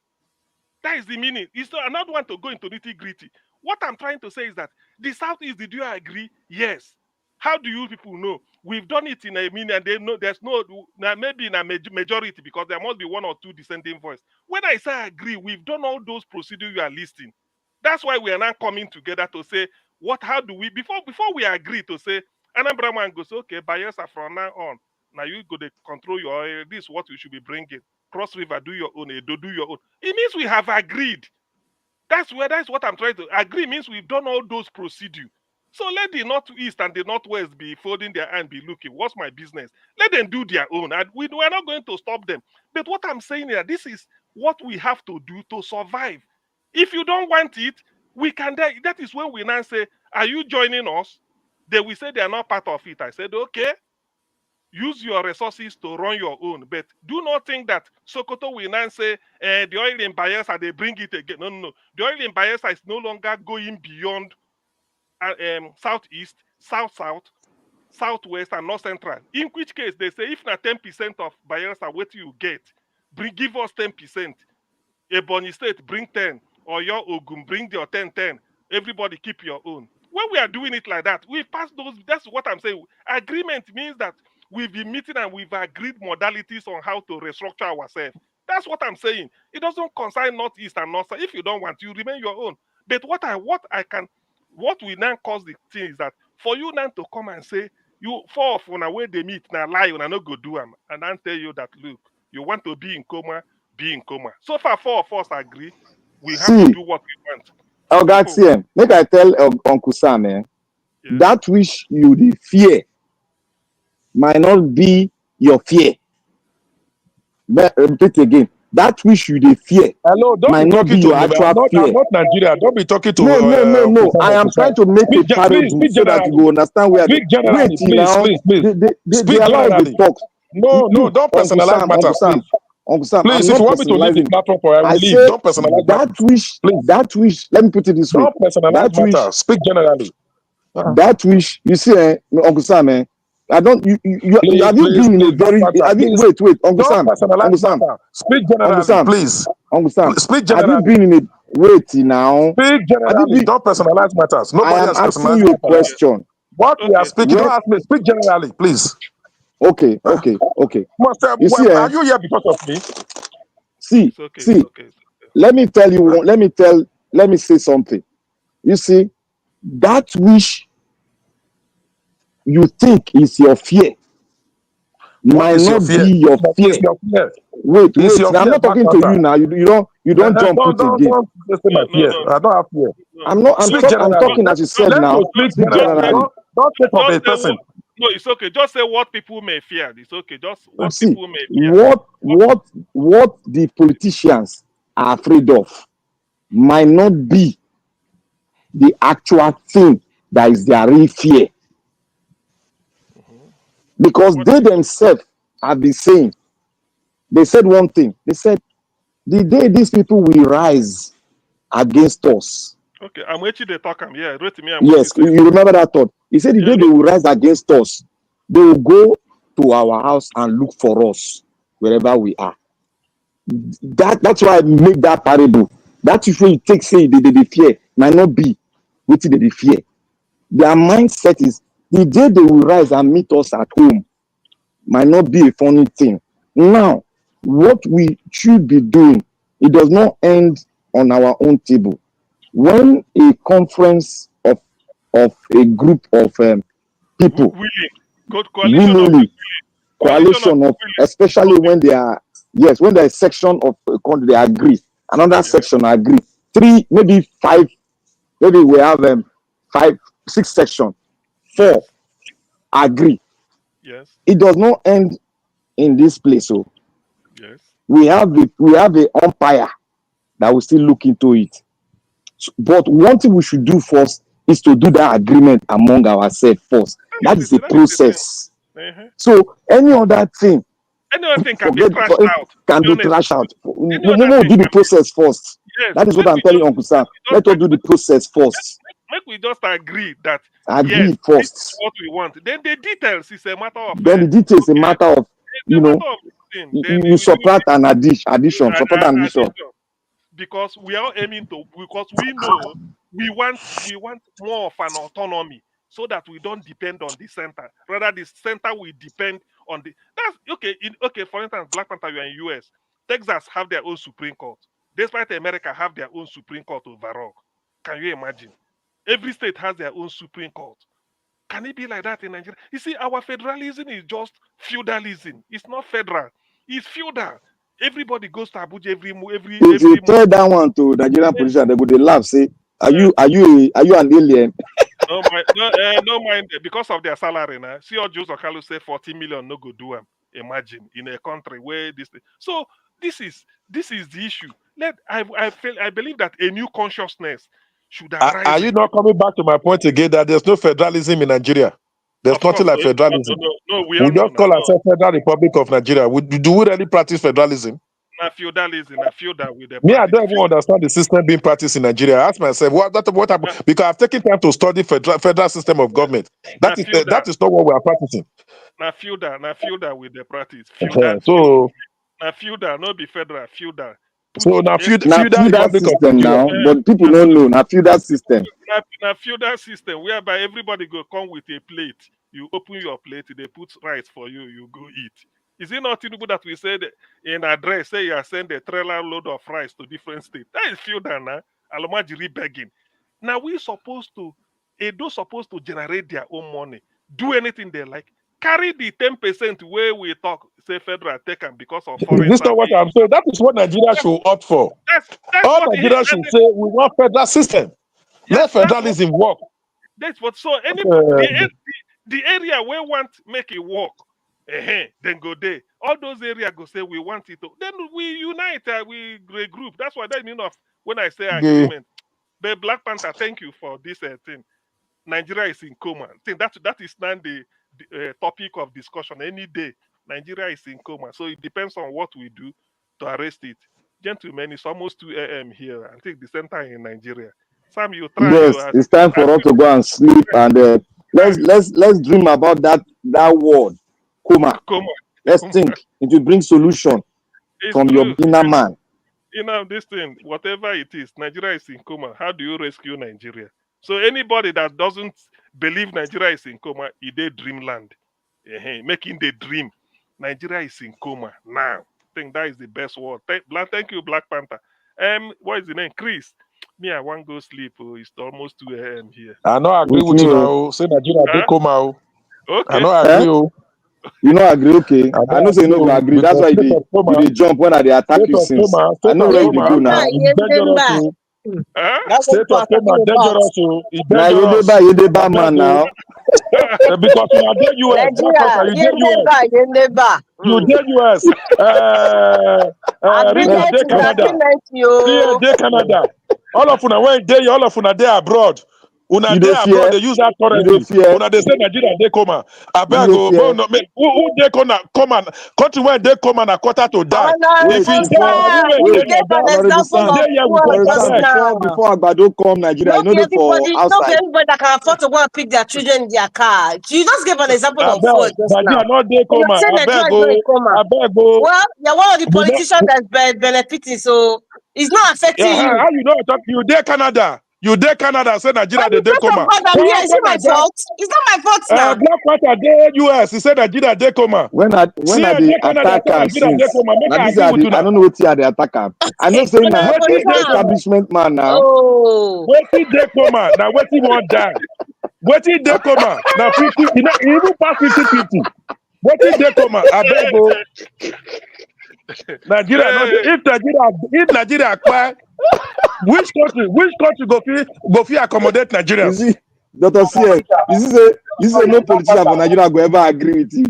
S4: That is the meaning. It's not, I don't want to go into nitty-gritty. What I'm trying to say is that the Southeast, did you agree? Yes. How do you people know? We've done it in a meaning, and they know there's no, maybe in a majority, because there must be one or two dissenting voices. When I say agree, we've done all those procedures you are listing. That's why we are now coming together to say, how do we, before we agree to say, Anambra man goes, okay, Bayelsa from now on, now you go to control your area, this is what you should be bringing. Cross River, do your own, Edo, do your own. It means we have agreed. That's what I'm trying to agree, means we've done all those procedures. So let the Northeast and the Northwest be folding their hand, be looking. What's my business? Let them do their own. And we're not going to stop them. But what I'm saying here, this is what we have to do to survive. If you don't want it, we can. That is when we now say, are you joining us? They will say they are not part of it. I said, okay, use your resources to run your own. But do not think that Sokoto will now say, the oil in Bayelsa, they bring it again. No. The oil in Bayelsa is no longer going beyond Southeast, South-South, Southwest, and North Central. In which case, they say, if not 10% of Bayelsa, what you get, give us 10%. Ebonyi State, bring 10. Or your Ogun, bring your 10. Everybody keep your own. When we are doing it like that, we pass those. That's what I'm saying. Agreement means that we've been meeting and we've agreed modalities on how to restructure ourselves. That's what I'm saying. It doesn't concern Northeast and North. If you don't want, you remain your own. But what we now cause the thing is that for you now to come and say, you four of on where they meet now lie and I no go do them, and then tell you that look, you want to be in coma, be in coma. So far, four of us agree. We have to do what we want.
S10: Oh, God, make I tell Uncle Sam, that which you fear might not be your fear. But repeat again. That which you fear might not be your actual fear.
S11: I'm not Nigeria. Don't be talking to
S10: No. I am trying to make a parable so that you will understand where
S11: speak generally, please.
S10: They allow us to talk.
S11: No, don't personalize matters, please.
S10: Uncle Sam,
S11: please, if you want me to leave the platform for I will leave. Don't personalize
S10: that wish, let me put it this way.
S11: Don't personalize matters. Speak generally.
S10: That wish, you see, Uncle Sam, I don't. Have you been in a very? Wait, Uncle Sam.
S11: Speak generally, please.
S10: Uncle Sam,
S11: speak generally.
S10: Have you been in a wait now?
S11: Speak generally. Don't personalize matters. Nobody
S10: I am
S11: has
S10: asking you a question.
S11: What we are speaking, don't ask me. Speak generally, please.
S10: Okay.
S11: You see, are you here because of me?
S10: See. Let me tell you. Let me say something. You see, that which you think is your fear might not be your fear. Wait. I'm not talking to you now. You don't jump it again.
S11: I don't have fear.
S10: I'm talking as you said now.
S11: Speak generally. Don't take of a person.
S4: No, it's okay. Just say what people may fear. It's okay. Just what people may fear.
S10: What the politicians are afraid of might not be the actual thing that is their real fear. Because they themselves have been saying, they said one thing. They said, the day these people will rise against us.
S4: Okay, I'm waiting to talk.
S10: Yes, you remember that thought. He said the day they will rise against us, they will go to our house and look for us wherever we are. That's why I make that parable. That is where you take say they fear might not be what they fear. Their mindset is the day they will rise and meet us at home might not be a funny thing. Now, what we should be doing, it does not end on our own table. When a conference of a group of people, coalition of, especially when they are, when there is section of they agree, another section agree, 3, maybe 5, maybe we have 5, 6 sections, 4 agree.
S4: Yes.
S10: It does not end in this place. So
S4: yes,
S10: we have the umpire that will still look into it. But one thing we should do first is to do that agreement among ourselves first. That is the process. So any other thing
S4: anything can be
S10: Forget
S4: trashed out.
S10: can be trashed out. We will do the process first.
S4: Yes,
S10: That is what I'm telling Uncle Sam. Let us do the process first.
S4: Make we just agree that
S10: Agree
S4: yes, this
S10: first.
S4: is what we want. Then the details is a matter of.
S10: Then the details a matter of, you know, you subtract and addition, subtract and addition.
S4: Because we are aiming to, because we know we want more of an autonomy so that we don't depend on the center. Rather, the center will depend on the. That's okay. Okay, for instance, Black Panther, you are in US. Texas have their own Supreme Court. Despite America have their own Supreme Court overall. Can you imagine? Every state has their own Supreme Court. Can it be like that in Nigeria? You see, our federalism is just feudalism. It's not federal. It's feudal. Everybody goes to Abuja every
S10: If you tell that one to Nigerian politicians, they would laugh. Say, are you an alien?
S4: No mind because of their salary now. See, all Joseph Okalu say 40 million no go do them. Imagine in a country where this. So this is the issue. I believe that a new consciousness should arise.
S11: Are you not coming back to my point again that there's no federalism in Nigeria? There's nothing like federalism.
S4: No, we
S11: just call ourselves Federal Republic of Nigeria. Do we really practice federalism?
S4: Not feudalism, not feudal with the.
S11: Me, I don't even understand the system being practiced in Nigeria. I ask myself, what happened? Because I've taken time to study federal system of government. That is not what we are practicing.
S4: Not feudal with the practice.
S11: So,
S4: not feudal, not be federal, feudal.
S10: So now feudal system now, but people don't know now feudal system.
S4: Now feudal system whereby everybody go come with a plate. You open your plate, they put rice for you, you go eat. Is it not Tinubu that we said in address, say you are sending a trailer load of rice to different states? That is feudal now. Alomajiri begging. Now we supposed to generate their own money, do anything they like. Carry the 10% where we talk, say federal take them because of foreign.
S11: This is not what I'm saying. That is what Nigeria should opt for. All Nigeria should say we want federal system. Let federalism work.
S4: That's what. So anybody, the area where want make it work, then go there. All those areas go say we want it to. Then we unite, we regroup. That's what that mean of when I say agreement. But Black Panther, thank you for this thing. Nigeria is in coma. I think that is not the topic of discussion any day. Nigeria is in coma, so it depends on what we do to arrest it. Gentlemen, it's almost 2 a.m. here. I think the center in Nigeria. Sam, you try.
S10: Yes, it's time for us to go and sleep, and let's dream about that word, coma. Let's think. It will bring solution from your inner man.
S4: You know this thing, whatever it is, Nigeria is in coma. How do you rescue Nigeria? So anybody that doesn't believe Nigeria is in coma, it is dreamland. Making the dream. Nigeria is in coma now. I think that is the best word. Thank you, Black Panther. What is the name? Chris. Me, I want to go sleep. It's almost 2 a.m. here.
S11: I know I agree with you now. Say Nigeria is in coma.
S4: Okay.
S11: I know I agree.
S10: You know, agree, okay. I know say you know agree. That's why you jump when they attack you since. I know where you do now.
S11: State of coma dangerous.
S10: Now Yedeba man now.
S11: Because you are the US. You the US. Canada. All of una when they all of una there abroad. Una dey abroad, they use that currency. Una they say Nigeria they come. I beg who they come and country where they come and a quarter to die. If you
S10: before Agbado come Nigeria,
S5: not everybody that can afford to go and pick their children in their car. You just gave an example of food just now.
S11: Well, you're
S5: one of the politicians that's benefiting, so it's not affecting you.
S11: How you know you there Canada? You there Canada, say Nigeria they coma.
S5: Is it my fault? It's not my fault now.
S11: Black Panther there US, he said Nigeria they coma.
S10: When are the attackers? I don't know what they attack. I know saying now establishment man now.
S11: Waiting they coma. Now waiting won't die. Waiting they coma. Now 50, even past 50-50. Waiting they coma. I beg go. Nigeria, if Nigeria acquire, which country go feel accommodate Nigeria?
S10: You see, Dr. CM, you say no politician for Nigeria go ever agree with you.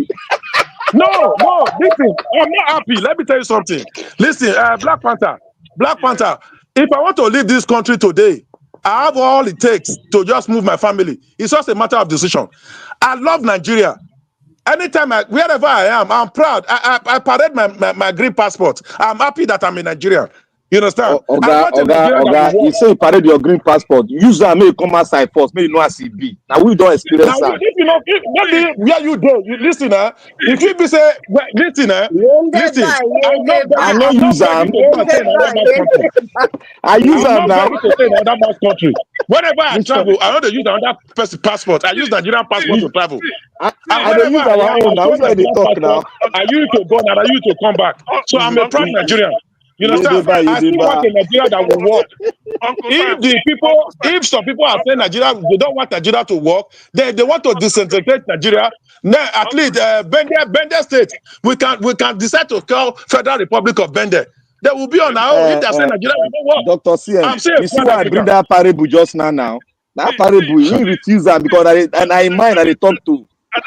S11: No, listen, I'm not happy. Let me tell you something. Listen, Black Panther, if I want to leave this country today, I have all it takes to just move my family. It's just a matter of decision. I love Nigeria. Anytime, wherever I am, I'm proud. I parade my green passport. I'm happy that I'm in Nigeria. You understand? I want a Nigeria that will
S10: You
S11: work.
S10: say you parade your green passport. Use that, make come outside first. Make you know as it be. Now we don't experience
S11: Now,
S10: that.
S11: if you know, maybe where you do, you listen, if you be say, well, listen, listen, I'm not
S10: use
S11: begging
S10: them.
S11: to go and stay in another man's country.
S10: I use
S11: I'm
S10: them
S11: not
S10: now.
S11: begging to stay in another man's country. Whenever I
S10: Which one?
S11: travel, I want to use another person's passport. I use Nigerian passport to travel. And
S10: I don't
S11: wherever
S10: use
S11: I
S10: our
S11: am,
S10: own.
S11: I
S10: Now
S11: show
S10: which one they
S11: Nigerian
S10: talk
S11: passport.
S10: now?
S11: I use to go and I use to come back. So I'm a proud Nigerian. You understand? I still want a Nigeria that will work. If some people are saying Nigeria, they don't want Nigeria to work, they want to disintegrate Nigeria. Now, at least Bende State, we can decide to call Federal Republic of Bende. They will be on our own. If they say Nigeria will not work,
S10: Dr. CM,
S11: I'm saying
S10: you see why I bring that parable just now? That parable, he refuse that because I mind that they talk to.
S4: I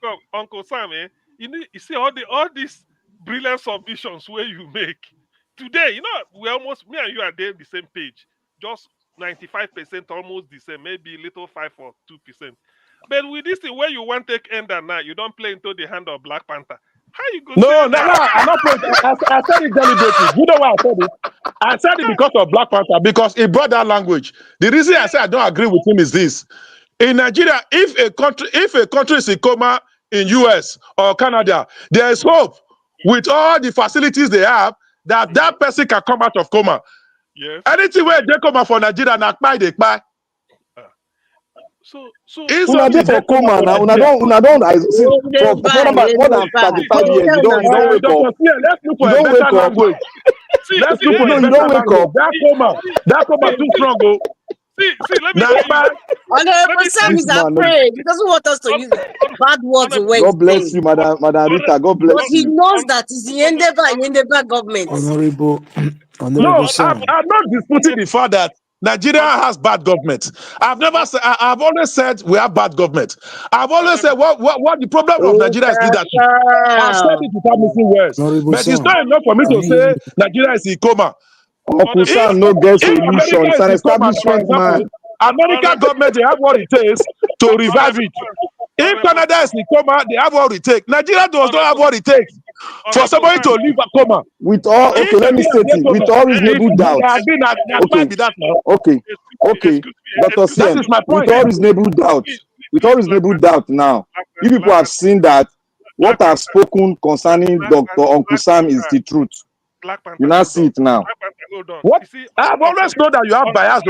S4: come, Uncle Sam, you see all these brilliant submissions where you make. Today, we almost, me and you are there the same page. Just 95% almost the same, maybe a little 5 or 2%. But with this thing where you want to take end and now, you don't play into the hand of Black Panther. How you go
S11: No,
S4: say
S11: I'm not playing. I said it deliberately. You know why I said it? I said it because of Black Panther, because he brought that language. The reason I said I don't agree with him is this. In Nigeria, if a country is in coma in US or Canada, there is hope with all the facilities they have that person can come out of coma.
S4: Yes.
S11: Anything where they come out for Nigeria, they buy.
S4: So
S10: Una dey for coma now. Una don't. I see for more than 35 years. You don't wake up.
S11: Let's look for
S10: You
S11: a
S10: don't
S11: better
S10: wake up.
S11: language. Let's look for a
S10: You
S11: better
S10: don't wake
S11: language.
S10: up.
S11: That coma too strong, go.
S4: See, let me tell you.
S5: Honorable Sam is afraid. He doesn't want us to use bad words in
S10: God bless you, Madam Rita. God bless
S5: but he
S10: you.
S5: knows that it's the Endeba government.
S11: No,
S9: Sam.
S11: I'm not disputing the fact that Nigeria has bad government. I've never said. I've always said we have bad government. I've always said what the problem of Nigeria is leadership. I've said it without missing words, but it's not enough for me to say Nigeria is in coma.
S10: Uncle Sam no get
S11: If
S10: solution.
S11: America
S10: It's
S11: is
S10: an
S11: in coma, for
S10: establishment man.
S11: example, American government, they have what it takes to revive it. If Canada is in coma, they have what it takes. Nigeria does not have what it takes for somebody to leave a coma.
S10: With all, okay, let me state it. With all reasonable doubt. Okay, Dr. CM, with all reasonable doubt, now, you people have seen that what I've spoken concerning Dr. Uncle Sam is the truth. You now see it now.
S11: What? I've always known that you have bias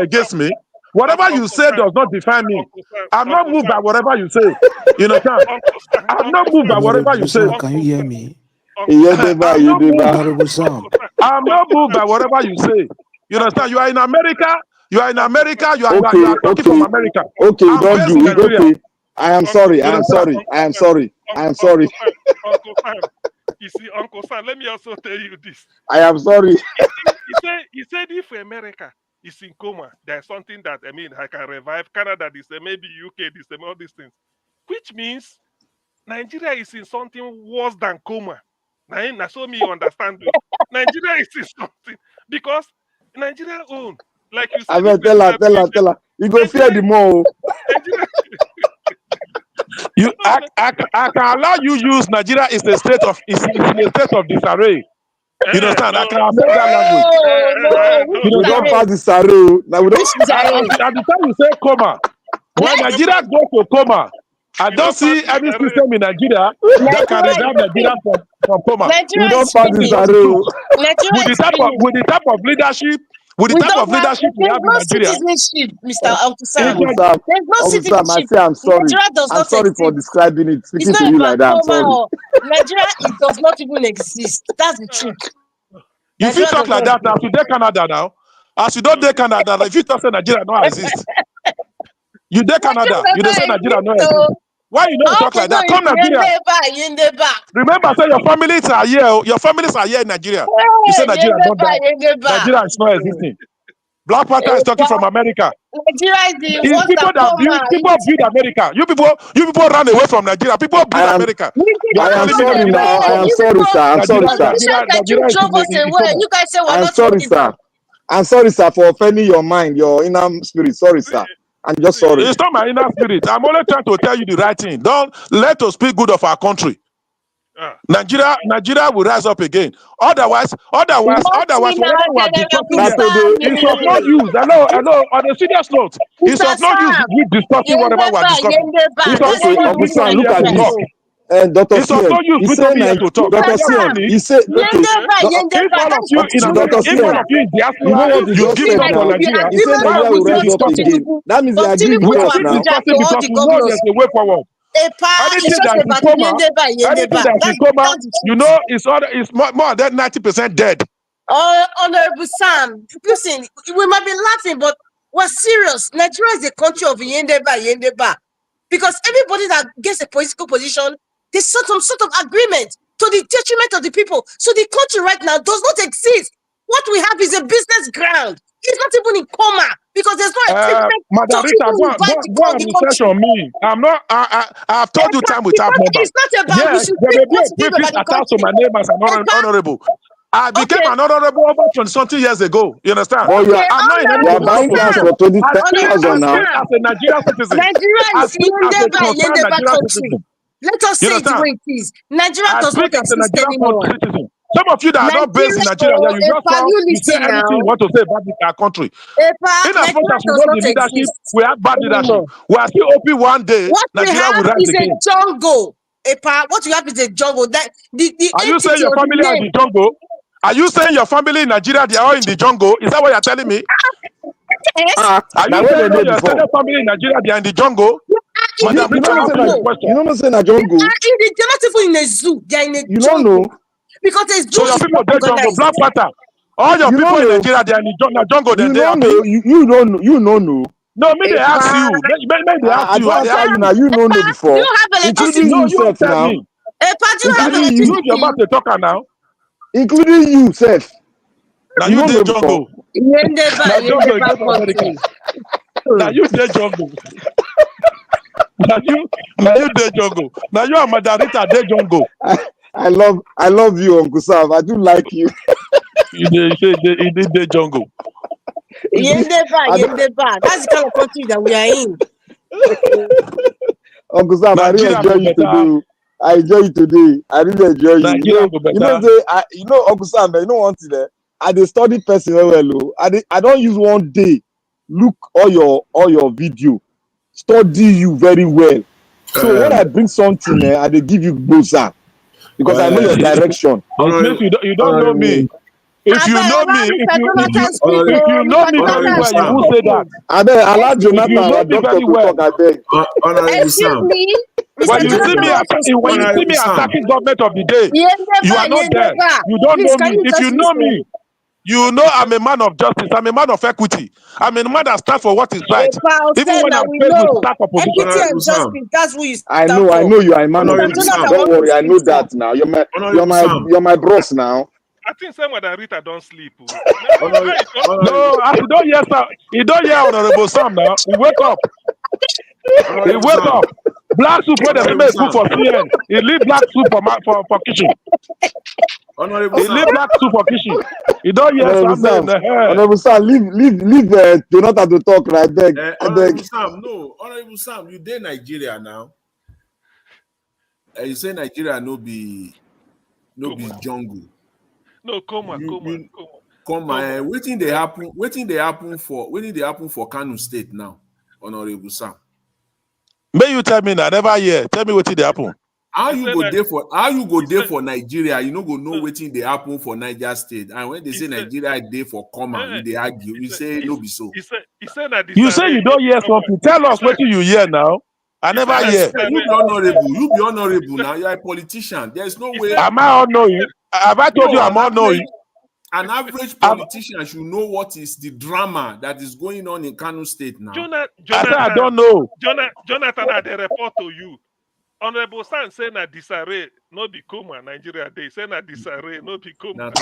S11: against me. Whatever you say does not define me. I'm not moved by whatever you say. You know, I'm not moved by whatever you say.
S9: Can you hear me?
S11: Honorable Sam. I'm not moved by whatever you say. You understand? You are in America. You are talking from America.
S10: Okay,
S11: I'm
S10: don't
S11: based
S10: do
S11: in
S10: it.
S11: Nigeria.
S10: Okay. I am sorry.
S4: Uncle Sam, you see, Uncle Sam, let me also tell you this.
S10: I am sorry.
S4: He said if America is in coma, there's something that, I can revive. Canada, they say, maybe UK, they say, all these things. Which means Nigeria is in something worse than coma. Now, so me understand. Nigeria is in something. Because Nigeria own, like you said.
S10: Tell her. You go fear the more.
S11: I can allow you use Nigeria is a state of disarray. You understand? I can accept that language.
S10: We don't pass disarray. Now we don't.
S11: At the time you say coma, when Nigeria goes to coma, I don't see any system in Nigeria that can revive Nigeria from coma.
S10: We don't pass disarray.
S11: With the type of leadership. With the type of leadership we have in Nigeria.
S5: Citizenship, Mr. Uncle Sam.
S10: There's no citizenship. I'm sorry. I'm sorry for describing it, speaking to you like that. I'm sorry.
S5: Nigeria, it does not even exist. That's the truth.
S11: You feel talk like that now. Today Canada now. As you don't dare Canada, if you talk say Nigeria don't exist. You dare Canada, you don't say Nigeria don't exist. Why you don't talk like that? Come Nigeria. Remember, say your families are here. Your families are here in Nigeria. You say Nigeria don't die. Nigeria is not existing. Black Panther is talking from America.
S5: Nigeria is the
S11: it's people that build America. You people run away from Nigeria. People build America.
S10: I am sorry now. I am sorry, sir. I'm sorry, sir.
S5: You guys say we're
S10: I'm
S5: not
S10: sorry, sir. I'm sorry, sir, for offending your mind, your inner spirit. Sorry, sir. I'm just sorry.
S11: It's not my inner spirit. I'm only trying to tell you the right thing. Don't let us speak good of our country. Nigeria will rise up again. Otherwise, whatever we are discussing here, it's of no use. Hello, on a serious note, it's of no use we discussing whatever we are discussing. It's of no use we come here to talk.
S10: Dr.
S11: It's of no use we come here to talk.
S10: Dr. CM, he said,
S11: if all of you in America, if all of you in diaspora, you give up on Nigeria,
S10: he said Nigeria will rise up again. That means they agree with us now.
S11: Discussing because we know there's a way forward. Anything that is in coma, you know, it's more than 90% dead.
S5: Honorable Sam, listen, we might be laughing, but we're serious. Nigeria is a country of Yendeba. Because everybody that gets a political position, there's some sort of agreement to the detriment of the people. So the country right now does not exist. What we have is a business ground. It's not even in coma because there's no equipment.
S11: Madam Rita, go and research on me. I've told you time with time number.
S5: It's not about
S11: yes, there may be a prefix attached to my name as an honorable. I became an honorable over 20-something years ago. You understand?
S10: Oh, yeah.
S11: I'm not in any
S10: position. Buying gas for 20,000 now.
S11: As a Nigerian citizen.
S5: Nigeria is Yendeba country. Let us say it the way it is. Nigeria does not exist anymore.
S11: Some of you that are not based in Nigeria, you just talk, you say anything you want to say about our country. In as much as we know the leadership, we have bad leadership. We are still hoping one day Nigeria will rise again.
S5: What we have is a jungle. What you have is a jungle.
S11: Are you saying your family are in the jungle? Are you saying your family in Nigeria, they are all in the jungle? Is that what you're telling me? Are you saying your extended family in Nigeria, they are in the jungle?
S10: You don't say na jungle.
S5: They're not even in a zoo. They're in a jungle.
S10: You don't know.
S5: Because there's
S11: so your people they jungle, Black Panther. All your people in Nigeria, they are in the jungle.
S10: You don't know. You don't know.
S11: No, maybe they ask you. Maybe they ask you.
S10: I tell you now. You don't know before.
S5: You have
S10: including yourself now.
S5: Including
S11: you. You're about to talk now.
S10: Including you, self.
S11: Now you the jungle. Now you the jungle. Now you the jungle. Now you are Madarita the jungle.
S10: I love you, Uncle Sam. I do like you.
S11: You did the jungle.
S5: Yendeba. That's the kind of country that we are in.
S10: Uncle Sam, I really enjoy you today. I enjoy you today. I really enjoy you. You know, Uncle Sam, you know one thing there. I dey study person well. I don't use one day. Look all your video. Study you very well. So when I bring something, I dey give you boza. Because I know your direction.
S11: You don't know me. If you know me, if you know me very well, you will say that.
S10: I beg, allow Jonathan or Doctor to talk. I beg.
S5: Excuse me.
S11: When you see me attacking government of the day, you are not there. You don't know me. If you know me, you know I'm a man of justice. I'm a man of equity. I'm a man that stands for what is right. Even when I'm faced with staff opposition.
S5: Equity and justice, that's who you stand
S10: I know you are a man of justice. Don't worry, I know that now. You're my bros now.
S4: I think someone that Rita don't sleep.
S11: No, I don't hear Sam. You don't hear Honorable Sam now. He wake up. He wake up. Black soup where they make food for CN. He leave black soup for kitchen. He leave black soup for kitchen. He don't hear Sam.
S10: Honorable Sam, leave Jonathan to talk. I beg.
S8: Honorable Sam, you dey Nigeria now. You say Nigeria no be jungle.
S4: No, coma.
S8: Wetin dey happen for Kano State now, Honorable Sam?
S11: May you tell me now? Never hear. Tell me wetin dey happen.
S8: How you go there for Nigeria? You no go know wetin dey happen for Niger State. And when they say Nigeria dey for coma, they argue. You say no be so.
S11: You say you don't hear something. Tell us wetin you hear now. I never hear.
S8: You be honorable now. You are a politician. There's no way.
S11: Am I unknowing? Have I told you I'm unknowing?
S8: An average politician should know what is the drama that is going on in Kano State now.
S4: Jonathan,
S11: I don't know.
S4: Jonathan, I report to you. Honorable San say na disarray, no be coma. Nigeria dey say na disarray, no be coma.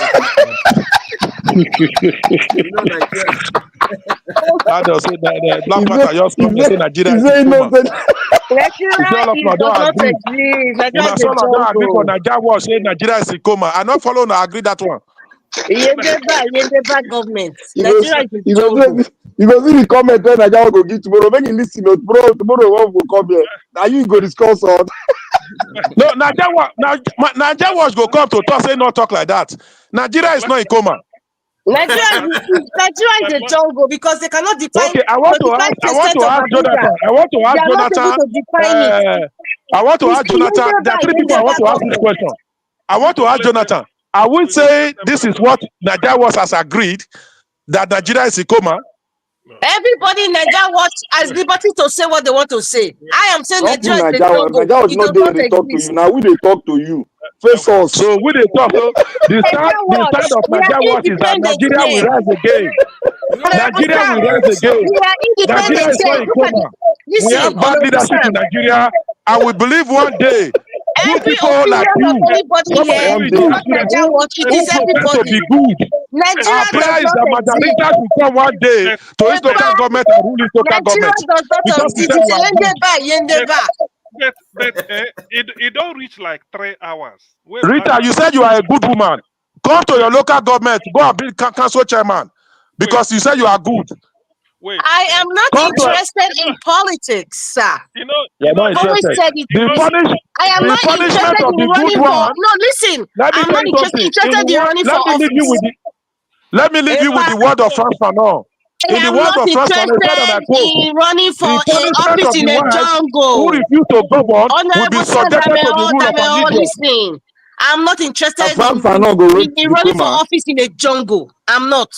S11: I just say that Black Panther just come say Nigeria is coma. Don't agree for Nigeria was say Nigeria is in coma. I not follow no agree that one.
S5: Yendeba government.
S10: You
S5: Nigeria is
S10: you
S5: a jungle.
S10: go see the comment when Nigeria go give tomorrow. Make you listen. Tomorrow one will come here. Now you go discuss on.
S11: No, Nigeria was go come to talk, say not talk like that. Nigeria is not in coma.
S5: Nigeria is a jungle because they cannot define.
S11: Okay, I want to ask Jonathan. I want to ask
S5: They are not able to define it.
S11: I want to
S5: You
S11: ask
S5: see,
S11: Jonathan. There are three people I want to ask this question. I want to ask Jonathan. I would say this is what Nigeria was has agreed that Nigeria is in coma.
S5: Everybody in Nigeria has liberty to say what they want to say. I am saying
S10: Not
S5: Nigeria is a
S10: Nigeria.
S5: jungle.
S10: Nigeria was
S5: It
S10: not
S5: does
S10: there.
S5: not
S10: They talk to
S5: exist.
S10: you. Now we they talk to you. Face us.
S11: So we they talk. So the side of Nigeria was is that Nigeria will rise again. Nigeria will rise again.
S5: We are
S11: Nigeria
S5: independent
S11: is not in coma. We have bad leadership in Nigeria, and we believe one day good
S5: every
S11: people like
S5: opinion
S11: you,
S5: of anybody here
S11: somebody
S5: is not Nigeria watch. It
S11: who
S5: is
S11: profess to
S5: everybody.
S11: be good.
S5: Nigeria
S11: Our prayer
S5: does
S11: is
S5: not
S11: that
S5: exist.
S11: Marginalization will come one day to his local government and rule his local
S5: Nigeria
S11: government.
S5: does not
S11: Because
S5: exist.
S11: he
S5: It
S11: said
S5: is
S11: you are good.
S5: Yendeba.
S4: It don't reach like 3 hours.
S11: Rita, you said you are a good woman. Come to your local government, go and be council chairman. Because you said you are good.
S5: I am not interested in politics, sir.
S11: You're not interested.
S5: I am not
S11: punishment
S5: interested
S11: of
S5: in
S11: the
S5: running
S11: good
S5: for.
S11: one.
S5: No, listen.
S11: Let me
S5: I'm
S11: tell
S5: not
S11: you something.
S5: interested in running for office.
S11: Let me leave you with the word of Frantz Fanon.
S5: I am not interested in running for an office in a jungle.
S11: Who refuse to govern will be
S5: Honorable
S11: subjected to the rule of an idiot.
S5: listen. I'm not interested
S10: Frank
S5: in running for
S10: coma.
S5: office in a jungle. I'm not.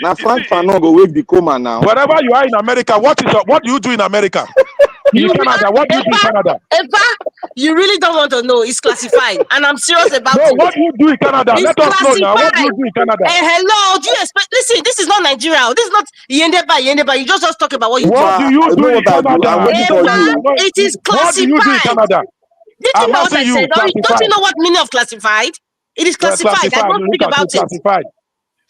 S10: Now Frank Fanon go wake the coma now.
S11: Wherever you are in America, what do you do in America? In Canada, what do you do in Canada?
S5: You really don't want to know. It's classified, and I'm serious about it.
S11: What do you do in Canada?
S5: It's
S11: Let us know now. What do you
S5: classified.
S11: do in Canada?
S5: Hello, do you expect? Listen, this is not Nigeria. This is not Yendeba. You just talk about what you do.
S11: What do you do in Canada?
S10: I'm waiting for you.
S5: It is classified.
S11: What do you do in Canada?
S5: Did you know what I said? Don't you know what meaning of classified? It is classified. I don't speak about it.
S11: Classified.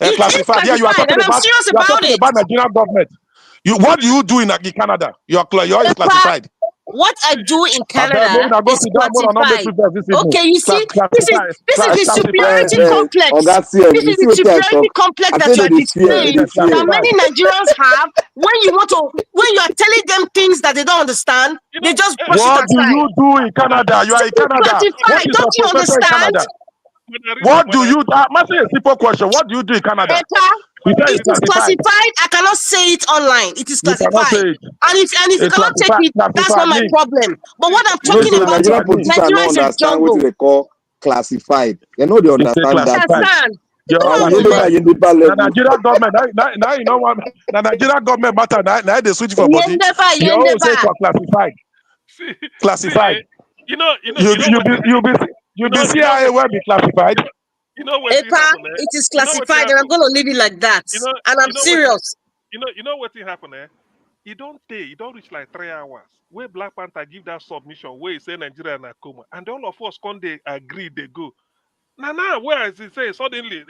S5: It is classified,
S11: Yeah, you are talking
S5: and I'm
S11: about,
S5: serious
S11: you are
S5: about
S11: talking
S5: it.
S11: about Nigerian government. What do you do in Canada? Your is classified.
S5: What I do in Canada is classified. Okay, you see, this is the superiority complex. This is the superiority complex that you are displaying that many Nigerians have when you are telling them things that they don't understand, they just push it aside.
S11: What do you do in Canada? You are in Canada.
S5: Classified. Don't you understand?
S11: What do you do? I'm asking a simple question. What do you do in Canada?
S5: It is classified. I cannot say it online. It is classified. And if you cannot take it, that's not my problem. But what I'm talking about is Nigeria is a jungle.
S10: What they call classified. They know they understand that.
S11: The Nigerian government, now you know what? The Nigerian government matter. Now they switch for body. You always say for classified. Classified. You be CIA will be classified.
S5: It is classified, and I'm going to leave it like that. And I'm serious.
S4: You know what will happen there? It don't reach like 3 hours. Where Black Panther give that submission, where he say Nigeria na coma, and all of us come they agree they go. Now, where is he say suddenly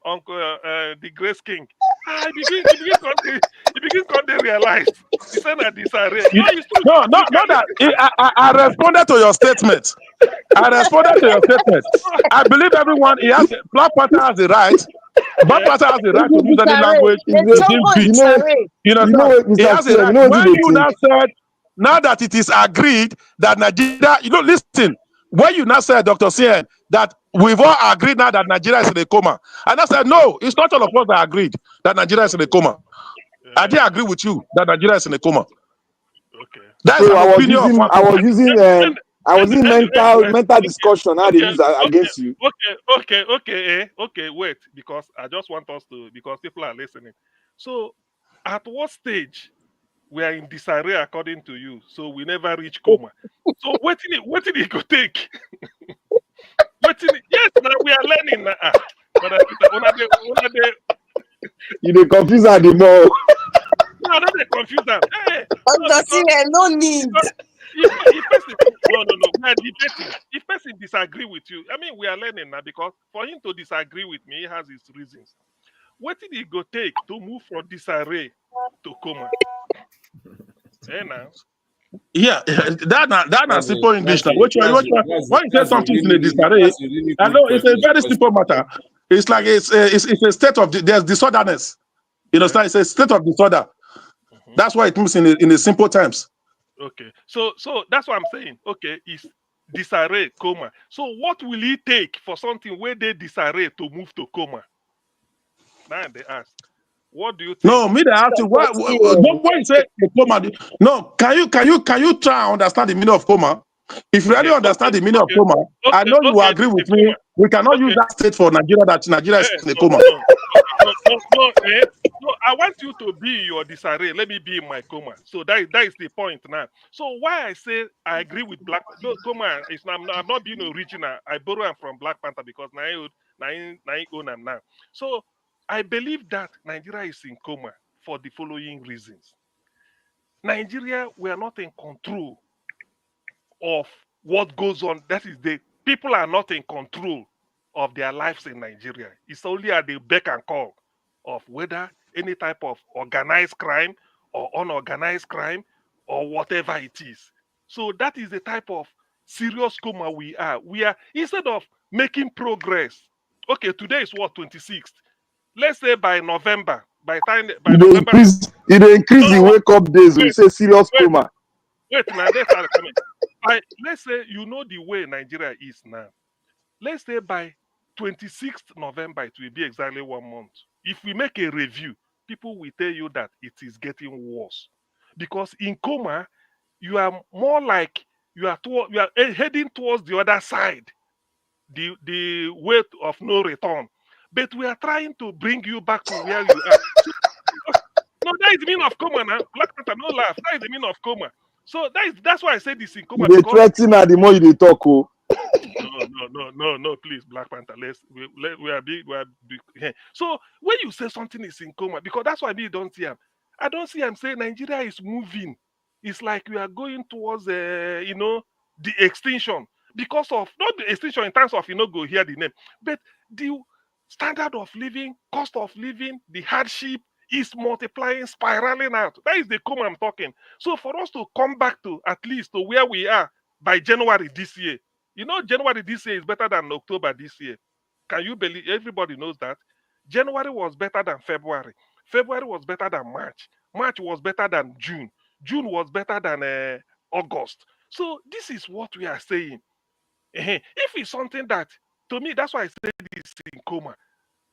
S4: Uncle the Grace King? He begin to realize. He said that disarray.
S11: No, that I responded to your statement. I believe everyone Black Panther has the right. Black Panther has the right to use any language within beat. You know, he has the right. When you now said now that it is agreed that Nigeria, listen. When you now said, Dr. Sien, that we've all agreed now that Nigeria is in a coma. And I said, no, it's not all of us that agreed that Nigeria is in a coma. I didn't agree with you that Nigeria is in a coma.
S4: Okay.
S11: That's
S10: so
S11: an opinion
S10: I was using mental discussion how they use against you.
S4: Okay, wait, because I just want us to, because people are listening. So at what stage we are in disarray according to you, so we never reach coma? So what did it go take? Yes, now we are learning now. But
S10: you dey confuse her the more.
S4: No, don't dey confuse them. Hey,
S5: no need.
S4: If person, no, we are debating. If person disagree with you, I mean, we are learning now, because for him to disagree with me, he has his reasons. What did it go take to move from disarray to coma? Now.
S11: Yeah, that's simple English now. When you say something in a disarray, I know it's a very simple matter. It's like it's a state of there's disorderness. You know, it's a state of disorder. That's why it means in the simple terms.
S4: Okay, so that's what I'm saying. Okay, is disarray, coma. So what will it take for something where they disarray to move to coma? Now they ask, what do you think?
S11: No, me they ask you why you say a coma. No, can you try and understand the meaning of coma? If you really understand the meaning of coma, I know you will agree with me. We cannot use that state for Nigeria that Nigeria is in a coma.
S4: No, I want you to be in your disarray. Let me be in my coma. So that is the point now. So why I say I agree with Black coma is I'm not being original. I borrow them from Black Panther because I own them now. So I believe that Nigeria is in coma for the following reasons. Nigeria, we are not in control of what goes on. That is, the people are not in control of their lives in Nigeria. It's only at the beck and call of whether any type of organized crime or unorganized crime or whatever it is. So that is the type of serious coma we are. We are, instead of making progress. Okay, today is what, 26th? Let's say by November, by November,
S10: it increase the wake up days. We say serious coma.
S4: Wait, now let's start coming. Let's say you know the way Nigeria is now. Let's say by 26th November, it will be exactly 1 month. If we make a review, people will tell you that it is getting worse. Because in coma, you are more like you are heading towards the other side, the way of no return. But we are trying to bring you back to where you are. No, that is the meaning of coma now. Black Panther, no laugh. That is the meaning of coma. So that's why I say this in coma.
S10: They threaten the more you talk. Oh.
S4: No, please, Black Panther. We are big. So when you say something is in coma, because that's why me don't see him. I don't see him saying Nigeria is moving. It's like we are going towards the extinction because of not the extinction in terms of go hear the name, but the standard of living, cost of living, the hardship is multiplying, spiraling out. That is the coma I'm talking. So for us to come back to at least to where we are by January this year, January this year is better than October this year. Can you believe? Everybody knows that. January was better than February. February was better than March. March was better than June. June was better than August. So this is what we are saying. If it's something that, to me, that's why I say this in coma.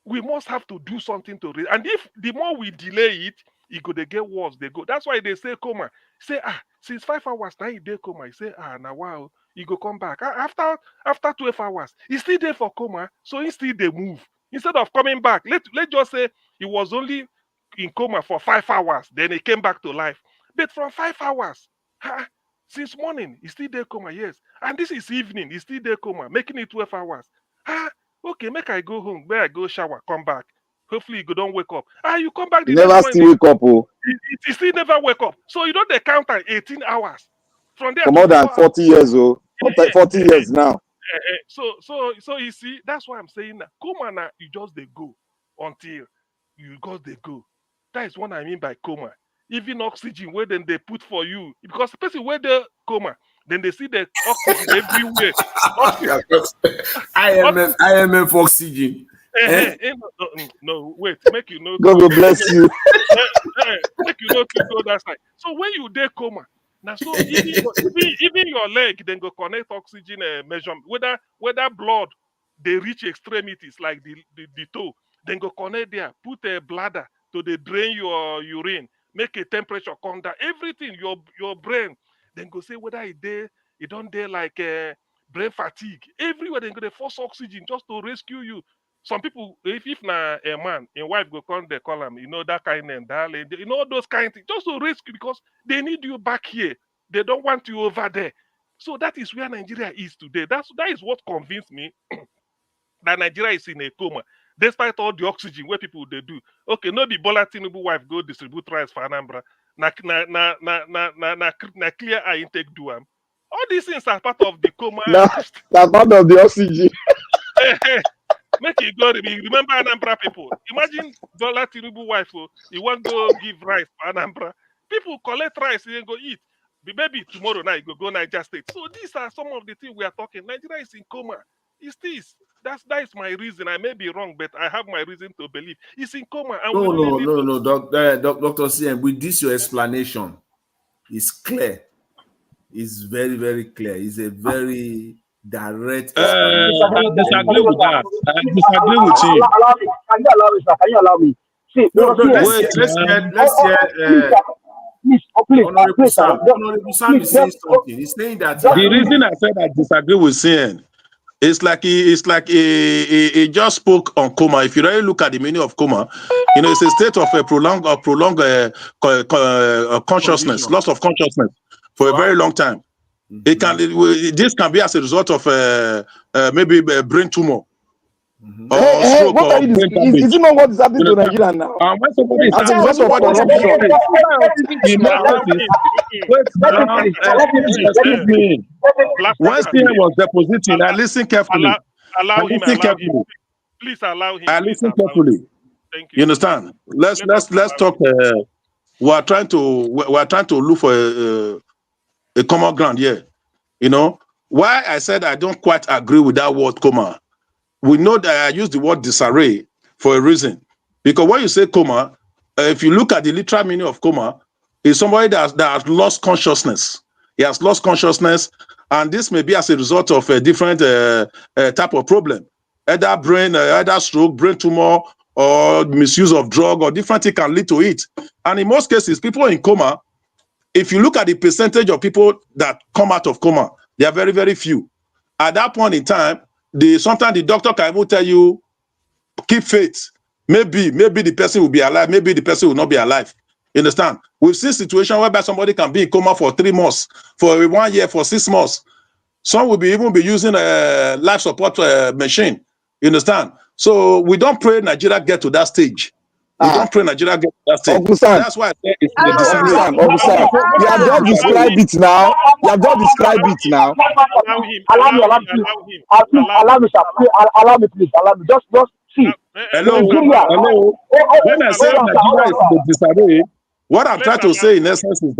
S4: We must have to do something to it. And if the more we delay it go they get worse. They go. That's why they say coma. Say since 5 hours now you dey coma. You say now wow, you go come back after 12 hours. He's still there for coma, so he still they move instead of coming back. Let's just say he was only in coma for 5 hours, then he came back to life. But from 5 hours, since morning he's still there coma. Yes, and this is evening. He's still there coma, making it 12 hours. Okay, make I go home, where I go shower, come back. Hopefully you don't wake up. You come back the
S10: never
S4: next
S10: still wake up. Oh.
S4: It still never wake up. So you don't count at 18 hours. From there
S10: for more than 40 years, oh. 40 years now.
S4: So you see, that's why I'm saying that coma now, you just they go until you just they go. That is what I mean by coma. Even oxygen where then they put for you, because the person where they coma, then they see the oxygen everywhere.
S8: IMF oxygen.
S4: No, wait, make you know.
S10: God will bless you.
S4: Make you know to go that side. So when you dey coma, now so even your leg then go connect oxygen measurement, whether blood they reach extremities like the toe, then go connect there, put a bladder to the drain your urine, make a temperature come down, everything your brain then go say whether it don't dey like brain fatigue everywhere. They go they force oxygen just to rescue you. Some people, if na a man, a wife go come, they call him, that kind of darling, those kind of things, just to rescue because they need you back here. They don't want you over there. So that is where Nigeria is today. That is what convinced me that Nigeria is in a coma, despite all the oxygen where people they do. Okay, no be Bola Tinubu wife go distribute rice for Anambra. Na clear eye intake do am. All these things are part of the coma.
S10: That's part of the oxygen.
S4: Make it go. Remember Anambra people. Imagine Bola Tinubu wife. You want to go give rice for Anambra. People collect rice and go eat. Maybe tomorrow night you go Niger State. So these are some of the things we are talking. Nigeria is in coma. It's this. That is my reason. I may be wrong, but I have my reason to believe. He's in coma. And
S8: No, Dr. CM, with this your explanation is clear. It's very, very clear. It's a very direct explanation.
S11: I disagree with that. I disagree with you.
S2: Can you allow me, sir? Can you allow me? See,
S8: Honorable Sam is saying something. He's saying that
S11: the reason I said I disagree with CN, it's like he just spoke on coma. If you really look at the meaning of coma, it's a state of a prolonged consciousness, loss of consciousness for a very long time. This can be as a result of maybe a brain tumor. Or stroke,
S10: what are you discussing? Is it not what is happening to Nigeria now?
S11: When somebody is
S10: as a result of corruption.
S11: Excuse me. When CN was depositing, I listened carefully.
S4: Please allow him.
S11: I listened carefully.
S4: Thank you.
S11: You understand? Let's talk. We are trying to look for a common ground here. Why I said I don't quite agree with that word coma. We know that I use the word disarray for a reason. Because when you say coma, if you look at the literal meaning of coma, it's somebody that has lost consciousness. He has lost consciousness, and this may be as a result of a different type of problem. Either brain, either stroke, brain tumor, or misuse of drug, or different things can lead to it. And in most cases, people in coma, if you look at the percentage of people that come out of coma, they are very, very few. At that point in time, sometimes the doctor can even tell you, keep faith. Maybe the person will be alive, maybe the person will not be alive. You understand? We've seen situations whereby somebody can be in coma for 3 months, for 1 year, for 6 months. Some will even be using a life support machine. You understand? So we don't pray Nigeria get to that stage. We don't pray Nigeria get to that stage. That's why I say it's the disarray.
S10: You have just described it now.
S2: Allow me, please. Allow me. Just see.
S11: Hello. When I say Nigeria is the disarray, what I'm trying to say in essence is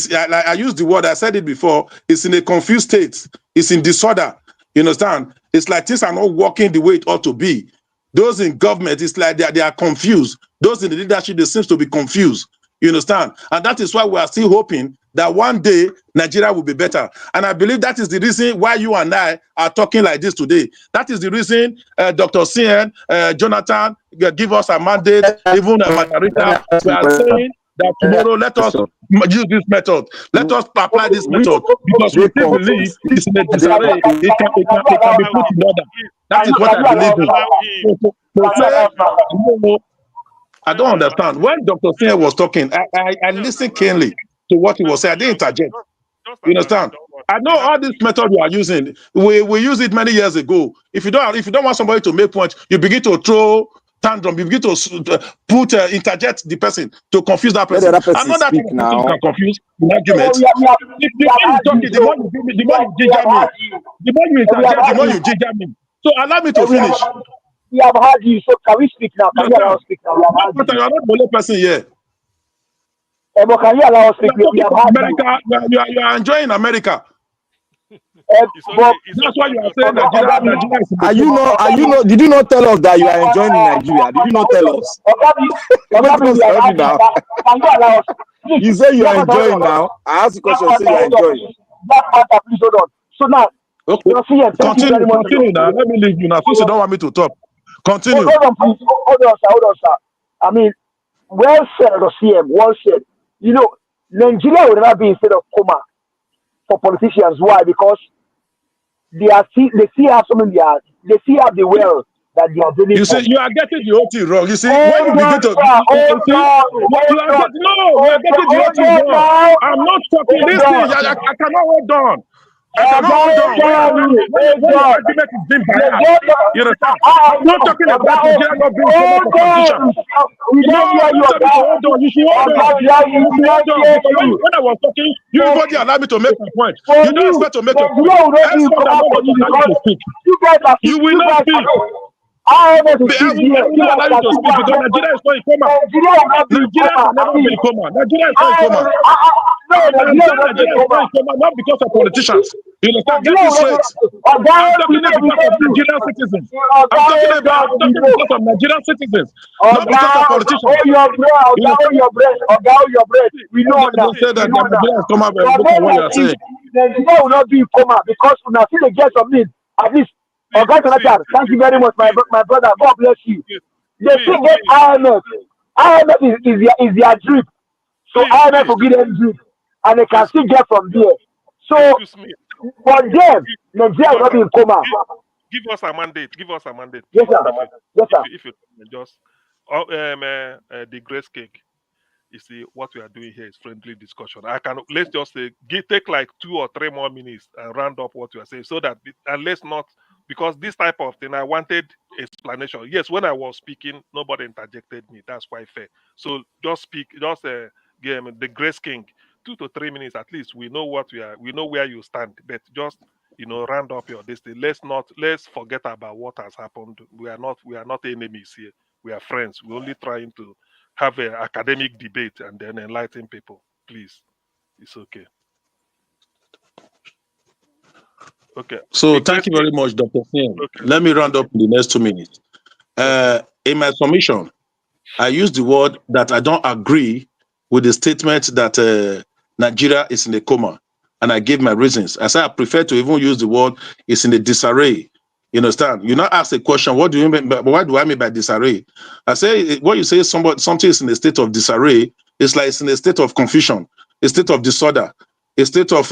S11: that I used the word, I said it before, it's in a confused state. It's in disorder. You understand? It's like things are not working the way it ought to be. Those in government, it's like they are confused. Those in the leadership, they seem to be confused. You understand? And that is why we are still hoping that one day Nigeria will be better. And I believe that is the reason why you and I are talking like this today. That is the reason Dr. CN, Jonathan, give us a mandate, even Rita, we are saying that tomorrow let us use this method. Let us apply this method because we still believe it's in a disarray. It can be put in order. That is what I believe in. I don't understand. When Dr. CN was talking, I listened keenly to what he was saying. I didn't interject. You understand? I know all this method we are using. We used it many years ago. If you don't want somebody to make points, you begin to throw tantrum. You begin to interject the person to confuse that person. I know that person can confuse the argument. The more you ginger me, the more you interject, the more you ginger me. So allow me to finish.
S2: We have heard you, so can we speak now? Can you allow us speak now?
S11: You are not the only person here.
S2: But can you allow us speak?
S11: America, you are enjoying America.
S2: That's
S11: why you are saying Nigeria is
S10: are you not? Did you not tell us that you are enjoying in Nigeria? Did you not tell us? You say you are enjoying now. I ask the question. Say you are enjoying.
S2: Please hold on. So now,
S11: okay. Continue now. Let me leave you now. Since you don't want me to talk, continue.
S2: Hold on, please. Hold on, sir. I mean, well said, the CM. Well said. Nigeria will never be in state of coma for politicians. Why? Because they still have something they still have the well that they are doing.
S11: You see, you are getting the OT wrong. You see, when you begin to you are getting the OT wrong. I'm not talking this thing. I cannot hold on. I cannot hold on. When the argument is being biased, you understand? I'm not talking about Nigeria not being a competition. Hold on. You should hold on. Because when I was talking, you everybody allowed me to make my point. You don't expect to make a point. You will not speak. I will not allow you to speak because Nigeria is not in coma. Nigeria has never been in coma. Nigeria is not in coma. Nigeria is not in coma, not because of politicians. You understand? Get it straight. I'm talking about because of Nigerian citizens. I'm talking because of Nigerian citizens, not because of politicians.
S2: Oh, your bread, oh, your bread, your bread. We know now.
S11: They say that Nigerians come out and look at what you are saying.
S2: Nigeria will not be in coma because we now see the get some need. At least, thank you very much, my brother. God bless you. They still get IMF. IMF is their drip. So IMF will give them drip. And they can still get from there. So, for them, Nigeria will not be in coma.
S4: Give us a mandate. Give us a mandate.
S2: Yes, sir. Yes, sir.
S4: If you just the grace cake. You see, what we are doing here is friendly discussion. Let's just say take like 2 or 3 more minutes and round up what you are saying, so that and let's not, because this type of thing I wanted explanation. Yes, when I was speaking, nobody interjected me. That's quite fair. So just speak, the grace king. 2 to 3 minutes at least. We know what we know where you stand, but just round up your destiny. Let's forget about what has happened. We are not enemies here. We are friends. We're only trying to have an academic debate and then enlighten people. Please, it's okay. Okay.
S11: So thank you very much, Dr. Singh. Okay. Let me round up in the next 2 minutes. In my submission, I used the word that I don't agree with the statement that Nigeria is in a coma, and I gave my reasons. I said I prefer to even use the word it's in a disarray. You understand? You now ask a question, what do you mean by, what do I mean by disarray? I say, what you say something is in a state of disarray, it's like it's in a state of confusion, a state of disorder, a state of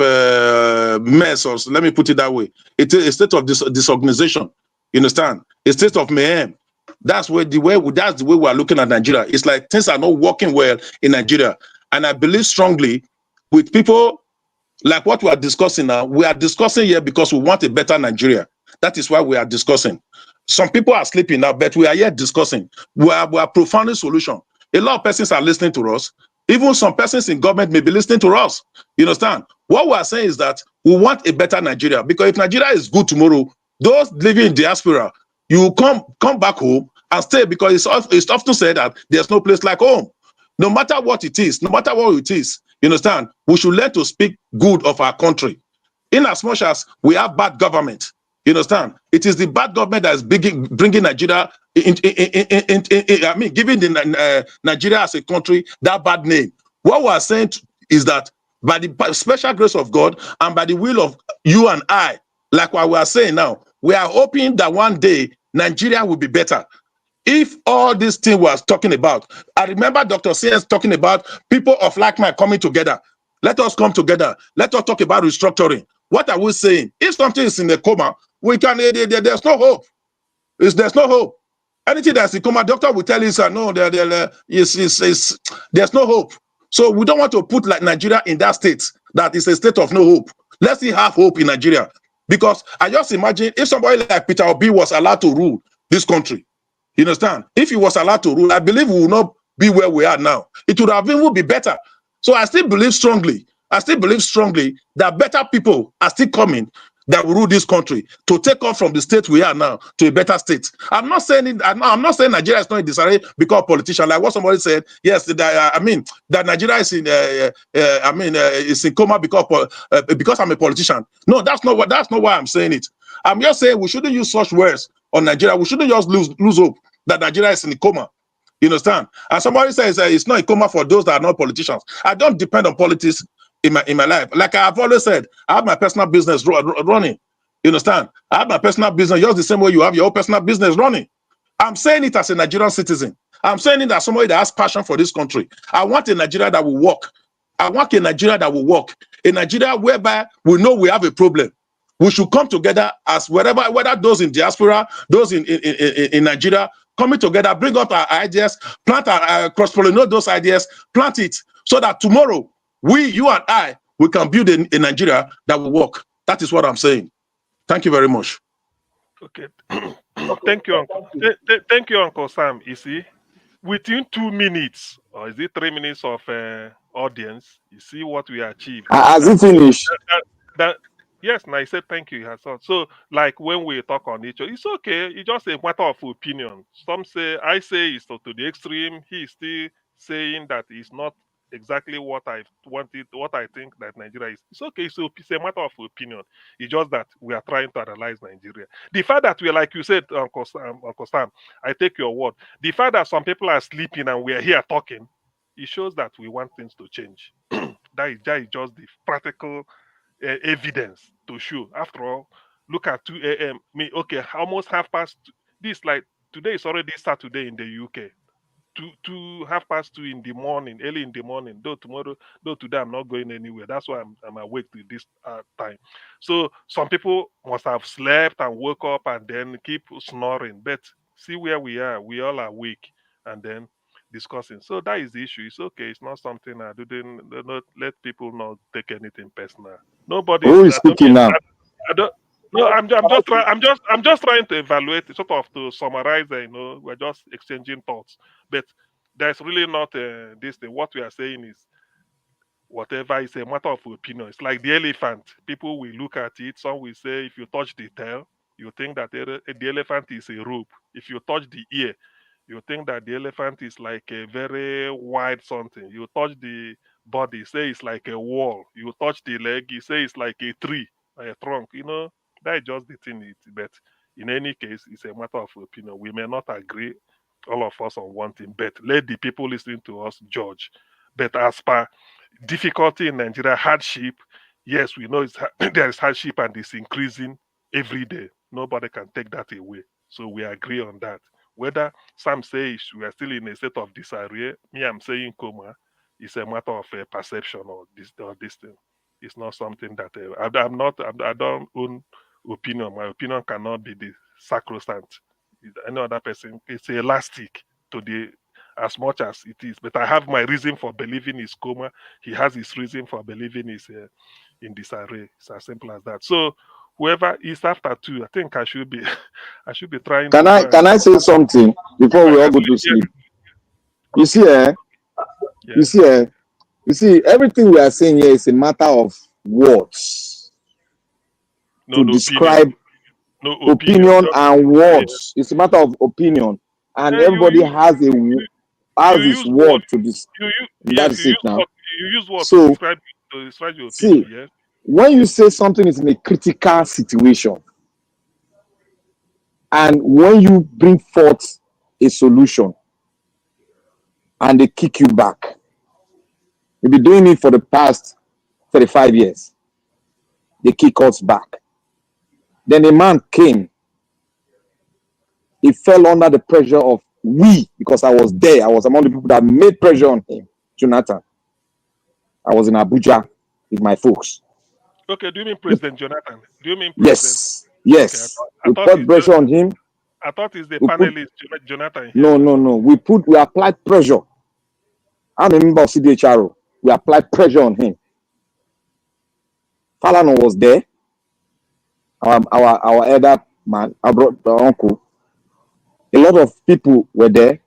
S11: mess, or let me put it that way. It's a state of disorganization. You understand? A state of mayhem. That's the way we are looking at Nigeria. It's like things are not working well in Nigeria. And I believe strongly with people like what we are discussing now. We are discussing here because we want a better Nigeria. That is why we are discussing. Some people are sleeping now, but we are yet discussing. We are profounding solution. A lot of persons are listening to us. Even some persons in government may be listening to us. You understand? What we are saying is that we want a better Nigeria, because if Nigeria is good tomorrow, those living in diaspora, you come back home and stay, because it's often said that there's no place like home. No matter what it is, you understand? We should learn to speak good of our country. In as much as we have bad government, you understand? It is the bad government that is bringing Nigeria, giving Nigeria as a country that bad name. What we are saying is that by the special grace of God and by the will of you and I, like what we are saying now, we are hoping that one day Nigeria will be better. If all this thing was talking about, I remember Dr. CS talking about people of like mind coming together. Let us come together. Let us talk about restructuring. What are we saying? If something is in a coma, we can. There's no hope. There's no hope. Anything that's in coma, doctor will tell you, sir, no, there's no hope. So we don't want to put like Nigeria in that state that is a state of no hope. Let's see have hope in Nigeria, because I just imagine if somebody like Peter Obi was allowed to rule this country. You understand? If he was allowed to rule, I believe we will not be where we are now. It would have even be better. So I still believe strongly. That better people are still coming that will rule this country to take off from the state we are now to a better state. I'm not saying Nigeria is not in disarray because of politicians, like what somebody said. Yes, that Nigeria is in is in coma because I'm a politician. No, that's not why I'm saying it. I'm just saying we shouldn't use such words on Nigeria. We shouldn't just lose hope that Nigeria is in a coma. You understand? And somebody says it's not a coma for those that are not politicians. I don't depend on politics in my life. Like I've always said, I have my personal business running. You understand? I have my personal business just the same way you have your own personal business running. I'm saying it as a Nigerian citizen. I'm saying it as somebody that has passion for this country. I want a Nigeria that will work. I want a Nigeria that will work. A Nigeria whereby we know we have a problem. We should come together as whether those in diaspora, those in Nigeria, coming together, bring up our ideas, plant our cross-pollinate those ideas, plant it, so that tomorrow, you and I, we can build a Nigeria that will work. That is what I'm saying. Thank you very much.
S4: Okay. Thank you, Uncle. Thank you, Uncle Sam. You see, within 2 minutes, or is it 3 minutes of audience, you see what we achieved.
S10: Has it finished?
S4: Yes, and I said thank you. So, like when we talk on each other, it's okay. It's just a matter of opinion. I say it's to the extreme. He's still saying that it's not exactly what I wanted, what I think that Nigeria is. It's okay. So it's a matter of opinion. It's just that we are trying to analyze Nigeria. The fact that we're, like you said, Uncle Sam, I take your word. The fact that some people are sleeping and we're here talking, it shows that we want things to change. that is just the practical evidence to show. After all, look at 2 a.m. Okay, almost half past. This, like, today is already Saturday in the UK. 2:30 in the morning, early in the morning. Though today I'm not going anywhere. That's why I'm awake to this time. So some people must have slept and woke up and then keep snoring. But see where we are. We all are awake and then discussing. So that is the issue. It's okay. It's not something I didn't not let people not take anything personal. Nobody's.
S10: Who is speaking now?
S4: I don't. No, I'm just trying to evaluate, sort of to summarize. We're just exchanging thoughts, but there's really not this thing. What we are saying is whatever is a matter of opinion. It's like the elephant. People will look at it. Some will say if you touch the tail, you think that the elephant is a rope. If you touch the ear, you think that the elephant is like a very wide something. You touch the body, say it's like a wall. You touch the leg, you say it's like a tree, a trunk. That is just the thing. But in any case, it's a matter of opinion. We may not agree, all of us, on one thing, but let the people listening to us judge. But as per difficulty in Nigeria, hardship, yes, we know there is hardship and it's increasing every day. Nobody can take that away. So we agree on that. Whether some say we are still in a state of disarray, me, I'm saying coma, it's a matter of perception or this thing. It's not something that I don't own opinion. My opinion cannot be the sacrosanct. Any other person, it's elastic to the as much as it is. But I have my reason for believing is coma. He has his reason for believing is in disarray. It's as simple as that. So whoever is after 2, I think I should be trying.
S10: Can I say something before we all go to sleep? You see, everything we are saying here is a matter of words to describe opinion and words. It's a matter of opinion, and everybody has his word to this. That's it now.
S4: You use words to describe your opinion. Yes.
S10: When you say something is in a critical situation, and when you bring forth a solution, and they kick you back, you've been doing it for the past 35 years. They kick us back. Then a man came. He fell under the pressure of because I was there. I was among the people that made pressure on him, Jonathan. I was in Abuja with my folks.
S4: Okay, do you mean President Jonathan? Do you mean
S10: President? Yes. Okay, we put pressure on him.
S4: I thought it's the panelist, Jonathan.
S10: No. We applied pressure. I'm a member of CDHRO. We applied pressure on him. Falano was there. Our elder man, our uncle. A lot of people were there.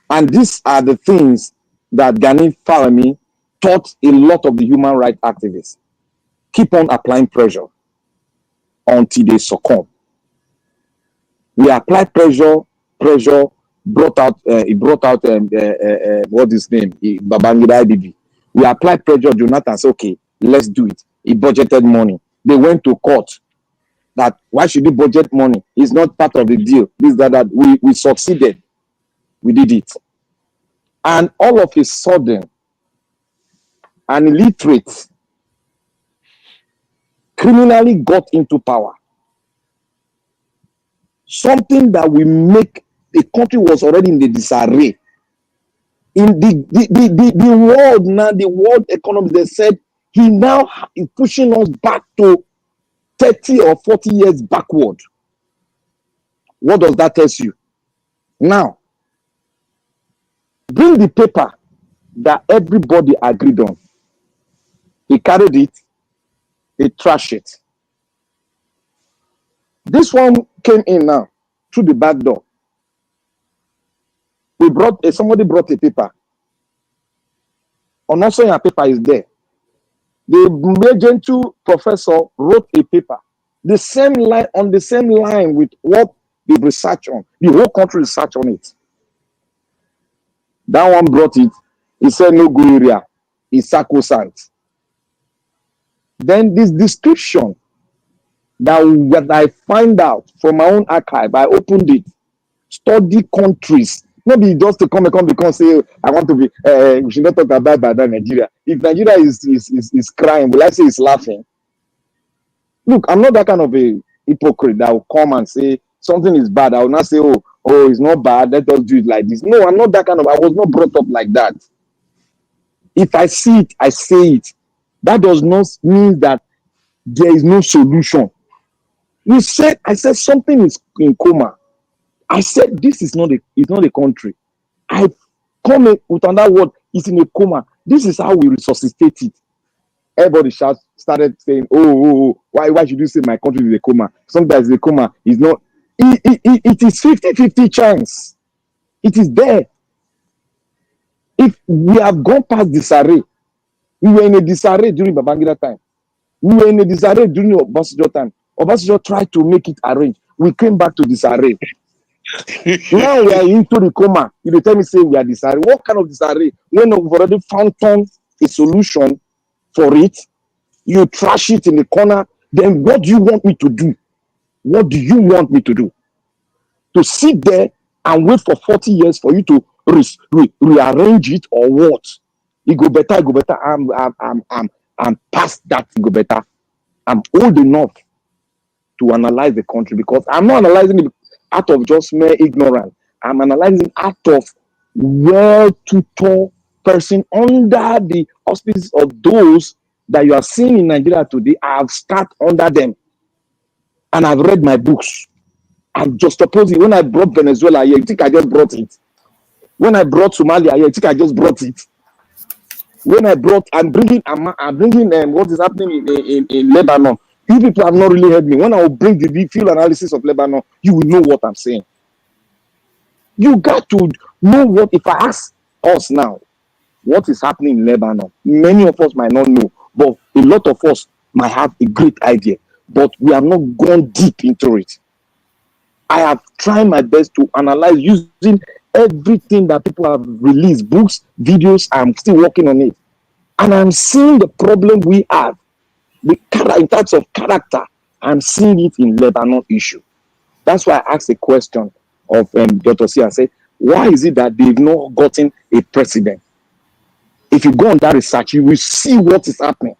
S10: And these are the things that Gani Farami taught a lot of the human rights activists. Keep on applying pressure until they succumb. We applied pressure brought out what's his name? Babangida IBB. We applied pressure, Jonathan said, okay, let's do it. He budgeted money. They went to court. That why should he budget money? It's not part of the deal. That we succeeded. We did it. And all of a sudden, an illiterate criminally got into power. Something that will make the country was already in the disarray. In the world now, the world economy, they said he now is pushing us back to 30 or 40 years backward. What does that tell you? Now, bring the paper that everybody agreed on. He carried it, he trashed it. This one came in now through the back door. Somebody brought a paper. On also your paper is there. The Gentle professor wrote a paper. The same line with what they research on. The whole country research on it. That one brought it. He said no go area. is sacrosanct. Then this description that I find out from my own archive, I opened it, study countries. Maybe just to come and say, I want to be, we should not talk about Nigeria. If Nigeria is crying, will I say it's laughing? Look, I'm not that kind of a hypocrite that will come and say something is bad. I will not say, oh, it's not bad, let us do it like this. No, I'm not that kind of, I was not brought up like that. If I see it, I say it. That does not mean that there is no solution. I said something is in coma. I said this is not a country. I come with another word, it's in a coma. This is how we resuscitate it. Everybody started saying, oh, why should you say my country is a coma? Sometimes a coma is not. It is 50-50 chance. It is there. If we have gone past disarray, we were in a disarray during Babangida time. We were in a disarray during Obasanjo time. Obasanjo tried to make it arrange. We came back to disarray. Now we are into the coma. You dey tell me say we are disarray. What kind of disarray? When we've already found a solution for it, you trash it in the corner. Then what do you want me to do? What do you want me to do? To sit there and wait for 40 years for you to rearrange it or what? It go better. I'm past that. It go better. I'm old enough to analyze the country because I'm not analyzing it out of just mere ignorance. I'm analyzing out of well-tutored person under the auspices of those that you are seeing in Nigeria today. I've started under them and I've read my books. I'm just opposing. When I brought Venezuela here, you think I just brought it? When I brought Somalia here, you think I just brought it? I'm bringing what is happening in Lebanon. You people have not really heard me. When I will bring the field analysis of Lebanon, you will know what I'm saying. You got to know what, if I ask us now, what is happening in Lebanon, many of us might not know, but a lot of us might have a great idea, but we have not gone deep into it. I have tried my best to analyze using everything that people have released, books, videos. I'm still working on it. And I'm seeing the problem we have in terms of character. I'm seeing it in Lebanon issue. That's why I asked a question of Dr. C and said, why is it that they've not gotten a president? If you go on that research, you will see what is happening.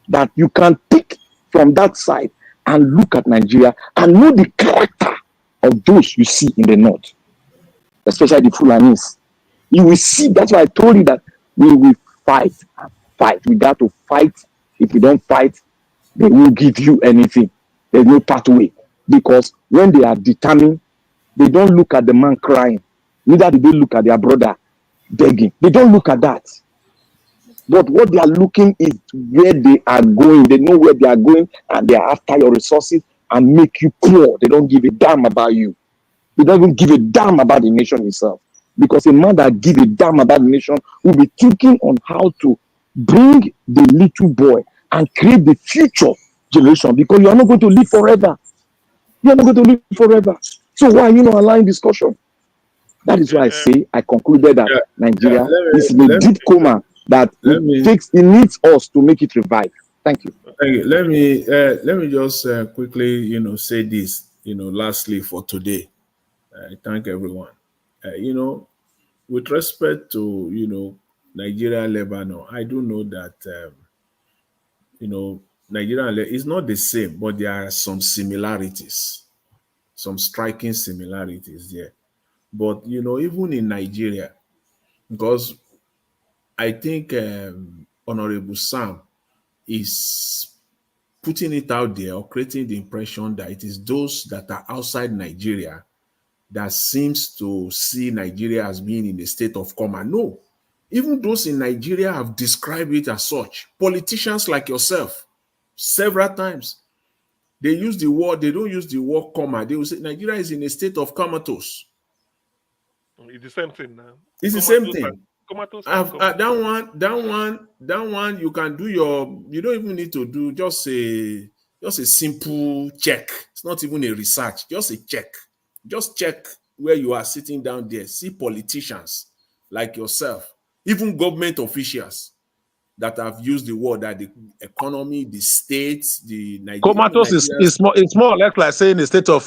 S10: That you can pick from that side and look at Nigeria and know the character of those you see in the north, especially the Fulanis. You will see, that's why I told you that we will fight. We got to fight. If we don't fight, they will give you anything. There's no pathway. Because when they are determined, they don't look at the man crying. Neither do they look at their brother begging. They don't look at that. But what they are looking is where they are going. They know where they are going and they are after your resources and make you poor. They don't give a damn about you. They don't even give a damn about the nation itself. Because a man that gives a damn about the nation will be thinking on how to bring the little boy and create the future generation, because you are not going to live forever. You are not going to live forever. So why are you not allowing discussion? That is why I say I concluded that Nigeria is in a deep coma that it needs us to make it revive. Thank you.
S8: Thank you. Let me just quickly, say this, lastly for today. I thank everyone. With respect to, Nigeria, Lebanon, I do know that, Nigeria is not the same, but there are some similarities, some striking similarities there. But, even in Nigeria, because I think Honorable Sam is putting it out there or creating the impression that it is those that are outside Nigeria that seems to see Nigeria as being in a state of coma. No, even those in Nigeria have described it as such. Politicians like yourself, several times, they use the word, they don't use the word coma. They will say Nigeria is in a state of comatose.
S4: It's the same thing now.
S8: It's the same thing. That one, you can do you don't even need to do just a simple check. It's not even a research, just a check. Just check where you are sitting down there. See politicians like yourself, even government officials. that have used the word that the economy, the states, the
S11: Comatose is more or less like saying a state of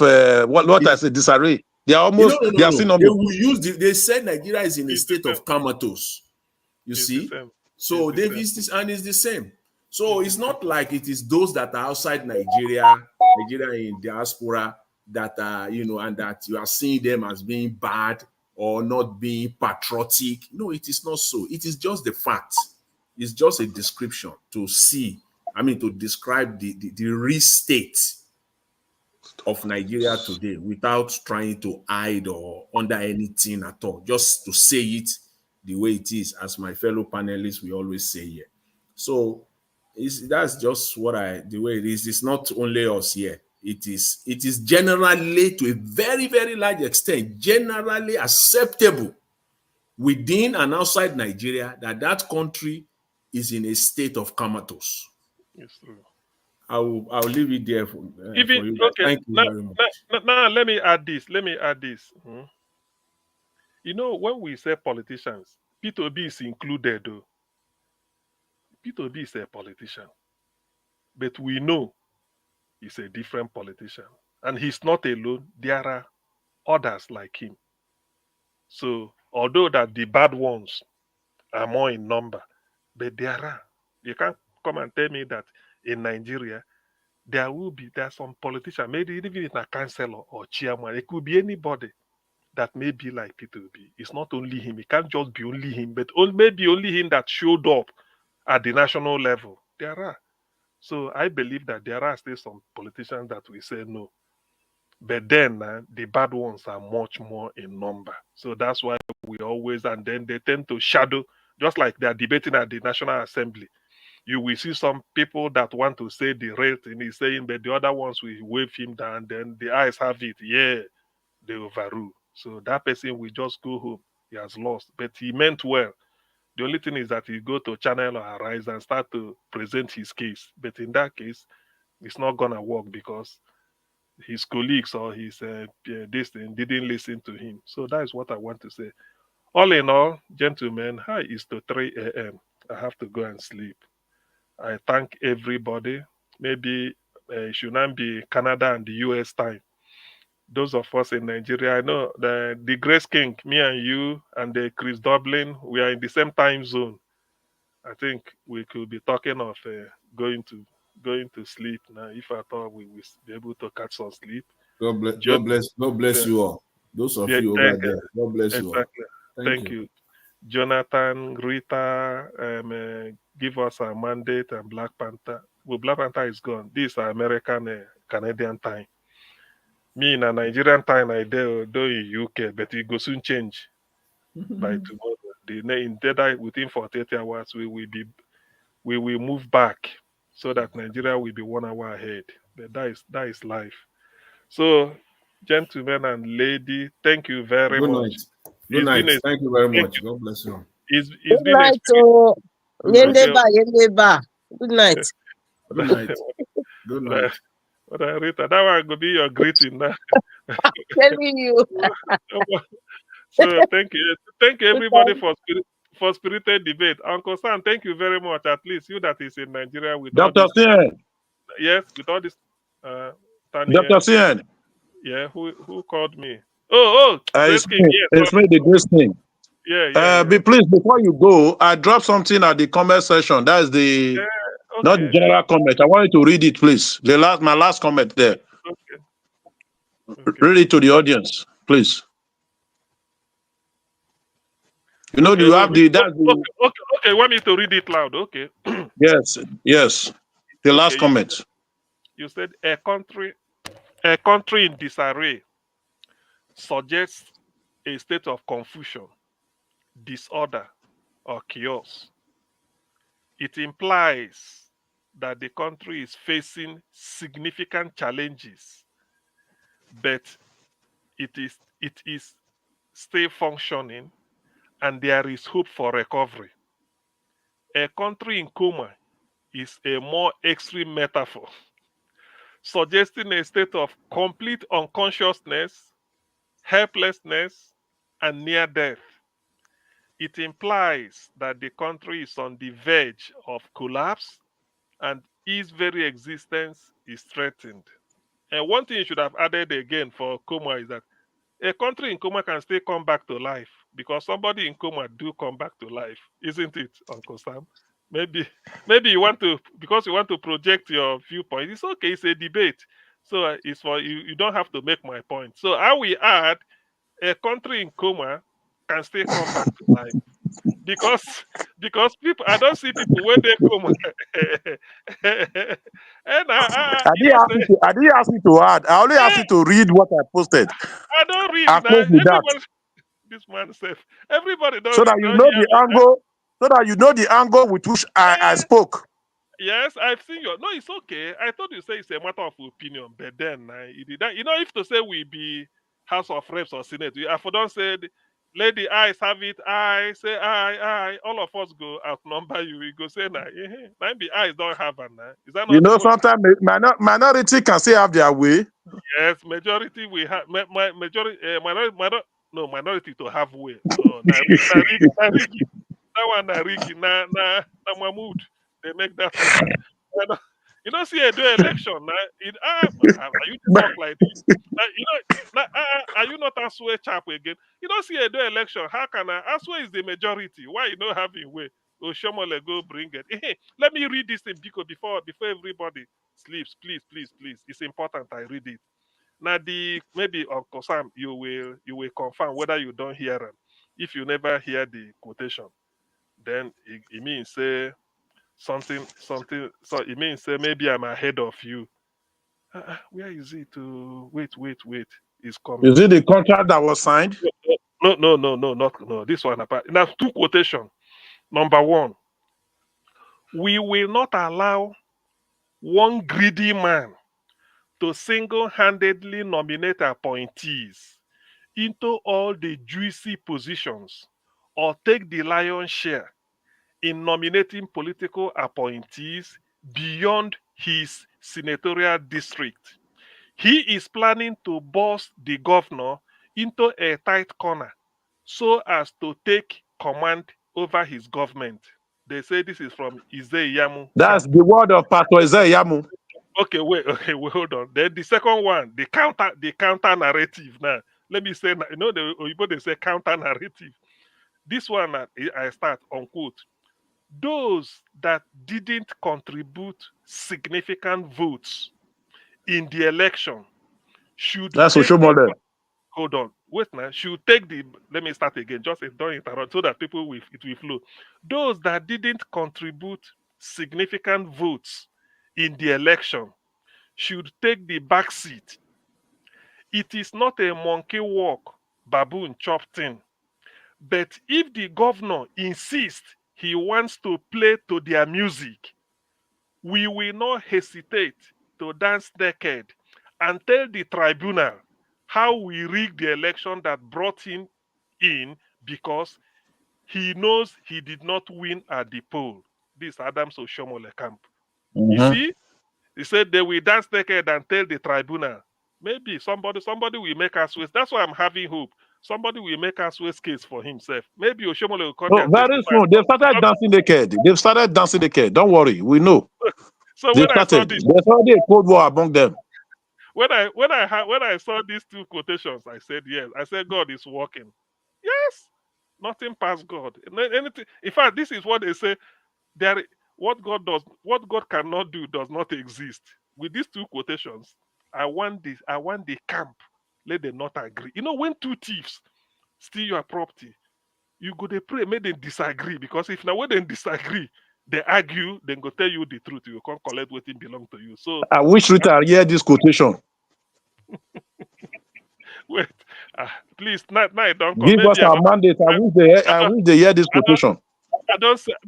S11: what I say disarray. They are almost they are synonymous.
S8: They will use they said Nigeria is in a state of comatose. You see, so they've used this and it's the same. So it's not like it is those that are outside Nigeria in diaspora that are, and that you are seeing them as being bad or not being patriotic. No, it is not so. It is just the fact. It's just a description to describe the real state of Nigeria today without trying to hide or under anything at all. Just to say it the way it is, as my fellow panelists we always say here. So that's just the way it is. It's not only us here. It is generally, to a very, very large extent, generally acceptable within and outside Nigeria that country is in a state of comatose.
S4: Yes, true.
S8: I'll leave it there for you.
S4: Okay.
S8: Thank you very much.
S4: Now let me add this. When we say politicians, P2B is included though. P2B is a politician. But we know he's a different politician. And he's not alone. There are others like him. So although that the bad ones are more in number, but you can't come and tell me that in Nigeria there's some politician, maybe even in a councillor or chairman, it could be anybody that may be like P2B. It's not only him. It can't just be only him, but maybe only him that showed up at the national level. There are. So I believe that there are still some politicians that we say no. But then the bad ones are much more in number. So that's why we always, and then they tend to shadow, just like they're debating at the National Assembly. You will see some people that want to say the right thing he's saying, but the other ones will wave him down. Then the eyes have it. Yeah, they overrule. So that person will just go home. He has lost. But he meant well. The only thing is that he go to Channel or Arise and start to present his case. But in that case, it's not going to work because his colleagues or his this thing didn't listen to him. So that is what I want to say. All in all, gentlemen, hi, it's to 3 a.m. I have to go and sleep. I thank everybody. Maybe it should not be Canada and the US time. Those of us in Nigeria, I know the Grace King, me and you and the Chris Dublin, we are in the same time zone. I think we could be talking of going to sleep now. If I thought we will be able to catch some sleep.
S8: God bless you all. Those of you over there. God bless you all.
S4: Thank you. Jonathan, Rita, give us a mandate, and Black Panther. Well, Black Panther is gone. This is American Canadian time. Me in a Nigerian time, I do in UK, but it will soon change by tomorrow. Within 48 hours, we will move back so that Nigeria will be 1 hour ahead. But that is life. So, gentlemen and lady, thank you very much.
S8: Good night. Thank you very much. God bless you.
S4: It's
S5: Good
S4: been
S5: night, Yendeba. Good night.
S8: Good night. Good night.
S4: But Rita, that one will be your greeting now.
S5: Telling you.
S4: So thank you everybody for spirited debate. Uncle Sam, thank you very much. At least you that is in Nigeria with
S11: Dr.
S4: all this.
S11: Cien.
S4: Yes, with all this.
S11: Dr. Cien.
S4: Yeah, who called me? Oh,
S11: It's
S4: King.
S11: It's me, the Grace King.
S4: Yeah.
S11: Please, before you go, I dropped something at the comment section. That is the not the general comment. I want you to read it, please. My last comment there.
S4: Okay.
S11: Read it to the audience, please. You know, you have
S4: Okay. Want me to read it loud? Okay.
S11: Yes. The last comment.
S4: You said a country in disarray suggests a state of confusion, disorder, or chaos. It implies that the country is facing significant challenges, but it is still functioning and there is hope for recovery. A country in coma is a more extreme metaphor, suggesting a state of complete unconsciousness, helplessness, and near death. it implies that the country is on the verge of collapse and its very existence is threatened. And one thing you should have added again for coma is that a country in coma can still come back to life because somebody in coma do come back to life, isn't it, Uncle Sam? Maybe you want to, because you want to project your viewpoint. It's okay. It's a debate, so it's for you. You don't have to make my point. So I will add, a country in coma can still come back to life because people. I don't see people when they coma, and
S11: I didn't ask you to add. I only asked you to read what I posted.
S4: I don't read
S11: I
S4: now.
S11: close with that.
S4: Everybody, this man says everybody
S11: So that you know the angle, so that you know the angle with which I spoke.
S4: Yes, I've seen your. No, it's okay. I thought you say it's a matter of opinion, but then it did that. You know, if to say we be House of Reps or Senate, if I don't say, let the eyes have it, I say I, all of us go outnumber you. We go say now the eyes don't have it now. Is that not
S11: You
S4: the
S11: know,
S4: most?
S11: sometimes minority can still have their way.
S4: Yes, majority we have majority minority to have way. Oh, na Rigi. That one na Rigi na Mahmood. They make that one. You don't see a do election now. Are you to talk like this? Are you not Aswe chap again? You don't see a do election. How can Aswe is the majority? Why you not having way? Oshomole go bring it. Let me read this thing before everybody sleeps. Please. It's important I read it. Now maybe Uncle Sam, you will confirm whether you don't hear them. If you never hear the quotation, then it means say something. So it means say maybe I'm ahead of you. Where is it? Wait. It's coming.
S11: Is it the contract that was signed?
S4: No. This one apart. Now two quotation. Number one, we will not allow one greedy man to single-handedly nominate appointees into all the juicy positions or take the lion's share in nominating political appointees beyond his senatorial district. He is planning to boss the governor into a tight corner so as to take command over his government. They say this is from Izeyamu.
S11: That's the word of Pastor Izeyamu.
S4: Okay, wait, hold on. Then the second one, the counter narrative. Now, let me say, the Oyibo they say counter narrative. This one, I start unquote. Those that didn't contribute significant votes in the election should
S11: That's
S4: take
S11: Oshomole.
S4: Hold on, wait now. Should take the. Let me start again. Just don't interrupt, so that people will it will flow. Those that didn't contribute significant votes in the election should take the back seat. It is not a monkey walk, baboon chop thing. But if the governor insists he wants to play to their music, we will not hesitate to dance naked and tell the tribunal how we rigged the election that brought him in because he knows he did not win at the poll. This Adams Oshomole camp. You see, he said they will dance naked and tell the tribunal. Maybe somebody will make us waste. That's why I'm having hope. Somebody will make us waste case for himself. Maybe Oshomole will come there.
S11: Very soon. They started dancing naked. Don't worry. We know.
S4: So
S11: they
S4: when I saw
S11: started. There's already a cold war among them.
S4: When I saw these two quotations, I said yes. I said God is working. Yes, nothing past God. Anything. In fact, this is what they say. What God cannot do does not exist. With these two quotations, I want the camp. Let them not agree. You know, when two thieves steal your property, you go to pray, make them disagree. Because if now when they disagree, they argue, then go tell you the truth. You can't collect what belong to you. So
S11: I wish Rita hear this quotation.
S4: Wait, please, now don't
S11: give us our mandate. I wish they hear this quotation.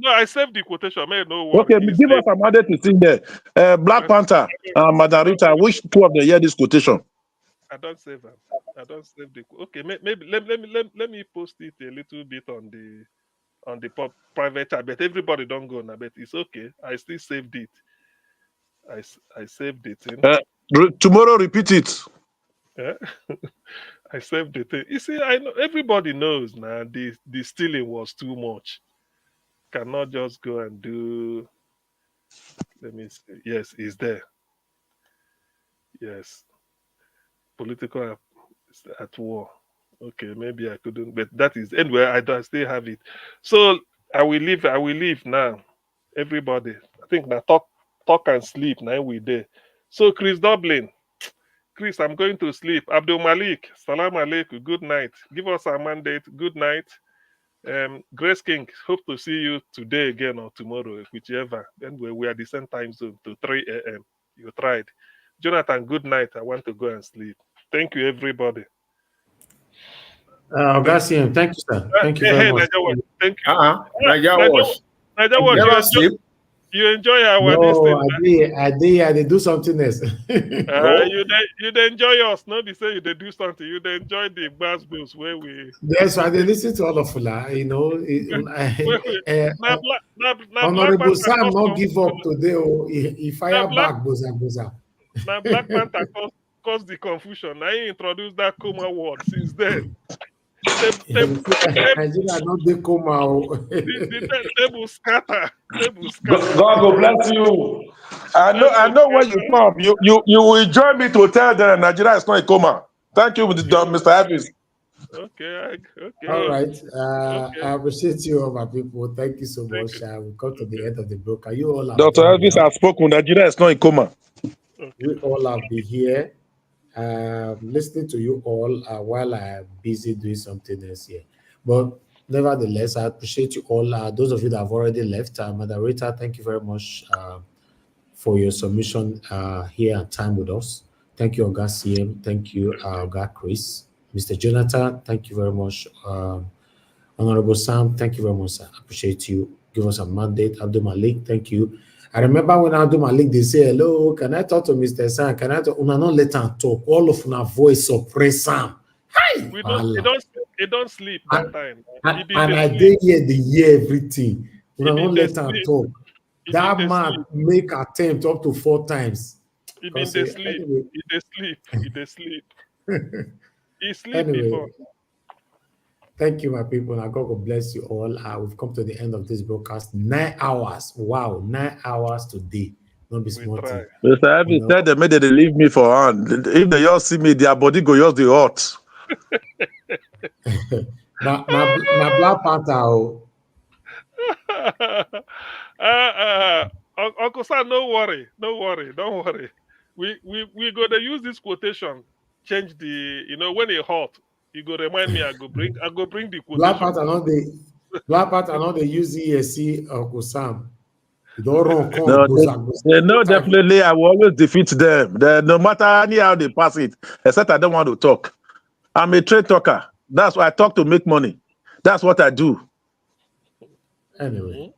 S4: I saved the quotation. Man, no worry.
S11: Okay, give us a mandate to sing there. Black Panther, Madam Rita, I wish two of them hear this quotation.
S4: I don't save them. I don't save the. Okay, maybe let me post it a little bit on the private chat. But everybody don't go now. But it's okay. I still saved it. I saved it.
S11: Tomorrow, repeat it.
S4: Yeah. I saved the thing. You see, I know everybody knows now. The stealing was too much. Cannot just go and do. Let me see. Yes, it's there. Yes, political at war. Okay, maybe I couldn't, but that is anyway. I still have it. So I will leave. I will leave now. Everybody, I think now talk and sleep. Now we there. So Chris Dublin. Chris, I'm going to sleep. Abdul Malik, salam alaikum. Good night. Give us our mandate. Good night. Grace King, hope to see you today again or tomorrow, whichever. Then we are the same time zone to 3 a.m. You tried. Jonathan, good night. I want to go and sleep. Thank you, everybody.
S1: Augustine, thank you, sir. Thank you very much.
S4: Thank you.
S8: Never sleep.
S4: You enjoy our
S1: No, I did. They do something else.
S4: You enjoy us. Not they say you they do something. You they enjoy the bass bills where we.
S1: Yes, I did listen to all of that. You know, Honorable Sam not give up today. He fire back, boza.
S4: Now Black Panther caused the confusion. I introduced that coma word since then.
S1: Nigeria not the coma.
S4: Table scatter.
S11: God will bless you. I know when you come. You will join me to tell them Nigeria is not a coma. Thank you, Mr. Harris.
S4: Okay.
S1: All right. I appreciate you, all my people. Thank you so much. We come to the end of the broker. You all have
S11: Dr. Elvis has spoken. Nigeria is not a coma.
S1: We all have been here. Listening to you all while I'm busy doing something else here. But nevertheless, I appreciate you all. Those of you that have already left, Madam Rita, thank you very much for your submission here and time with us. Thank you, Oga CM. Thank you, Oga Chris. Mr. Jonathan, thank you very much. Honorable Sam, thank you very much, sir. I appreciate you. Give us a mandate. Abdul Malik, thank you. I remember when Abdul Malik, they say, hello, can I talk to Mr. Sam? Can I talk? Una not let him talk. All of una voice suppress Sam. Hi!
S4: He don't sleep that time.
S1: And I did hear the year everything. Una not let him talk. That man make attempt up to 4 times.
S4: He been they sleep. Anyway. He sleep. He sleep
S1: anyway,
S4: before.
S1: Thank you, my people. And God will bless you all. We've come to the end of this broadcast. 9 hours. Wow, 9 hours today. Not be small thing.
S11: Mr. Abby said they made they leave me for hand. If they all see me, their body go just the hot.
S1: na Black Panther.
S4: Uncle Sam, no worry, don't worry. We go to use this quotation. Change the, when it hot. You go remind me. I go bring the quotation.
S1: Black Panther, not they use ESC Uncle Sam. Don't run.
S11: They know definitely. I will always defeat them. No matter how they pass it, except I don't want to talk. I'm a trade talker. That's why I talk to make money. That's what I do.
S1: Anyway,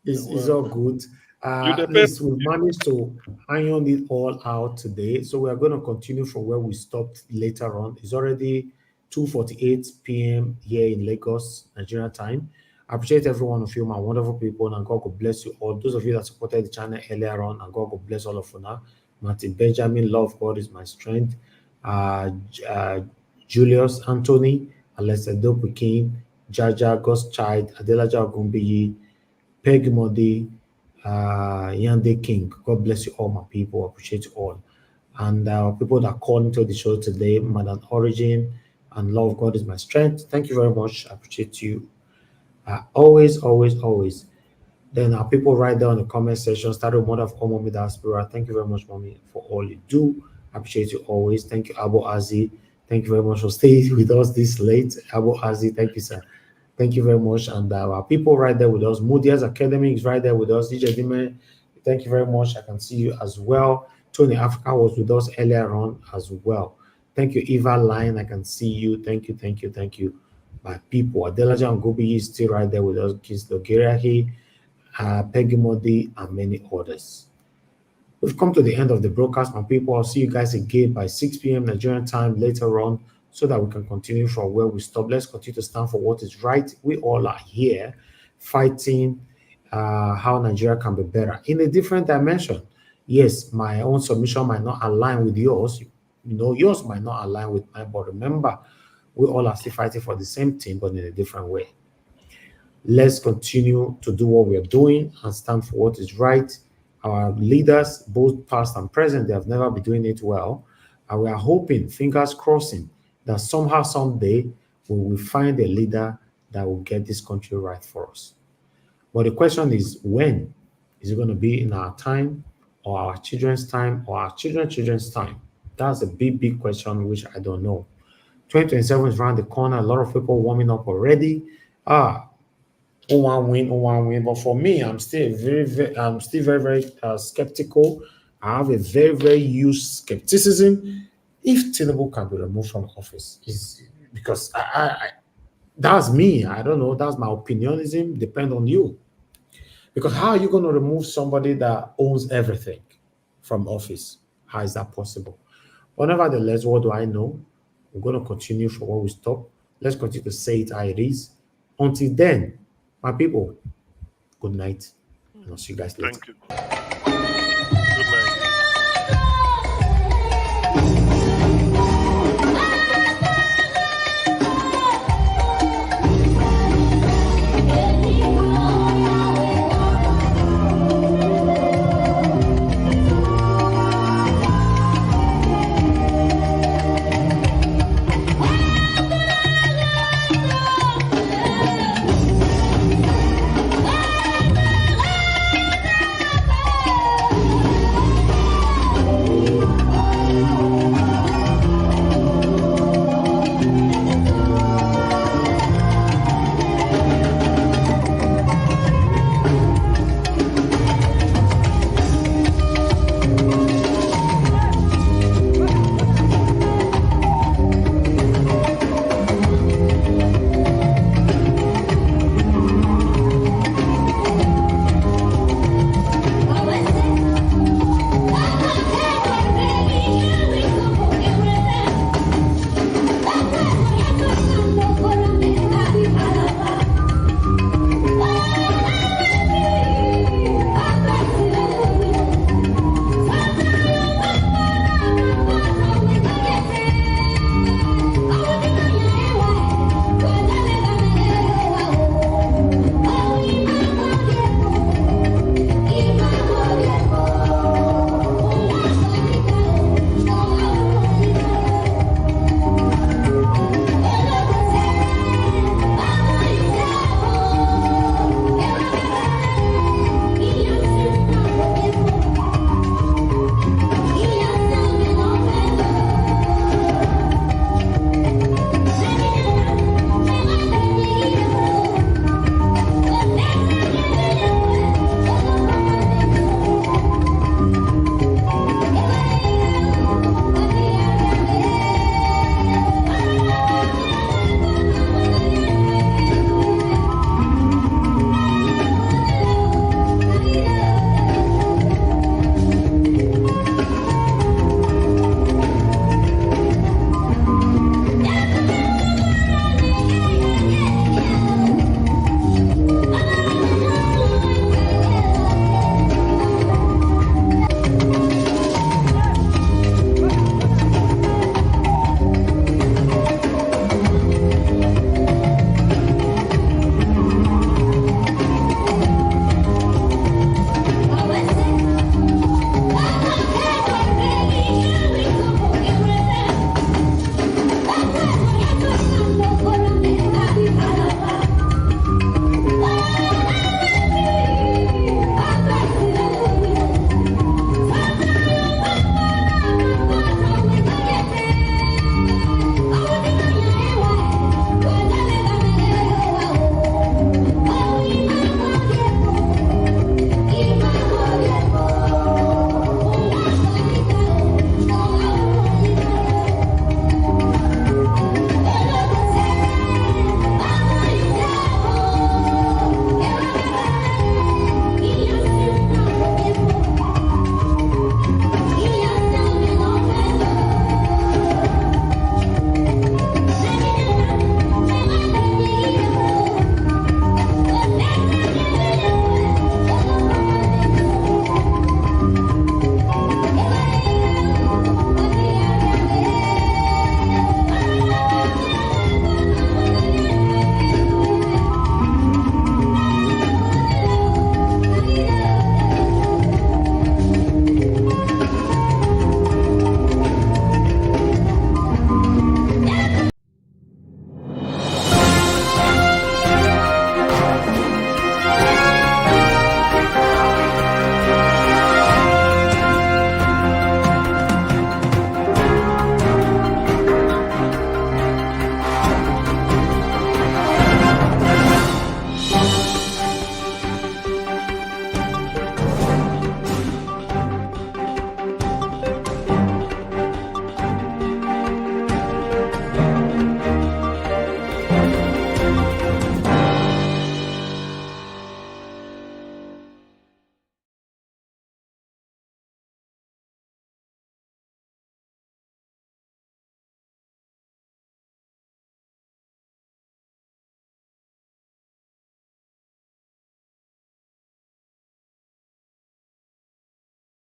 S1: it's all good. At least we managed to iron it all out today. So we are going to continue from where we stopped later on. It's already 2:48 p.m. here in Lagos, Nigeria time. I appreciate every one of you, my wonderful people, and God will bless you all. Those of you that supported the channel earlier on, and God will bless all of you now. Martin Benjamin, love God is my strength. Julius Anthony, Alessa Dopukin, Jaja, God's Child, Adelaja Ogumbiyi, Peg Modi, Yande King. God bless you all, my people. I appreciate you all. And people that called into the show today, Madam Origin, and love God is my strength. Thank you very much. I appreciate you. Always. Then our people right there in the comment section, started Mother of all Mommy Diaspora. Thank you very much, Mommy, for all you do. I appreciate you always. Thank you, Abu Azi. Thank you very much for staying with us this late. Abu Azi, thank you, sir. Thank you very much. And our people right there with us. Moody's Academy is right there with us. DJ Dime, thank you very much. I can see you as well. Tony Africa was with us earlier on as well. Thank you, Eva Line. I can see you. Thank you. My people. Adelaja Ngobi is still right there with us. Kiss Dogerahi, Peggy Modi, and many others. We've come to the end of the broadcast, my people. I'll see you guys again by 6 p.m. Nigerian time later on so that we can continue from where we stopped. Let's continue to stand for what is right. We all are here fighting how Nigeria can be better in a different dimension. Yes, my own submission might not align with yours. Yours might not align with mine, but remember, We all are still fighting for the same thing, but in a different way. Let's continue to do what we are doing and stand for what is right. Our leaders, both past and present, they have never been doing it well. And we are hoping, fingers crossing, that somehow, someday, we will find a leader that will get this country right for us. But the question is, when? Is it going to be in our time, or our children's time, or our children's time? That's a big, big question, which I don't know. 2027 is around the corner. A lot of people warming up already. Who win. But for me, I'm still very skeptical. I have a very, very huge skepticism if Tinubu can be removed from office. Because that's me. I don't know. That's my opinionism. Depend on you. Because how are you going to remove somebody that owns everything from office? How is that possible? But nevertheless, what do I know? We're going to continue from where we stop. Let's continue to say it how it is. Until then, my people, good night. And I'll see you guys later.
S4: Thank you.